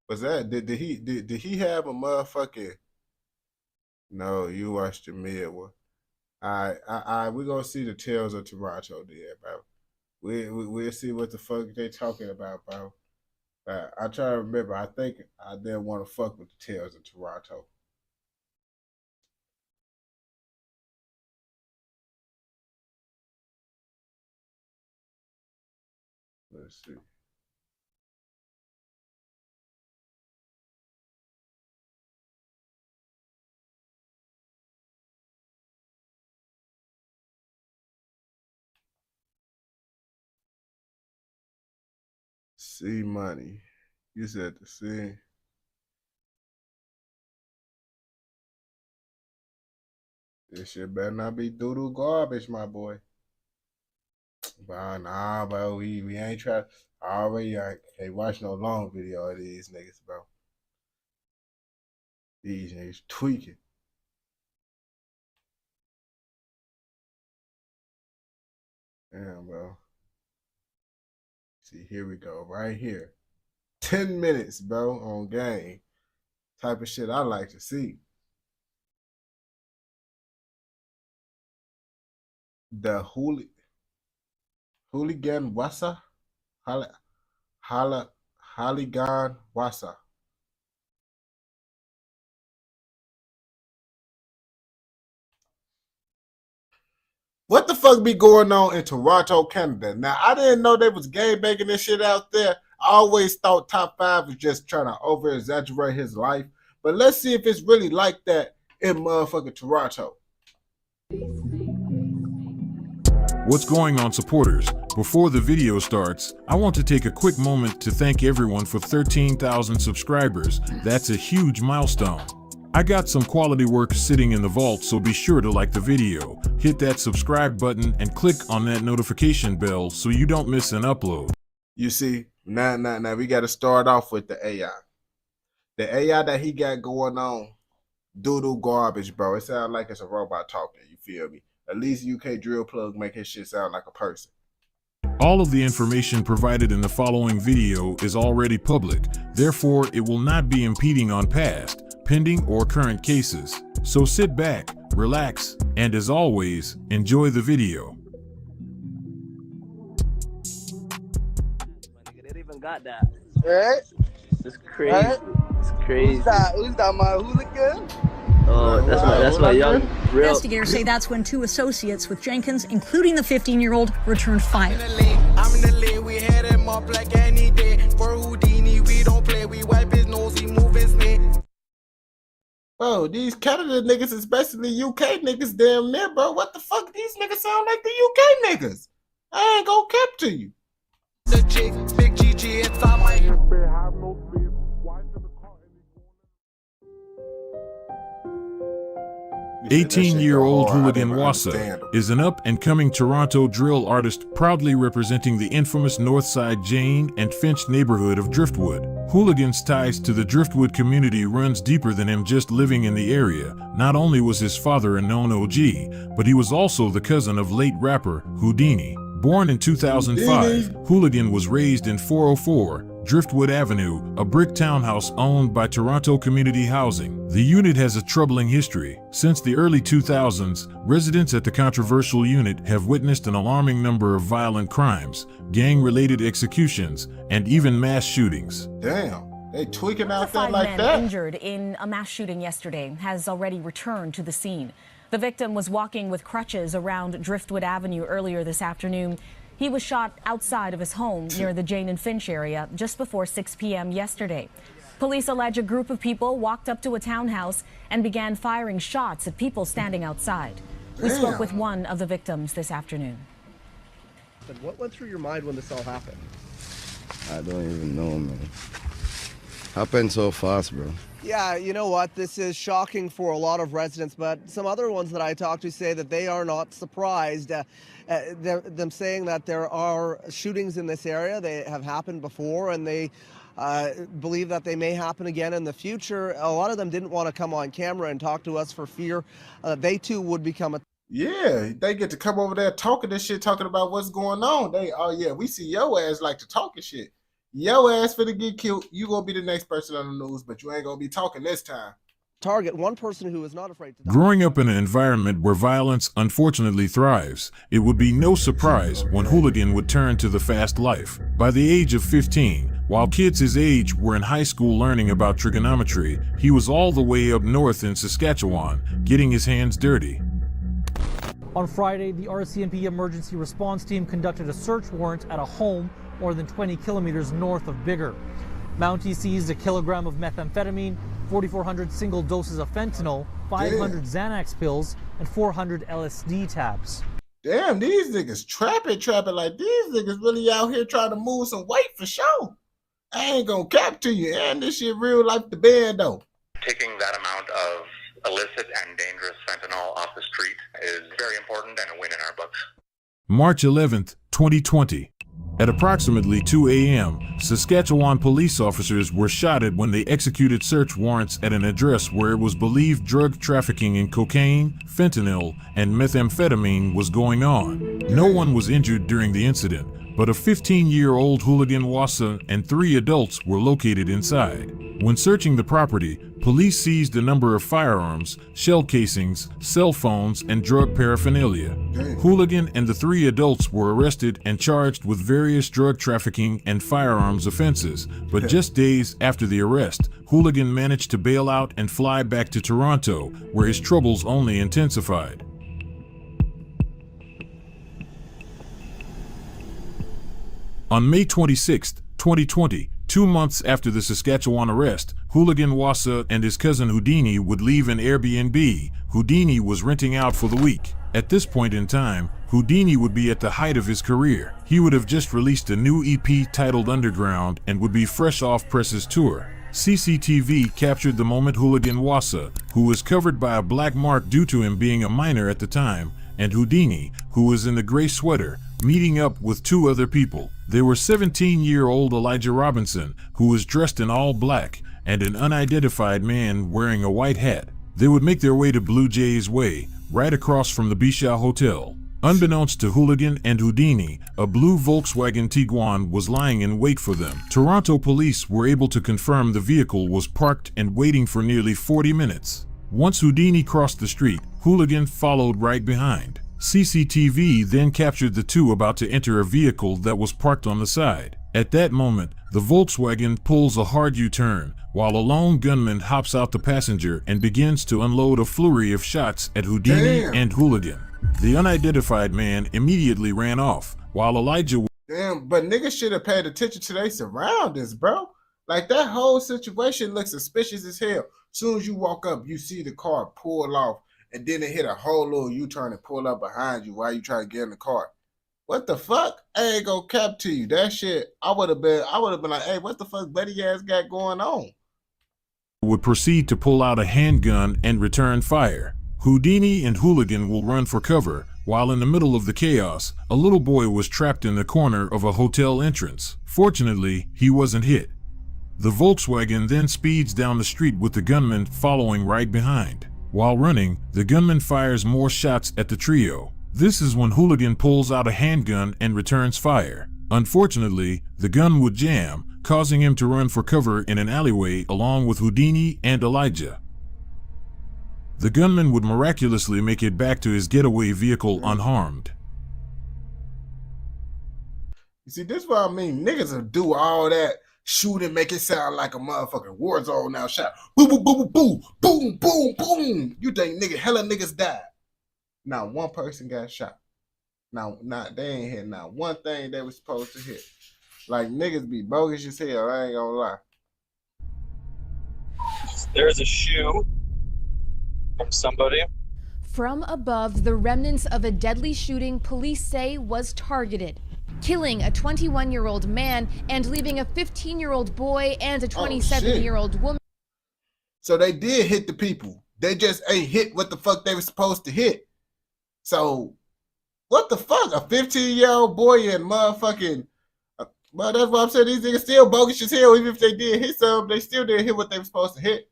Was that did he have a motherfucking? No, you watched the mid one. Alright, we gonna see the Tales of Toronto there, bro. We'll see what the fuck they talking about, bro. I try to remember. I think I didn't want to fuck with the Tales of Toronto. Let's see. C Money. You said the C. This shit better not be doo-doo garbage, my boy. But nah, bro, we ain't try. Already, I can't watch no long video of these niggas, bro. These niggas tweaking. Damn, bro. See, here we go, right here. 10 minutes, bro, on game. Type of shit I like to see. The Hooligan Wassa? Hooligan Wassa. What the fuck be going on in Toronto, Canada? Now, I didn't know they was game banging this shit out there. I always thought Top 5 was just trying to over-exaggerate his life. But let's see if it's really like that in motherfucking Toronto. What's going on, supporters? Before the video starts, I want to take a quick moment to thank everyone for 13,000 subscribers. That's a huge milestone. I got some quality work sitting in the vault, so be sure to like the video, hit that subscribe button, and click on that notification bell so you don't miss an upload. You see, now we got to start off with the AI. The AI that he got going on, doo-doo garbage, bro. It sounds like it's a robot talking, you feel me? At least UK drill plug make his shit sound like a person. All of the information provided in the following video is already public, therefore it will not be impeding on past, pending, or current cases. So sit back, relax, and as always, enjoy the video. They even got that. Right? It's crazy. Right? It's crazy. Who's that, my hooligan? Oh, that's my young real. Investigators say that's when two associates with Jenkins, including the 15-year-old, returned fire. I'm in the lane, we had him up like any day. For Houdini, we don't play, we wipe his nose, he move his snake. Bro, these Canada niggas, especially UK niggas, damn near, bro. What the fuck? These niggas sound like the UK niggas. I ain't gonna cap to you. The chick, big GG, it's on my. 18-year-old hooligan Wassa is an up-and-coming Toronto drill artist proudly representing the infamous Northside Jane and Finch neighborhood of Driftwood. Hooligan's ties to the Driftwood community runs deeper than him just living in the area. Not only was his father a known OG, but he was also the cousin of late rapper Houdini. Born in 2005, Hooligan was raised in 404 Driftwood Avenue, a brick townhouse owned by Toronto Community Housing. The unit has a troubling history. Since the early 2000s, residents at the controversial unit have witnessed an alarming number of violent crimes, gang-related executions, and even mass shootings. Damn, they tweaking out there 5 like men that? injured in a mass shooting yesterday has already returned to the scene. The victim was walking with crutches around Driftwood Avenue earlier this afternoon. He was shot outside of his home near the Jane and Finch area just before 6 p.m. yesterday. Police allege a group of people walked up to a townhouse and began firing shots at people standing outside. We spoke with one of the victims this afternoon. What went through your mind when this all happened? I don't even know, man. Happened so fast, bro. Yeah, you know what? This is shocking for a lot of residents, but some other ones that I talked to say that they are not surprised. Them saying that there are shootings in this area. They have happened before, and they believe that they may happen again in the future. A lot of them didn't want to come on camera and talk to us for fear they too would become a... Yeah, they get to come over there talking this shit, talking about what's going on. Oh yeah, we see your ass like to talk and shit. Your ass finna get killed. You gonna be the next person on the news, but you ain't gonna be talking this time. Target one person who is not afraid to die. Growing up in an environment where violence unfortunately thrives, it would be no surprise when Hooligan would turn to the fast life. By the age of 15, while kids his age were in high school learning about trigonometry, he was all the way up north in Saskatchewan, getting his hands dirty. On Friday, the RCMP emergency response team conducted a search warrant at a home more than 20 kilometers north of Biggar. Mountie seized a kilogram of methamphetamine, 4,400 single doses of fentanyl, 500 Xanax pills, and 400 LSD tabs. Damn, these niggas trapping like these niggas really out here trying to move some weight for sure. I ain't gonna cap to you, and this shit real like the band though. Taking that amount of illicit and dangerous fentanyl off the street is very important and a win in our books. March 11th, 2020. At approximately 2 a.m., Saskatchewan police officers were shot at when they executed search warrants at an address where it was believed drug trafficking in cocaine, fentanyl, and methamphetamine was going on. No one was injured during the incident, but a 15-year-old hooligan Wassa and 3 adults were located inside. When searching the property, police seized a number of firearms, shell casings, cell phones, and drug paraphernalia. Hooligan and the 3 adults were arrested and charged with various drug trafficking and firearms offenses, but just days after the arrest, Hooligan managed to bail out and fly back to Toronto, where his troubles only intensified. On May 26, 2020, 2 months after the Saskatchewan arrest, Hooligan Wassa and his cousin Houdini would leave an Airbnb Houdini was renting out for the week. At this point in time, Houdini would be at the height of his career. He would have just released a new EP titled Underground and would be fresh off Press's tour. CCTV captured the moment Hooligan Wassa, who was covered by a black mark due to him being a minor at the time, and Houdini, who was in the gray sweater, meeting up with 2 other people. They were 17-year-old Elijah Robinson, who was dressed in all black, and an unidentified man wearing a white hat. They would make their way to Blue Jays Way, right across from the Bisha Hotel. Unbeknownst to Hooligan and Houdini, a blue Volkswagen Tiguan was lying in wait for them. Toronto police were able to confirm the vehicle was parked and waiting for nearly 40 minutes. Once Houdini crossed the street, Hooligan followed right behind. CCTV then captured the 2 about to enter a vehicle that was parked on the side. At that moment, the Volkswagen pulls a hard U-turn, while a lone gunman hops out the passenger and begins to unload a flurry of shots at Houdini and Hooligan. The unidentified man immediately ran off, while Elijah... Damn, but niggas should have paid attention to their surroundings, bro. Like, that whole situation looks suspicious as hell. Soon as you walk up, you see the car pull off, and then it hit a whole little U-turn and pull up behind you while you try to get in the car. What the fuck? I ain't gonna cap to you. That shit, I would have been like, hey, what the fuck buddy ass got going on? Would proceed to pull out a handgun and return fire. Houdini and Hooligan will run for cover, while in the middle of the chaos, a little boy was trapped in the corner of a hotel entrance. Fortunately, he wasn't hit. The Volkswagen then speeds down the street with the gunman following right behind. While running, the gunman fires more shots at the trio. This is when Hooligan pulls out a handgun and returns fire. Unfortunately, the gun would jam, causing him to run for cover in an alleyway along with Houdini and Elijah. The gunman would miraculously make it back to his getaway vehicle unharmed. You see, this is what I mean. Niggas will do all that, shoot and make it sound like a motherfucking war zone now. Shout, boom, boom, boom, boom, boom, boom, boom. You think hella niggas died. Not one person got shot. Now, they ain't hit not one thing they was supposed to hit. Like, niggas be bogus as hell, I ain't gonna lie. There's a shoe from somebody. From above, the remnants of a deadly shooting police say was targeted, killing a 21-year-old man and leaving a 15-year-old boy and a 27-year-old woman. So they did hit the people. They just ain't hit what the fuck they were supposed to hit. So, what the fuck? A 15-year-old boy and motherfucking... Well, that's what I'm saying. These niggas still bogus as hell. Even if they did hit some, they still didn't hit what they were supposed to hit.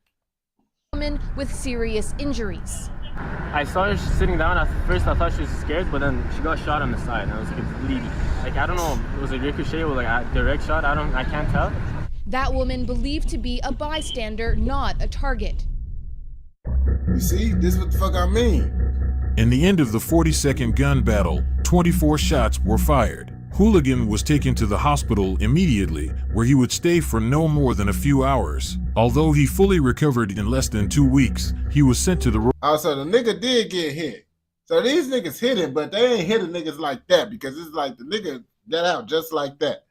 Woman with serious injuries. I saw her sitting down. At first, I thought she was scared, but then she got shot on the side, and I was like, it's bleeding. Like, I don't know, it was a ricochet or like a direct shot. I can't tell. That woman believed to be a bystander, not a target. You see, this is what the fuck I mean. In the end of the 40-second gun battle, 24 shots were fired. Hooligan was taken to the hospital immediately, where he would stay for no more than a few hours. Although he fully recovered in less than 2 weeks, he was sent to the... So the nigga did get hit. So these niggas hit him, but they ain't hitting niggas like that, because it's like the nigga got out just like that.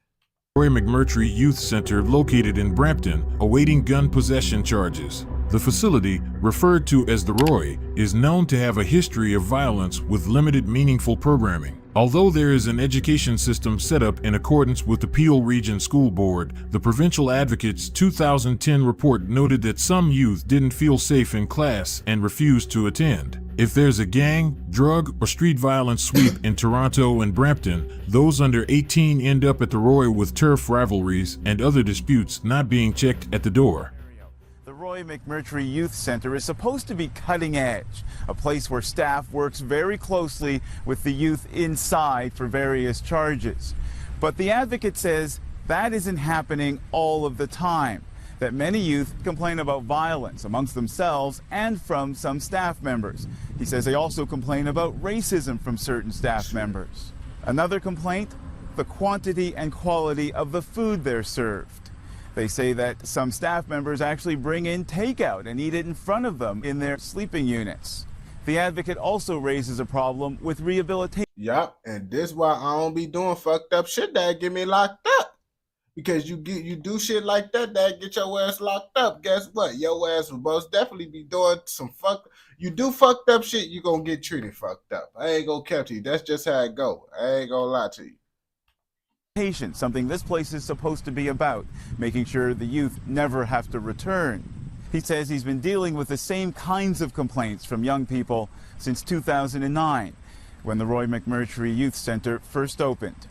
Roy McMurtry Youth Center, located in Brampton, awaiting gun possession charges. The facility, referred to as the Roy, is known to have a history of violence with limited meaningful programming. Although there is an education system set up in accordance with the Peel Region School Board, the Provincial Advocate's 2010 report noted that some youth didn't feel safe in class and refused to attend. If there's a gang, drug, or street violence sweep in Toronto and Brampton, those under 18 end up at the Roy with turf rivalries and other disputes not being checked at the door. The Roy McMurtry Youth Center is supposed to be cutting edge, a place where staff works very closely with the youth inside for various charges. But the advocate says that isn't happening all of the time, that many youth complain about violence amongst themselves and from some staff members. He says they also complain about racism from certain staff members. Another complaint, the quantity and quality of the food they're served. They say that some staff members actually bring in takeout and eat it in front of them in their sleeping units. The advocate also raises a problem with rehabilitation. Yup, and this why I don't be doing fucked up shit that get me locked up. Because you do shit like that get your ass locked up. Guess what? Your ass will most definitely be doing some you do fucked up shit, you gonna get treated fucked up. I ain't gonna cap to you. That's just how it go. I ain't gonna lie to you. Something this place is supposed to be about, making sure the youth never have to return. He says he's been dealing with the same kinds of complaints from young people since 2009, when the Roy McMurtry Youth Center first opened.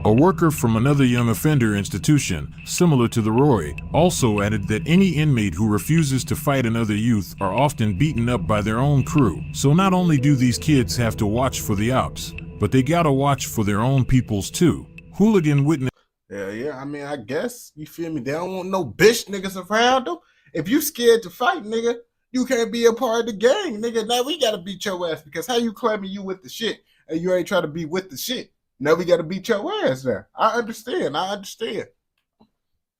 A worker from another young offender institution, similar to the Roy, also added that any inmate who refuses to fight another youth are often beaten up by their own crew. So not only do these kids have to watch for the ops, but they gotta watch for their own peoples too. Hooligan witness. Yeah, I mean, I guess, you feel me? They don't want no bitch niggas around them. If you scared to fight, nigga, you can't be a part of the gang, nigga. Now we gotta beat your ass, because how you claiming you with the shit and you ain't trying to be with the shit? Now we gotta beat your ass now. I understand.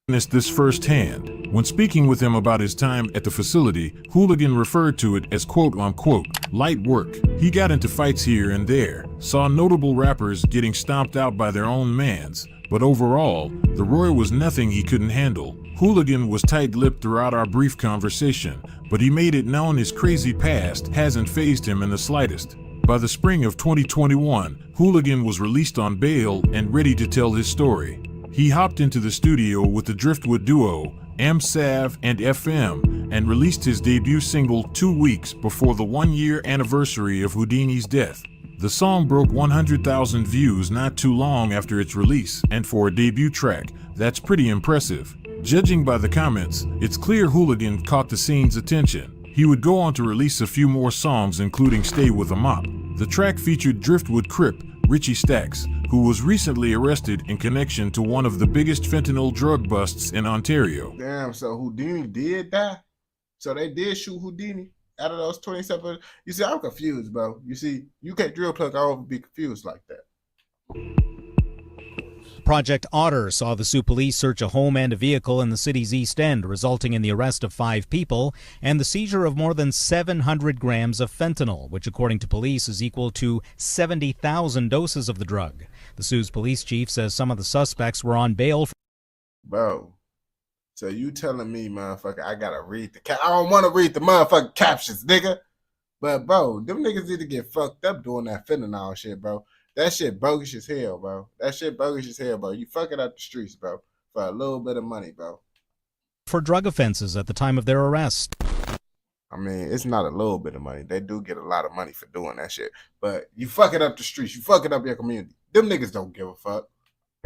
Witnessed this firsthand. When speaking with him about his time at the facility, Hooligan referred to it as quote-unquote light work. He got into fights here and there, saw notable rappers getting stomped out by their own mans, but overall, the Roy was nothing he couldn't handle. Hooligan was tight-lipped throughout our brief conversation, but he made it known his crazy past hasn't fazed him in the slightest. By the spring of 2021, Hooligan was released on bail and ready to tell his story. He hopped into the studio with the Driftwood duo, M-Sav and FM, and released his debut single 2 weeks before the 1-year anniversary of Houdini's death. The song broke 100,000 views not too long after its release, and for a debut track, that's pretty impressive. Judging by the comments, it's clear Hooligan caught the scene's attention. He would go on to release a few more songs, including Stay With a Mop. The track featured Driftwood Crip, Richie Stacks, who was recently arrested in connection to one of the biggest fentanyl drug busts in Ontario. Damn, so Houdini did die? So they did shoot Houdini out of those 27? You see, I'm confused, bro. You see, UK Drill Plug, I don't be confused like that. Project Otter saw the Sioux Police search a home and a vehicle in the city's East End, resulting in the arrest of 5 people and the seizure of more than 700 grams of fentanyl, which according to police is equal to 70,000 doses of the drug. The Sioux's police chief says some of the suspects were on bail. Bro, so you telling me, motherfucker, I gotta read the I don't want to read the motherfucking captions, nigga. But, bro, them niggas need to get fucked up doing that fentanyl shit, bro. That shit bogus as hell, bro. That shit bogus as hell, bro. You fucking up the streets, bro, for a little bit of money, bro. For drug offenses at the time of their arrest. I mean, it's not a little bit of money. They do get a lot of money for doing that shit. But you fucking up the streets. You fucking up your community. Them niggas don't give a fuck.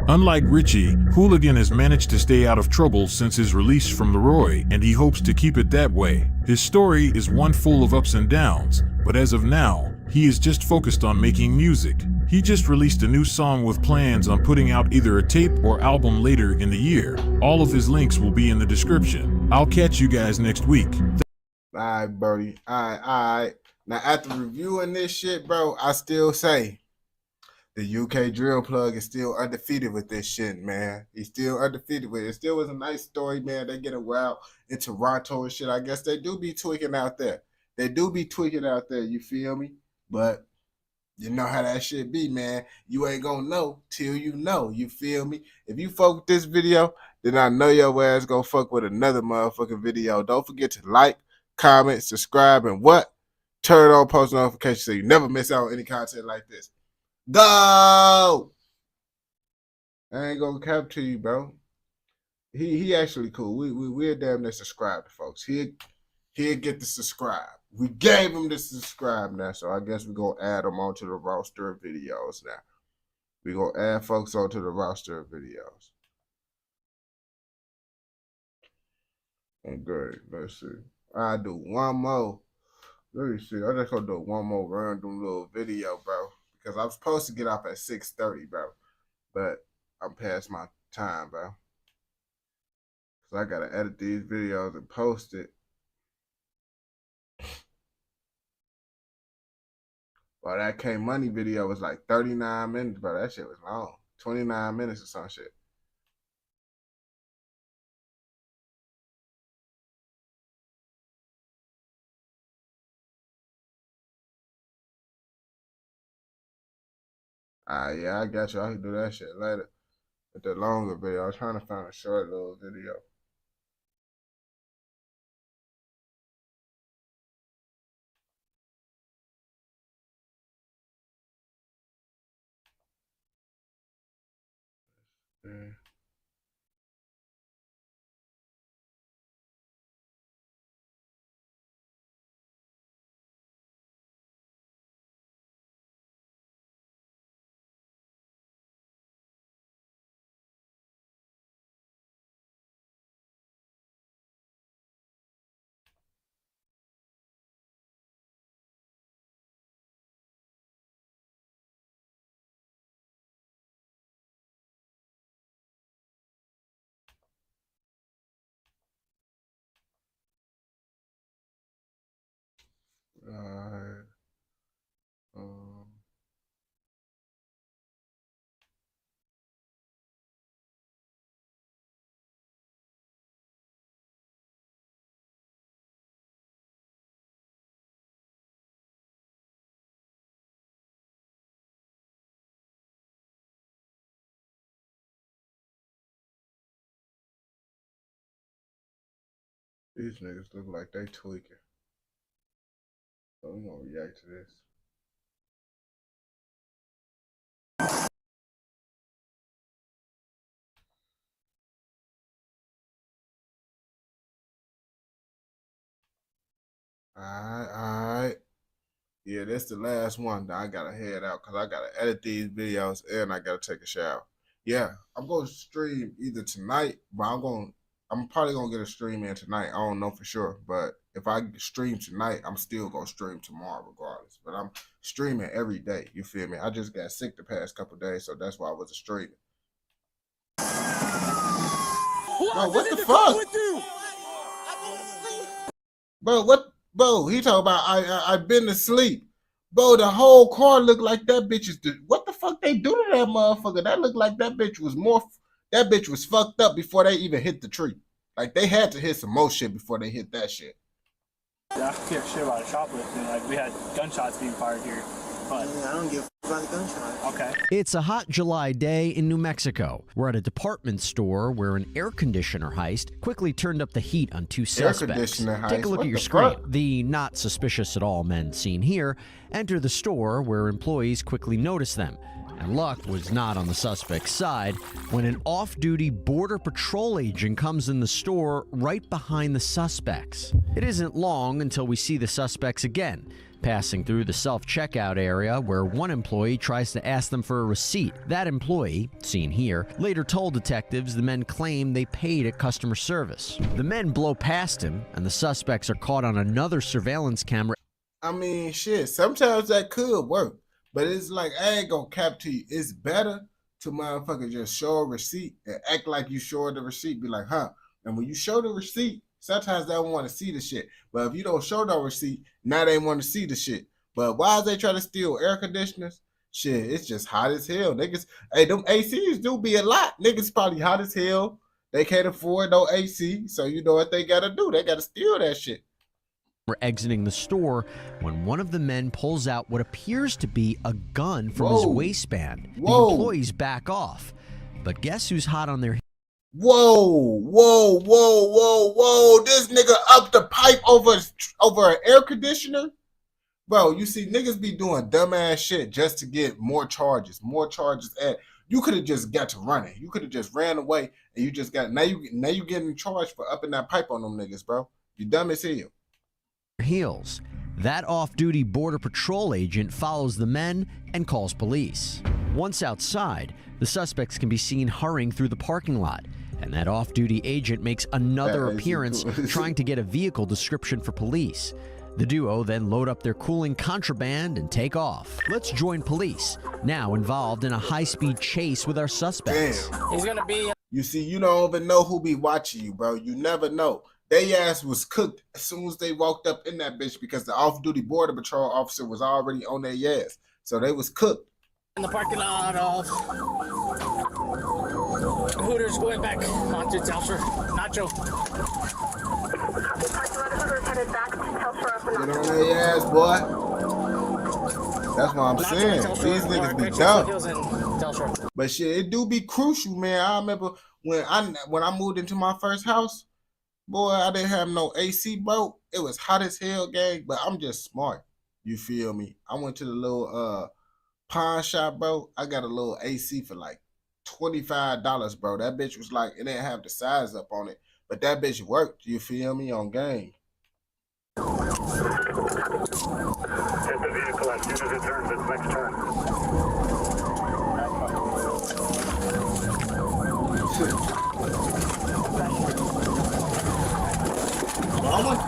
Unlike Richie, Hooligan has managed to stay out of trouble since his release from the Roy, and he hopes to keep it that way. His story is one full of ups and downs, but as of now, he is just focused on making music. He just released a new song with plans on putting out either a tape or album later in the year. All of his links will be in the description. I'll catch you guys next week. Alright, Birdie. Alright. Now, after reviewing this shit, bro, I still say the UK Drill Plug is still undefeated with this shit, man. He's still undefeated with it. It still was a nice story, man. They get a wild in Toronto and shit. I guess they do be tweaking out there. You feel me? But you know how that shit be, man. You ain't gonna know till you know. You feel me? If you fuck with this video, then I know your ass gonna fuck with another motherfucking video. Don't forget to like, comment, subscribe, and what? Turn on post notifications so you never miss out on any content like this. Go! I ain't gonna cap to you, bro. He actually cool. We're damn near subscribed to folks. He'll get to subscribe. We gave him to subscribe now, so I guess we're gonna add them onto the roster of videos now. We're gonna add folks onto the roster of videos. Okay, let's see. I'll do one more. Let me see. I just gonna do one more random little video, bro. Because I was supposed to get off at 6:30, bro. But I'm past my time, bro. So I gotta edit these videos and post it. Well, that K Money video was like 39 minutes, bro. That shit was long. 29 minutes or some shit. Yeah, I got you. I can do that shit later. With the longer video. I was trying to find a short little video. Yeah. Alright. These niggas look like they tweaking. So I'm gonna react to this. Alright. Yeah, that's the last one. I gotta head out because I gotta edit these videos and I gotta take a shower. Yeah, I'm gonna stream either tonight, but I'm probably gonna get a stream in tonight. I don't know for sure, but if I stream tonight, I'm still gonna stream tomorrow regardless. But I'm streaming every day. You feel me? I just got sick the past couple days, so that's why I wasn't streaming. Bro, what the fuck? Bro, what? Bro, he talking about I've been asleep. Bro, the whole car looked like that bitch is. What the fuck they do to that motherfucker? That looked like that bitch was more. That bitch was fucked up before they even hit the tree. Like they had to hit some more shit before they hit that shit. Yeah, I don't give a shit about shoplifting. Like we had gunshots being fired here. But I don't give a fuck about the gunshot. Okay. It's a hot July day in New Mexico. We're at a department store where an air conditioner heist quickly turned up the heat on two suspects. Take a look at your screen. The not suspicious at all men seen here enter the store where employees quickly notice them. And luck was not on the suspect's side when an off-duty Border Patrol agent comes in the store right behind the suspects. It isn't long until we see the suspects again, passing through the self-checkout area where one employee tries to ask them for a receipt. That employee, seen here, later told detectives the men claim they paid at customer service. The men blow past him, and the suspects are caught on another surveillance camera. I mean, shit, sometimes that could work. But it's like, I ain't gonna cap to you. It's better to motherfucker just show a receipt and act like you showed the receipt. Be like, huh? And when you show the receipt, sometimes they don't want to see the shit. But if you don't show no receipt, now they want to see the shit. But why is they trying to steal air conditioners? Shit, it's just hot as hell. Niggas, hey, them ACs do be a lot. Niggas probably hot as hell. They can't afford no AC. So you know what they gotta do? They gotta steal that shit. We're exiting the store when one of the men pulls out what appears to be a gun from his waistband. The employees back off. But guess who's hot on their heels? Whoa. This nigga up the pipe over an air conditioner? Bro, you see, niggas be doing dumbass shit just to get more charges. You could have just got to running. You could have just ran away and you just got, now you getting charged for upping that pipe on them niggas, bro. You dumb as hell. Heels. That off-duty Border Patrol agent follows the men and calls police. Once outside, the suspects can be seen hurrying through the parking lot, and that off-duty agent makes another appearance trying to get a vehicle description for police. The duo then load up their cooling contraband and take off. Let's join police, now involved in a high-speed chase with our suspects. Damn. He's gonna be. You see, you don't even know who be watching you, bro. You never know. They ass was cooked as soon as they walked up in that bitch because the off-duty Border Patrol officer was already on their ass. So they was cooked. In the parking lot of Hooters going back onto Telstra. Nacho. Get on their ass, boy. That's what I'm saying. These niggas be dumb. But shit, it do be crucial, man. I remember when I moved into my first house, boy, I didn't have no AC, bro. It was hot as hell, gang, but I'm just smart. You feel me? I went to the little pawn shop, bro. I got a little AC for like $25, bro. That bitch was like, it didn't have the size up on it, but that bitch worked. You feel me? On game. Hit the vehicle as soon as it turns its next turn.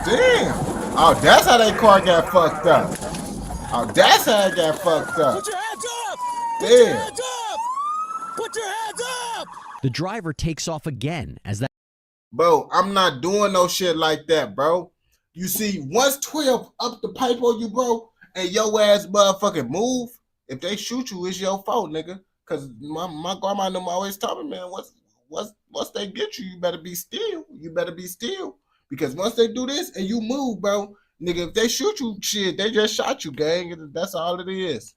Damn. Oh, that's how that car got fucked up. Oh, that's how it got fucked up. Put your hands up! Damn. Put your hands up! Put your hands up! The driver takes off again as that. Bro, I'm not doing no shit like that, bro. You see, once 12 up the pipe on you, bro, and your ass motherfucking move, if they shoot you, it's your fault, nigga. Cause my grandma and them always tell me, man, once they get you, you better be still. You better be still. Because once they do this and you move, bro, nigga, if they shoot you, shit, they just shot you, gang. That's all it is.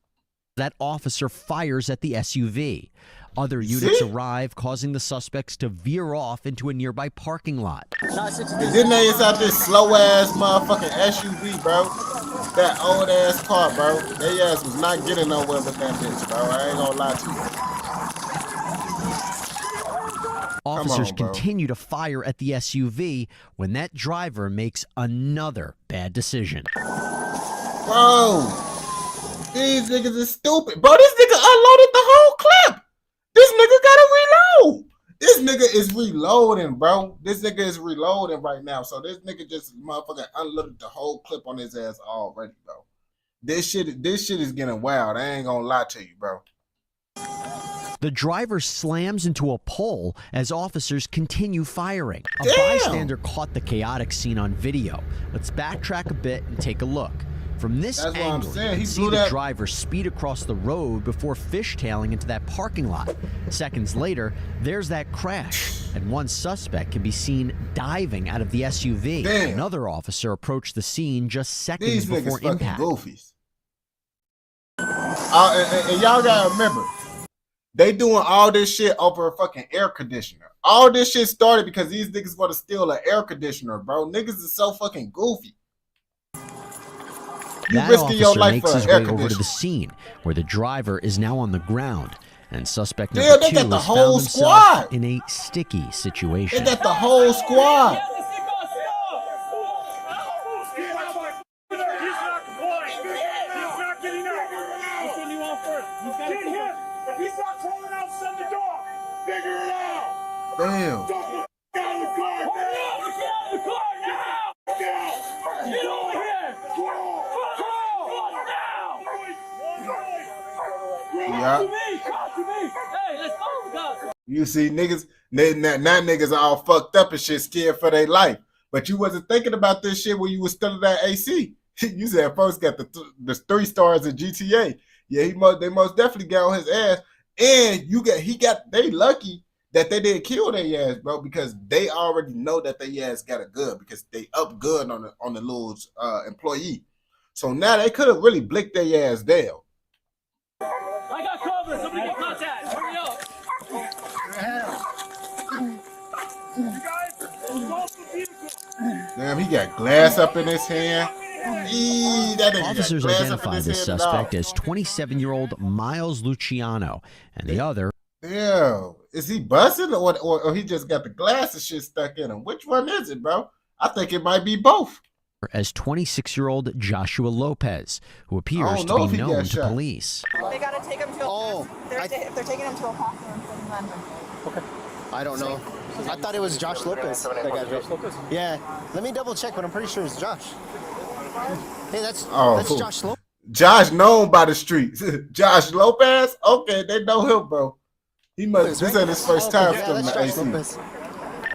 That officer fires at the SUV. Other units arrive, causing the suspects to veer off into a nearby parking lot. And then they inside this slow-ass motherfucking SUV, bro. That old-ass car, bro. They ass was not getting nowhere with that bitch, bro. I ain't gonna lie to you. Officers continue to fire at the SUV when that driver makes another bad decision. Bro, these niggas is stupid. Bro, this nigga unloaded the whole clip. This nigga gotta reload. This nigga is reloading, bro. This nigga is reloading right now. So this nigga just motherfucking unloaded the whole clip on his ass already, bro. This shit is getting wild. I ain't gonna lie to you, bro. The driver slams into a pole as officers continue firing. A bystander caught the chaotic scene on video. Let's backtrack a bit and take a look. From this angle, you can see the driver speed across the road before fishtailing into that parking lot. Seconds later, there's that crash, and one suspect can be seen diving out of the SUV. Damn. Another officer approached the scene just seconds before impact. Goofies. And y'all gotta remember, they doing all this shit over a fucking air conditioner. All this shit started because these niggas want to steal an air conditioner, bro. Niggas is so fucking goofy. That officer makes his way over to the scene, where the driver is now on the ground, and suspect number 2 has found himself in a sticky situation. They got the whole squad. Damn. Yeah. You see, niggas, now niggas are all fucked up and shit, scared for their life. But you wasn't thinking about this shit when you was still in that AC. You said folks got the 3 stars in GTA. Yeah, they most definitely got on his ass. And they lucky that they didn't kill their ass, bro, because they already know that their ass got a good because they up good on the little employee. So now they could have really blicked their ass down. I got cover. Somebody get contact. Hurry up. Damn, he got glass up in his hand. Officers identify this suspect as 27-year-old Miles Luciano, and the other. Yeah, is he busting or he just got the glass and shit stuck in him? Which one is it, bro? I think it might be both. As 26-year-old Joshua Lopez, who appears to be known to police. They gotta take him to if they're taking him to a hospital. Okay. I don't know. I thought it was Josh Lopez. That guy. Josh Lopez? Yeah. Let me double check, but I'm pretty sure it's Josh. Hey, that's cool. Josh Lopez. Josh known by the streets. Josh Lopez? Okay, they know him, bro. He must this ain't his first time filming the AC. Lopez.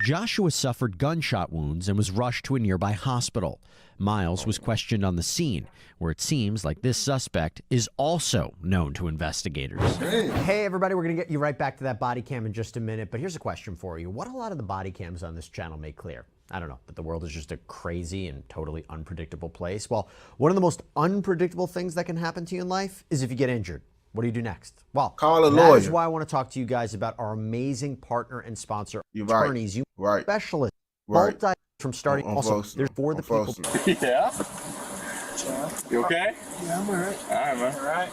Joshua suffered gunshot wounds and was rushed to a nearby hospital. Miles was questioned on the scene, where it seems like this suspect is also known to investigators. Hey, everybody, we're going to get you right back to that body cam in just a minute, but here's a question for you. What a lot of the body cams on this channel make clear? I don't know, but the world is just a crazy and totally unpredictable place. Well, one of the most unpredictable things that can happen to you in life is if you get injured. What do you do next? Well, call a lawyer. That is why I want to talk to you guys about our amazing partner and sponsor, Attorneys. You specialists, multi from starting. Also, there's for the people. Yeah. You okay? Yeah, I'm all right. All right, man. All right.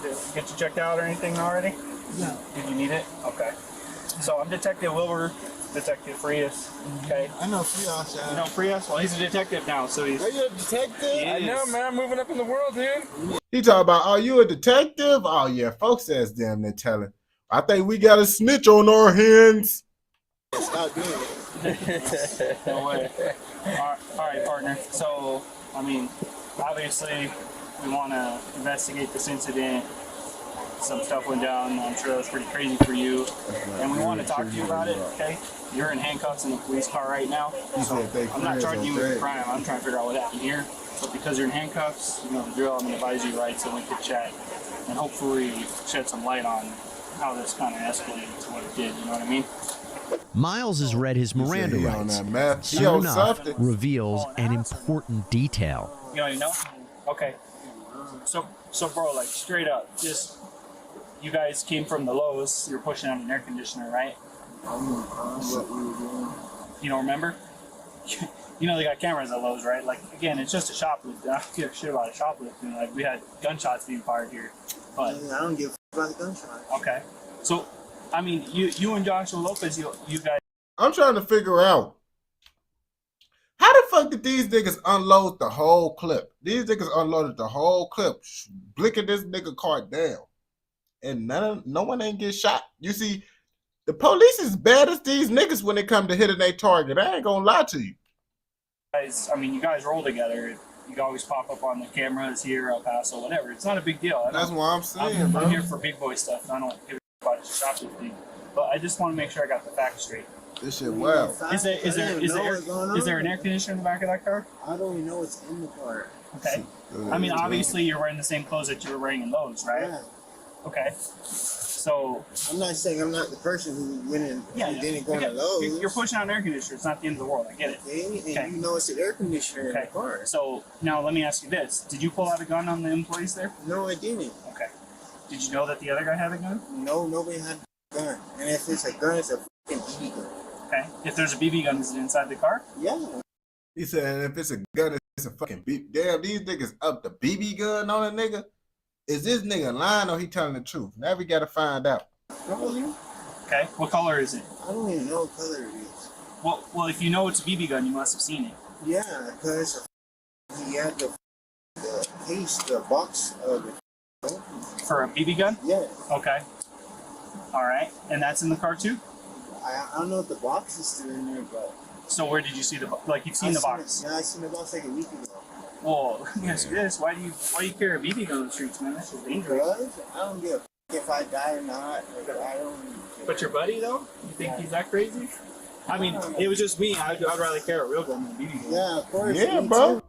Did get you checked out or anything already? No. Did you need it? Okay. So I'm Detective Wilbur, Detective Frias. Okay. I know Frias. You know Frias? Well, he's a detective now, so he's. Are you a detective? I know, man. Moving up in the world, dude. He talking about, are you a detective? Oh yeah, folks says damn, they're telling. I think we got a snitch on our hands. Stop doing it. No way. All right, partner. So, I mean, obviously, we want to investigate this incident. Some stuff went down. I'm sure that's pretty crazy for you. And we want to talk to you about it, okay? You're in handcuffs in the police car right now. So I'm not charging you with a crime. I'm trying to figure out what happened here. But because you're in handcuffs, you know the drill. I'm going to advise you rights and we could chat and hopefully shed some light on how this kind of escalated to what it did. You know what I mean? Miles has read his Miranda rights. Soon enough, reveals an important detail. You already know? Okay. So bro, like straight up, just you guys came from the Lowe's. You're pushing on an air conditioner, right? You don't remember? You know they got cameras at Lowe's, right? Like again, it's just a shoplift. I don't give a shit about a shoplifting. Like we had gunshots being fired here, but I don't give a about the gunshot. Okay, so I mean, you and Joshua Lopez, you guys. I'm trying to figure out how the fuck did these niggas unload the whole clip? These niggas unloaded the whole clip, blinking this nigga car down, and no one ain't get shot. You see, the police is bad as these niggas when it come to hitting their target. I ain't gonna lie to you. Guys, I mean, you guys roll together. You can always pop up on the cameras here, El Paso, whatever. It's not a big deal. That's what I'm saying, bro. I'm here for big boy stuff. I don't give a about the shoplifting, but I just want to make sure I got the facts straight. This shit wild. Is there an air conditioner in the back of that car? I don't even know what's in the car. Okay. I mean, obviously you're wearing the same clothes that you were wearing in Lowe's, right? Yeah. Okay. So I'm not saying I'm not the person who went in and didn't go to Lowe's. You're pushing out an air conditioner. It's not the end of the world. I get it. Okay. And you know it's an air conditioner in the car. So now let me ask you this: did you pull out a gun on the employees there? No, I didn't. Okay. Did you know that the other guy had a gun? No, nobody had a gun. And if it's a gun, it's a fucking BB gun. Okay. If there's a BB gun, is it inside the car? Yeah. He said, and if it's a gun, it's a fucking BB. Damn, these niggas up the BB gun on a nigga. Is this nigga lying or he telling the truth? Now we gotta find out. Okay. What color is it? I don't even know what color it is. Well, if you know it's a BB gun, you must have seen it. Yeah, because he had the case, the box of it. For a BB gun? Yeah. Okay. All right. And that's in the car too? I don't know if the box is still in there, but... So where did you see the box? Like, you've seen the box? Yeah, I seen the box like a week ago. Well, let me ask you this. Why do you carry a BB gun on the streets, man? That's just dangerous. Because I don't give a f*** if I die or not. I don't... But your buddy, though? You think he's that crazy? I mean, it was just me. I'd rather carry a real gun than a BB gun. Yeah, of course. Yeah, bro.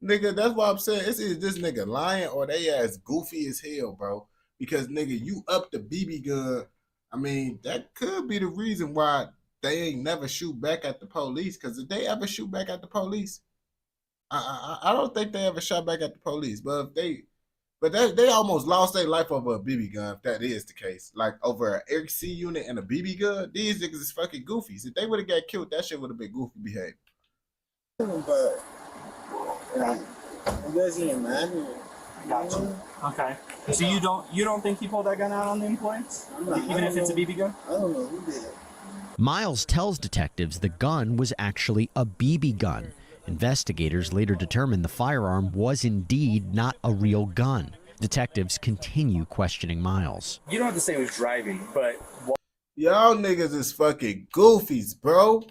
Nigga, that's why I'm saying it's either this nigga lying or they ass goofy as hell, bro. Because, nigga, you up the BB gun. I mean, that could be the reason why they ain't never shoot back at the police. Because if they ever shoot back at the police, I don't think they ever shot back at the police. But if they almost lost their life over a BB gun, if that is the case. Like over an RC unit and a BB gun, these niggas is fucking goofies. If they would have got killed, that shit would have been goofy behavior. But it doesn't even matter. Gotcha. Okay. So you don't think he pulled that gun out on the employees? Even if it's a BB gun? I don't know who did it. Miles tells detectives the gun was actually a BB gun. Investigators later determined the firearm was indeed not a real gun. Detectives continue questioning Miles. You don't have to say who's driving, but... Y'all niggas is fucking goofies, bro.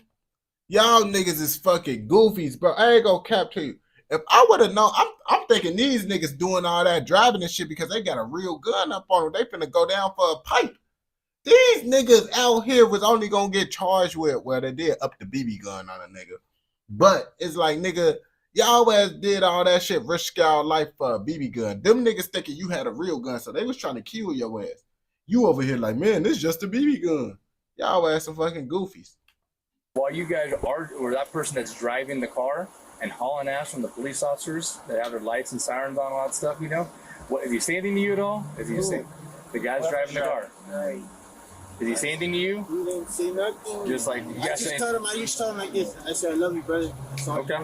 Y'all niggas is fucking goofies, bro. I ain't gonna cap to you. If I would have known, I'm thinking these niggas doing all that driving and shit because they got a real gun up on them. They finna go down for a pipe. These niggas out here was only gonna get charged with, well, they did up the BB gun on a nigga. But it's like, nigga, y'all ass did all that shit, risk y'all life for a BB gun. Them niggas thinking you had a real gun, so they was trying to kill your ass. You over here like, man, this just a BB gun. Y'all ass some fucking goofies. While you guys are, or that person that's driving the car and hauling ass from the police officers that have their lights and sirens on, all that stuff, you know? What, is he saying anything to you at all? Is he saying, the guy's driving the car? Right. Did he say anything to you? He didn't say nothing. Just like, you guys saying... I just told him like this. I said, I love you, brother. Okay.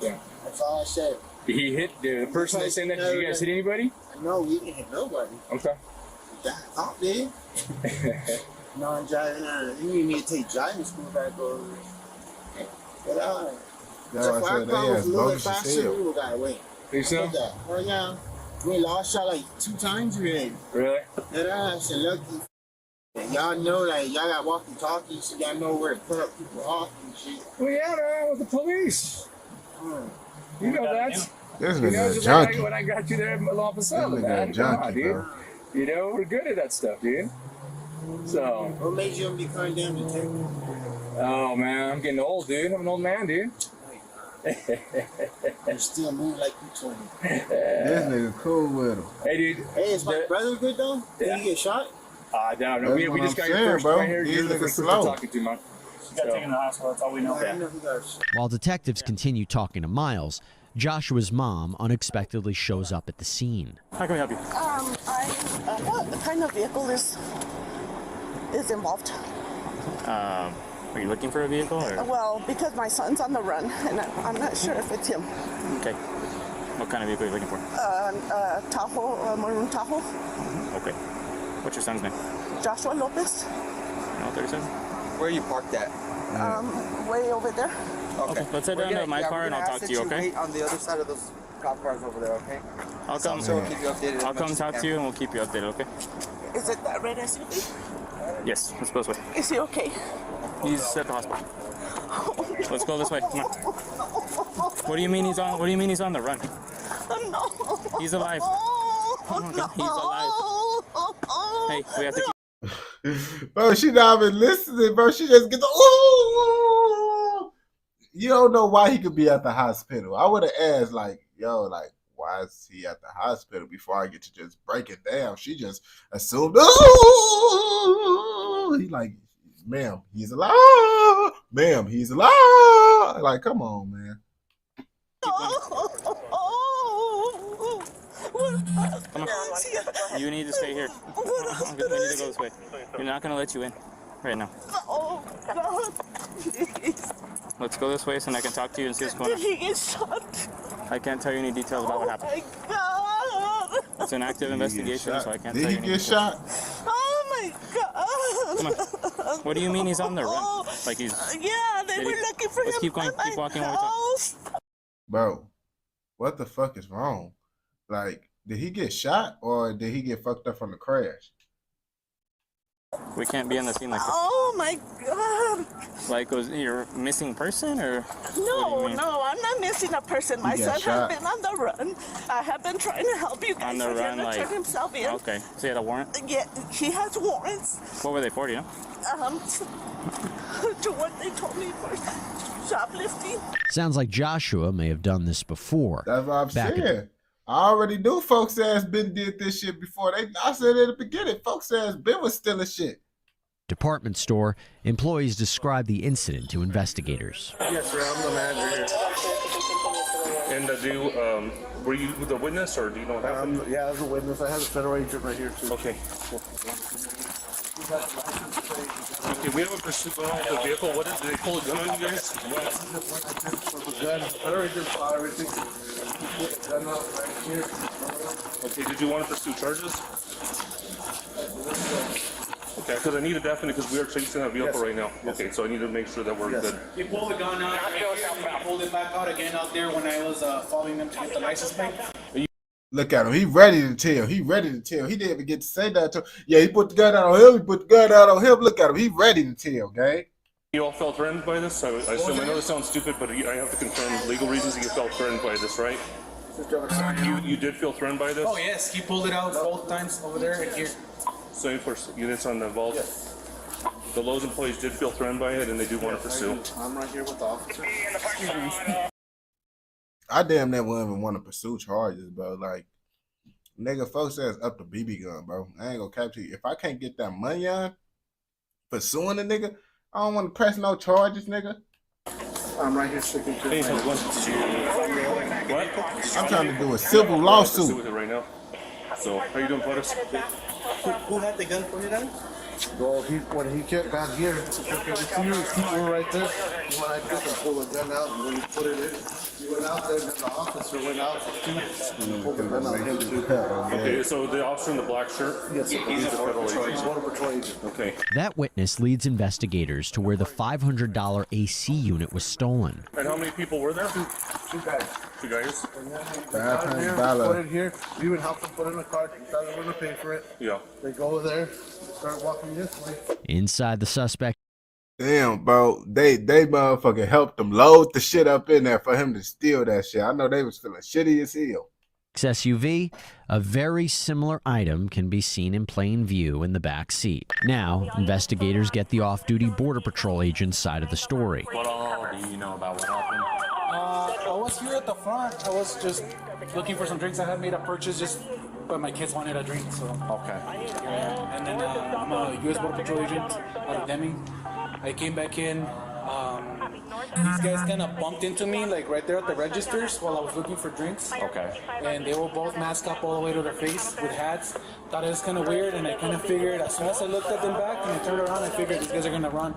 Yeah. That's all I said. Did he hit the person that's saying that? Did you guys hit anybody? No, we didn't hit nobody. Okay. That cop did. No, I'm driving out. You need me to take driving school back over. But That's why I said they ass bogus as hell. We would got away. Think so? Right now, we lost shot like 2 times already. Really? That ass and lucky. And y'all know like y'all got walkie-talkies, so y'all know where to put up people off and shit. Well, yeah, man, with the police. You know that. This You know, nigga's a just junkie. like when I got you there at La Pasada, This nigga man. a Come on, junkie, dude. bro. You know, we're good at that stuff, dude. So. What made you become damn detective? Oh, man, I'm getting old, dude. I'm an old man, dude. You still move like you 20. This nigga cool with him. Hey, dude. Hey, is my brother good though? Did he get shot? No, That's we what just got I'm your saying, first bro. right here. These You're the niggas first person slow. I'm talking to, man. You got taken to the hospital. That's all we know. I know he got shot. While detectives continue talking to Miles, Joshua's mom unexpectedly shows up at the scene. How can we help you? What kind of vehicle is involved? Are you looking for a vehicle? Or? Well, because my son's on the run, and I'm not sure if it's him. Okay. What kind of vehicle are you looking for? Tahoe, maroon Tahoe. Okay. What's your son's name? Joshua Lopez. No, 37. Where are you parked at? Way over there. Okay, let's head down to my car and I'll talk to you, okay? Wait on the other side of those cop cars over there, okay? I'll come. So we'll keep you updated. I'll come talk to you and we'll keep you updated, okay? Is it that red SUV? Yes, let's go this way. Is he okay? He's at the hospital. Let's go this way. Come on. What do you mean he's on? What do you mean he's on the run? No. He's alive. Oh my God, he's alive. Hey, we have to keep. Bro, she not even listening, bro. She just gets the ooh. You don't know why he could be at the hospital. I would have asked, like, yo, like, why is he at the hospital before I get to just break it down? She just assumed, oh, he like, ma'am, he's alive. Ma'am, he's alive. Like, come on, man. Come on. You need to stay here. We need to go this way. You're not gonna let you in right now. Oh, God. Let's go this way so I can talk to you and see what's going on. Did he get shot? I can't tell you any details about what happened. Oh, my God. It's an active investigation, so I can't tell you. Did he get shot? Oh, my God. Come on. What do you mean he's on the run? Like he's... Yeah, they were looking for him. Let's keep going. Keep walking while we talk. Bro, what the fuck is wrong? Like, did he get shot or did he get fucked up from the crash? We can't be on the scene like this. Oh, my God. Like, you're a missing person or? No, I'm not missing a person. My son shot. has been on the run. I have been trying to help you guys On the for run, him to like, turn himself in. Okay, so he had a warrant? Yeah, he has warrants. What were they for, do you know? To what they told me for shoplifting. Sounds like Joshua may have done this before. That's what I'm saying. I already knew folks ass been did this shit before. I said at the beginning, folks ass been was stealing shit. Department store, employees described the incident to investigators. Yes, sir, I'm the manager here. And were you the witness or do you know what happened? Yeah, I was a witness. I have a federal agent right here too. Okay. Okay, we have a pursuit going on with the vehicle. What did they pull a gun on you guys? Federal agent saw everything. He put a gun out right here. Okay, did you want to pursue charges? Okay, because I need a definite because we are chasing that vehicle right now. Okay, so I need to make sure that we're good. He pulled the gun out. I pulled it back out again out there when I was following them to get the license plate. Look at him. He ready to tell. He ready to tell. He didn't even get to say that to him. Yeah, he put the gun out on him. He put the gun out on him. Look at him. He ready to tell, gang. You all felt threatened by this? I assume, I know this sounds stupid, but I have to confirm legal reasons that you felt threatened by this, right? You did feel threatened by this? Oh, yes. He pulled it out both times over there and here. So for units on the vault, the Lowe's employees did feel threatened by it and they do want to pursue. I'm right here with the officer. I damn near wouldn't even want to pursue charges, bro. Like, nigga, folks says up the BB gun, bro. I ain't gonna cap to you. If I can't get that money on pursuing a nigga, I don't want to press no charges, nigga. I'm right here sticking to What? I'm trying to do a civil lawsuit. With it right now. So, how you doing, Butters? Who had the gun pointed at him? Well, when he kept back here, people were right there. When I took and pulled the gun out, and when he put it in, he went out there, and then the officer went out and pulled the gun out of him too. Okay, so the officer in the black shirt? Yes, he's a federal agent. Border Patrol agent. Okay. That witness leads investigators to where the $500 AC unit was stolen. And how many people were there? Two guys. Two guys? $500. Put it here. We would help them put it in the car. Thought they were going to pay for it. Yeah. They go over there, start walking this way. Inside, the suspect. Damn, bro. They motherfucking helped them load the shit up in there for him to steal that shit. I know they was feeling shitty as hell. SUV, a very similar item can be seen in plain view in the back seat. Now, investigators get the off-duty Border Patrol agent's side of the story. What all do you know about what happened? I was here at the front. I was just looking for some drinks. I had made a purchase but my kids wanted a drink, so. Okay. Yeah, and then I'm a U.S. Border Patrol agent out of Deming. I came back in. These guys kind of bumped into me, like right there at the registers while I was looking for drinks. Okay. And they were both masked up all the way to their face with hats. Thought it was kind of weird, and I kind of figured as soon as I looked at them back and I turned around, I figured these guys are gonna run.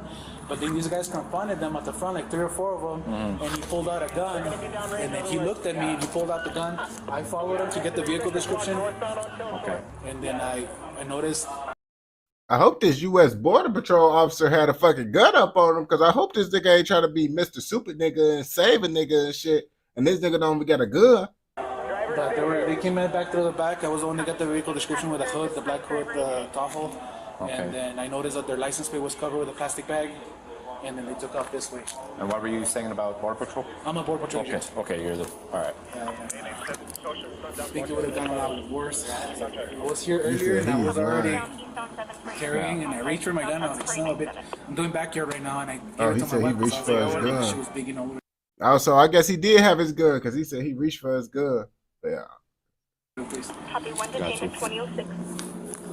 But then these guys confronted them at the front, like 3 or 4 of them, and he pulled out a gun. And then he looked at me and he pulled out the gun. I followed him to get the vehicle description. Okay. And then I noticed I hope this U.S. Border Patrol officer had a fucking gun up on him, because I hope this nigga ain't trying to be Mr. Super Nigga and save a nigga and shit, and this nigga don't even got a gun. But they came in back through the back. I was the one that got the vehicle description with the hood, the black hood, the Tahoe. Okay. And then I noticed that their license plate was covered with a plastic bag, and then they took off this way. And what were you saying about Border Patrol? I'm a Border Patrol Okay, agent. okay, you're the, all right. I think it would have gone a lot worse. I was here earlier and I was already carrying, and I reached for my gun. I was like, son of a bitch. I'm doing backyard right now, and I gave it to my wife. Reached for his gun. She was digging over. Also, I guess he did have his gun, because he said he reached for his gun. Yeah. Copy 1 to 2006.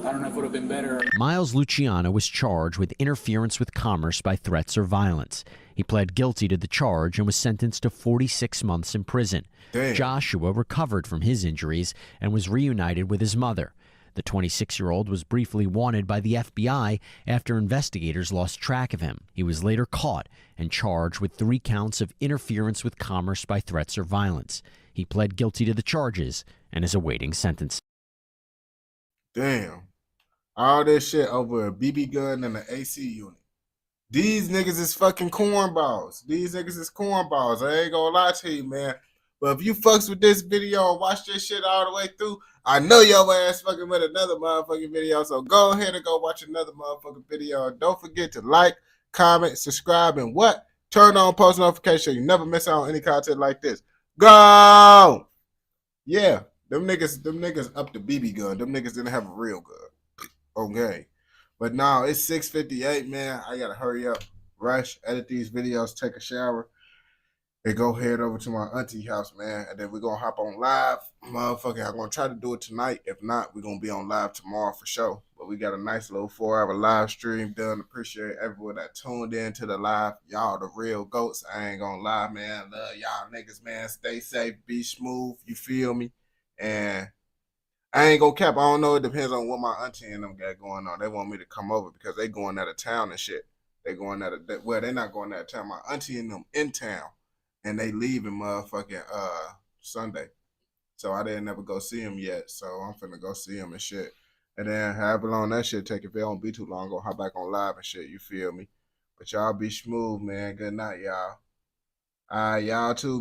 I don't know if it would have been better. Miles Luciano was charged with interference with commerce by threats or violence. He pled guilty to the charge and was sentenced to 46 months in prison. Damn. Joshua recovered from his injuries and was reunited with his mother. The 26-year-old was briefly wanted by the FBI after investigators lost track of him. He was later caught and charged with 3 counts of interference with commerce by threats or violence. He pled guilty to the charges and is awaiting sentence. Damn. All this shit over a BB gun and an AC unit. These niggas is fucking cornballs. These niggas is cornballs. I ain't gonna lie to you, man. But if you fucks with this video and watch this shit all the way through, I know your ass fucking with another motherfucking video. So go ahead and go watch another motherfucking video. Don't forget to like, comment, subscribe, and what? Turn on post notifications so you never miss out on any content like this. Go! Yeah, them niggas up the BB gun. Them niggas didn't have a real gun. Okay. But now it's 6:58, man. I gotta hurry up, rush, edit these videos, take a shower, and go head over to my auntie house, man. And then we're gonna hop on live. Motherfucker, I'm gonna try to do it tonight. If not, we're gonna be on live tomorrow for sure. But we got a nice little 4-hour live stream done. Appreciate everyone that tuned in to the live. Y'all the real goats. I ain't gonna lie, man. Love y'all niggas, man. Stay safe, be smooth. You feel me? And I ain't gonna cap. I don't know. It depends on what my auntie and them got going on. They want me to come over because they going out of town and shit. They going out of, well, they not going out of town. My auntie and them in town, and they leaving motherfucking Sunday. So I didn't ever go see them yet. So I'm finna go see them and shit. And then however long that shit take, if it don't be too long, go hop back on live and shit. You feel me? But y'all be smooth, man. Good night, y'all. Y'all too.